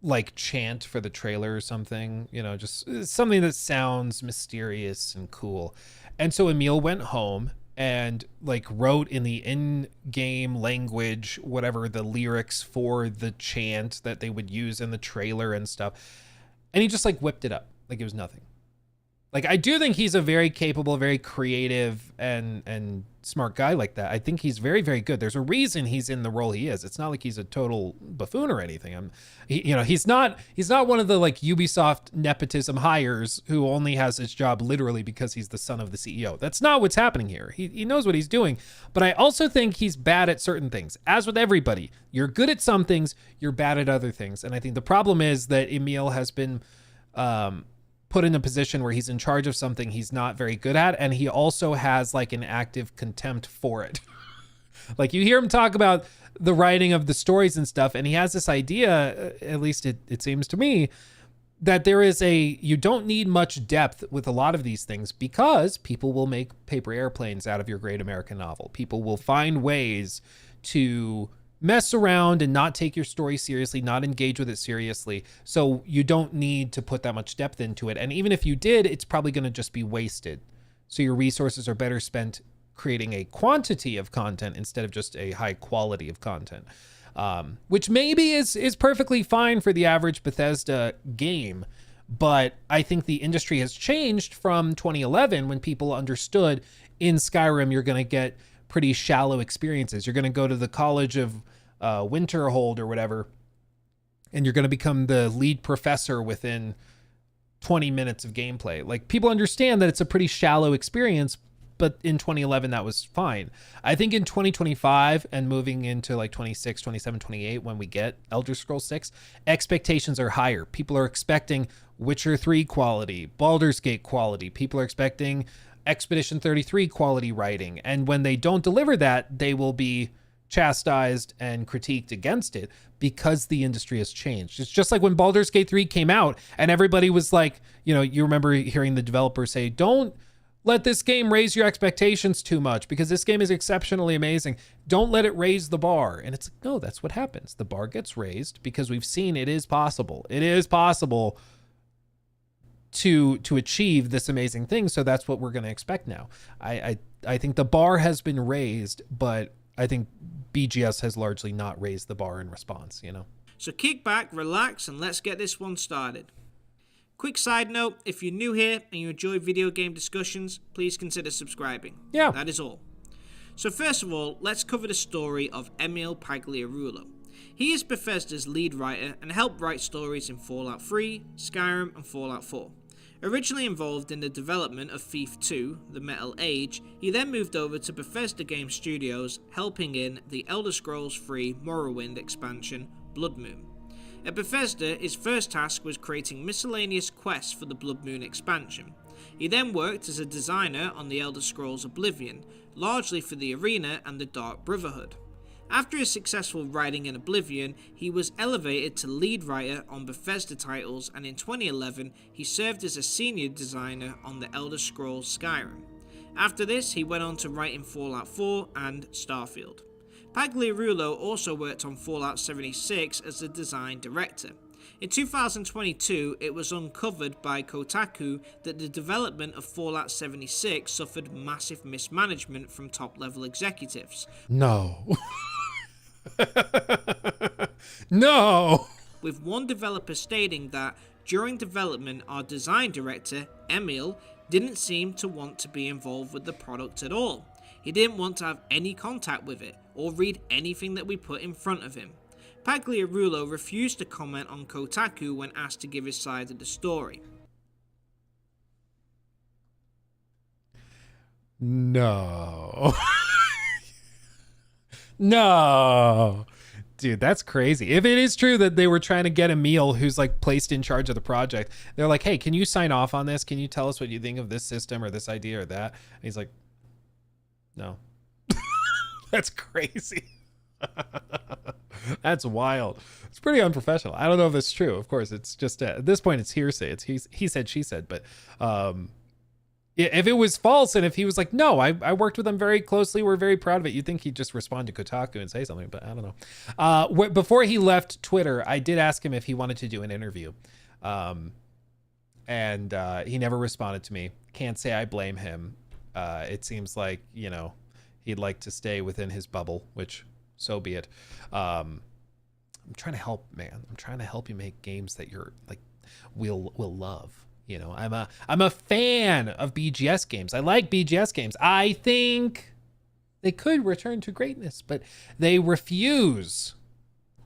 like chant for the trailer or something, just something that sounds mysterious and cool. And so Emil went home and like wrote in the in-game language, whatever the lyrics for the chant that they would use in the trailer and stuff. And he just like whipped it up like it was nothing. Like, I do think he's a very capable, very creative and smart guy like that. I think he's very, very good. There's a reason he's in the role he is. It's not like he's a total buffoon or anything. He's not one of the like Ubisoft nepotism hires who only has his job literally because he's the son of the CEO. That's not what's happening here. He knows what he's doing, but I also think he's bad at certain things. As with everybody, you're good at some things, you're bad at other things. And I think the problem is that Emil has been, put in a position where he's in charge of something he's not very good at, and he also has like an active contempt for it. Like you hear him talk about the writing of the stories and stuff. And he has this idea, at least it seems to me, that you don't need much depth with a lot of these things because people will make paper airplanes out of your great American novel. People will find ways to mess around and not take your story seriously, not engage with it seriously. So you don't need to put that much depth into it. And even if you did, it's probably going to just be wasted. So your resources are better spent creating a quantity of content instead of just a high quality of content. Which maybe is perfectly fine for the average Bethesda game. But I think the industry has changed from 2011 when people understood in Skyrim, you're going to get pretty shallow experiences. You're going to go to the College of Winterhold or whatever, and you're going to become the lead professor within 20 minutes of gameplay. Like, people understand that it's a pretty shallow experience, but in 2011 that was fine. I think in 2025 and moving into like 26, 27, 28, when we get Elder Scrolls 6, expectations are higher. People are expecting Witcher 3 quality, Baldur's Gate quality. People are expecting Expedition 33 quality writing. And when they don't deliver that, they will be chastised and critiqued against it because the industry has changed. It's just like when Baldur's Gate 3 came out and everybody was like, you remember hearing the developer say, don't let this game raise your expectations too much because this game is exceptionally amazing. Don't let it raise the bar. And it's like, no, that's what happens. The bar gets raised because we've seen it is possible. It is possible to achieve this amazing thing. So that's what we're going to expect now. I think the bar has been raised, but I think BGS has largely not raised the bar in response, So kick back, relax, and let's get this one started. Quick side note, if you're new here and you enjoy video game discussions, please consider subscribing. Yeah. That is all. So first of all, let's cover the story of Emil Pagliarulo. He is Bethesda's lead writer and helped write stories in Fallout 3, Skyrim, and Fallout 4. Originally involved in the development of Thief 2, The Metal Age, he then moved over to Bethesda Game Studios, helping in the Elder Scrolls 3 Morrowind expansion, Blood Moon. At Bethesda, his first task was creating miscellaneous quests for the Blood Moon expansion. He then worked as a designer on the Elder Scrolls Oblivion, largely for the Arena and the Dark Brotherhood. After his successful writing in Oblivion, he was elevated to lead writer on Bethesda titles, and in 2011 he served as a senior designer on the Elder Scrolls Skyrim. After this, he went on to write in Fallout 4 and Starfield. Pagliarulo also worked on Fallout 76 as a design director. In 2022, it was uncovered by Kotaku that the development of Fallout 76 suffered massive mismanagement from top-level executives. No. No. With one developer stating that during development, our design director, Emil, didn't seem to want to be involved with the product at all. He didn't want to have any contact with it or read anything that we put in front of him. Pagliarulo refused to comment on Kotaku when asked to give his side of the story. No. No. Dude, that's crazy. If it is true that they were trying to get Emil, who's like placed in charge of the project, they're like, hey, can you sign off on this? Can you tell us what you think of this system or this idea or that? And he's like, no. That's crazy. That's wild. It's pretty unprofessional. I don't know if it's true. Of course, it's just at this point, it's hearsay. It's he said, she said. But if it was false and if he was like, no, I worked with them very closely, we're very proud of it, you'd think he'd just respond to Kotaku and say something, but I don't know. Before he left Twitter, I did ask him if he wanted to do an interview. And he never responded to me. Can't say I blame him. It seems like, he'd like to stay within his bubble, which so be it. I'm trying to help, man. I'm trying to help you make games that you're like, will love. I'm a fan of BGS games. I like BGS games. I think they could return to greatness, but they refuse.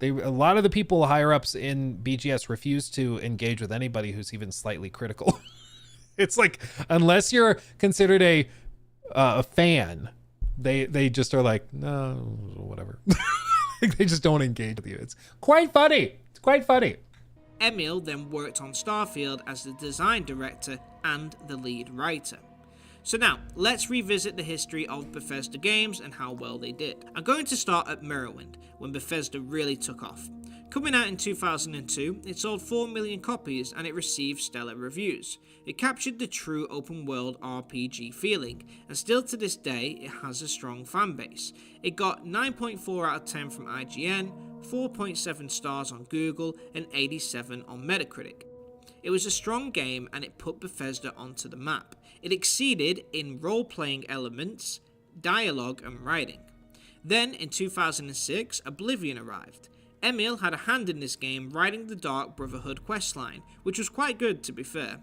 A lot of the people higher ups in BGS refuse to engage with anybody who's even slightly critical. It's like, unless you're considered a fan, they just are like, no, whatever. They just don't engage with you. It's quite funny. It's quite funny. Emil then worked on Starfield as the design director and the lead writer. So now, let's revisit the history of Bethesda games and how well they did. I'm going to start at Morrowind, when Bethesda really took off. Coming out in 2002, it sold 4 million copies and it received stellar reviews. It captured the true open world RPG feeling, and still to this day it has a strong fan base. It got 9.4 out of 10 from IGN, 4.7 stars on Google, and 87 on Metacritic. It was a strong game and it put Bethesda onto the map. It exceeded in role-playing elements, dialogue and writing. Then in 2006, Oblivion arrived. Emil had a hand in this game writing the Dark Brotherhood questline, which was quite good to be fair,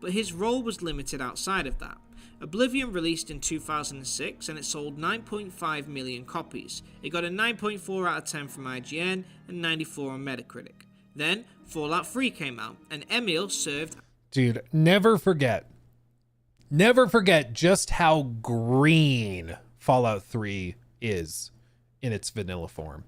but his role was limited outside of that. Oblivion released in 2006 and it sold 9.5 million copies. It got a 9.4 out of 10 from IGN and 94 on Metacritic. Then Fallout 3 came out and Emil served... Dude, never forget just how green Fallout 3 is in its vanilla form.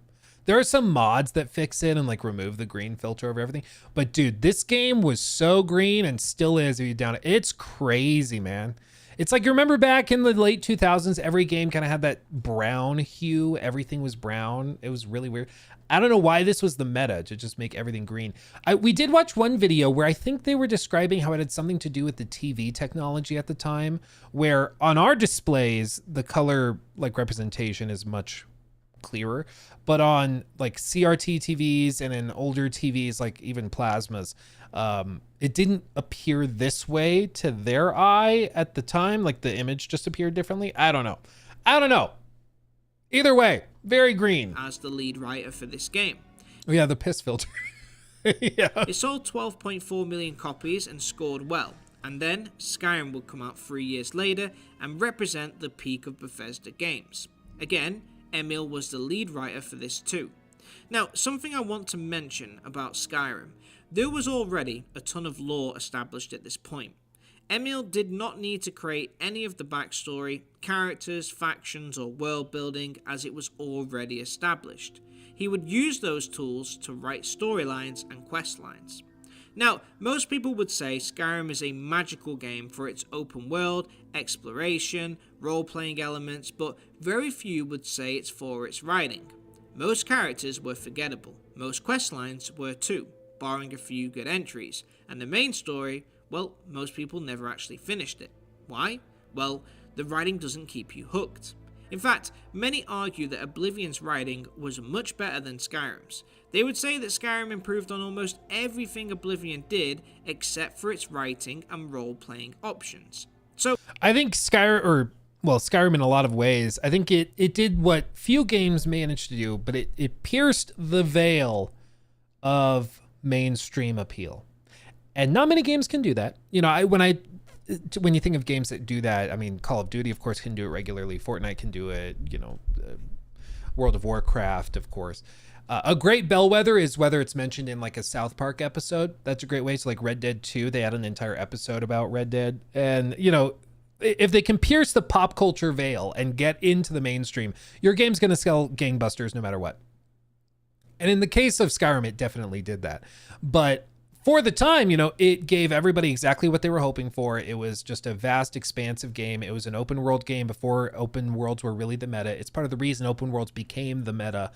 There are some mods that fix it and like remove the green filter over everything. But dude, this game was so green and still is if you down it. It's crazy, man. It's like, you remember back in the late 2000s, every game kind of had that brown hue. Everything was brown. It was really weird. I don't know why this was the meta to just make everything green. We did watch one video where I think they were describing how it had something to do with the TV technology at the time, where on our displays, the color like representation is much clearer, but on like CRT TVs and in older TVs, like even plasmas, it didn't appear this way to their eye at the time. Like the image just appeared differently. I don't know. Either way, very green. As the lead writer for this game. Oh yeah, the piss filter. Yeah. It sold 12.4 million copies and scored well. And then Skyrim would come out 3 years later and represent the peak of Bethesda games. Again, Emil was the lead writer for this too. Now, something I want to mention about Skyrim. There was already a ton of lore established at this point. Emil did not need to create any of the backstory, characters, factions, or world building as it was already established. He would use those tools to write storylines and quest lines. Now, most people would say Skyrim is a magical game for its open world, exploration, role-playing elements, but very few would say it's for its writing. Most characters were forgettable, most quest lines were too, barring a few good entries, and the main story, well, most people never actually finished it. Why? Well, the writing doesn't keep you hooked. In fact, many argue that Oblivion's writing was much better than Skyrim's. They would say that Skyrim improved on almost everything Oblivion did except for its writing and role-playing options. So I think Skyrim in a lot of ways, I think it did what few games managed to do, but it pierced the veil of mainstream appeal. And not many games can do that. You know, when you think of games that do that, I mean, Call of Duty, of course, can do it regularly. Fortnite can do it, you know, World of Warcraft, of course. A great bellwether is whether it's mentioned in like a South Park episode. That's a great way. So like Red Dead 2, they had an entire episode about Red Dead. And, you know, if they can pierce the pop culture veil and get into the mainstream, your game's going to sell gangbusters no matter what. And in the case of Skyrim, it definitely did that. But for the time, you know, it gave everybody exactly what they were hoping for. It was just a vast, expansive game. It was an open world game before open worlds were really the meta. It's part of the reason open worlds became the meta.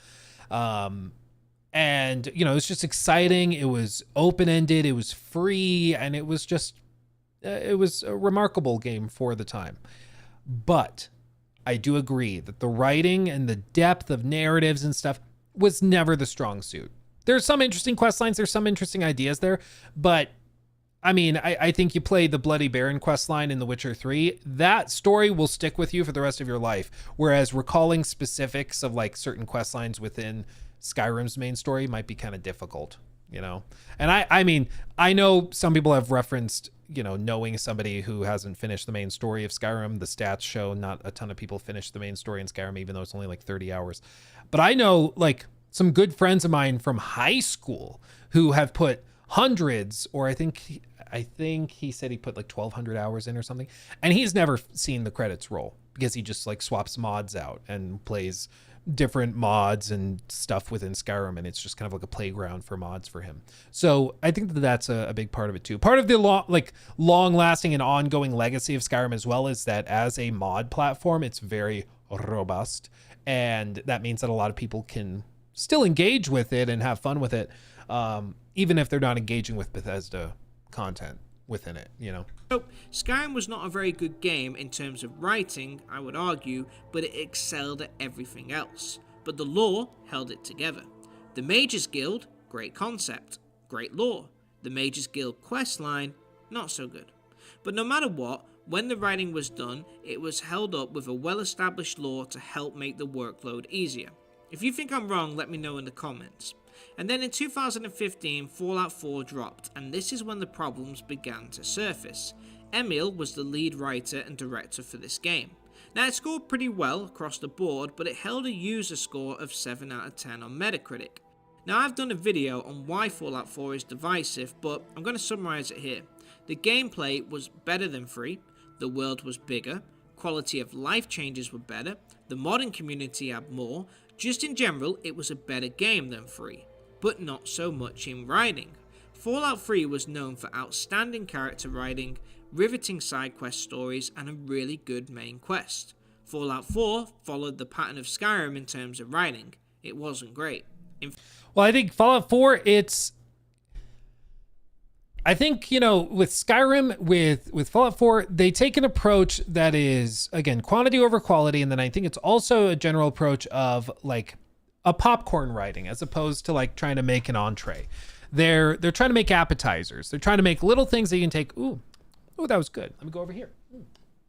And, you know, it was just exciting. It was open-ended. It was free. And it was just, it was a remarkable game for the time. But I do agree that the writing and the depth of narratives and stuff was never the strong suit. There's some interesting quest lines. There's some interesting ideas there. But, I mean, I think you play the Bloody Baron quest line in The Witcher 3. That story will stick with you for the rest of your life. Whereas recalling specifics of, like, certain quest lines within Skyrim's main story might be kind of difficult, you know? And I mean, I know some people have referenced, you know, knowing somebody who hasn't finished the main story of Skyrim. The stats show not a ton of people finish the main story in Skyrim, even though it's only like 30 hours. But I know, like, some good friends of mine from high school who have put hundreds, or I think he said he put like 1,200 hours in or something, and he's never seen the credits roll because he just like swaps mods out and plays different mods and stuff within Skyrim, and it's just kind of like a playground for mods for him. So I think that that's a big part of it too. Part of the long-lasting and ongoing legacy of Skyrim as well is that as a mod platform, it's very robust, and that means that a lot of people can still engage with it and have fun with it, even if they're not engaging with Bethesda content within it, you know. So, Skyrim was not a very good game in terms of writing, I would argue, but it excelled at everything else. But the lore held it together. The Mages Guild, great concept, great lore. The Mages Guild questline, not so good. But no matter what, when the writing was done, it was held up with a well-established lore to help make the workload easier. If you think I'm wrong, let me know in the comments. And then in 2015, Fallout 4 dropped, and this is when the problems began to surface. Emil was the lead writer and director for this game. Now, it scored pretty well across the board, but it held a user score of 7 out of 10 on Metacritic. Now, I've done a video on why Fallout 4 is divisive, but I'm going to summarize it here. The gameplay was better than 3, the world was bigger, quality of life changes were better, the modding community had more, just in general, it was a better game than 3. But not so much in writing. Fallout 3 was known for outstanding character writing, riveting side quest stories, and a really good main quest. Fallout 4 followed the pattern of Skyrim in terms of writing. It wasn't great. Well, I think Fallout 4, I think, you know, with Skyrim, with Fallout 4, they take an approach that is, again, quantity over quality, and then I think it's also a general approach of like a popcorn writing as opposed to like trying to make an entree. They're trying to make appetizers. They're trying to make little things that you can take. Ooh, that was good. Let me go over here.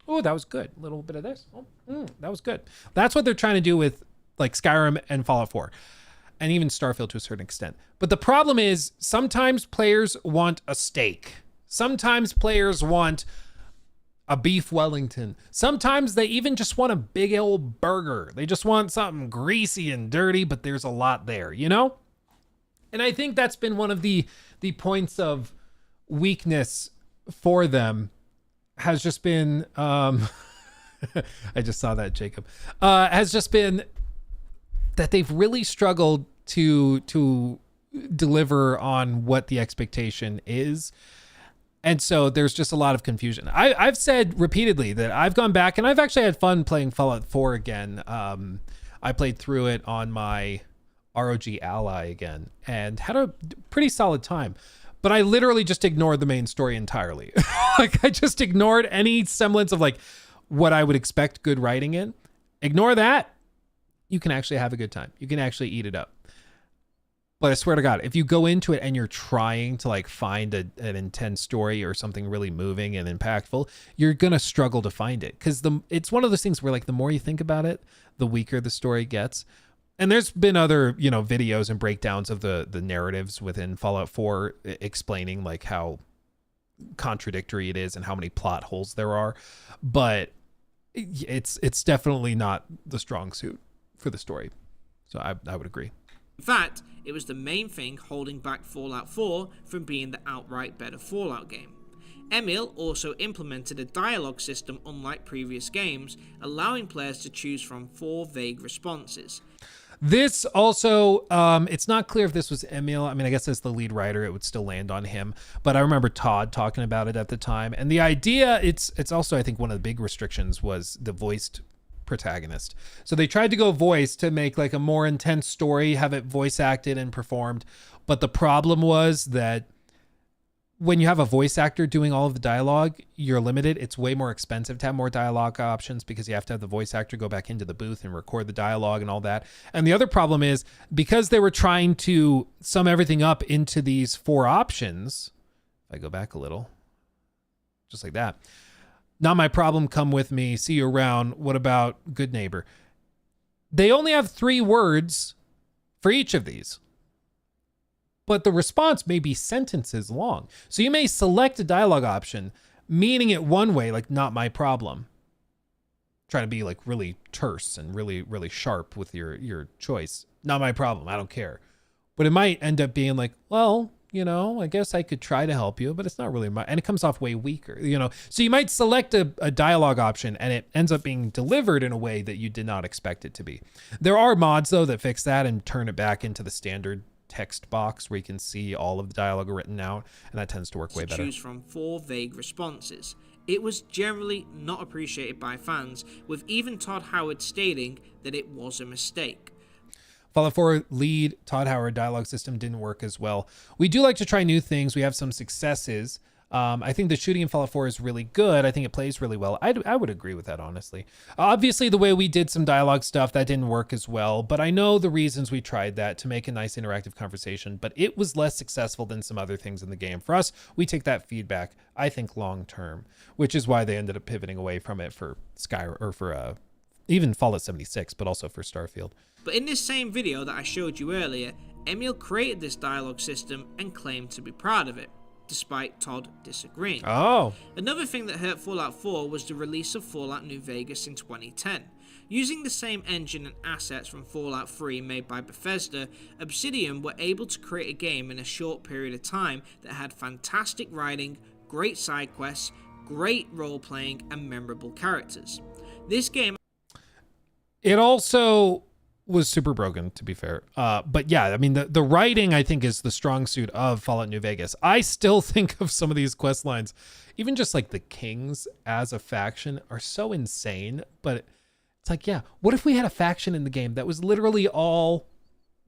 Ooh, that was good. A little bit of this. That was good. That's what they're trying to do with like Skyrim and Fallout 4. And even Starfield to a certain extent. But the problem is sometimes players want a steak. Sometimes players want a beef Wellington. Sometimes they even just want a big old burger. They just want something greasy and dirty, but there's a lot there, you know? And I think that's been one of the points of weakness for them has just been, I just saw that, Jacob, has just been that they've really struggled to deliver on what the expectation is. And so there's just a lot of confusion. I've said repeatedly that I've gone back and I've actually had fun playing Fallout 4 again. I played through it on my ROG Ally again and had a pretty solid time. But I literally just ignored the main story entirely. Like I just ignored any semblance of like what I would expect good writing in. Ignore that. You can actually have a good time. You can actually eat it up. But I swear to God, if you go into it and you're trying to like find an intense story or something really moving and impactful, you're going to struggle to find it. Because it's one of those things where like the more you think about it, the weaker the story gets. And there's been other, you know, videos and breakdowns of the narratives within Fallout 4 explaining like how contradictory it is and how many plot holes there are. But it's definitely not the strong suit for the story. So I would agree. In fact, it was the main thing holding back Fallout 4 from being the outright better Fallout game. Emil also implemented a dialogue system unlike previous games, allowing players to choose from 4 vague responses. This also, it's not clear if this was Emil. I mean, I guess as the lead writer, it would still land on him. But I remember Todd talking about it at the time. And the idea, it's also, I think, one of the big restrictions was the voiced protagonist. So they tried to go voice to make like a more intense story, have it voice acted and performed. But the problem was that when you have a voice actor doing all of the dialogue, you're limited. It's way more expensive to have more dialogue options because you have to have the voice actor go back into the booth and record the dialogue and all that. And the other problem is because they were trying to sum everything up into these 4 options. If I go back a little, just like that. Not my problem, come with me, see you around, what about good neighbor? They only have 3 words for each of these. But the response may be sentences long. So you may select a dialogue option, meaning it one way, like not my problem. Trying to be like really terse and really, really sharp with your choice. Not my problem, I don't care. But it might end up being like, well, you know, I guess I could try to help you, but it's not really and it comes off way weaker, you know. So you might select a dialogue option and it ends up being delivered in a way that you did not expect it to be. There are mods though that fix that and turn it back into the standard text box where you can see all of the dialogue written out, and that tends to work way better. Choose from 4 vague responses. It was generally not appreciated by fans, with even Todd Howard stating that it was a mistake. Fallout 4 lead Todd Howard dialogue system didn't work as well. We do like to try new things. We have some successes. I think the shooting in Fallout 4 is really good. I think it plays really well. I would agree with that, honestly. Obviously, the way we did some dialogue stuff, that didn't work as well, but I know the reasons we tried that to make a nice interactive conversation, but it was less successful than some other things in the game. For us, we take that feedback, I think, long term, which is why they ended up pivoting away from it for Skyrim, or for even Fallout 76, but also for Starfield. But in this same video that I showed you earlier, Emil created this dialogue system and claimed to be proud of it, despite Todd disagreeing. Oh. Another thing that hurt Fallout 4 was the release of Fallout New Vegas in 2010. Using the same engine and assets from Fallout 3 made by Bethesda, Obsidian were able to create a game in a short period of time that had fantastic writing, great side quests, great role-playing, and memorable characters. This game... It also was super broken, to be fair. But yeah, I mean, the writing, I think, is the strong suit of Fallout New Vegas. I still think of some of these quest lines, even just like the Kings as a faction, are so insane. But it's like, yeah, what if we had a faction in the game that was literally all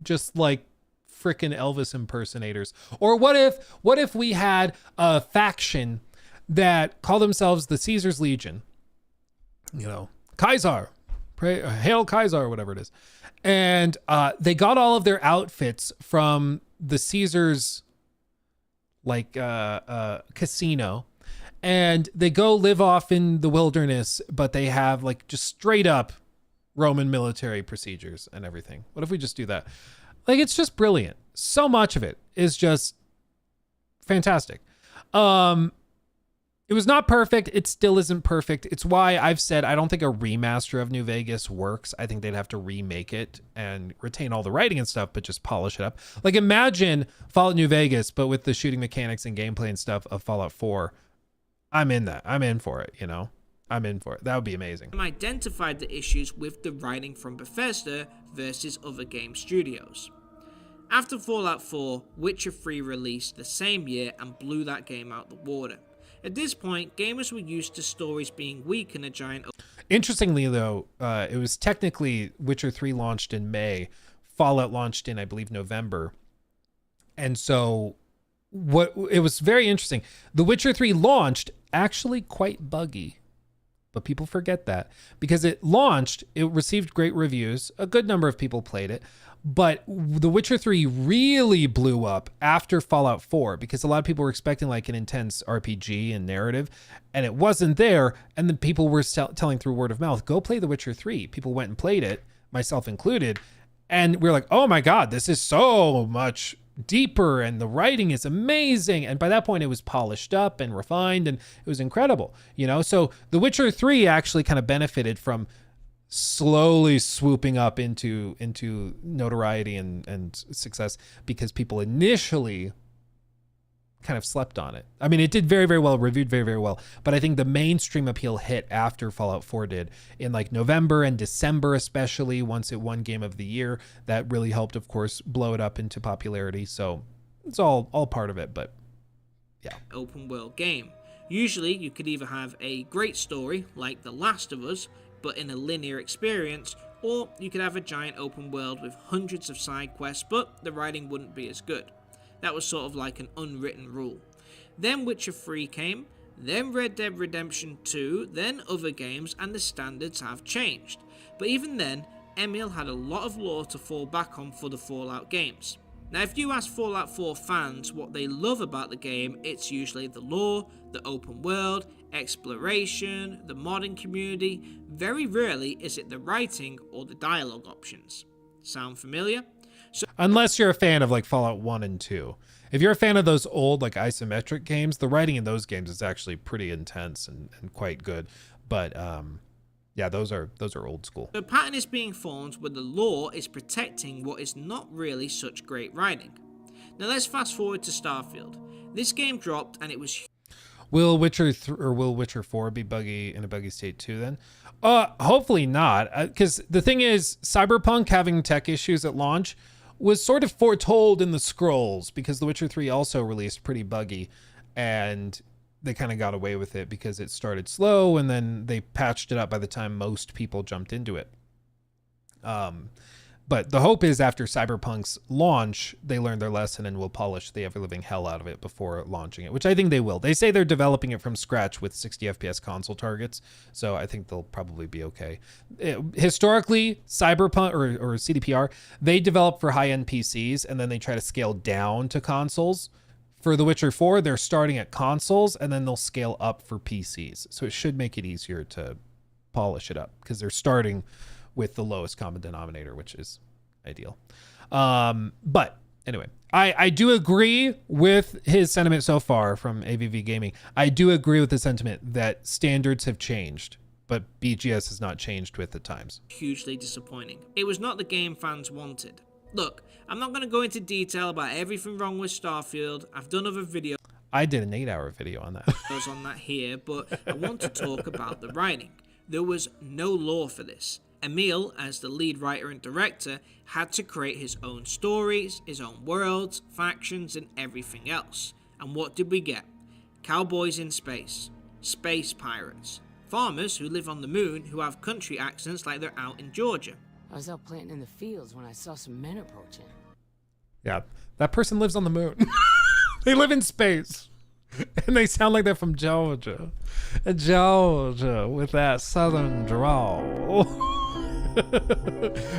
just like frickin' Elvis impersonators? Or what if we had a faction that called themselves the Caesar's Legion? You know, Kaiser, Hail Kaiser, or whatever it is. And they got all of their outfits from the Caesar's like casino, and they go live off in the wilderness, but they have like just straight up Roman military procedures and everything. What if we just do that? Like, it's just brilliant. So much of it is just fantastic. It was not perfect. It still isn't perfect. It's why I've said I don't think a remaster of New Vegas works. I think they'd have to remake it and retain all the writing and stuff, but just polish it up. Like, imagine Fallout New Vegas, but with the shooting mechanics and gameplay and stuff of Fallout 4. I'm in that. I'm in for it, you know? I'm in for it. That would be amazing. Identified the issues with the writing from Bethesda versus other game studios. After Fallout 4, Witcher 3 released the same year and blew that game out the water. At this point, gamers were used to stories being weak in a giant... Interestingly, though, it was technically Witcher 3 launched in May. Fallout launched in, I believe, November. And so it was very interesting. The Witcher 3 launched actually quite buggy. But people forget that. Because it launched, it received great reviews. A good number of people played it. But The Witcher 3 really blew up after Fallout 4 because a lot of people were expecting like an intense RPG and narrative, and it wasn't there. And then people were telling through word of mouth, go play The Witcher 3. People went and played it, myself included. And we were like, oh my God, this is so much deeper and the writing is amazing. And by that point, it was polished up and refined and it was incredible, you know? So The Witcher 3 actually kind of benefited from slowly swooping up into notoriety and success because people initially kind of slept on it. I mean, it did very, very well, reviewed very, very well, but I think the mainstream appeal hit after Fallout 4 did in like November and December, especially once it won Game of the Year. That really helped, of course, blow it up into popularity. So it's all part of it, but yeah. Open world game. Usually you could either have a great story like The Last of Us, but in a linear experience, or you could have a giant open world with hundreds of side quests, but the writing wouldn't be as good. That was sort of like an unwritten rule. Then Witcher 3 came, then Red Dead Redemption 2, then other games, and the standards have changed. But even then, Emil had a lot of lore to fall back on for the Fallout games. Now, if you ask Fallout 4 fans what they love about the game, it's usually the lore, the open world, exploration, the modding community. Very rarely is it the writing or the dialogue options. Sound familiar? Unless you're a fan of like Fallout 1 and 2. If you're a fan of those old like isometric games, the writing in those games is actually pretty intense and quite good. But yeah, those are old school. The pattern is being formed where the lore is protecting what is not really such great writing. Now let's fast forward to Starfield. This game dropped and it was Will Witcher 4 be buggy in a buggy state too then? Hopefully not, because the thing is, Cyberpunk having tech issues at launch was sort of foretold in the scrolls, because The Witcher 3 also released pretty buggy, and they kind of got away with it because it started slow, and then they patched it up by the time most people jumped into it. But the hope is after Cyberpunk's launch, they learn their lesson and will polish the ever-living hell out of it before launching it, which I think they will. They say they're developing it from scratch with 60 FPS console targets, so I think they'll probably be okay. Historically, Cyberpunk or CDPR, they develop for high-end PCs, and then they try to scale down to consoles. For The Witcher 4, they're starting at consoles, and then they'll scale up for PCs. So it should make it easier to polish it up, because they're starting with the lowest common denominator, which is ideal. But anyway, I do agree with his sentiment so far from AVV Gaming. I do agree with the sentiment that standards have changed, but BGS has not changed with the times. hugely disappointing. It was not the game fans wanted. Look, I'm not going to go into detail about everything wrong with Starfield. I've done other videos I did an 8-hour video on that. on that here, but I want to talk about the writing. There was no lore for this. Emil, as the lead writer and director, had to create his own stories, his own worlds, factions, and everything else. And what did we get? Cowboys in space, space pirates, farmers who live on the moon who have country accents like they're out in Georgia. I was out planting in the fields when I saw some men approaching. Yeah, that person lives on the moon. They live in space. And they sound like they're from Georgia. Georgia with that southern drawl.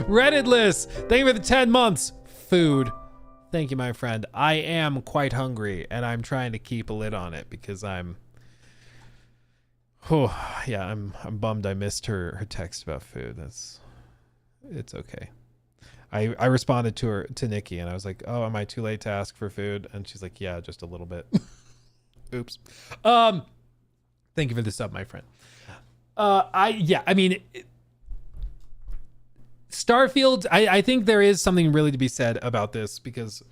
Redditless, thank you for the 10 months. Food. Thank you, my friend. I am quite hungry, and I'm trying to keep a lid on it because I'm bummed I missed her text about food. It's okay. I responded to Nikki, and I was like, oh, am I too late to ask for food? And she's like, yeah, just a little bit. Oops. Thank you for the sub, my friend. Starfield, I think there is something really to be said about this, because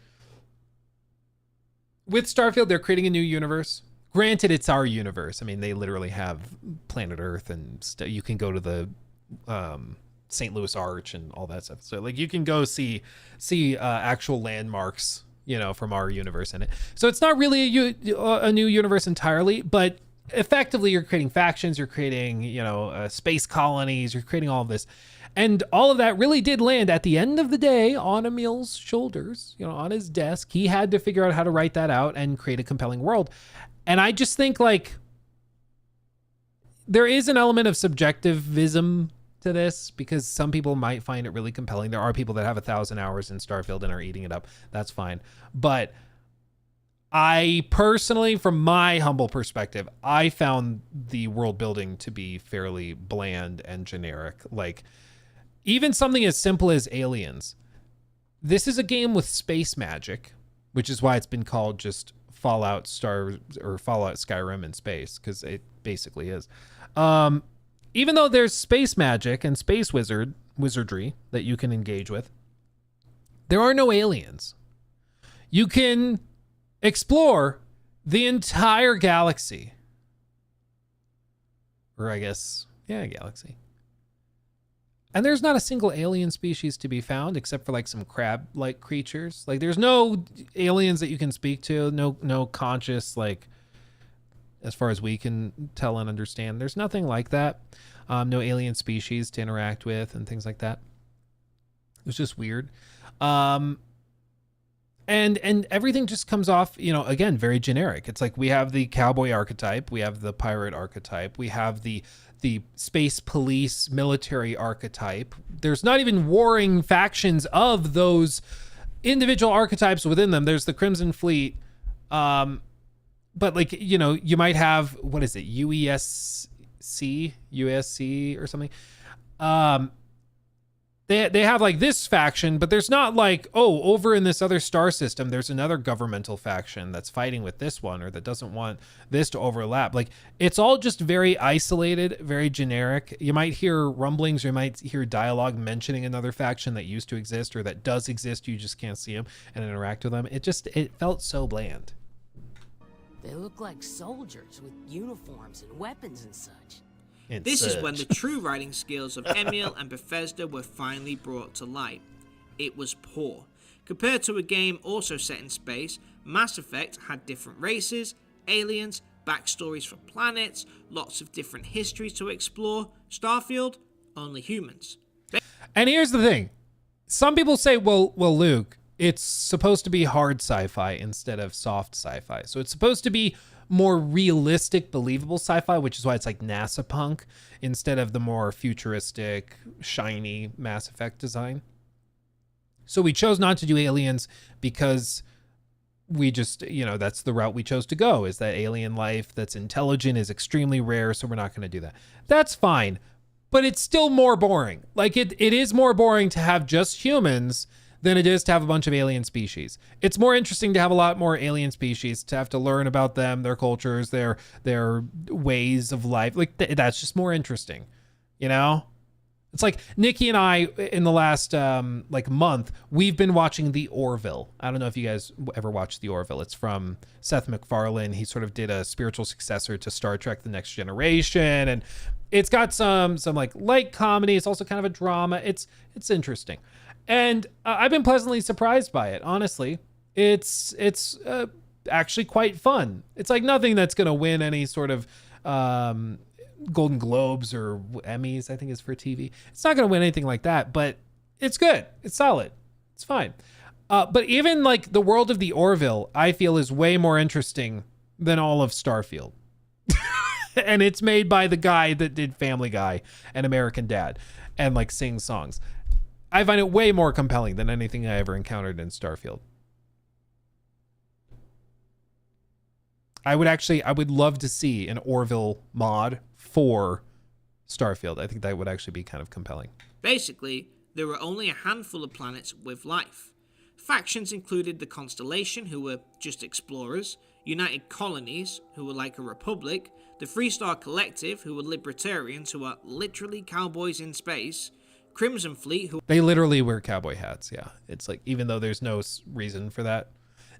with Starfield, they're creating a new universe. Granted, it's our universe. I mean, they literally have planet Earth, and you can go to the St. Louis Arch and all that stuff. So like you can go see actual landmarks, from our universe in it. So it's not really a new universe entirely, but effectively you're creating factions, you're creating, space colonies, you're creating all of this. And all of that really did land at the end of the day on Emil's shoulders, on his desk. He had to figure out how to write that out and create a compelling world. And I just think there is an element of subjectivism to this, because some people might find it really compelling. There are people that have 1,000 hours in Starfield and are eating it up. That's fine. But I personally, from my humble perspective, I found the world building to be fairly bland and generic. Like, even something as simple as aliens. This is a game with space magic, which is why it's been called just Fallout Skyrim in space, because it basically is. Even though there's space magic and space wizardry that you can engage with, there are no aliens. You can explore the entire galaxy. Or I guess, galaxy. And there's not a single alien species to be found except for some crab-like creatures. There's no aliens that you can speak to, no conscious, as far as we can tell and understand. There's nothing like that. No alien species to interact with and things like that. It was just weird. And everything just comes off, again, very generic. It's like we have the cowboy archetype, we have the pirate archetype, we have the space police military archetype. There's not even warring factions of those individual archetypes within them. There's the Crimson Fleet. But you might have, what is it? USC or something. they have like this faction, but there's not like, oh, over in this other star system, there's another governmental faction that's fighting with this one or that doesn't want this to overlap. Like, it's all just very isolated, very generic. You might hear rumblings, or you might hear dialogue mentioning another faction that used to exist or that does exist. You just can't see them and interact with them. It felt so bland. They look like soldiers with uniforms and weapons and such. This is when the true writing skills of Emil and Bethesda were finally brought to light. It was poor. Compared to a game also set in space, Mass Effect had different races, aliens, backstories for planets, lots of different histories to explore. Starfield, only humans. And here's the thing. Some people say, well, Luke, it's supposed to be hard sci-fi instead of soft sci-fi. So it's supposed to be more realistic, believable sci-fi, which is why it's like NASA punk instead of the more futuristic, shiny Mass Effect design. So we chose not to do aliens because we just, that's the route we chose to go, is that alien life that's intelligent is extremely rare, so we're not going to do that. That's fine, but it's still more boring. Like, it is more boring to have just humans than it is to have a bunch of alien species. It's more interesting to have a lot more alien species, to have to learn about them, their cultures, their ways of life. Like, that's just more interesting, It's like Nikki and I, in the last month, we've been watching The Orville. I don't know if you guys ever watched The Orville. It's from Seth MacFarlane. He sort of did a spiritual successor to Star Trek: The Next Generation, and it's got some like light comedy. It's also kind of a drama. It's interesting. And I've been pleasantly surprised by it, honestly. It's actually quite fun. It's like nothing that's going to win any sort of Golden Globes or Emmys, I think is for TV. It's not going to win anything like that, but it's good. It's solid. It's fine. But even like the world of The Orville, I feel is way more interesting than all of Starfield. And it's made by the guy that did Family Guy and American Dad and like sing songs. I find it way more compelling than anything I ever encountered in Starfield. I would love to see an Orville mod for Starfield. I think that would actually be kind of compelling. Basically, there were only a handful of planets with life. Factions included the Constellation, who were just explorers, United Colonies, who were like a republic, the Freestar Collective, who were libertarians, who are literally cowboys in space, Crimson Fleet, who... They literally wear cowboy hats, yeah. It's like, even though there's no reason for that.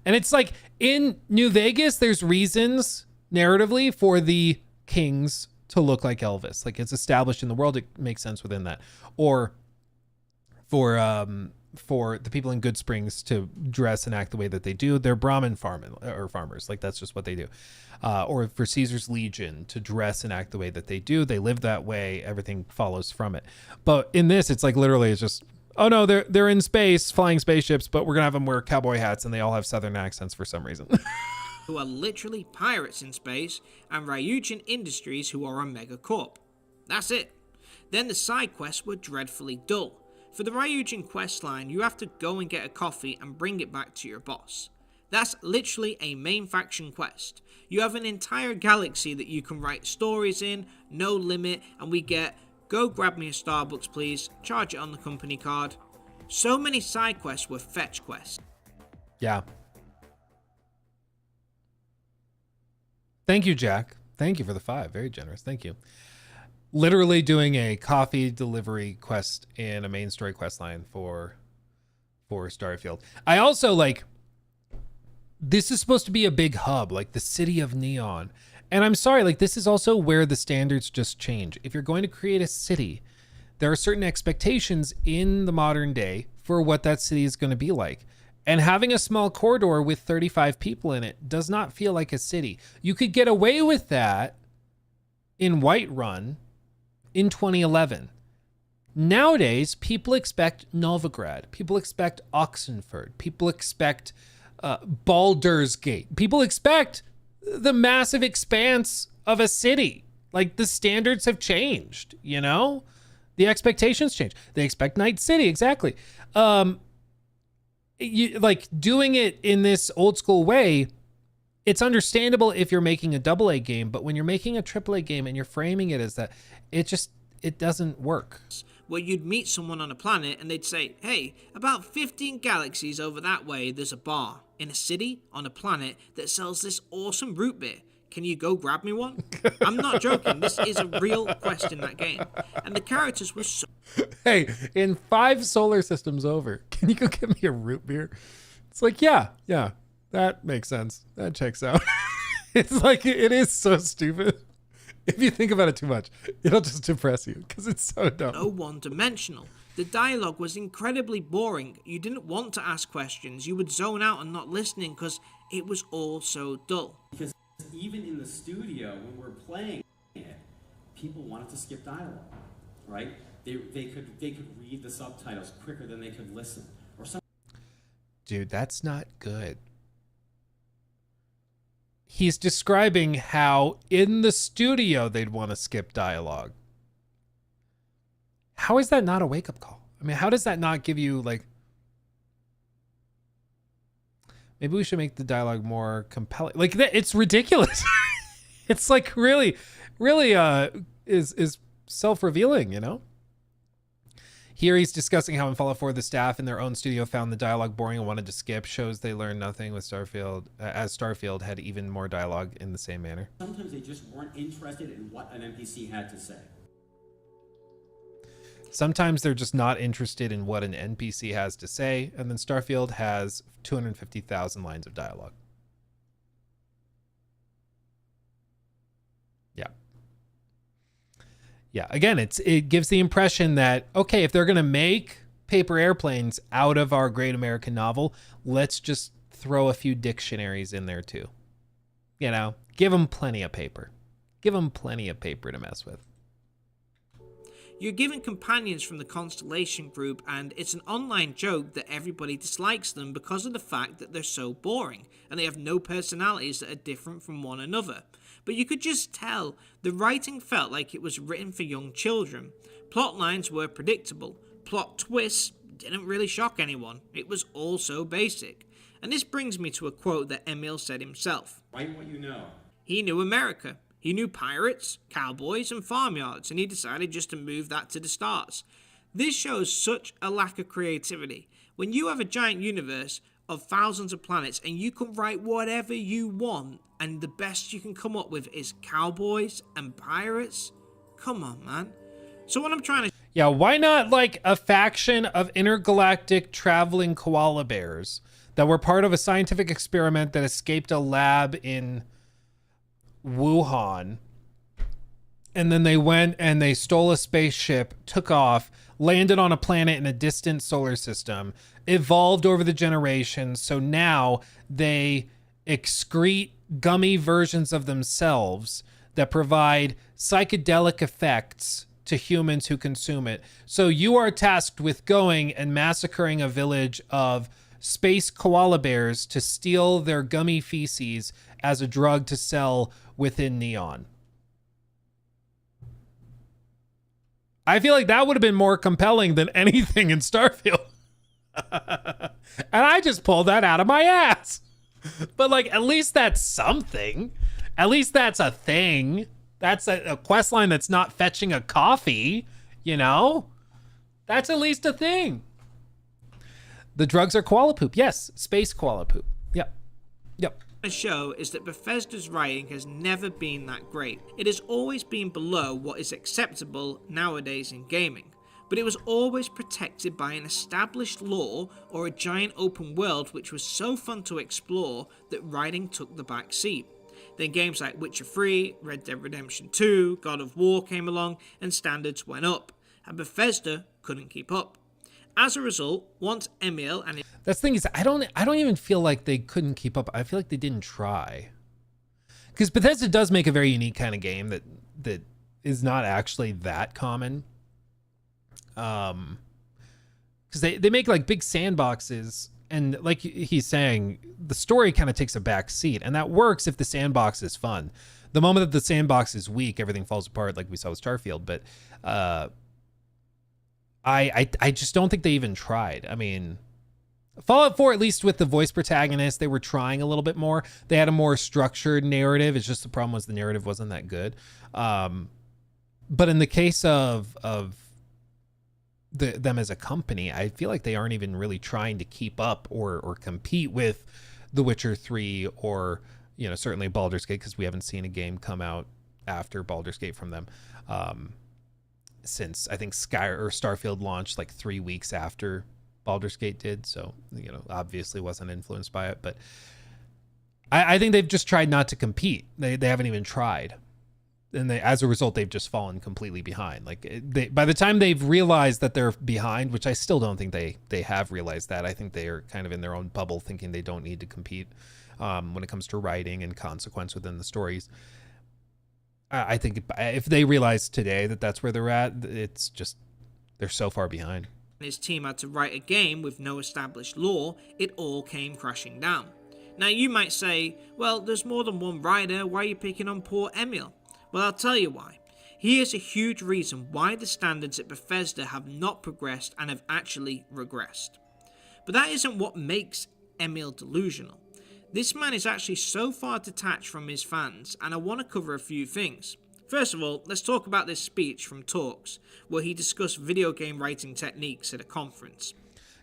And it's like, in New Vegas, there's reasons, narratively, for the kings to look like Elvis. Like, it's established in the world, it makes sense within that. Or for the people in Good Springs to dress and act the way that they do. They're Brahmin farmers. Like, that's just what they do. Or for Caesar's Legion to dress and act the way that they do. They live that way. Everything follows from it. But in this, it's like literally it's just, oh no, they're in space flying spaceships, but we're going to have them wear cowboy hats and they all have Southern accents for some reason. who are literally pirates in space, and Ryujin Industries, who are a megacorp. That's it. Then the side quests were dreadfully dull. For the Ryujin questline, you have to go and get a coffee and bring it back to your boss. That's literally a main faction quest. You have an entire galaxy that you can write stories in, no limit, and we get, go grab me a Starbucks please, charge it on the company card. So many side quests were fetch quests. Yeah. Thank you, Jack. Thank you for the 5. Very generous. Thank you. Literally doing a coffee delivery quest in a main story quest line for Starfield. I also this is supposed to be a big hub, like the city of Neon. And I'm sorry, this is also where the standards just change. If you're going to create a city, there are certain expectations in the modern day for what that city is going to be like. And having a small corridor with 35 people in it does not feel like a city. You could get away with that in Whiterun in 2011. Nowadays, people expect Novigrad. People expect Oxenford. People expect Baldur's Gate. People expect the massive expanse of a city. The standards have changed, The expectations change. They expect Night City, exactly. Doing it in this old school way, it's understandable if you're making a AA game, but when you're making a AAA game and you're framing it as that, it doesn't work. Where you'd meet someone on a planet and they'd say, hey, about 15 galaxies over that way, there's a bar in a city on a planet that sells this awesome root beer. Can you go grab me one? I'm not joking. This is a real quest in that game. And the characters were so... Hey, in 5 solar systems over, can you go get me a root beer? It's like, yeah, that makes sense. That checks out. It's like, it is so stupid. If you think about it too much, it'll just depress you because it's so dumb. So one-dimensional. The dialogue was incredibly boring. You didn't want to ask questions. You would zone out and not listening because it was all so dull. Because even in the studio, when we're playing it, people wanted to skip dialogue, right? They could read the subtitles quicker than they could listen. Or something. Dude, that's not good. He's describing how in the studio they'd want to skip dialogue. How is that not a wake-up call? I mean, how does that not give you, like... Maybe we should make the dialogue more compelling. Like, it's ridiculous. It's like really is self-revealing, you know? Here he's discussing how in Fallout 4 the staff in their own studio found the dialogue boring and wanted to skip. Shows they learned nothing with Starfield, as Starfield had even more dialogue in the same manner. Sometimes they just weren't interested in what an NPC had to say. Sometimes they're just not interested in what an NPC has to say, and then Starfield has 250,000 lines of dialogue. Yeah, again, it gives the impression that, okay, if they're going to make paper airplanes out of our great American novel, let's just throw a few dictionaries in there too. You know, give them plenty of paper. Give them plenty of paper to mess with. You're given companions from the Constellation group, and it's an online joke that everybody dislikes them because of the fact that they're so boring, and they have no personalities that are different from one another. But you could just tell the writing felt like it was written for young children. Plot lines were predictable. Plot twists didn't really shock anyone. It was all so basic. And this brings me to a quote that Emil said himself. Write what you know. He knew America. He knew pirates, cowboys, and farmyards, and he decided just to move that to the stars. This shows such a lack of creativity. When you have a giant universe of thousands of planets and you can write whatever you want, and the best you can come up with is cowboys and pirates, come on, man. So what I'm trying to... Yeah, why not like a faction of intergalactic traveling koala bears that were part of a scientific experiment that escaped a lab in Wuhan, and then they went and they stole a spaceship, took off, landed on a planet in a distant solar system, evolved over the generations, so now they excrete gummy versions of themselves that provide psychedelic effects to humans who consume it. So you are tasked with going and massacring a village of space koala bears to steal their gummy feces as a drug to sell within Neon. I feel like that would have been more compelling than anything in Starfield. And I just pulled that out of my ass. But like, at least that's something. At least that's a thing. That's a quest line that's not fetching a coffee, you know? That's at least a thing. The drugs are koala poop. Yes, space koala poop. Yep. The show is that Bethesda's writing has never been that great. It has always been below what is acceptable nowadays in gaming, but it was always protected by an established lore or a giant open world which was so fun to explore that writing took the back seat. Then games like Witcher 3, Red Dead Redemption 2, God of War came along and standards went up, and Bethesda couldn't keep up. As a result, once Emil and... That's the thing is, I don't even feel like they couldn't keep up. I feel like they didn't try. Because Bethesda does make a very unique kind of game that is not actually that common. Because they make like big sandboxes, and like he's saying, the story kind of takes a back seat, and that works if the sandbox is fun. The moment that the sandbox is weak, everything falls apart, like we saw with Starfield. But I just don't think they even tried. I mean, Fallout 4, at least with the voice protagonist, they were trying a little bit more. They had a more structured narrative. It's just the problem was the narrative wasn't that good. But in the case of them as a company, I feel like they aren't even really trying to keep up or compete with The Witcher 3 or, you know, certainly Baldur's Gate, because we haven't seen a game come out after Baldur's Gate from them since I think Starfield launched like 3 weeks after Baldur's Gate did. So, you know, obviously wasn't influenced by it, but I think they've just tried not to compete. They haven't even tried. And as a result, they've just fallen completely behind. Like by the time they've realized that they're behind, which I still don't think they have realized that. I think they are kind of in their own bubble thinking they don't need to compete when it comes to writing and consequence within the stories. I think if they realize today that that's where they're at, it's just, they're so far behind. His team had to write a game with no established lore, it all came crashing down. Now you might say, well, there's more than one writer, why are you picking on poor Emil? Well, I'll tell you why. He is a huge reason why the standards at Bethesda have not progressed and have actually regressed. But that isn't what makes Emil delusional. This man is actually so far detached from his fans, and I want to cover a few things. First of all, let's talk about this speech from Talks, where he discussed video game writing techniques at a conference.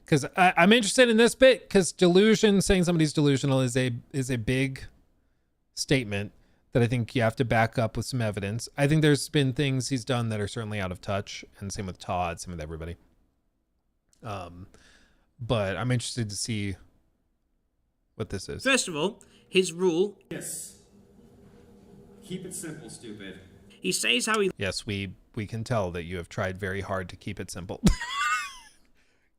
Because I'm interested in this bit, because delusion, saying somebody's delusional is a big statement that I think you have to back up with some evidence. I think there's been things he's done that are certainly out of touch, and same with Todd, same with everybody. But I'm interested to see what this is. First of all, his rule. Yes. Keep it simple, stupid. He says how he... Yes, we can tell that you have tried very hard to keep it simple.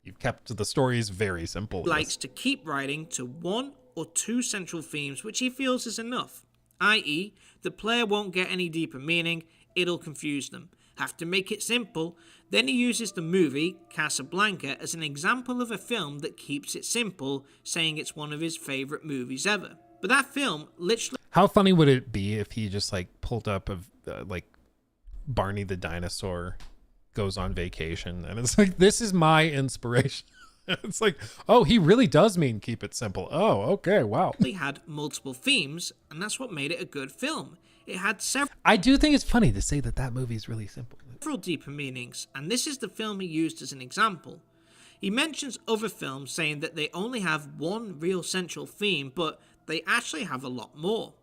You've kept the stories very simple. Likes to keep writing to 1 or 2 central themes, which he feels is enough. I.e., the player won't get any deeper meaning, it'll confuse them. Have to make it simple. Then he uses the movie Casablanca as an example of a film that keeps it simple, saying it's one of his favorite movies ever. But that film literally... How funny would it be if he just like pulled up of like Barney the dinosaur goes on vacation and it's like, this is my inspiration. It's like, oh, he really does mean keep it simple. Oh, okay, wow. They had multiple themes, and that's what made it a good film. It had several... I do think it's funny to say that movie is really simple. Several deeper meanings, and this is the film he used as an example. He mentions other films saying that they only have one real central theme, but they actually have a lot more.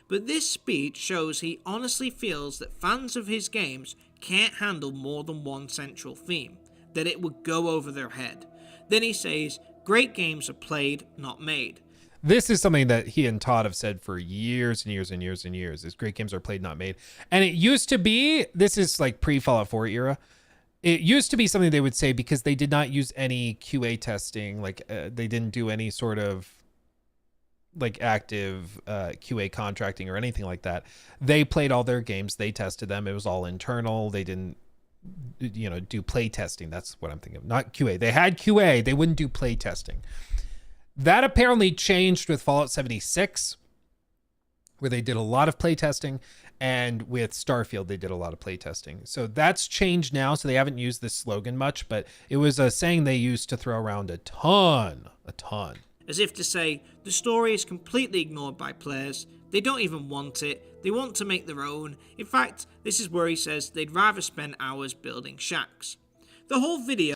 But this speech shows he honestly feels that fans of his games can't handle more than one central theme, that it would go over their head. Then he says, great games are played, not made. This is something that he and Todd have said for years and years and years and years, is great games are played, not made. And it used to be, this is like pre-Fallout 4 era, it used to be something they would say because they did not use any QA testing, like they didn't do any sort of like active QA contracting or anything like that. They played all their games, they tested them, it was all internal, they didn't, you know, do play testing. That's what I'm thinking of, not QA. They had QA, they wouldn't do play testing. That apparently changed with Fallout 76, where they did a lot of play testing, and with Starfield they did a lot of play testing. So that's changed now, so they haven't used this slogan much, but it was a saying they used to throw around a ton. As if to say, the story is completely ignored by players, they don't even want it, they want to make their own. In fact, this is where he says they'd rather spend hours building shacks. The whole video...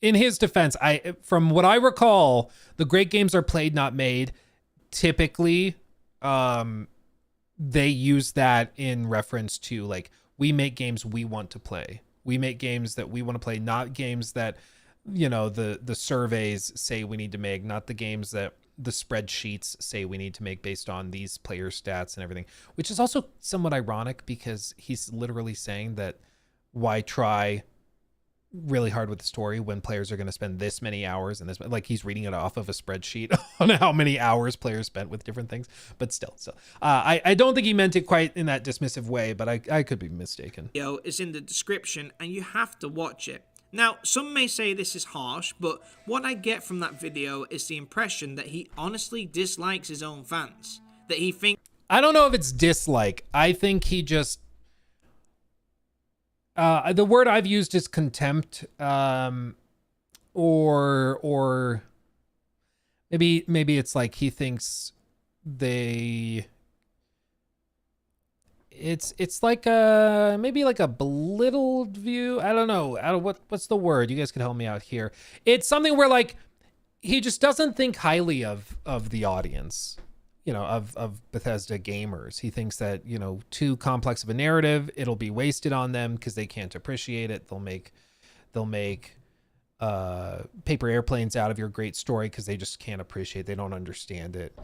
In his defense, from what I recall, the great games are played, not made. Typically, they use that in reference to like, we make games we want to play. We make games that we want to play, not games that, you know, the surveys say we need to make, not the games that the spreadsheets say we need to make based on these player stats and everything, which is also somewhat ironic because he's literally saying that why try really hard with the story when players are going to spend this many hours and this, like he's reading it off of a spreadsheet on how many hours players spent with different things. But still, I don't think he meant it quite in that dismissive way, but I could be mistaken. Video is in the description and you have to watch it. Now, some may say this is harsh, but what I get from that video is the impression that he honestly dislikes his own fans. That he thinks... I don't know if it's dislike. I think he just... the word I've used is contempt, or maybe it's like he thinks it's like maybe like a belittled view. I don't know. What's the word? You guys can help me out here. It's something where like he just doesn't think highly of the audience, you know, of Bethesda gamers. He thinks that, you know, too complex of a narrative, it'll be wasted on them because they can't appreciate it. They'll make paper airplanes out of your great story because they just can't appreciate it. They don't understand it.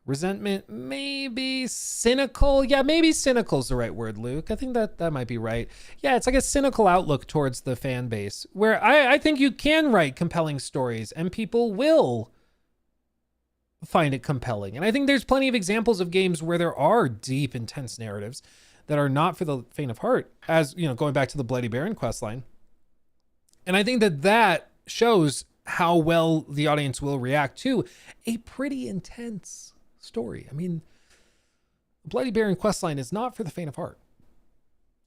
Resentment, maybe cynical. Yeah, maybe cynical is the right word, Luke. I think that might be right. Yeah, it's like a cynical outlook towards the fan base where I think you can write compelling stories and people will find it compelling. And I think there's plenty of examples of games where there are deep, intense narratives that are not for the faint of heart, as, you know, going back to the Bloody Baron questline. And I think that shows how well the audience will react to a pretty intense story. I mean, Bloody Baron questline is not for the faint of heart.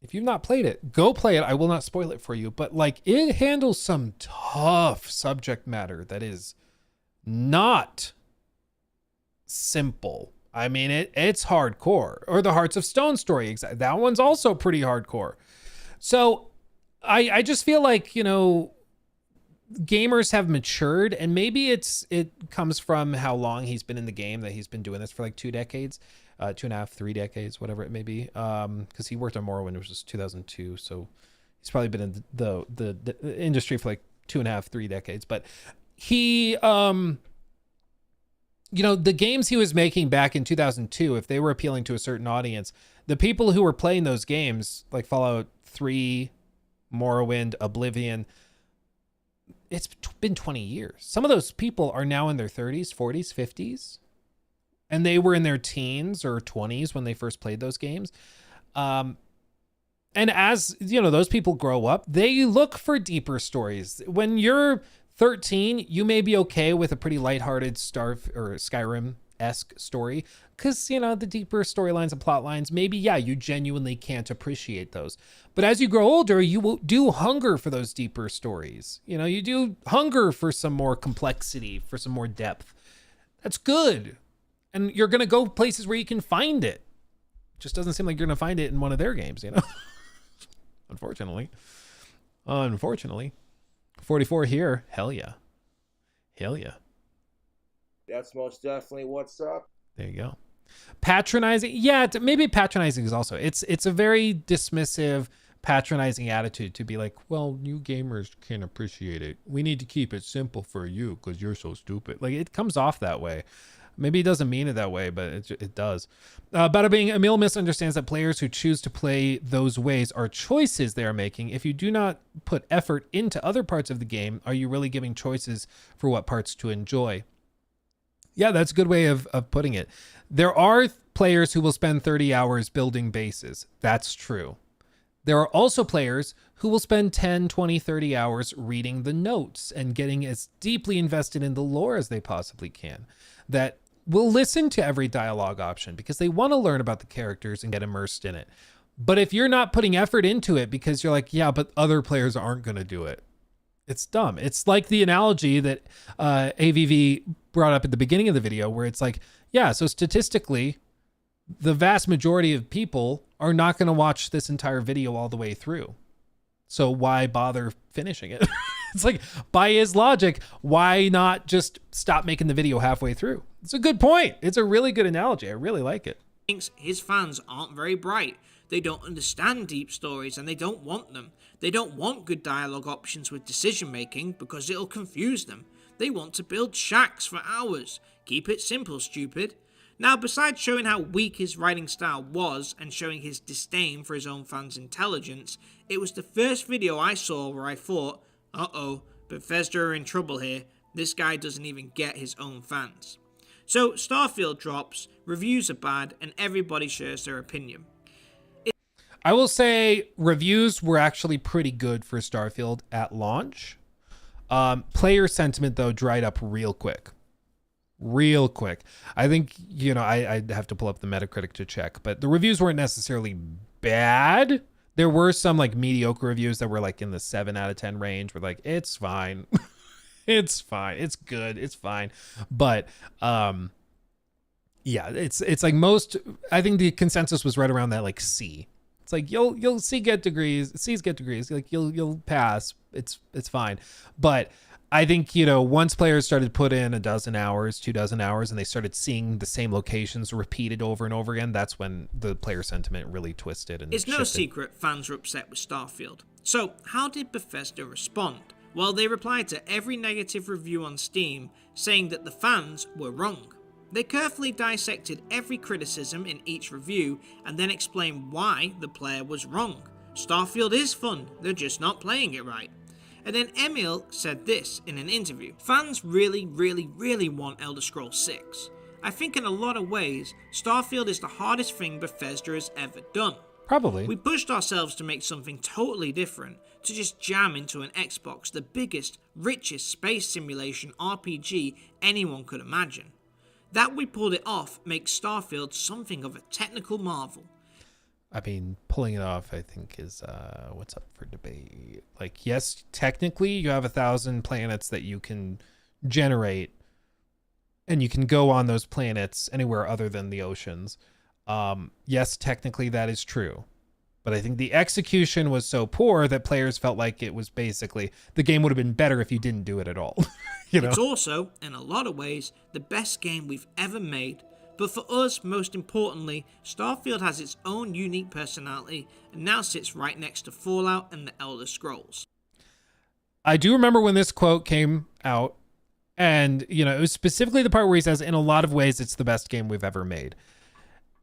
If you've not played it, go play it. I will not spoil it for you, but like it handles some tough subject matter that is not simple. I mean, it's hardcore. Or the Hearts of Stone story, that one's also pretty hardcore. So I just feel like, you know, gamers have matured, and maybe it comes from how long he's been in the game, that he's been doing this for like 2 decades, 2.5, 3 decades, whatever it may be. Because he worked on Morrowind, which was 2002, so he's probably been in the industry for like 2.5, 3 decades. But he, you know, the games he was making back in 2002, if they were appealing to a certain audience, the people who were playing those games, like Fallout 3, Morrowind, Oblivion, it's been 20 years. Some of those people are now in their 30s, 40s, 50s, and they were in their teens or 20s when they first played those games. And as, you know, those people grow up, they look for deeper stories. When you're 13, you may be okay with a pretty lighthearted Skyrim-esque story because, you know, the deeper storylines and plot lines, maybe, yeah, you genuinely can't appreciate those. But as you grow older, you do hunger for those deeper stories. You know, you do hunger for some more complexity, for some more depth. That's good. And you're going to go places where you can find it. Just doesn't seem like you're going to find it in one of their games, you know? Unfortunately. 44 here. Hell yeah. Hell yeah. That's most definitely what's up. There you go. Patronizing. Yeah, maybe patronizing is also. It's a very dismissive, patronizing attitude to be like, well, you gamers can't appreciate it. We need to keep it simple for you because you're so stupid. Like, it comes off that way. Maybe he doesn't mean it that way, but it does. Bada bing, Emil misunderstands that players who choose to play those ways are choices they are making. If you do not put effort into other parts of the game, are you really giving choices for what parts to enjoy? Yeah, that's a good way of putting it. There are players who will spend 30 hours building bases. That's true. There are also players who will spend 10, 20, 30 hours reading the notes and getting as deeply invested in the lore as they possibly can. That will listen to every dialogue option because they want to learn about the characters and get immersed in it. But if you're not putting effort into it because you're like, yeah, but other players aren't going to do it, it's dumb. It's like the analogy that AVV brought up at the beginning of the video where it's like, yeah, so statistically, the vast majority of people are not going to watch this entire video all the way through. So why bother finishing it? It's like, by his logic, why not just stop making the video halfway through? It's a good point. It's a really good analogy. I really like it. Thinks his fans aren't very bright. They don't understand deep stories and they don't want them. They don't want good dialogue options with decision making because it'll confuse them. They want to build shacks for hours. Keep it simple, stupid. Now, besides showing how weak his writing style was and showing his disdain for his own fans' intelligence, it was the first video I saw where I thought, uh-oh, Bethesda are in trouble here. This guy doesn't even get his own fans. So, Starfield drops, reviews are bad, and everybody shares their opinion. I will say reviews were actually pretty good for Starfield at launch. Player sentiment, though, dried up real quick. Real quick. I think, you know, I'd have to pull up the Metacritic to check, but the reviews weren't necessarily bad. There were some like mediocre reviews that were like in the 7 out of 10 range. We're like, it's fine. It's fine. It's good. It's fine. But Yeah, it's like most. I think the consensus was right around that like C. It's like you'll C's get degrees. Like you'll pass. It's fine. But I think, you know, once players started to put in 12 hours, 24 hours, and they started seeing the same locations repeated over and over again, that's when the player sentiment really twisted and It's no shifted. secret fans were upset with Starfield. So how did Bethesda respond? Well, they replied to every negative review on Steam, saying that the fans were wrong. They carefully dissected every criticism in each review and then explained why the player was wrong. Starfield is fun, they're just not playing it right. And then Emil said this in an interview: fans really want Elder Scrolls 6. I think in a lot of ways, Starfield is the hardest thing Bethesda has ever done. Probably. We pushed ourselves to make something totally different, to just jam into an Xbox the biggest, richest space simulation RPG anyone could imagine. That we pulled it off makes Starfield something of a technical marvel. I mean, pulling it off, I think, is what's up for debate. Like, yes, technically, you have 1,000 planets that you can generate, and you can go on those planets anywhere other than the oceans. Yes, technically, that is true. But I think the execution was so poor that players felt like it was basically the game would have been better if you didn't do it at all. You know? It's also, in a lot of ways, the best game we've ever made. But for us, most importantly, Starfield has its own unique personality and now sits right next to Fallout and the Elder Scrolls. I do remember when this quote came out, and, you know, it was specifically the part where he says, in a lot of ways, it's the best game we've ever made.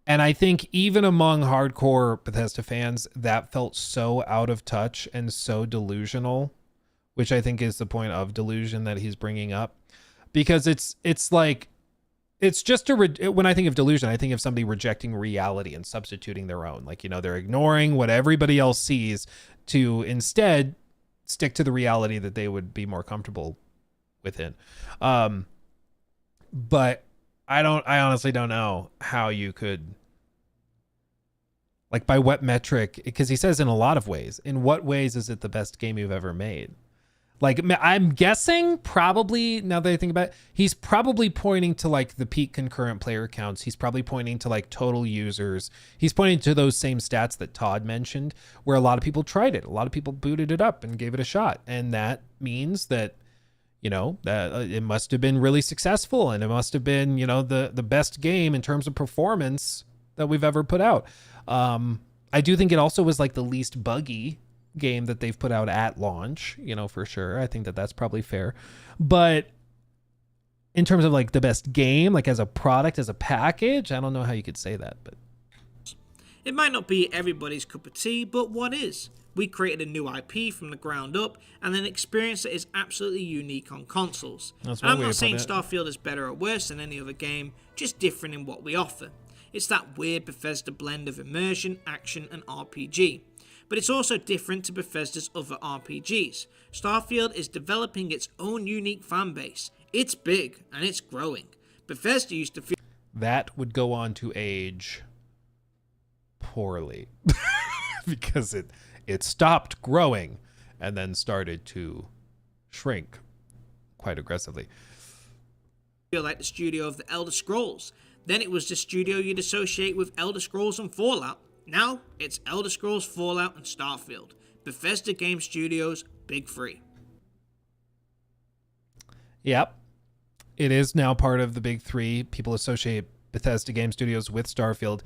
And I think even among hardcore Bethesda fans, that felt so out of touch and so delusional, which I think is the point of delusion that he's bringing up, because it's like, it's just when I think of delusion, I think of somebody rejecting reality and substituting their own. Like, you know, they're ignoring what everybody else sees to instead stick to the reality that they would be more comfortable within. But I honestly don't know how you could, like, by what metric, because he says in a lot of ways, in what ways is it the best game you've ever made? Like, I'm guessing probably, now that I think about it, he's probably pointing to like the peak concurrent player counts. He's probably pointing to like total users. He's pointing to those same stats that Todd mentioned, where a lot of people tried it. A lot of people booted it up and gave it a shot. And that means that, you know, that it must have been really successful, and it must have been, you know, the best game in terms of performance that we've ever put out. I do think it also was like the least buggy game that they've put out at launch, you know, for sure. I think that that's probably fair. But in terms of like the best game, like as a product, as a package, I don't know how you could say that, but it might not be everybody's cup of tea, but what is? We created a new IP from the ground up and an experience that is absolutely unique on consoles. And I'm not saying Starfield is better or worse than any other game, just different in what we offer. It's that weird Bethesda blend of immersion, action, and RPG. But it's also different to Bethesda's other RPGs. Starfield is developing its own unique fan base. It's big, and it's growing. Bethesda used to feel that would go on to age poorly because it stopped growing and then started to shrink quite aggressively. Feel like the studio of the Elder Scrolls. Then it was the studio you'd associate with Elder Scrolls and Fallout. Now it's Elder Scrolls, Fallout, and Starfield. Bethesda Game Studios, Big Three. Yep. It is now part of the Big Three. People associate Bethesda Game Studios with Starfield,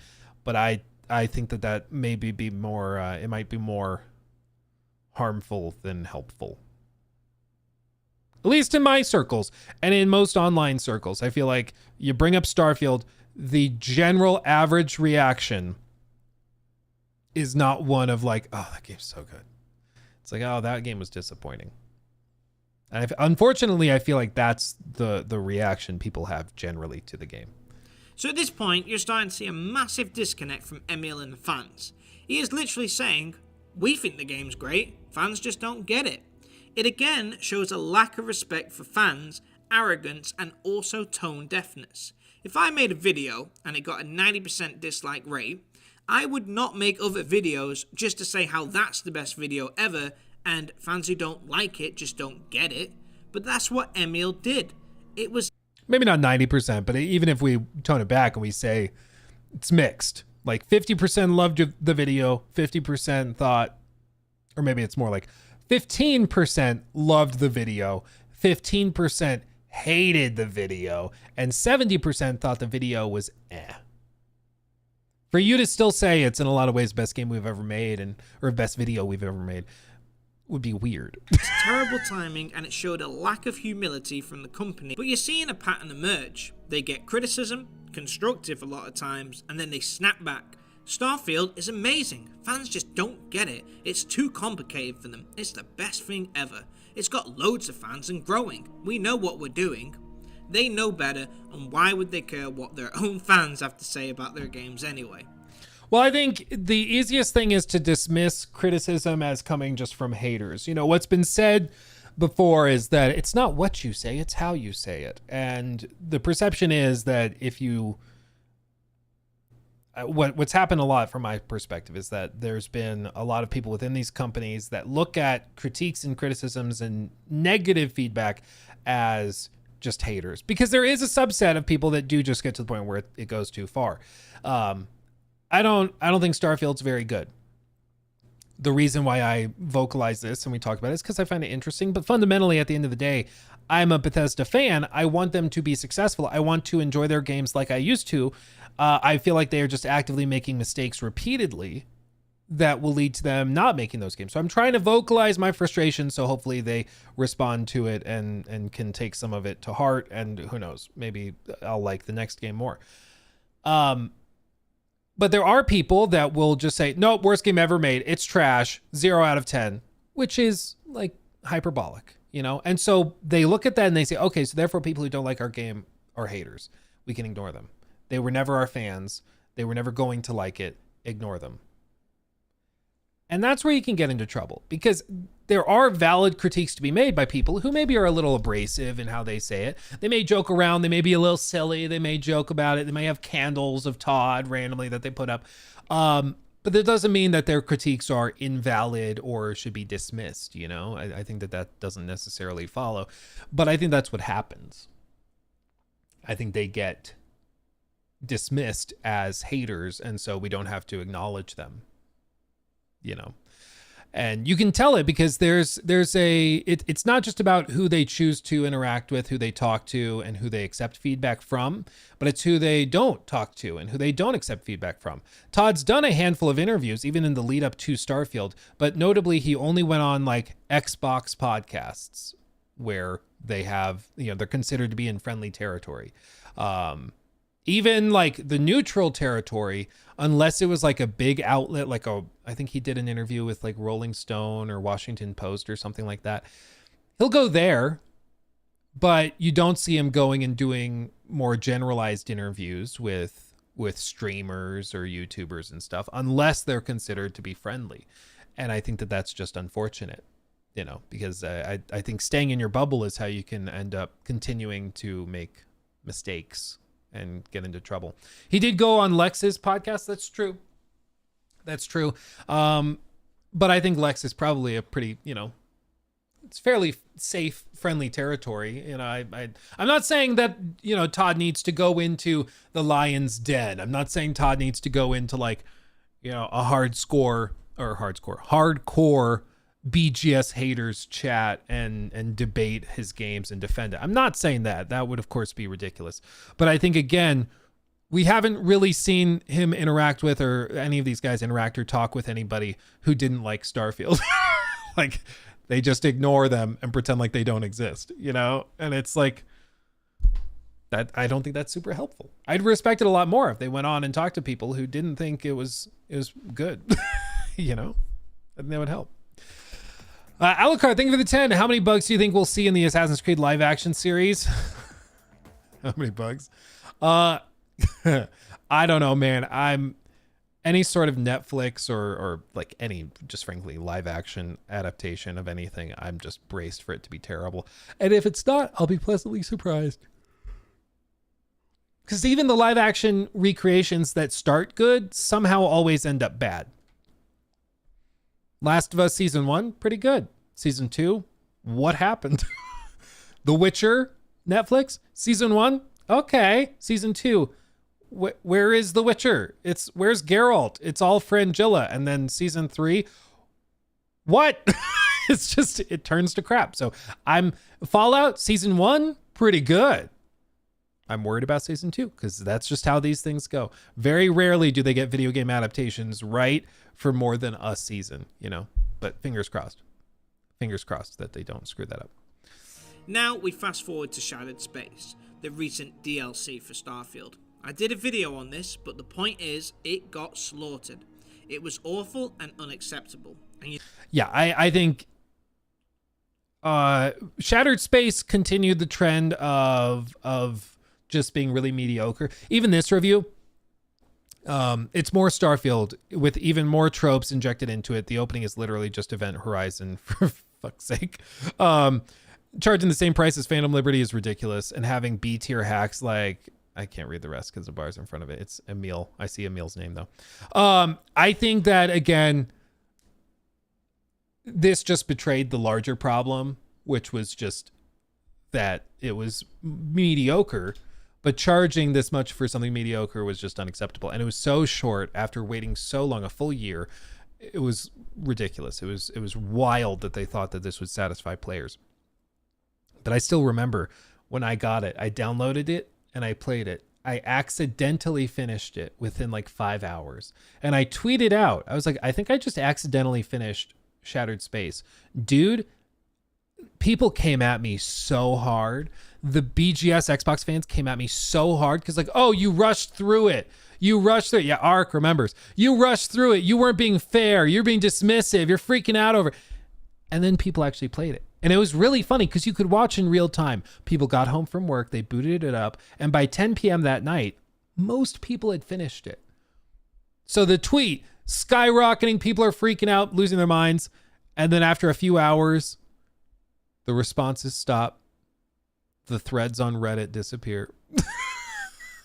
but I think that maybe be more, it might be more harmful than helpful. At least in my circles and in most online circles. I feel like you bring up Starfield, the general average reaction is not one of like, oh, that game's so good. It's like, oh, that game was disappointing. And unfortunately, I feel like that's the reaction people have generally to the game. So at this point, you're starting to see a massive disconnect from Emil and the fans. He is literally saying, we think the game's great, fans just don't get it. It again shows a lack of respect for fans, arrogance, and also tone deafness. If I made a video and it got a 90% dislike rate, I would not make other videos just to say how that's the best video ever and fans who don't like it just don't get it. But that's what Emil did. It was... maybe not 90%, but even if we tone it back and we say it's mixed, like 50% loved the video, 50% thought, or maybe it's more like 15% loved the video, 15% hated the video, and 70% thought the video was eh. For you to still say it's in a lot of ways best game we've ever made or best video we've ever made would be weird. It's terrible timing, and it showed a lack of humility from the company. But you're seeing a pattern emerge. They get criticism, constructive a lot of times, and then they snap back. Starfield is amazing. Fans just don't get it. It's too complicated for them. It's the best thing ever. It's got loads of fans and growing. We know what we're doing. They know better, and why would they care what their own fans have to say about their games anyway? Well, I think the easiest thing is to dismiss criticism as coming just from haters. You know, what's been said before is that it's not what you say, it's how you say it. And the perception is that if you... What's happened a lot from my perspective is that there's been a lot of people within these companies that look at critiques and criticisms and negative feedback as just haters, because there is a subset of people that do just get to the point where it goes too far. I don't think Starfield's very good. The reason why I vocalize this and we talked about it is because I find it interesting, but fundamentally at the end of the day, I'm a Bethesda fan. I want them to be successful. I want to enjoy their games like I used to. I feel like they are just actively making mistakes repeatedly that will lead to them not making those games. So I'm trying to vocalize my frustration, so hopefully they respond to it and can take some of it to heart, and who knows, maybe I'll like the next game more. But there are people that will just say, nope, worst game ever made. It's trash, 0 out of 10, which is like hyperbolic, you know? And so they look at that and they say, okay, so therefore people who don't like our game are haters. We can ignore them. They were never our fans. They were never going to like it. Ignore them. And that's where you can get into trouble, because there are valid critiques to be made by people who maybe are a little abrasive in how they say it. They may joke around. They may be a little silly. They may joke about it. They may have candles of Todd randomly that they put up. But that doesn't mean that their critiques are invalid or should be dismissed. You know, I think that doesn't necessarily follow, but I think that's what happens. I think they get dismissed as haters, and so we don't have to acknowledge them, you know. And you can tell it because it's not just about who they choose to interact with, who they talk to, and who they accept feedback from, but it's who they don't talk to and who they don't accept feedback from. Todd's done a handful of interviews, even in the lead up to Starfield, but notably he only went on like Xbox podcasts where they have, you know, they're considered to be in friendly territory. Even like the neutral territory, unless it was like a big outlet, like I think he did an interview with like Rolling Stone or Washington Post or something like that. He'll go there, but you don't see him going and doing more generalized interviews with streamers or YouTubers and stuff, unless they're considered to be friendly. And I think that that's just unfortunate, you know, because I think staying in your bubble is how you can end up continuing to make mistakes and get into trouble. He did go on Lex's podcast. That's true. But I think Lex is probably a pretty, you know, it's fairly safe, friendly territory. You know, I'm not saying that, you know, Todd needs to go into the lion's den. I'm not saying Todd needs to go into like, you know, a hardcore BGS haters chat and debate his games and defend it. I'm not saying that. That would, of course, be ridiculous. But I think, again, we haven't really seen him interact with, or any of these guys interact or talk with anybody who didn't like Starfield. Like, they just ignore them and pretend like they don't exist, you know? And it's like, that I don't think that's super helpful. I'd respect it a lot more if they went on and talked to people who didn't think it was good, you know? I think that would help. Alucard, thank you for the 10. How many bugs do you think we'll see in the Assassin's Creed live action series? How many bugs? I don't know, man. I'm any sort of Netflix or like any, just frankly, live action adaptation of anything. I'm just braced for it to be terrible. And if it's not, I'll be pleasantly surprised. Because even the live action recreations that start good somehow always end up bad. Last of Us Season 1, pretty good. Season 2, what happened? The Witcher, Netflix? Season 1? Okay. Season 2. Where is The Witcher? Where's Geralt? It's all Frangilla. And then season 3. What? It's just, it turns to crap. So Fallout season 1, pretty good. I'm worried about season 2 because that's just how these things go. Very rarely do they get video game adaptations right for more than a season, but fingers crossed that they don't screw that up. Now we fast forward to Shattered Space, the recent DLC for Starfield. I did a video on this, but the point is, it got slaughtered. It was awful and unacceptable. And yeah, I think Shattered Space continued the trend of just being really mediocre. Even this review, it's more Starfield with even more tropes injected into it. The opening is literally just Event Horizon, for fuck's sake. Charging the same price as Phantom Liberty is ridiculous, and having B tier hacks like, I can't read the rest because the bar's in front of it. It's Emil. I see Emil's name though. I think that again, this just betrayed the larger problem, which was just that it was mediocre, but charging this much for something mediocre was just unacceptable. And it was so short after waiting so long, a full year. It was ridiculous. It was wild that they thought that this would satisfy players. But I still remember when I got it, I downloaded it and I played it. I accidentally finished it within like 5 hours. And I tweeted out, I was like, I think I just accidentally finished Shattered Space. Dude, people came at me so hard. The BGS Xbox fans came at me so hard because like, oh, you rushed through it. You rushed through it. Yeah, Ark remembers. You rushed through it. You weren't being fair. You're being dismissive. You're freaking out over it. And then people actually played it. And it was really funny because you could watch in real time. People got home from work. They booted it up. And by 10 p.m. that night, most people had finished it. So the tweet, skyrocketing. People are freaking out, losing their minds. And then after a few hours, the responses stop. The threads on Reddit disappear.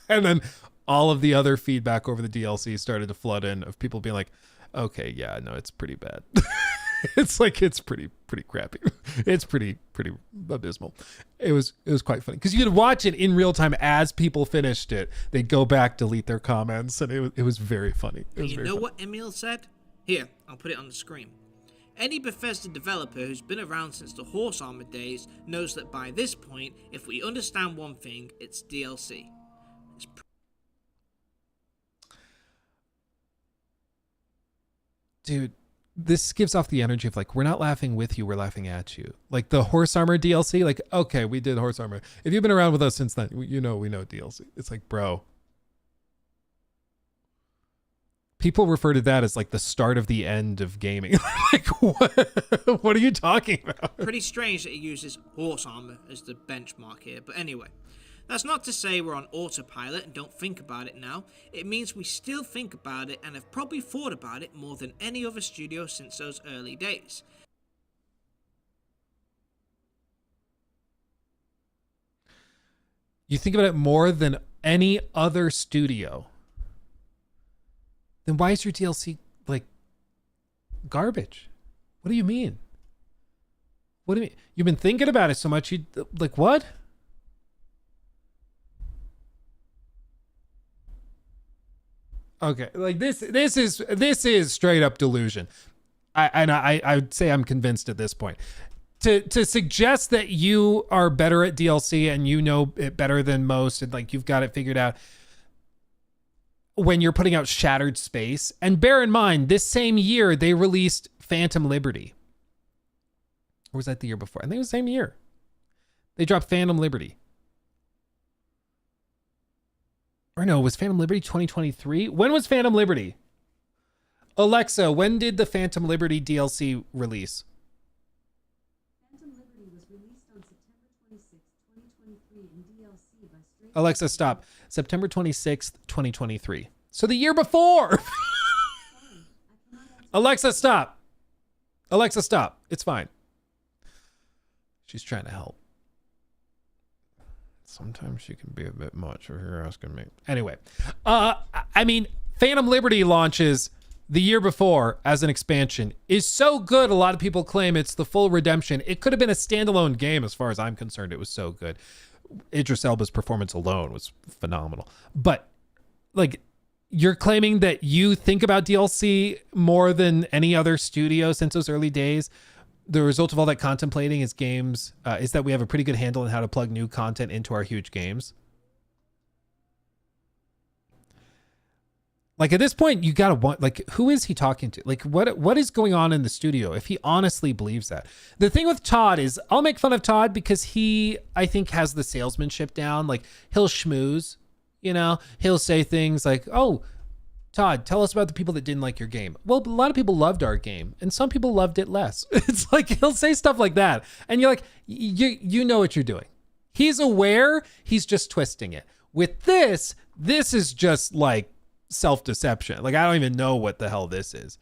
And then all of the other feedback over the DLC started to flood in of people being like, okay, yeah, no, it's pretty bad. It's like, it's pretty crappy. It's pretty abysmal. It was quite funny because you could watch it in real time as people finished it. They'd go back, delete their comments, and it was very funny. You know what Emil said? Here, I'll put it on the screen. Any Bethesda developer who's been around since the Horse Armor days knows that by this point, if we understand one thing, it's DLC. Dude, this gives off the energy of like, we're not laughing with you, we're laughing at you. Like the Horse Armor DLC, like, okay, we did Horse Armor. If you've been around with us since then, we know DLC. It's like, bro. People refer to that as like the start of the end of gaming. Like, what are you talking about? Pretty strange that he uses Horse Armor as the benchmark here, but anyway. That's not to say we're on autopilot and don't think about it now. It means we still think about it and have probably thought about it more than any other studio since those early days. You think about it more than any other studio. Then why is your DLC like garbage? What do you mean? What do you mean? You've been thinking about it so much, you like what? Okay, like this is straight up delusion. I would say I'm convinced at this point. To suggest that you are better at DLC and you know it better than most and like you've got it figured out when you're putting out Shattered Space. And bear in mind, this same year they released Phantom Liberty. Or was that the year before? I think it was the same year. They dropped Phantom Liberty. Or no, was Phantom Liberty 2023? When was Phantom Liberty? Alexa, when did the Phantom Liberty DLC release? Phantom Liberty was released on September 26, 2023 in DLC by Straight. Alexa, stop. September 26th, 2023. So the year before. Alexa, stop. Alexa, stop. It's fine. She's trying to help. Sometimes she can be a bit much if you're asking me. Anyway, I mean, Phantom Liberty launches the year before as an expansion. Is so good, a lot of people claim it's the full redemption. It could have been a standalone game as far as I'm concerned. It was so good. Idris Elba's performance alone was phenomenal. But like, you're claiming that you think about DLC more than any other studio since those early days. The result of all that contemplating is is that we have a pretty good handle on how to plug new content into our huge games. Like, at this point, you gotta want, like, who is he talking to? Like, what is going on in the studio if he honestly believes that? The thing with Todd is, I'll make fun of Todd because he, I think, has the salesmanship down. Like, he'll schmooze, you know? He'll say things like, oh, Todd, tell us about the people that didn't like your game. Well, a lot of people loved our game, and some people loved it less. It's like, he'll say stuff like that, and you're like, you know what you're doing. He's aware, he's just twisting it. With this is just like self-deception. Like, I don't even know what the hell this is.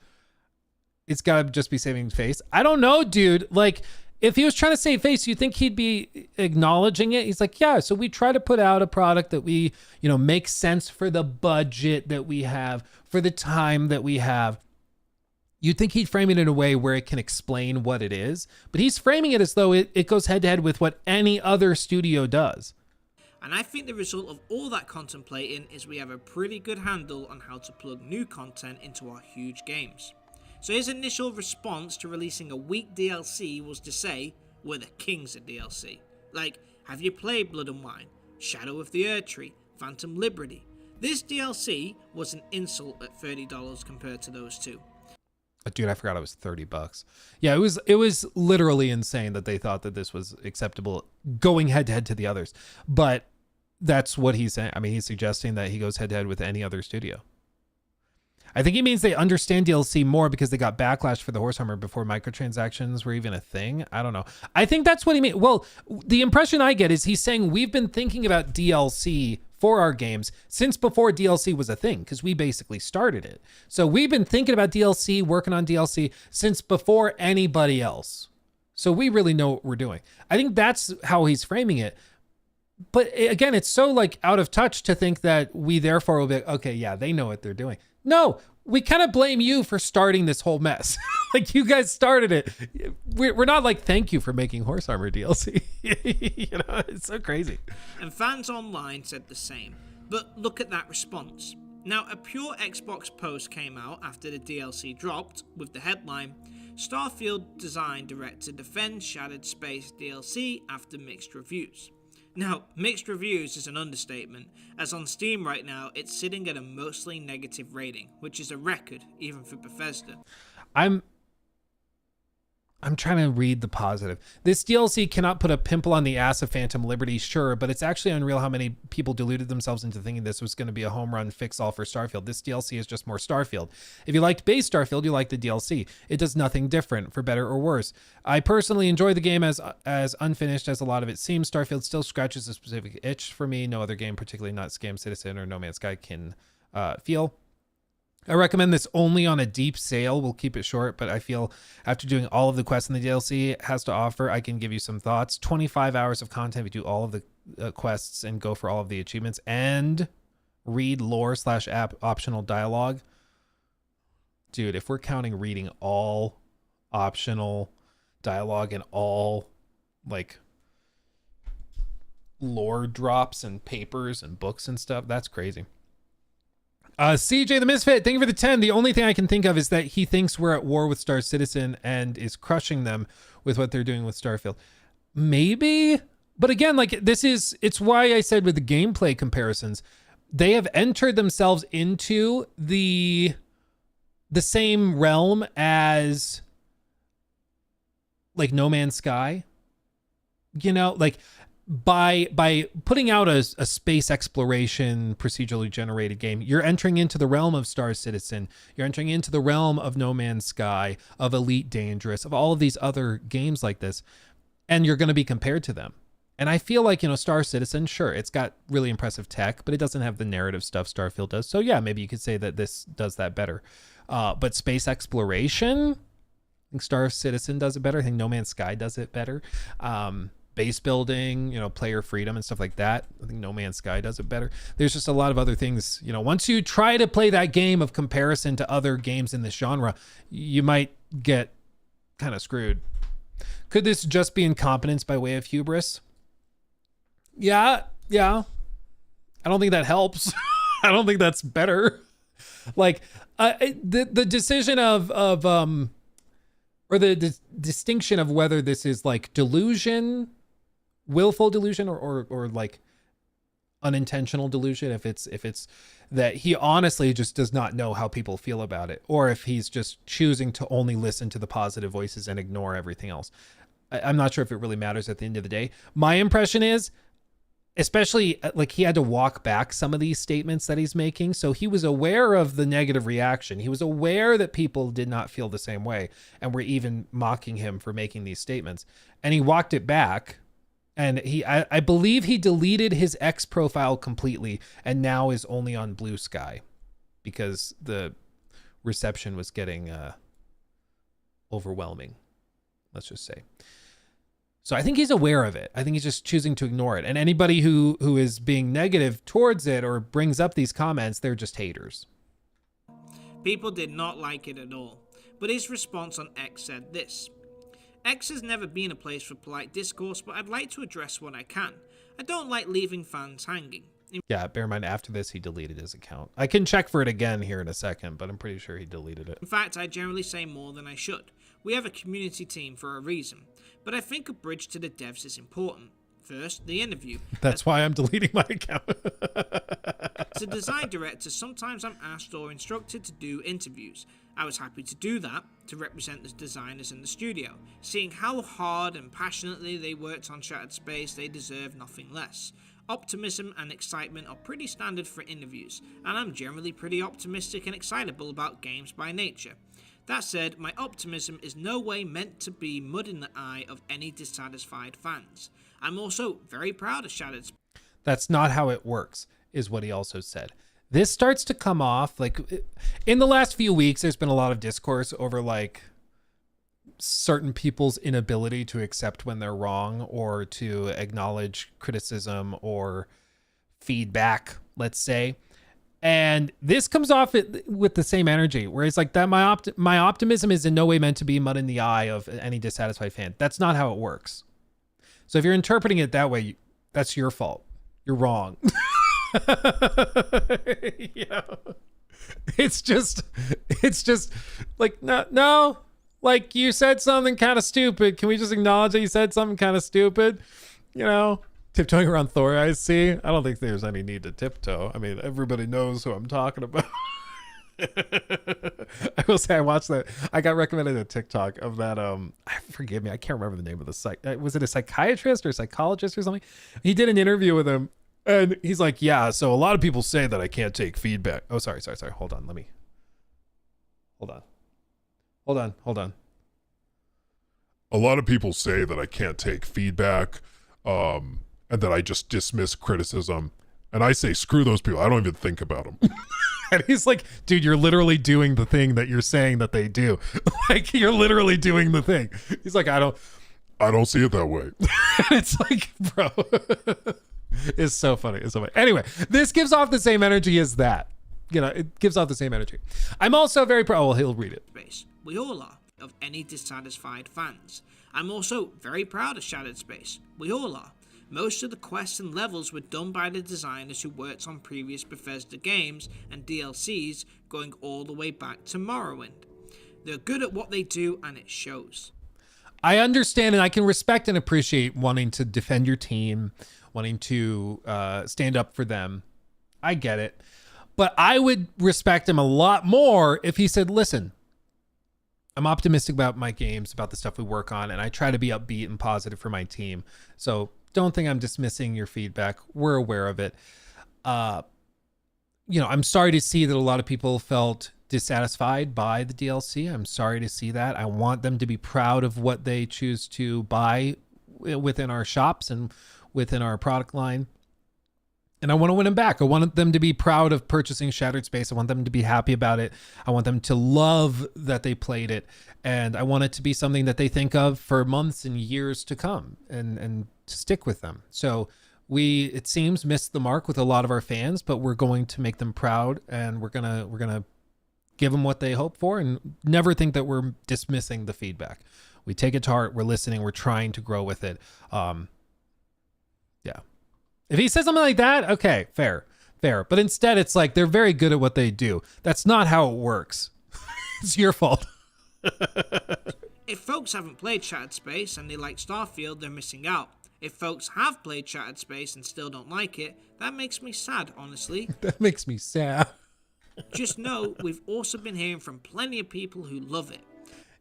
It's gotta just be saving face. I don't know, dude. Like, if he was trying to save face, you think he'd be acknowledging it? He's like, yeah, so we try to put out a product that we, you know, makes sense for the budget that we have, for the time that we have. You'd think he'd frame it in a way where it can explain what it is, but he's framing it as though it goes head to head with what any other studio does. And I think the result of all that contemplating is we have a pretty good handle on how to plug new content into our huge games. So his initial response to releasing a weak DLC was to say, we're the kings of DLC. Like, have you played Blood and Wine, Shadow of the Erdtree, Phantom Liberty? This DLC was an insult at $30 compared to those two. Dude, I forgot it was $30. Yeah, it was literally insane that they thought that this was acceptable going head to head to the others. But that's what he's saying. I mean, he's suggesting that he goes head to head with any other studio. I think he means they understand DLC more because they got backlash for the horse armor before microtransactions were even a thing. I don't know. I think that's what he means. Well, the impression I get is he's saying we've been thinking about DLC for our games since before DLC was a thing, because we basically started it. So we've been thinking about DLC, working on DLC since before anybody else. So we really know what we're doing. I think that's how he's framing it. But again, it's so like out of touch to think that we therefore will be like, okay, yeah, they know what they're doing. No, we kind of blame you for starting this whole mess. Like, you guys started it. We're not like, thank you for making horse armor DLC. You know, it's so crazy. And fans online said the same. But look at that response. Now, a pure Xbox post came out after the DLC dropped with the headline, Starfield design director defends Shattered Space DLC after mixed reviews. Now, mixed reviews is an understatement, as on Steam right now, it's sitting at a mostly negative rating, which is a record, even for Bethesda. I'm trying to read the positive. This DLC cannot put a pimple on the ass of Phantom Liberty, sure, but it's actually unreal how many people deluded themselves into thinking this was going to be a home run fix-all for Starfield. This DLC is just more Starfield. If you liked base Starfield, you like the DLC. It does nothing different, for better or worse. I personally enjoy the game as unfinished as a lot of it seems. Starfield still scratches a specific itch for me. No other game, particularly not Scam Citizen or No Man's Sky, can feel. I recommend this only on a deep sale. We'll keep it short, but I feel after doing all of the quests in the DLC it has to offer, I can give you some thoughts. 25 hours of content if you do all of the quests and go for all of the achievements and read lore/app optional dialogue. Dude, if we're counting reading all optional dialogue and all like lore drops and papers and books and stuff, that's crazy. CJ the Misfit, thank you for the 10. The only thing I can think of is that he thinks we're at war with Star Citizen and is crushing them with what they're doing with Starfield. Maybe, but again, like it's why I said with the gameplay comparisons, they have entered themselves into the same realm as like No Man's Sky. You know, like by putting out a space exploration procedurally generated game, you're entering into the realm of Star Citizen, you're entering into the realm of No Man's Sky, of Elite Dangerous, of all of these other games like this, and you're going to be compared to them. And I feel like, you know, Star Citizen, sure, it's got really impressive tech, but it doesn't have the narrative stuff Starfield does. So yeah, maybe you could say that this does that better. But space exploration, I think Star Citizen does it better. I think No Man's Sky does it better. Base building, you know, player freedom and stuff like that, I think No Man's Sky does it better. There's just a lot of other things, you know, once you try to play that game of comparison to other games in this genre, you might get kind of screwed. Could this just be incompetence by way of hubris? Yeah. I don't think that helps. I don't think that's better. Like the decision of or the distinction of whether this is like delusion, willful delusion, or like unintentional delusion, if it's that he honestly just does not know how people feel about it, or if he's just choosing to only listen to the positive voices and ignore everything else. I'm not sure if it really matters at the end of the day. My impression is, especially like he had to walk back some of these statements that he's making. So he was aware of the negative reaction. He was aware that people did not feel the same way and were even mocking him for making these statements. And he walked it back. And I believe he deleted his X profile completely and now is only on Blue Sky because the reception was getting overwhelming, let's just say. So I think he's aware of it. I think he's just choosing to ignore it. And anybody who is being negative towards it or brings up these comments, they're just haters. People did not like it at all. But his response on X said this: X has never been a place for polite discourse, but I'd like to address what I can. I don't like leaving fans hanging. Yeah, bear in mind, after this, he deleted his account. I can check for it again here in a second, but I'm pretty sure he deleted it. In fact, I generally say more than I should. We have a community team for a reason, but I think a bridge to the devs is important. First, the interview. That's why I'm deleting my account. As a design director, sometimes I'm asked or instructed to do interviews. I was happy to do that, to represent the designers in the studio. Seeing how hard and passionately they worked on Shattered Space, they deserve nothing less. Optimism and excitement are pretty standard for interviews, and I'm generally pretty optimistic and excitable about games by nature. That said, my optimism is no way meant to be mud in the eye of any dissatisfied fans. I'm also very proud of Shattered Space. That's not how it works, is what he also said. This starts to come off, like, in the last few weeks, there's been a lot of discourse over, like, certain people's inability to accept when they're wrong or to acknowledge criticism or feedback, let's say. And this comes off with the same energy, where it's like that my optimism is in no way meant to be mud in the eye of any dissatisfied fan. That's not how it works. So if you're interpreting it that way, that's your fault. You're wrong. Yeah. It's just like, no, like you said something kind of stupid. Can we just acknowledge that you said something kind of stupid? You know, tiptoeing around Thor, I see. I don't think there's any need to tiptoe. I mean, everybody knows who I'm talking about. I will say I watched that. I got recommended a TikTok of that. Forgive me, I can't remember the name of the was it a psychiatrist or a psychologist or something? He did an interview with him. And he's like, yeah, so a lot of people say that I can't take feedback. Oh, sorry. Hold on. Hold on. A lot of people say that I can't take feedback, and that I just dismiss criticism. And I say, screw those people. I don't even think about them. And he's like, dude, you're literally doing the thing that you're saying that they do. Like, you're literally doing the thing. He's like, I don't see it that way. It's like, bro. It's so funny. Anyway, this gives off the same energy as that. You know, it gives off the same energy. I'm also very proud. Well, he'll read it. We all are, of any dissatisfied fans. I'm also very proud of Shattered Space. We all are. Most of the quests and levels were done by the designers who worked on previous Bethesda games and DLCs going all the way back to Morrowind. They're good at what they do, and it shows. I understand, and I can respect and appreciate wanting to defend your team, wanting to stand up for them. I get it. But I would respect him a lot more if he said, listen, I'm optimistic about my games, about the stuff we work on, and I try to be upbeat and positive for my team. So don't think I'm dismissing your feedback. We're aware of it. You know, I'm sorry to see that a lot of people felt dissatisfied by the DLC. I'm sorry to see that. I want them to be proud of what they choose to buy within our shops and within our product line. And I want to win them back. I want them to be proud of purchasing Shattered Space. I want them to be happy about it. I want them to love that they played it. And I want it to be something that they think of for months and years to come and to stick with them. So we, it seems, missed the mark with a lot of our fans, but we're going to make them proud, and we're gonna give them what they hope for, and never think that we're dismissing the feedback. We take it to heart. We're listening. We're trying to grow with it. Yeah. If he says something like that, okay, fair. But instead, it's like they're very good at what they do. That's not how it works. It's your fault. If folks haven't played Shattered Space and they like Starfield, they're missing out. If folks have played Shattered Space and still don't like it, that makes me sad, honestly. That makes me sad. Just know we've also been hearing from plenty of people who love it.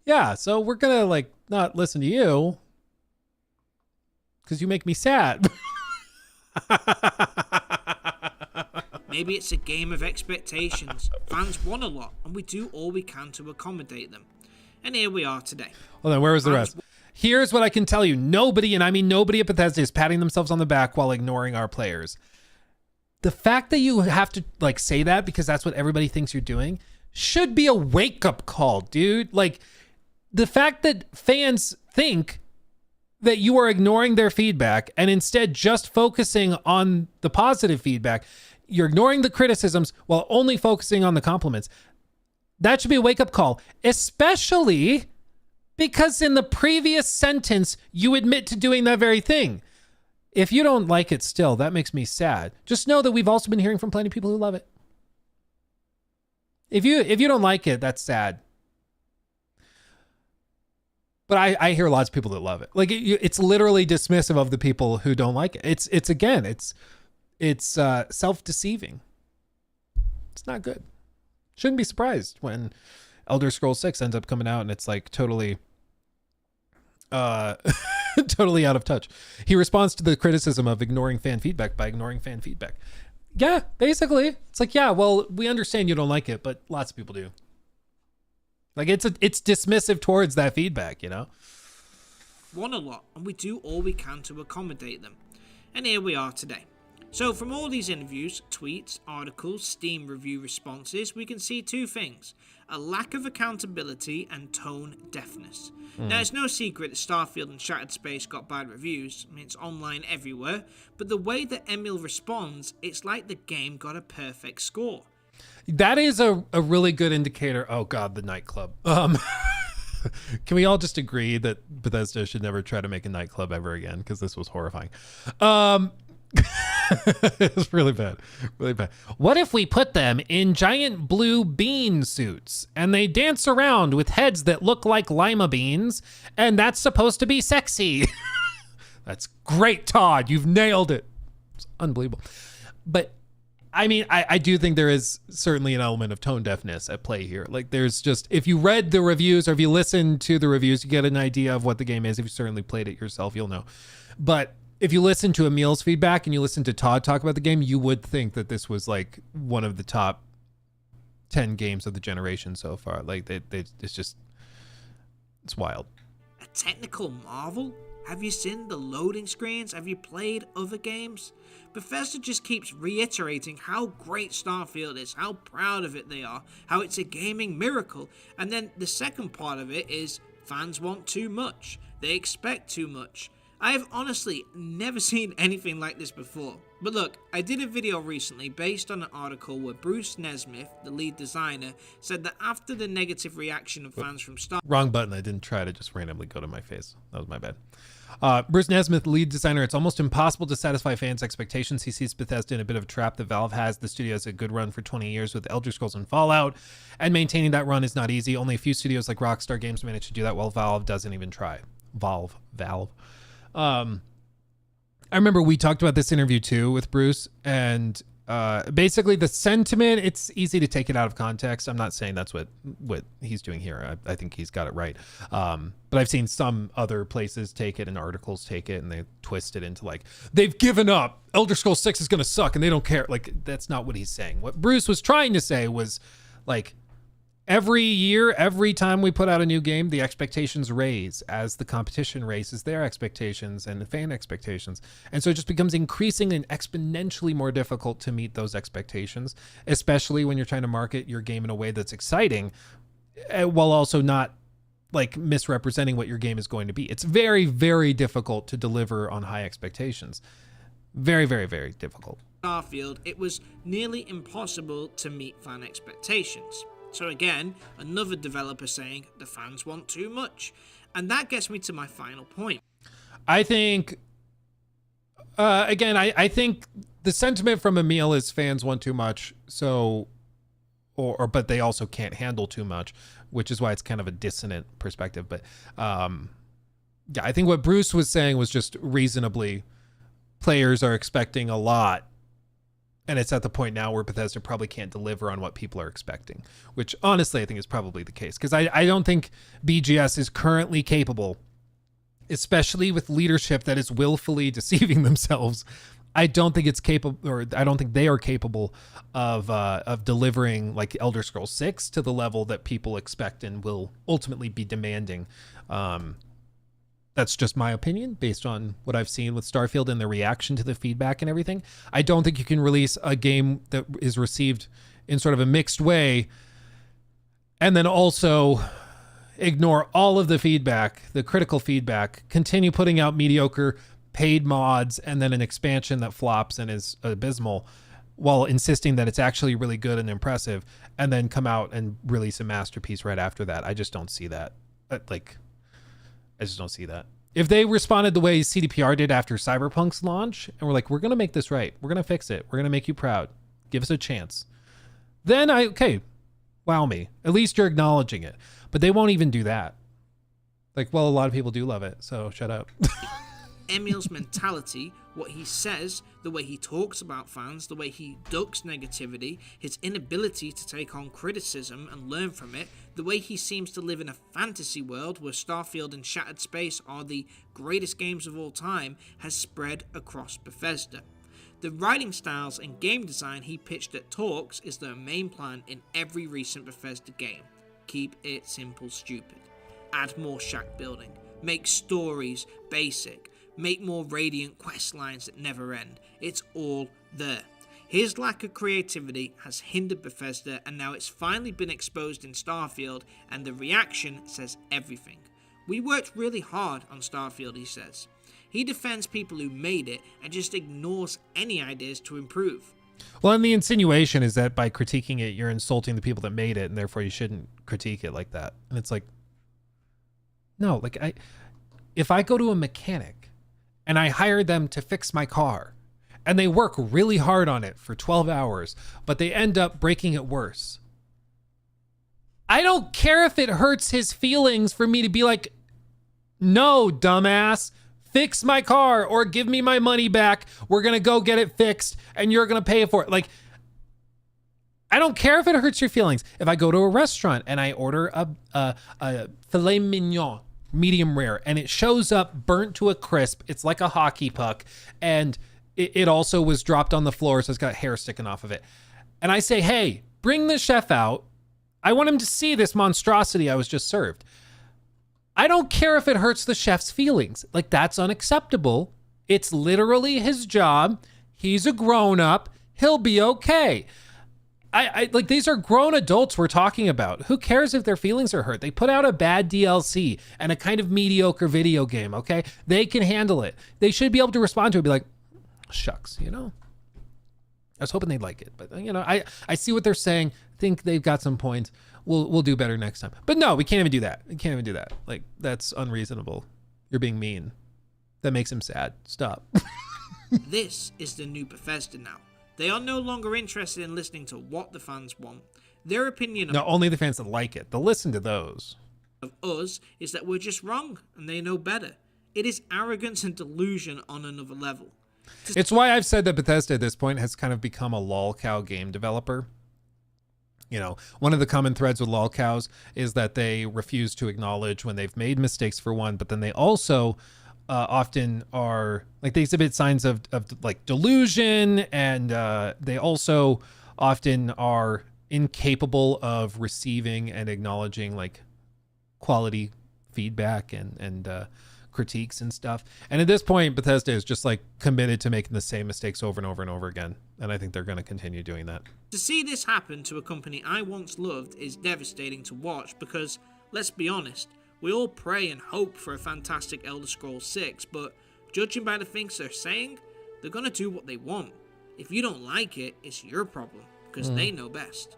Yeah, so we're gonna like not listen to you because you make me sad. Maybe it's a game of expectations. Fans want a lot, and we do all we can to accommodate them. And here we are today. Well, then where was the rest? Here's what I can tell you. Nobody, and I mean nobody at Bethesda, is patting themselves on the back while ignoring our players. The fact that you have to like say that because that's what everybody thinks you're doing should be a wake-up call, dude. Like, the fact that fans think that you are ignoring their feedback and instead just focusing on the positive feedback, you're ignoring the criticisms while only focusing on the compliments. That should be a wake-up call, especially because in the previous sentence, you admit to doing that very thing. If you don't like it still, that makes me sad. Just know that we've also been hearing from plenty of people who love it. If you don't like it, that's sad. But I hear lots of people that love it. Like it's literally dismissive of the people who don't like it. It's self-deceiving. It's not good. Shouldn't be surprised when Elder Scrolls 6 ends up coming out and it's like totally totally out of touch. He responds to the criticism of ignoring fan feedback by ignoring fan feedback. Yeah, basically. It's like, yeah, well, we understand you don't like it, but lots of people do. Like it's dismissive towards that feedback, you know? Want a lot, and we do all we can to accommodate them. And here we are today. So from all these interviews, tweets, articles, Steam review responses, we can see two things: a lack of accountability and tone deafness. Now, it's no secret that Starfield and Shattered Space got bad reviews. I mean, it's online everywhere. But the way that Emil responds, it's like the game got a perfect score. That is a really good indicator. Oh God, the nightclub. Can we all just agree that Bethesda should never try to make a nightclub ever again? Because this was horrifying. It's really bad. Really bad. What if we put them in giant blue bean suits and they dance around with heads that look like lima beans and that's supposed to be sexy? That's great, Todd. You've nailed it. It's unbelievable. But I mean, I do think there is certainly an element of tone deafness at play here. Like there's just, if you read the reviews or if you listen to the reviews, you get an idea of what the game is. If you certainly played it yourself, you'll know. But if you listen to Emil's feedback and you listen to Todd talk about the game, you would think that this was like one of the top 10 games of the generation so far. Like it's just, it's wild. A technical marvel? Have you seen the loading screens? Have you played other games? Bethesda just keeps reiterating how great Starfield is, how proud of it they are, how it's a gaming miracle. And then the second part of it is fans want too much. They expect too much. I have honestly never seen anything like this before. But look, I did a video recently based on an article where Bruce Nesmith, the lead designer, said that after the negative reaction of fans from Starfield... Wrong button. I didn't try to just randomly go to my face. That was my bad. Bruce Nesmith, lead designer, it's almost impossible to satisfy fans' expectations. He sees Bethesda in a bit of a trap that Valve has. The studio has a good run for 20 years with Elder Scrolls and Fallout, and maintaining that run is not easy. Only a few studios like Rockstar Games manage to do that, while Valve doesn't even try. Valve. I remember we talked about this interview too with Bruce, and basically the sentiment, it's easy to take it out of context. I'm not saying that's what he's doing here. I think he's got it right. But I've seen some other places take it and articles take it and they twist it into like, they've given up. Elder Scrolls 6 is going to suck and they don't care. Like, that's not what he's saying. What Bruce was trying to say was like, every year, every time we put out a new game, the expectations raise as the competition raises their expectations and the fan expectations. And so it just becomes increasing and exponentially more difficult to meet those expectations, especially when you're trying to market your game in a way that's exciting while also not like misrepresenting what your game is going to be. It's very, very difficult to deliver on high expectations. Very, very, very difficult. Starfield, it was nearly impossible to meet fan expectations. So again, another developer saying the fans want too much. And that gets me to my final point. I think Again, I think the sentiment from Emil is fans want too much, so, but they also can't handle too much, which is why it's kind of a dissonant perspective. But yeah, I think what Bruce was saying was just reasonably, players are expecting a lot, and it's at the point now where Bethesda probably can't deliver on what people are expecting, which honestly I think is probably the case, because I don't think BGS is currently capable, especially with leadership that is willfully deceiving themselves. I don't think it's capable, or I don't think they are capable of delivering like Elder Scrolls 6 to the level that people expect and will ultimately be demanding. That's just my opinion based on what I've seen with Starfield and the reaction to the feedback and everything. I don't think you can release a game that is received in sort of a mixed way and then also ignore all of the feedback, the critical feedback, continue putting out mediocre paid mods and then an expansion that flops and is abysmal while insisting that it's actually really good and impressive, and then come out and release a masterpiece right after that. I just don't see that. I just don't see that. If they responded the way CDPR did after Cyberpunk's launch, and we're like, we're going to make this right. We're going to fix it. We're going to make you proud. Give us a chance. Then okay, wow me. At least you're acknowledging it. But they won't even do that. Like, well, a lot of people do love it, so shut up. Emil's mentality, what he says, the way he talks about fans, the way he ducks negativity, his inability to take on criticism and learn from it, the way he seems to live in a fantasy world where Starfield and Shattered Space are the greatest games of all time, has spread across Bethesda. The writing styles and game design he pitched at talks is their main plan in every recent Bethesda game. Keep it simple, stupid. Add more shack building. Make stories basic. Make more radiant quest lines that never end. It's all there. His lack of creativity has hindered Bethesda, and now it's finally been exposed in Starfield, and the reaction says everything. We worked really hard on Starfield, he says. He defends people who made it and just ignores any ideas to improve. Well, and the insinuation is that by critiquing it, you're insulting the people that made it, and therefore you shouldn't critique it like that. And it's like, no, like if I go to a mechanic and I hire them to fix my car and they work really hard on it for 12 hours, but they end up breaking it worse, I don't care if it hurts his feelings for me to be like, no, dumbass, fix my car or give me my money back. We're going to go get it fixed and you're going to pay for it. Like, I don't care if it hurts your feelings. If I go to a restaurant and I order a filet mignon, medium rare, and it shows up burnt to a crisp, it's like a hockey puck, and it also was dropped on the floor, so it's got hair sticking off of it. And I say, hey, bring the chef out. I want him to see this monstrosity I was just served. I don't care if it hurts the chef's feelings. Like, that's unacceptable. It's literally his job. He's a grown-up. He'll be okay. I like, these are grown adults we're talking about. Who cares if their feelings are hurt? They put out a bad DLC and a kind of mediocre video game, okay? They can handle it. They should be able to respond to it and be like, shucks, you know? I was hoping they'd like it, but you know, I see what they're saying. Think they've got some points. We'll do better next time. But no, we can't even do that. We can't even do that. Like, that's unreasonable. You're being mean. That makes him sad. Stop. This is the new Bethesda now. They are no longer interested in listening to what the fans want. Their opinion No, only the fans that like it. They'll listen to those. Of us is that we're just wrong and they know better. It is arrogance and delusion on another level. It's why I've said that Bethesda at this point has kind of become a lolcow game developer. You know, one of the common threads with lolcows is that they refuse to acknowledge when they've made mistakes for one, but then they also often are like, they exhibit signs of like delusion, and they also often are incapable of receiving and acknowledging like quality feedback and critiques and stuff. And at this point, Bethesda is just like committed to making the same mistakes over and over and over again. And I think they're going to continue doing that. To see this happen to a company I once loved is devastating to watch because, let's be honest, we all pray and hope for a fantastic Elder Scrolls 6, but judging by the things they're saying, they're going to do what they want. If you don't like it, it's your problem, because they know best.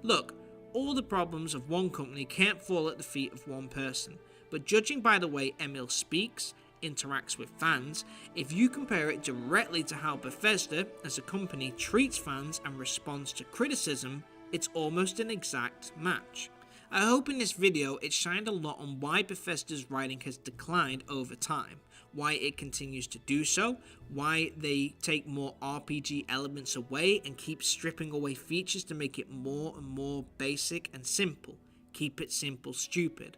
Look, all the problems of one company can't fall at the feet of one person, but judging by the way Emil speaks, interacts with fans, if you compare it directly to how Bethesda as a company treats fans and responds to criticism, it's almost an exact match. I hope in this video it shined a lot on why Bethesda's writing has declined over time, why it continues to do so, why they take more RPG elements away and keep stripping away features to make it more and more basic and simple. Keep it simple, stupid.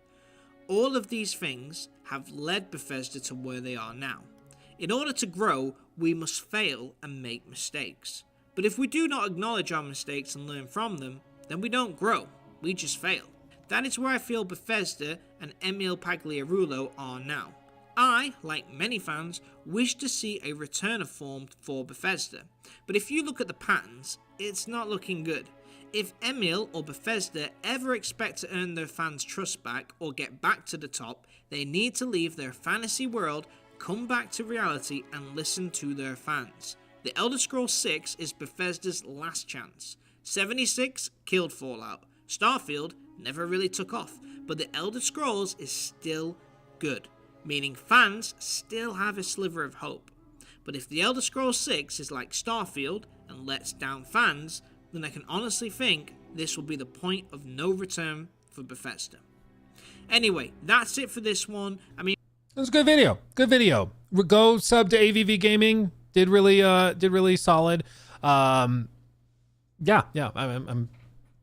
All of these things have led Bethesda to where they are now. In order to grow, we must fail and make mistakes. But if we do not acknowledge our mistakes and learn from them, then we don't grow, we just fail. That is where I feel Bethesda and Emil Pagliarulo are now. I, like many fans, wish to see a return of form for Bethesda, but if you look at the patterns, it's not looking good. If Emil or Bethesda ever expect to earn their fans' trust back or get back to the top, they need to leave their fantasy world, come back to reality and listen to their fans. The Elder Scrolls 6 is Bethesda's last chance. 76 killed Fallout. Starfield never really took off, but the Elder Scrolls is still good, meaning fans still have a sliver of hope. But if the Elder Scrolls 6 is like Starfield and lets down fans, then I can honestly think this will be the point of no return for Bethesda. Anyway, that's it for this one. I mean, it was a good video. Good video. Go sub to AVV Gaming. Did really solid. I'm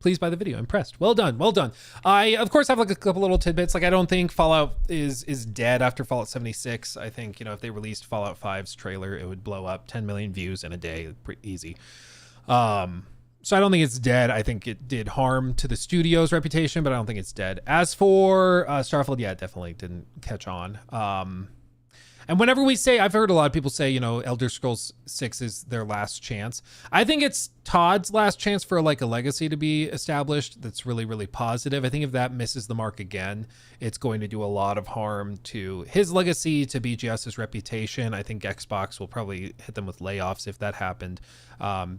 pleased by the video. Impressed. Well done. Well done. I of course have like a couple little tidbits. Like I don't think Fallout is dead after Fallout 76. I think, you know, if they released Fallout 5's trailer, it would blow up 10 million views in a day. Pretty easy. So I don't think it's dead. I think it did harm to the studio's reputation, but I don't think it's dead. As for Starfield, yeah, it definitely didn't catch on. And whenever we say, I've heard a lot of people say, you know, Elder Scrolls 6 is their last chance. I think it's Todd's last chance for like a legacy to be established that's really, really positive. I think if that misses the mark again, it's going to do a lot of harm to his legacy, to BGS's reputation. I think Xbox will probably hit them with layoffs if that happened,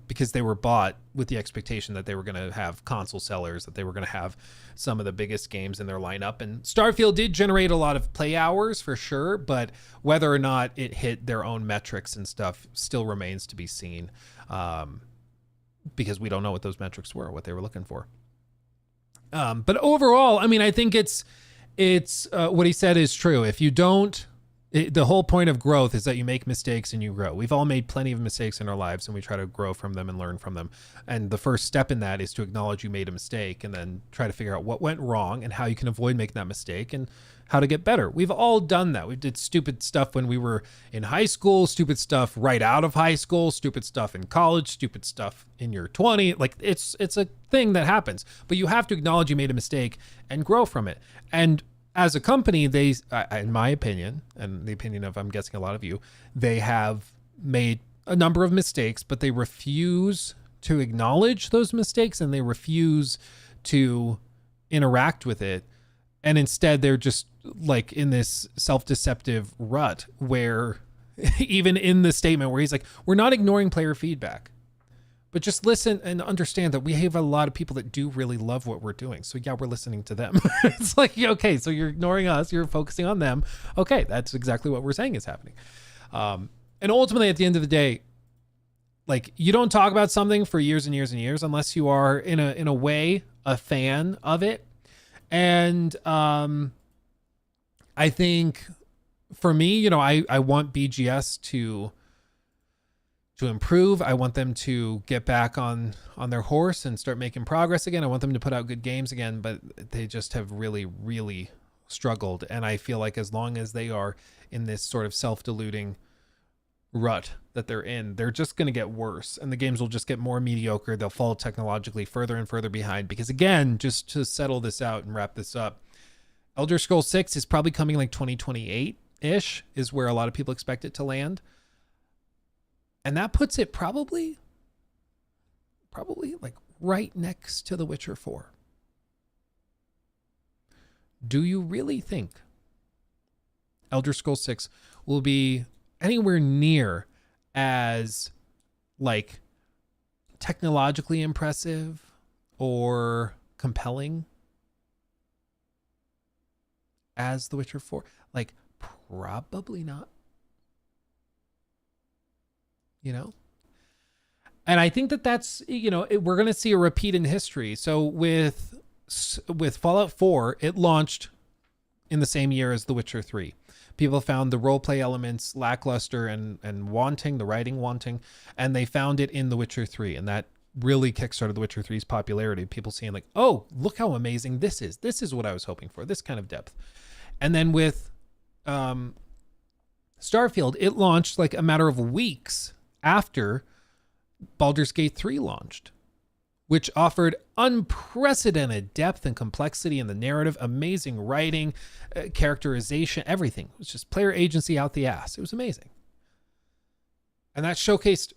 because they were bought with the expectation that they were going to have console sellers, that they were going to have some of the biggest games in their lineup. And Starfield did generate a lot of play hours for sure, but whether or not it hit their own metrics and stuff still remains to be seen, because we don't know what those metrics were, what they were looking for. But overall, I mean, I think it's what he said is true. If you don't, the whole point of growth is that you make mistakes and you grow. We've all made plenty of mistakes in our lives and we try to grow from them and learn from them. And the first step in that is to acknowledge you made a mistake and then try to figure out what went wrong and how you can avoid making that mistake and how to get better. We've all done that. We did stupid stuff when we were in high school, stupid stuff right out of high school, stupid stuff in college, stupid stuff in your 20s. Like it's a thing that happens, but you have to acknowledge you made a mistake and grow from it. And as a company, they, in my opinion, and the opinion of, I'm guessing, a lot of you, they have made a number of mistakes, but they refuse to acknowledge those mistakes and they refuse to interact with it. And instead, they're just like in this self-deceptive rut where even in the statement where he's like, we're not ignoring player feedback, but just listen and understand that we have a lot of people that do really love what we're doing. So yeah, we're listening to them. It's like, okay, so you're ignoring us, you're focusing on them. Okay, that's exactly what we're saying is happening. And ultimately, at the end of the day, like you don't talk about something for years and years and years unless you are in a way a fan of it. And I think for me, you know, I want BGS to improve. I want them to get back on their horse and start making progress again. I want them to put out good games again, but they just have really, really struggled. And I feel like as long as they are in this sort of self-deluding rut that they're in, they're just going to get worse and the games will just get more mediocre. They'll fall technologically further and further behind because, again, just to settle this out and wrap this up, Elder Scrolls 6 is probably coming like 2028-ish is where a lot of people expect it to land. And that puts it probably like right next to The Witcher 4. Do you really think Elder Scrolls 6 will be anywhere near as like technologically impressive or compelling as The Witcher 4? Like Probably not. You know? And I think that's, you know, we're going to see a repeat in history. So with Fallout 4, it launched in the same year as The Witcher 3. People found the roleplay elements lackluster and wanting, the writing wanting, and they found it in The Witcher 3. And that really kickstarted The Witcher 3's popularity. People seeing like, oh, look how amazing this is. This is what I was hoping for, this kind of depth. And then with Starfield, it launched like a matter of weeks after Baldur's Gate 3 launched, which offered unprecedented depth and complexity in the narrative, amazing writing, characterization, everything. It was just player agency out the ass. It was amazing. And that showcased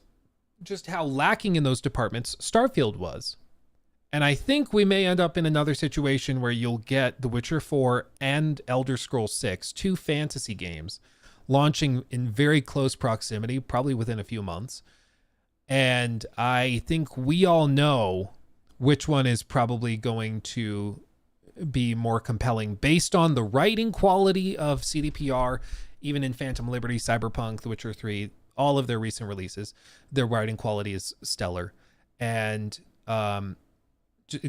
just how lacking in those departments Starfield was. And I think we may end up in another situation where you'll get The Witcher 4 and Elder Scrolls 6, two fantasy games, launching in very close proximity, probably within a few months. And I think we all know which one is probably going to be more compelling based on the writing quality of CDPR, even in Phantom Liberty, Cyberpunk, The Witcher 3, all of their recent releases. Their writing quality is stellar. And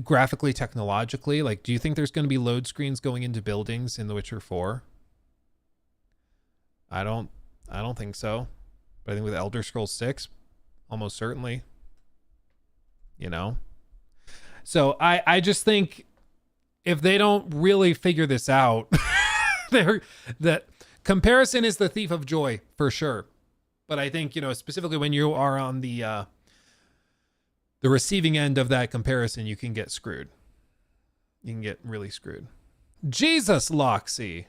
graphically, technologically, like, do you think there's going to be load screens going into buildings in The Witcher 4? I don't think so. But I think with Elder Scrolls 6, almost certainly, you know? So I just think if they don't really figure this out, that comparison is the thief of joy for sure. But I think, you know, specifically when you are on the receiving end of that comparison, you can get screwed. You can get really screwed. Jesus, Loxy.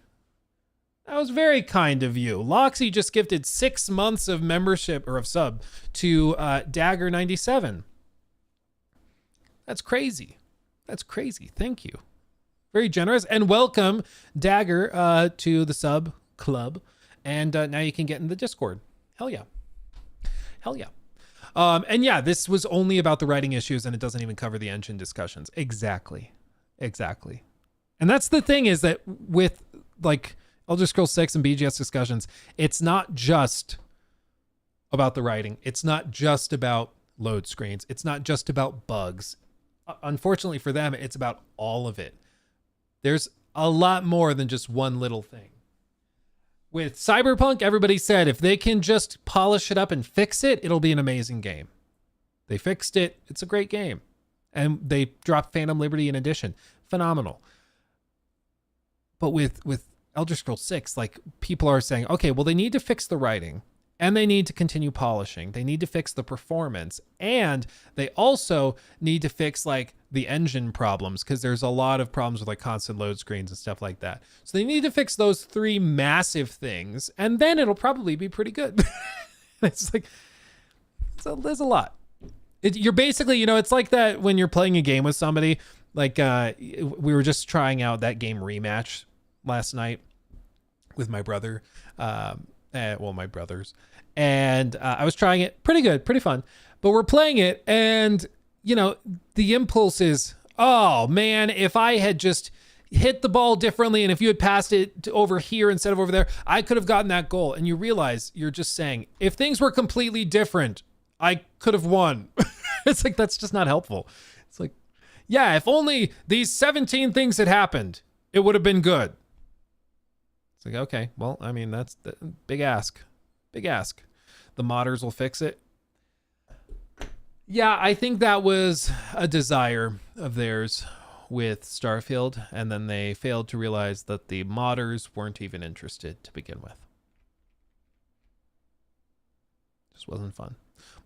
That was very kind of you. Loxy just gifted 6 months of membership or of sub to Dagger97. That's crazy. That's crazy. Thank you. Very generous. And welcome, Dagger, to the sub club. And now you can get in the Discord. Hell yeah. Hell yeah. And yeah, this was only about the writing issues and it doesn't even cover the engine discussions. Exactly. Exactly. And that's the thing is that with like Elder Scrolls 6 and BGS discussions, it's not just about the writing. It's not just about load screens. It's not just about bugs. Unfortunately for them, it's about all of it. There's a lot more than just one little thing. With Cyberpunk, everybody said if they can just polish it up and fix it, it'll be an amazing game. They fixed it. It's a great game. And they dropped Phantom Liberty in addition. Phenomenal. But with Elder Scrolls 6, like, people are saying, okay, well, they need to fix the writing and they need to continue polishing. They need to fix the performance and they also need to fix like the engine problems because there's a lot of problems with like constant load screens and stuff like that. So they need to fix those 3 massive things and then it'll probably be pretty good. It's like, so there's a lot. You're basically, you know, it's like that when you're playing a game with somebody, like we were just trying out that game Rematch last night with my brother, my brothers, and I was trying it. Pretty good, pretty fun, but we're playing it and, you know, the impulse is, oh man, if I had just hit the ball differently and if you had passed it to over here instead of over there, I could have gotten that goal. And you realize you're just saying, if things were completely different, I could have won. It's like, that's just not helpful. It's like, yeah, if only these 17 things had happened, it would have been good. It's like, okay, well, I mean, that's the big ask. Big ask. The modders will fix it. Yeah, I think that was a desire of theirs with Starfield, and then they failed to realize that the modders weren't even interested to begin with. Just wasn't fun.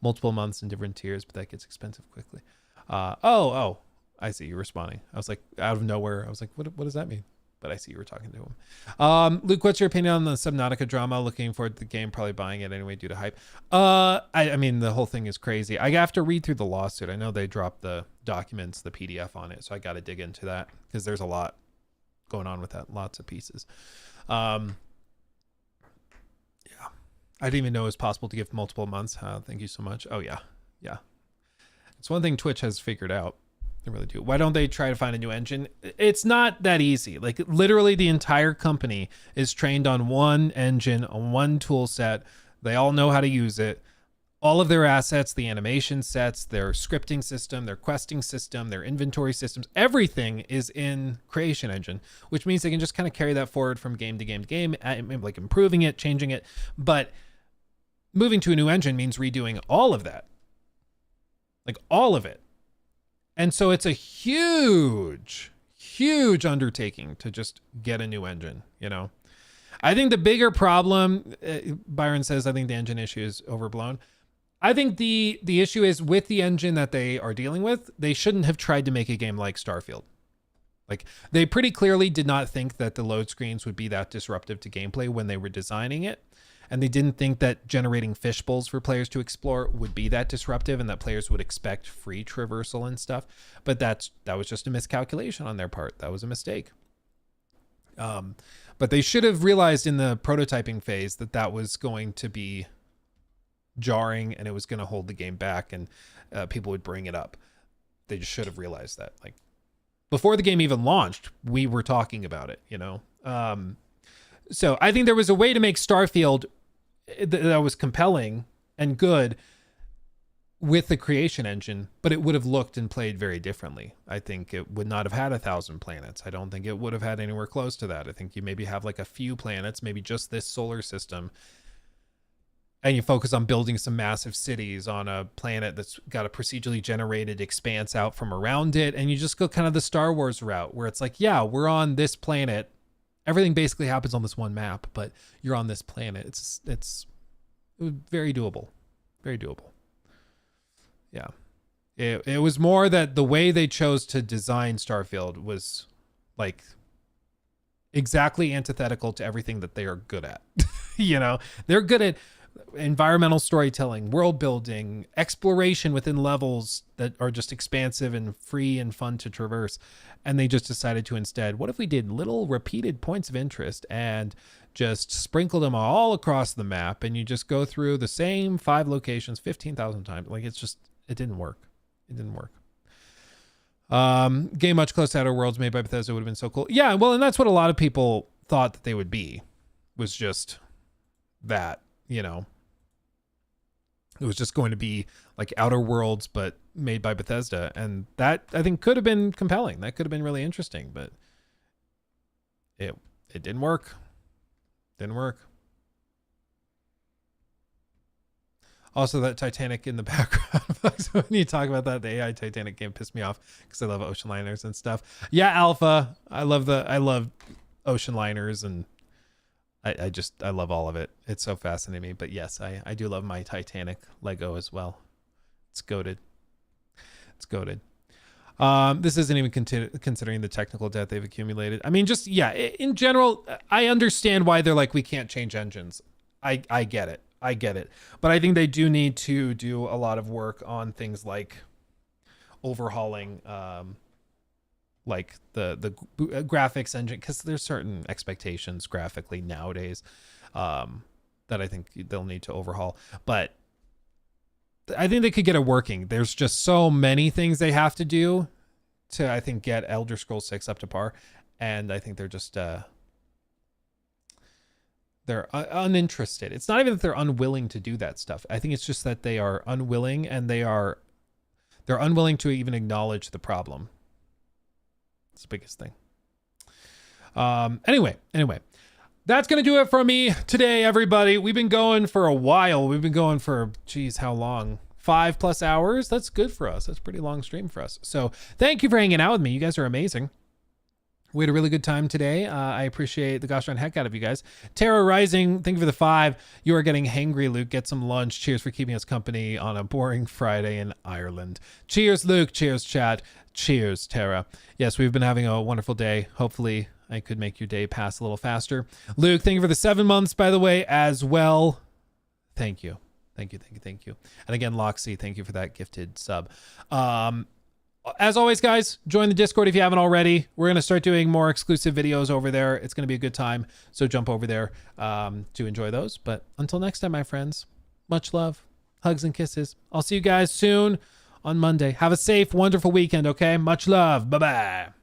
Multiple months in different tiers, but that gets expensive quickly. Oh, I see you responding. I was like, out of nowhere, I was like, what does that mean? But I see you were talking to him. Luke, what's your opinion on the Subnautica drama? Looking forward to the game, probably buying it anyway due to hype. I mean, the whole thing is crazy. I have to read through the lawsuit. I know they dropped the documents, the PDF on it, so I got to dig into that because there's a lot going on with that, lots of pieces. Yeah, I didn't even know it was possible to give multiple months. Thank you so much. Oh yeah, yeah. It's one thing Twitch has figured out. They really do. Why don't they try to find a new engine? It's not that easy. Like literally the entire company is trained on one engine, on one tool set. They all know how to use it. All of their assets, the animation sets, their scripting system, their questing system, their inventory systems, everything is in Creation Engine, which means they can just kind of carry that forward from game to game to game, like improving it, changing it. But moving to a new engine means redoing all of that. Like all of it. And so it's a huge undertaking to just get a new engine, you know? I think the bigger problem, Byron says, I think the engine issue is overblown. I think the issue is with the engine that they are dealing with, they shouldn't have tried to make a game like Starfield. Like they pretty clearly did not think that the load screens would be that disruptive to gameplay when they were designing it. And they didn't think that generating fishbowls for players to explore would be that disruptive and that players would expect free traversal and stuff. But that was just a miscalculation on their part. That was a mistake. But they should have realized in the prototyping phase that that was going to be jarring and it was going to hold the game back and people would bring it up. They just should have realized that. Like before the game even launched, we were talking about it, you know? So I think there was a way to make Starfield that was compelling and good with the Creation Engine, but it would have looked and played very differently. I think it would not have had 1,000 planets. I don't think it would have had anywhere close to that. I think you maybe have like a few planets, maybe just this solar system, and you focus on building some massive cities on a planet that's got a procedurally generated expanse out from around it, and you just go kind of the Star Wars route where it's like, yeah, we're on this planet. Everything basically happens on this one map, but you're on this planet. It's very doable. Very doable. Yeah. It was more that the way they chose to design Starfield was like exactly antithetical to everything that they are good at. You know, they're good at environmental storytelling, world building, exploration within levels that are just expansive and free and fun to traverse. And they just decided to instead, what if we did little repeated points of interest and just sprinkled them all across the map and you just go through the same 5 locations 15,000 times. Like it didn't work. It didn't work. Game much closer to Outer Worlds made by Bethesda would have been so cool. Yeah, well, and that's what a lot of people thought that they would be, was just that. You know, it was just going to be like Outer Worlds, but made by Bethesda. And that I think could have been compelling. That could have been really interesting, but it didn't work. Didn't work. Also, that Titanic in the background. When you talk about that, the AI Titanic game pissed me off because I love ocean liners and stuff. Yeah, Alpha. I love ocean liners and I love all of it. It's so fascinating me. But yes, I do love my Titanic Lego as well. It's goated. It's goated. This isn't even considering the technical debt they've accumulated. I mean, just, yeah, in general, I understand why they're like, we can't change engines. I get it. I get it. But I think they do need to do a lot of work on things like overhauling, like the graphics engine, because there's certain expectations graphically nowadays that I think they'll need to overhaul. But I think they could get it working. There's just so many things they have to do to, I think, get Elder Scrolls 6 up to par. And I think they're just they're uninterested. It's not even that they're unwilling to do that stuff. I think it's just that they are unwilling, and they're unwilling to even acknowledge the problem. It's the biggest thing. Anyway, that's going to do it for me today, everybody. We've been going for a while. We've been going for, geez, how long? 5+ hours. That's good for us. That's a pretty long stream for us. So thank you for hanging out with me. You guys are amazing. We had a really good time today. I appreciate the gosh darn heck out of you guys. Terra Rising, thank you for the 5. You are getting hangry, Luke. Get some lunch. Cheers for keeping us company on a boring Friday in Ireland. Cheers, Luke. Cheers, chat. Cheers, Terra. Yes, we've been having a wonderful day. Hopefully I could make your day pass a little faster. Luke, thank you for the 7 months, by the way, as well. Thank you. Thank you. And again, Loxy, thank you for that gifted sub. As always, guys, join the Discord if you haven't already. We're going to start doing more exclusive videos over there. It's going to be a good time. So jump over there to enjoy those. But until next time, my friends, much love, hugs and kisses. I'll see you guys soon on Monday. Have a safe, wonderful weekend, okay? Much love. Bye-bye.